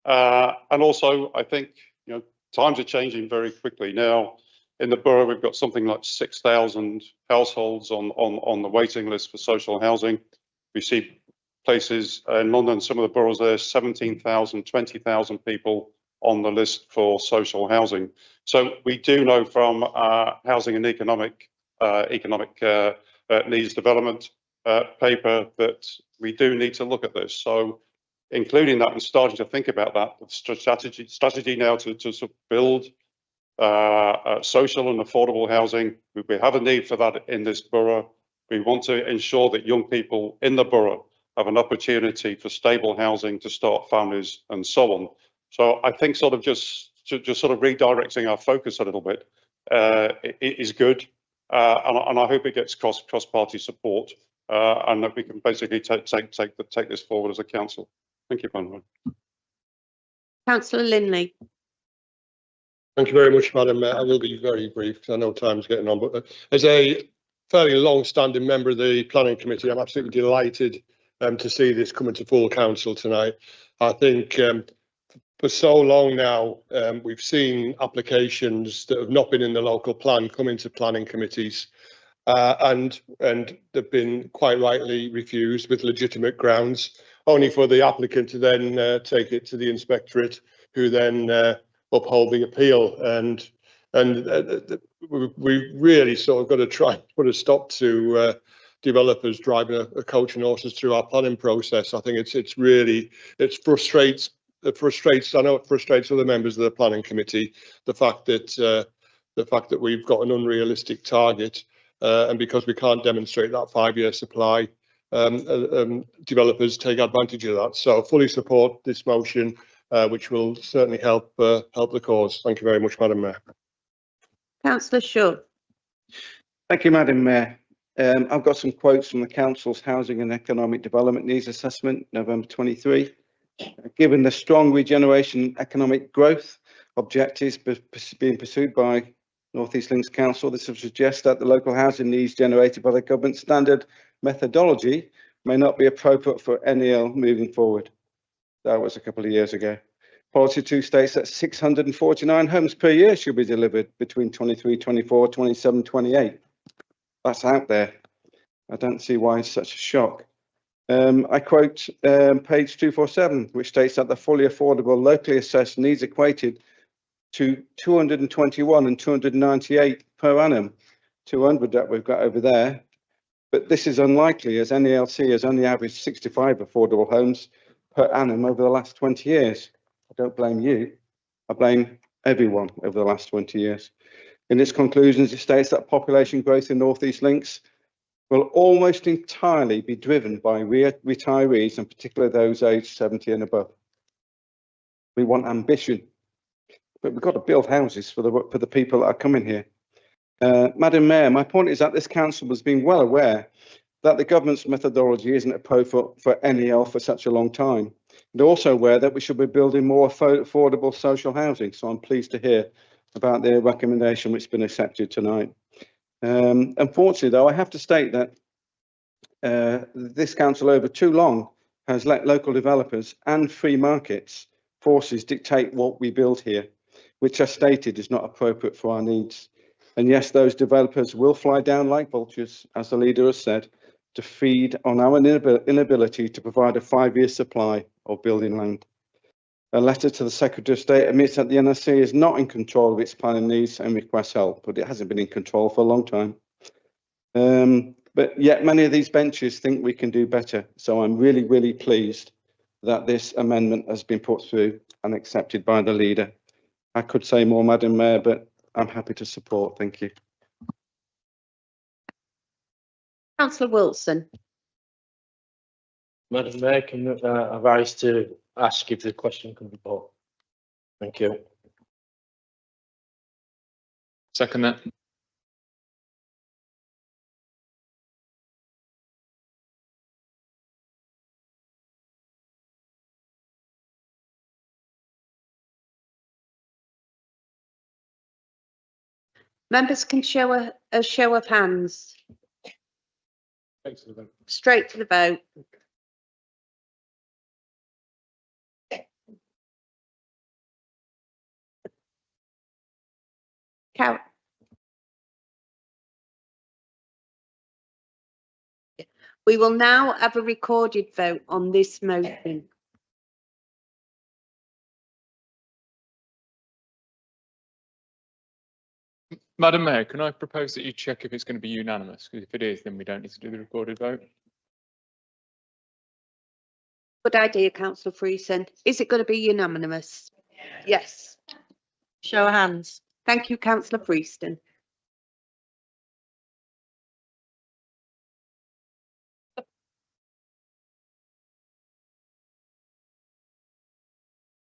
And also, I think, you know, times are changing very quickly now. In the borough, we've got something like 6,000 households on the waiting list for social housing. We see places in London, some of the boroughs there, 17,000, 20,000 people on the list for social housing. So we do know from housing and economic needs development paper that we do need to look at this. So including that and starting to think about that strategy now to sort of build social and affordable housing. We have a need for that in this borough. We want to ensure that young people in the borough have an opportunity for stable housing to start families and so on. So I think sort of just sort of redirecting our focus a little bit is good, and I hope it gets cross-party support, and that we can basically take this forward as a council. Thank you, Madam Mayor. Councillor Linley. Thank you very much, Madam Mayor. I will be very brief because I know time's getting on, but as a fairly long-standing member of the Planning Committee, I'm absolutely delighted to see this coming to full council tonight. I think for so long now, we've seen applications that have not been in the local plan come into planning committees, and they've been quite rightly refused with legitimate grounds, only for the applicant to then take it to the inspectorate, who then uphold the appeal. And we really sort of got to try and put a stop to developers driving a coach and horses through our planning process. I think it frustrates. I know it frustrates other members of the planning committee, the fact that we've got an unrealistic target, and because we can't demonstrate that 5-year supply, developers take advantage of that. So fully support this motion, which will certainly help the cause. Thank you very much, Madam Mayor. Councillor Shaw. Thank you, Madam Mayor. I've got some quotes from the Council's Housing and Economic Development Needs Assessment, November 23. Given the strong regeneration economic growth objectives being pursued by North East Links Council, this would suggest that the local housing needs generated by the government standard methodology may not be appropriate for NEL moving forward. That was a couple of years ago. Policy 2 states that 649 homes per year should be delivered between 23, 24, 27, 28. That's out there. I don't see why it's such a shock. I quote page 247, which states that the fully affordable locally assessed needs equated to 221 and 298 per annum. 200 that we've got over there. But this is unlikely as NELC has only averaged 65 affordable homes per annum over the last 20 years. I don't blame you, I blame everyone over the last 20 years. In its conclusions, it states that population growth in North East Links will almost entirely be driven by retirees, and particularly those aged 70 and above. We want ambition, but we've got to build houses for the people that are coming here. Madam Mayor, my point is that this council has been well aware that the government's methodology isn't appropriate for NEL for such a long time. And also aware that we should be building more affordable social housing. So I'm pleased to hear about the recommendation which has been accepted tonight. Unfortunately, though, I have to state that this council over too long has let local developers and free markets forces dictate what we build here, which as stated is not appropriate for our needs. And yes, those developers will fly down like vultures, as the leader has said, to feed on our inability to provide a 5-year supply of building land. A letter to the Secretary of State admits that the NSC is not in control of its planning needs and requests help, but it hasn't been in control for a long time. But yet many of these benches think we can do better. So I'm really, really pleased that this amendment has been put through and accepted by the leader. I could say more, Madam Mayor, but I'm happy to support. Thank you. Councillor Wilson. Madam Mayor, can I rise to ask if the question can be put? Thank you. Second that. Members can show a show of hands. Straight to the vote. Count. We will now have a recorded vote on this motion. Madam Mayor, can I propose that you check if it's going to be unanimous? Because if it is, then we don't need to do the recorded vote. Good idea, Councillor Friesen. Is it going to be unanimous? Yes. Show of hands. Thank you, Councillor Friesen.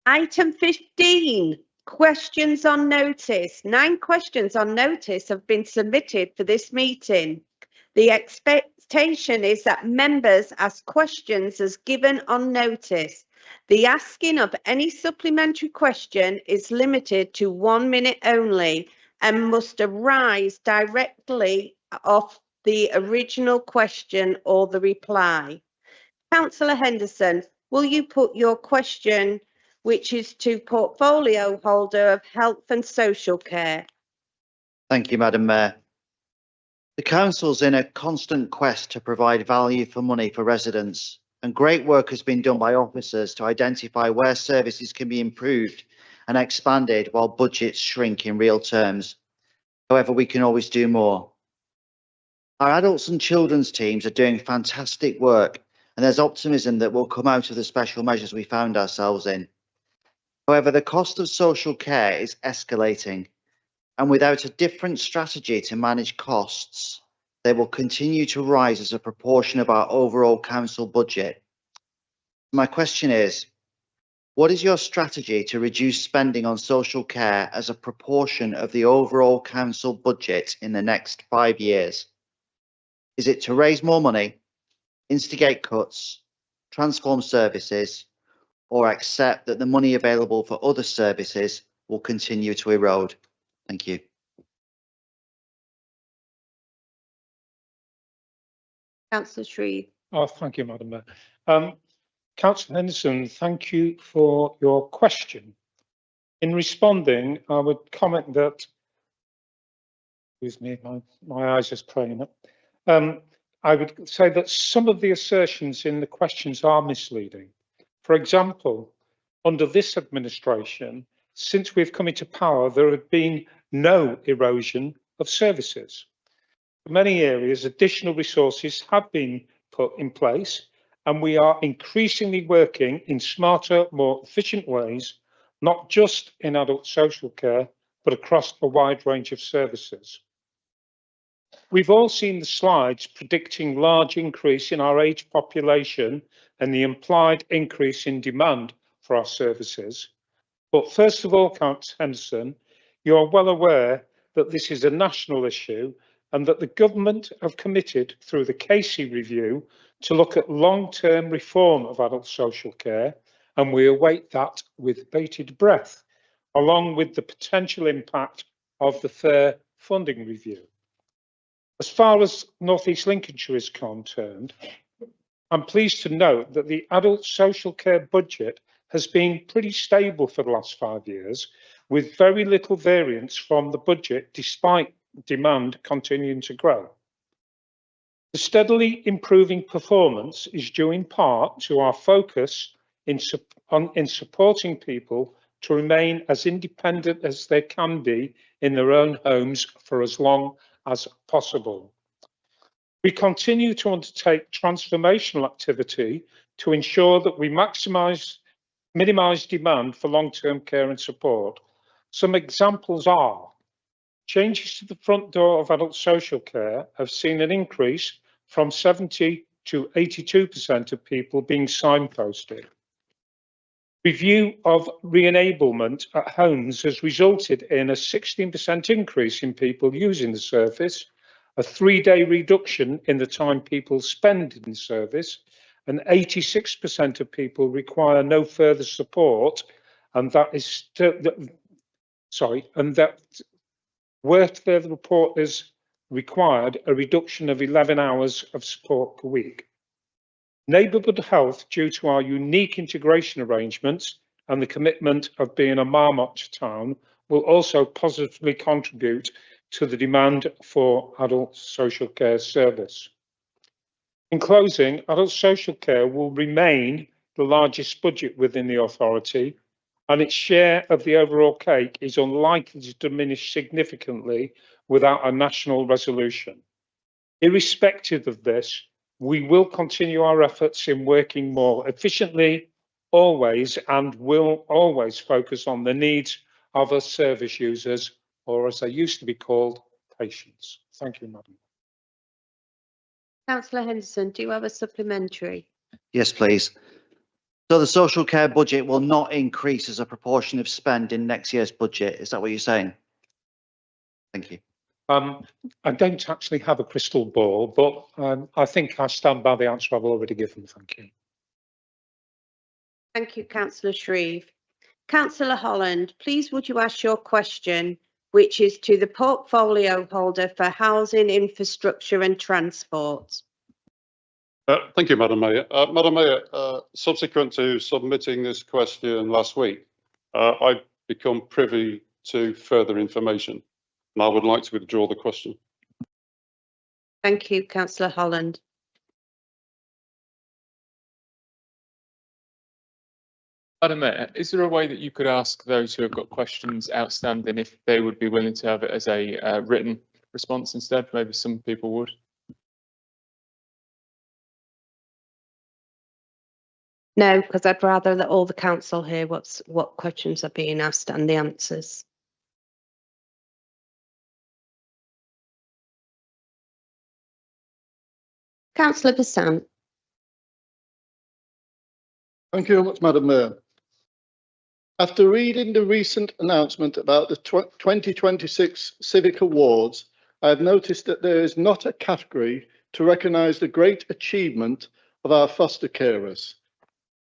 Item 15, questions on notice. 9 questions on notice have been submitted for this meeting. The expectation is that members ask questions as given on notice. The asking of any supplementary question is limited to 1 minute only and must arise directly off the original question or the reply. Councillor Henderson, will you put your question, which is to portfolio holder of health and social care? Thank you, Madam Mayor. The council's in a constant quest to provide value for money for residents, and great work has been done by officers to identify where services can be improved and expanded while budgets shrink in real terms. However, we can always do more. Our adults and children's teams are doing fantastic work, and there's optimism that will come out of the special measures we found ourselves in. However, the cost of social care is escalating, and without a different strategy to manage costs, they will continue to rise as a proportion of our overall council budget. My question is, what is your strategy to reduce spending on social care as a proportion of the overall council budget in the next 5 years? Is it to raise more money, instigate cuts, transform services, or accept that the money available for other services will continue to erode? Thank you. Councillor Shreve. Oh, thank you, Madam Mayor. Councillor Henderson, thank you for your question. In responding, I would comment that, excuse me, my eyes just playing up. I would say that some of the assertions in the questions are misleading. For example, under this administration, since we've come into power, there have been no erosion of services. For many areas, additional resources have been put in place, and we are increasingly working in smarter, more efficient ways, not just in adult social care, but across a wide range of services. We've all seen the slides predicting large increase in our age population and the implied increase in demand for our services. But first of all, Councillor Henderson, you are well aware that this is a national issue and that the government have committed through the Casey review to look at long-term reform of adult social care, and we await that with bated breath, along with the potential impact of the fair funding review. As far as North East Lincolnshire is concerned, I'm pleased to note that the adult social care budget has been pretty stable for the last 5 years, with very little variance from the budget despite demand continuing to grow. The steadily improving performance is due in part to our focus in supporting people to remain as independent as they can be in their own homes for as long as possible. We continue to undertake transformational activity to ensure that we minimise demand for long-term care and support. Some examples are changes to the front door of adult social care have seen an increase from 70 to 82% of people being signposted. Review of re-enablement at homes has resulted in a 16% increase in people using the service, a 3-day reduction in the time people spend in the service, and 86% of people require no further support, and that is still, and that where further report is required, a reduction of 11 hours of support per week. Neighbourhood health, due to our unique integration arrangements and the commitment of being a Marmot town, will also positively contribute to the demand for adult social care service. In closing, adult social care will remain the largest budget within the authority, and its share of the overall cake is unlikely to diminish significantly without a national resolution. Irrespective of this, we will continue our efforts in working more efficiently, always, and will always focus on the needs of our service users, or as they used to be called, patients. Thank you, Madam. Councillor Henderson, do you have a supplementary? Yes, please. So the social care budget will not increase as a proportion of spend in next year's budget. Is that what you're saying? Thank you. I don't actually have a crystal ball, but I think I stand by the answer I've already given. Thank you. Thank you, Councillor Shreve. Councillor Holland, please would you ask your question, which is to the portfolio holder for housing, infrastructure and transport. Thank you, Madam Mayor. Madam Mayor, subsequent to submitting this question last week, I've become privy to further information, and I would like to withdraw the question. Thank you, Councillor Holland. Madam Mayor, is there a way that you could ask those who have got questions outstanding if they would be willing to have it as a written response instead? Maybe some people would. No, because I'd rather that all the council hear what questions are being asked and the answers. Councillor Besant. Thank you very much, Madam Mayor. After reading the recent announcement about the 2026 Civic Awards, I have noticed that there is not a category to recognise the great achievement of our foster carers.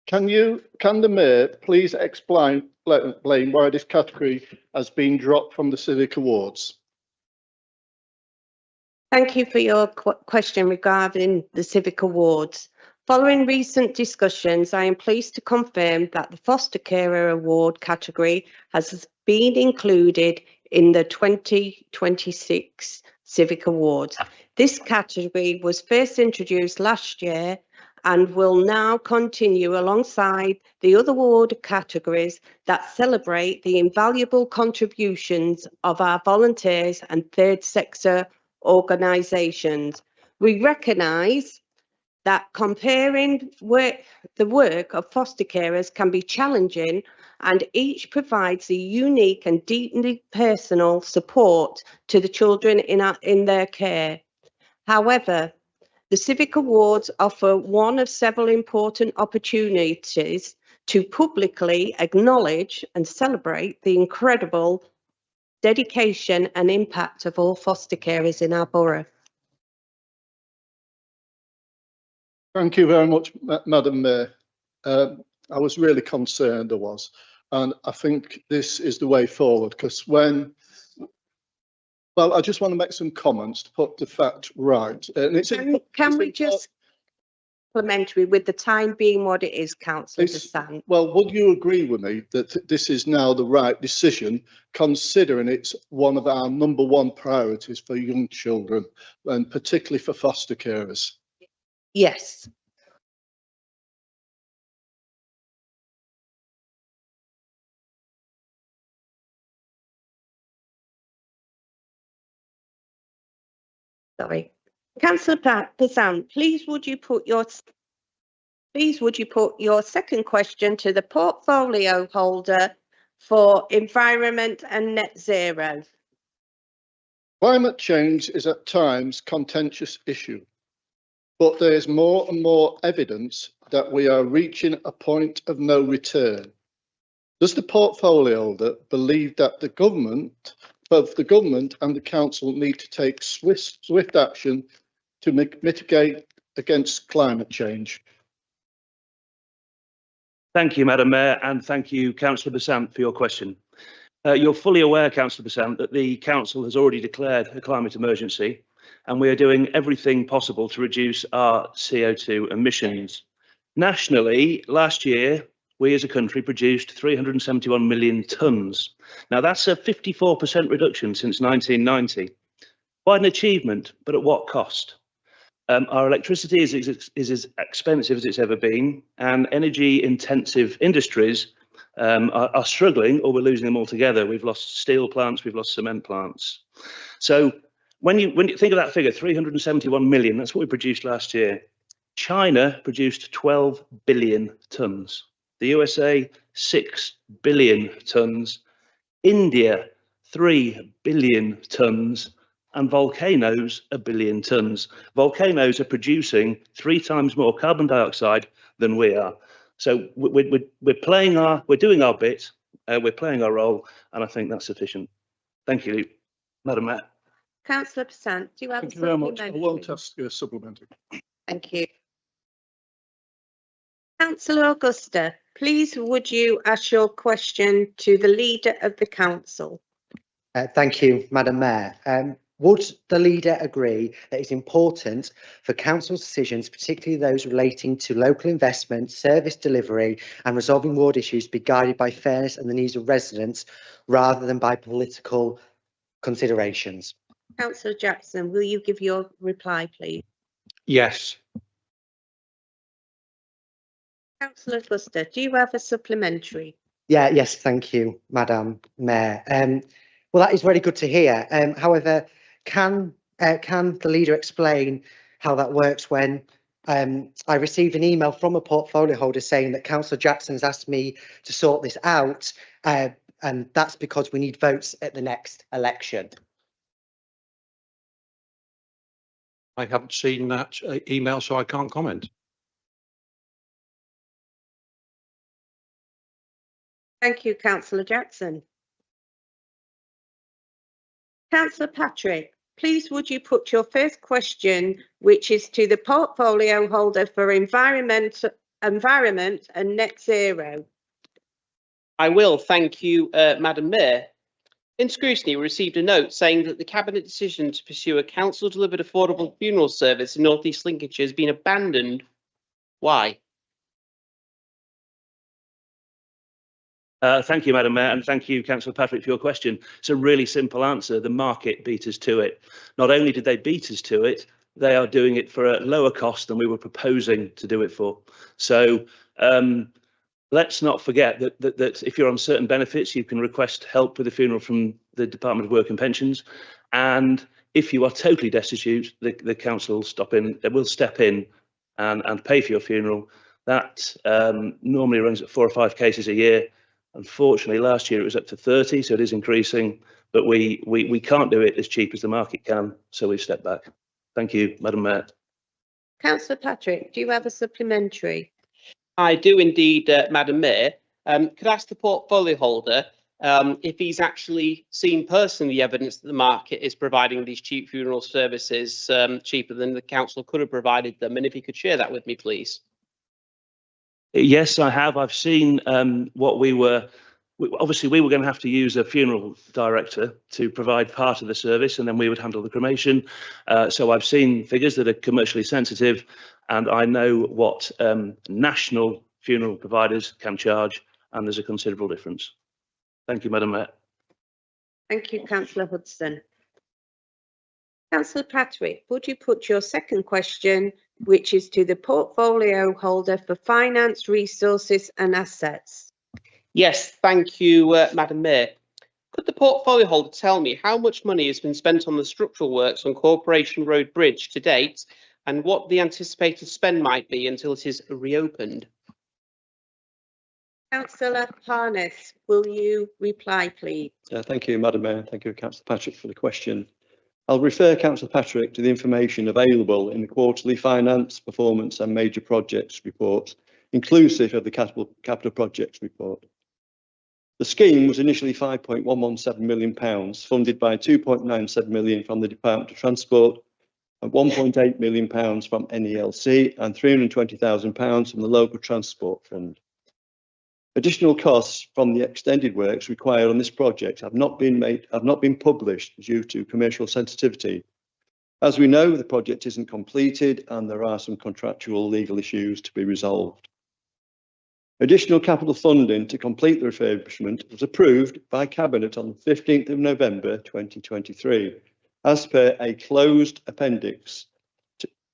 Can the Mayor please explain why this category has been dropped from the Civic Awards? Thank you for your question regarding the Civic Awards. Following recent discussions, I am pleased to confirm that the Foster Carer Award category has been included in the 2026 Civic Awards. This category was first introduced last year and will now continue alongside the other award categories that celebrate the invaluable contributions of our volunteers and third sector organisations. We recognise that comparing the work of foster carers can be challenging, and each provides a unique and deeply personal support to the children in their care. However, the Civic Awards offer one of several important opportunities to publicly acknowledge and celebrate the incredible dedication and impact of all foster carers in our borough. Thank you very much, Madam Mayor. I was really concerned, and I think this is the way forward, because well, I just want to make some comments to put the fact right. And Can we just supplementary with the time being what it is, Councillor Basant? Well, would you agree with me that this is now the right decision, considering it's one of our #1 priorities for young children, and particularly for foster carers? Yes. Sorry. Councillor Basant, please would you put your second question to the portfolio holder for environment and net zero? Climate change is at times a contentious issue, but there is more and more evidence that we are reaching a point of no return. Does the portfolio holder believe that both the government and the council need to take swift action to mitigate against climate change? Thank you, Madam Mayor, and thank you, Councillor Basant, for your question. You're fully aware, Councillor Basant, that the council has already declared a climate emergency, and we are doing everything possible to reduce our CO2 emissions. Nationally, last year, we as a country produced 371 million tonnes. Now, that's a 54% reduction since 1990. Quite an achievement, but at what cost? Our electricity is as expensive as it's ever been, and energy-intensive industries are struggling, or we're losing them altogether. We've lost steel plants, we've lost cement plants. So when you think of that figure, 371 million, that's what we produced last year. China produced 12 billion tonnes. The USA, 6 billion tonnes. India, 3 billion tonnes. And volcanoes, 1 billion tonnes. Volcanoes are producing 3 times more carbon dioxide than we are. So we're doing our bit, we're playing our role, and I think that's sufficient. Thank you, Madam Mayor. Councillor Basant, do you have Thank you very much. I won't ask you a supplementary. Thank you. Councillor Augusta, please would you ask your question to the Leader of the Council? Thank you, Madam Mayor. Would the Leader agree that it's important for council decisions, particularly those relating to local investment, service delivery and resolving ward issues, be guided by fairness and the needs of residents rather than by political considerations? Councillor Jackson, will you give your reply, please? Yes. Councillor Augusta, do you have a supplementary? Yes, thank you, Madam Mayor. Well, that is very good to hear. However, can the Leader explain how that works when I received an email from a portfolio holder saying that Councillor Jackson has asked me to sort this out, and that's because we need votes at the next election? I haven't seen that email, so I can't comment. Thank you, Councillor Jackson. Councillor Patrick, please would you put your first question, which is to the portfolio holder for environment and net zero. I will, thank you, Madam Mayor. In scrutiny, we received a note saying that the Cabinet decision to pursue a council-delivered affordable funeral service in North East Lincolnshire has been abandoned. Why? Thank you, Madam Mayor, and thank you, Councillor Patrick, for your question. It's a really simple answer. The market beat us to it. Not only did they beat us to it, they are doing it for a lower cost than we were proposing to do it for. So let's not forget that if you're on certain benefits, you can request help with the funeral from the Department of Work and Pensions. And if you are totally destitute, the council will step in and pay for your funeral. That normally runs at 4 or 5 cases a year. Unfortunately, last year it was up to 30, so it is increasing, but we can't do it as cheap as the market can, so we've stepped back. Thank you, Madam Mayor. Councillor Patrick, do you have a supplementary? I do indeed, Madam Mayor. Could I ask the portfolio holder if he's actually seen personally evidence that the market is providing these cheap funeral services cheaper than the council could have provided them, and if he could share that with me, please. Yes, I have. I've seen what obviously we were going to have to use a funeral director to provide part of the service, and then we would handle the cremation. So I've seen figures that are commercially sensitive, and I know what national funeral providers can charge, and there's a considerable difference. Thank you, Madam Mayor. Thank you, Councillor Hudson. Councillor Patrick, would you put your second question, which is to the portfolio holder for finance, resources and assets? Yes, thank you, Madam Mayor. Could the portfolio holder tell me how much money has been spent on the structural works on Corporation Road Bridge to date, and what the anticipated spend might be until it is reopened? Councillor Harness, will you reply, please? Thank you, Madam Mayor. Thank you, Councillor Patrick, for the question. I'll refer Councillor Patrick to the information available in the quarterly finance, performance and major projects report, inclusive of the capital projects report. The scheme was initially £5.117 million, funded by £2.97 million from the Department of Transport, and £1.8 million from NELC, and £320,000 from the Local Transport Fund. Additional costs from the extended works required on this project have not been published due to commercial sensitivity. As we know, the project isn't completed and there are some contractual legal issues to be resolved. Additional capital funding to complete the refurbishment was approved by Cabinet on the 15th of November 2023, as per a closed appendix,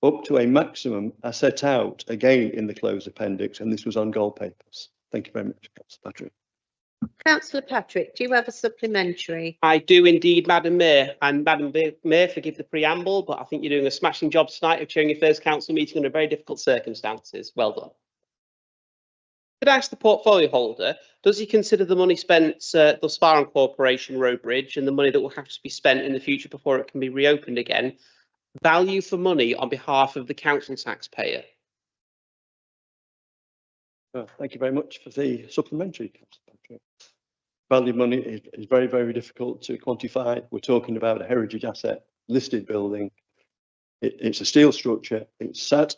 up to a maximum as set out again in the closed appendix, and this was on gold papers. Thank you very much, Councillor Patrick. Councillor Patrick, do you have a supplementary? I do indeed, Madam Mayor. And Madam Mayor, forgive the preamble, but I think you're doing a smashing job tonight of chairing your first council meeting under very difficult circumstances. Well done. Could I ask the portfolio holder, does he consider the money spent thus far on Corporation Road Bridge and the money that will have to be spent in the future before it can be reopened again, value for money on behalf of the council taxpayer? Thank you very much for the supplementary, Councillor Patrick. Value money is very, very difficult to quantify. We're talking about a heritage asset, listed building. It's a steel structure. It's sat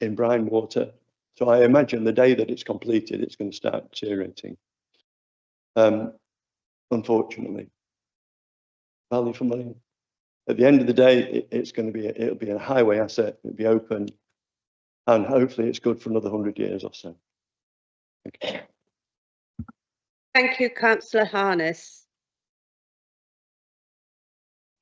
in brine water. So I imagine the day that it's completed, it's going to start deteriorating. Unfortunately, value for money. At the end of the day, it'll be a highway asset. It'll be open, and hopefully it's good for another 100 years or so. Thank you. Thank you, Councillor Harness.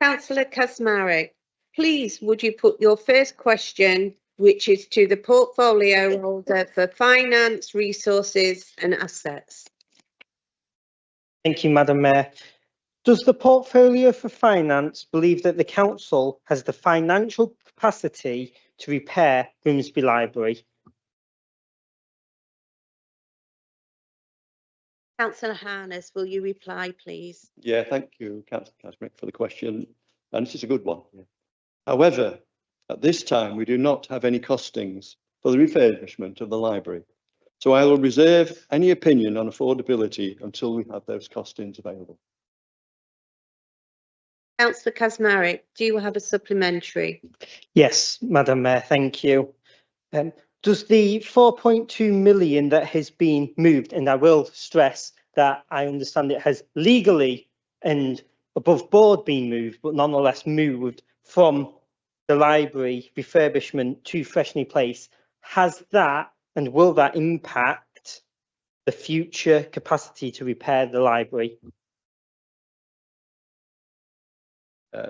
Councillor Kasmarek, please would you put your first question, which is to the portfolio holder for finance, resources and assets. Thank you, Madam Mayor. Does the portfolio for finance believe that the council has the financial capacity to repair Grimsby Library? Councillor Harness, will you reply, please? Yeah, thank you, Councillor Kasmarek, for the question, and this is a good one. However, at this time, we do not have any costings for the refurbishment of the library, so I will reserve any opinion on affordability until we have those costings available. Councillor Kasmarek, do you have a supplementary? Yes, Madam Mayor, thank you. Does the 4.2 million that has been moved, and I will stress that I understand it has legally and above board been moved, but nonetheless moved from the library refurbishment to Freshney Place, has that and will that impact the future capacity to repair the library?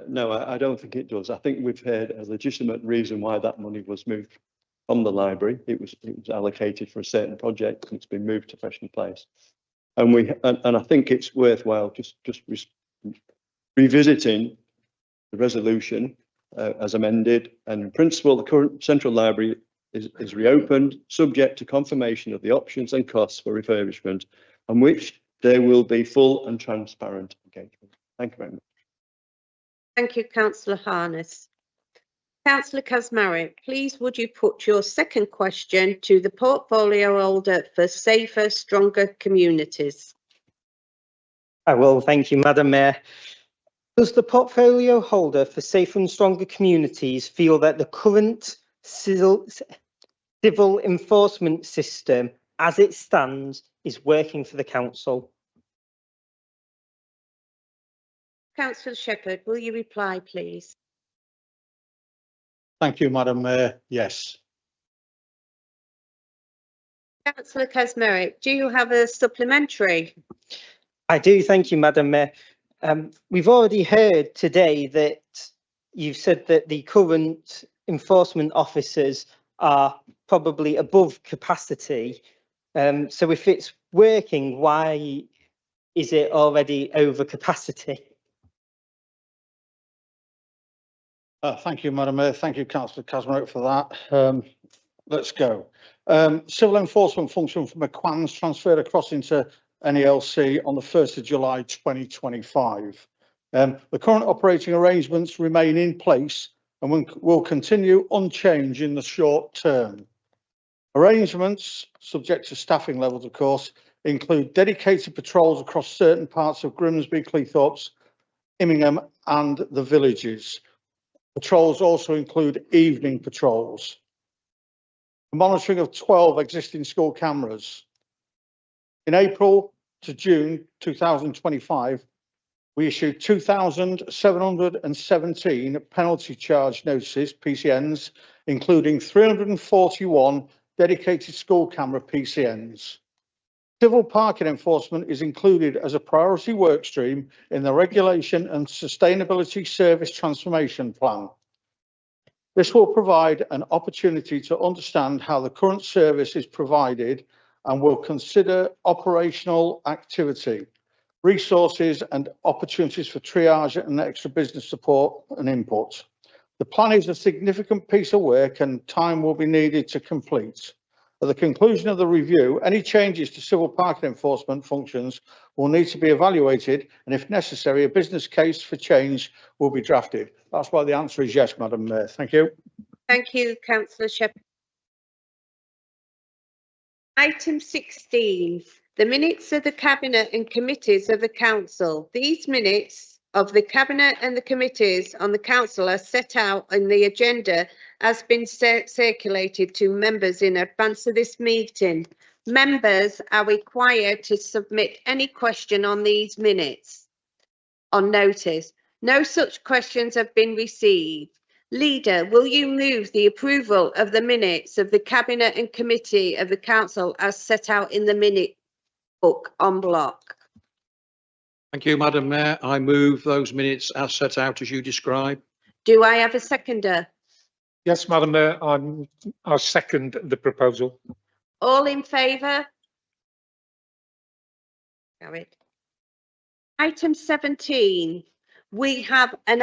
No, I don't think it does. I think we've heard a legitimate reason why that money was moved from the library. It was allocated for a certain project and it's been moved to Freshney Place. And I think it's worthwhile just revisiting the resolution as amended, and in principle, the current Central Library is reopened, subject to confirmation of the options and costs for refurbishment, on which there will be full and transparent engagement. Thank you very much. Thank you, Councillor Harness. Councillor Kazmarek, please would you put your second question to the portfolio holder for safer, stronger communities? I will, thank you, Madam Mayor. Does the portfolio holder for Safer and Stronger Communities feel that the current civil enforcement system as it stands is working for the council? Councillor Shepherd, will you reply, please? Thank you, Madam Mayor. Yes. Councillor Kazmarek, do you have a supplementary? I do, thank you, Madam Mayor. We've already heard today that you've said that the current enforcement officers are probably above capacity. So if it's working, why is it already over capacity? Thank you, Madam Mayor. Thank you, Councillor Kazmarek, for that. Let's go. Civil enforcement function from McQuan's transferred across into NELC on the 1st of July 2025. The current operating arrangements remain in place and will continue unchanged in the short term. Arrangements, subject to staffing levels of course, include dedicated patrols across certain parts of Grimsby, Cleethorpes, Immingham and the villages. Patrols also include evening patrols. The monitoring of 12 existing school cameras. In April to June 2025, we issued 2,717 penalty charge notices, PCNs, including 341 dedicated school camera PCNs. Civil parking enforcement is included as a priority work stream in the Regulation and Sustainability Service Transformation Plan. This will provide an opportunity to understand how the current service is provided and will consider operational activity, resources and opportunities for triage and extra business support and input. The plan is a significant piece of work and time will be needed to complete. At the conclusion of the review, any changes to civil parking enforcement functions will need to be evaluated and if necessary, a business case for change will be drafted. That's why the answer is yes, Madam Mayor. Thank you. Thank you, Councillor Shepherd. Item 16, the minutes of the Cabinet and committees of the Council. These minutes of the Cabinet and the committees on the Council are set out in the agenda has been circulated to members in advance of this meeting. Members are required to submit any question on these minutes on notice. No such questions have been received. Leader, will you move the approval of the minutes of the Cabinet and Committee of the Council as set out in the minute book en bloc? Thank you, Madam Mayor. I move those minutes as set out as you describe. Do I have a seconder? Yes, Madam Mayor, I second the proposal. All in favour? Carried. Item 17. We have an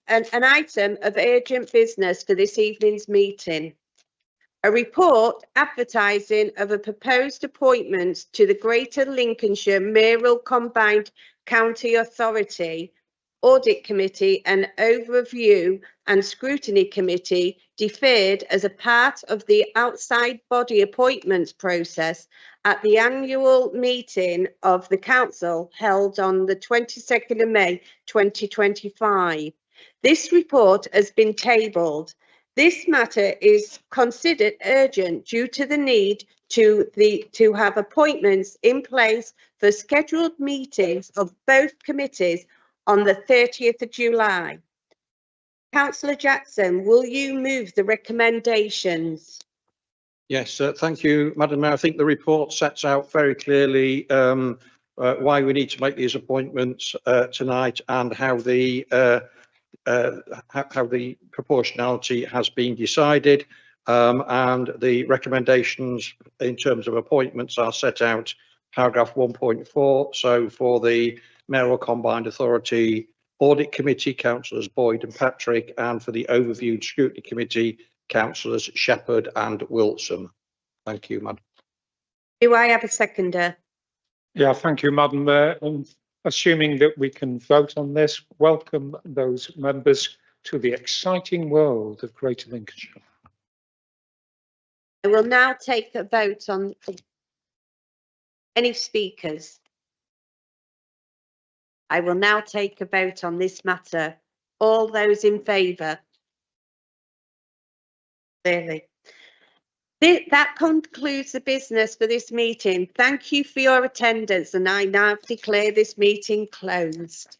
item of urgent business for this evening's meeting. A report advertising of a proposed appointment to the Greater Lincolnshire Mayoral Combined County Authority Audit Committee and Overview and Scrutiny Committee deferred as a part of the outside body appointments process at the annual meeting of the Council held on the 22nd of May 2025. This report has been tabled. This matter is considered urgent due to the need to have appointments in place for scheduled meetings of both committees on the 30th of July. Councillor Jackson, will you move the recommendations? Yes, thank you, Madam Mayor. I think the report sets out very clearly why we need to make these appointments tonight and how the proportionality has been decided, and the recommendations in terms of appointments are set out paragraph 1.4. So for the Mayoral Combined Authority Audit Committee, councillors Boyd and Patrick, and for the Overview and Scrutiny Committee, councillors Shepherd and Wilson. Thank you, Madam. Do I have a seconder? Yeah, thank you, Madam Mayor. And assuming that we can vote on this, welcome those members to the exciting world of Greater Lincolnshire. I will now take a vote on any speakers. I will now take a vote on this matter. All those in favour? Clearly. That concludes the business for this meeting. Thank you for your attendance, and I now declare this meeting closed.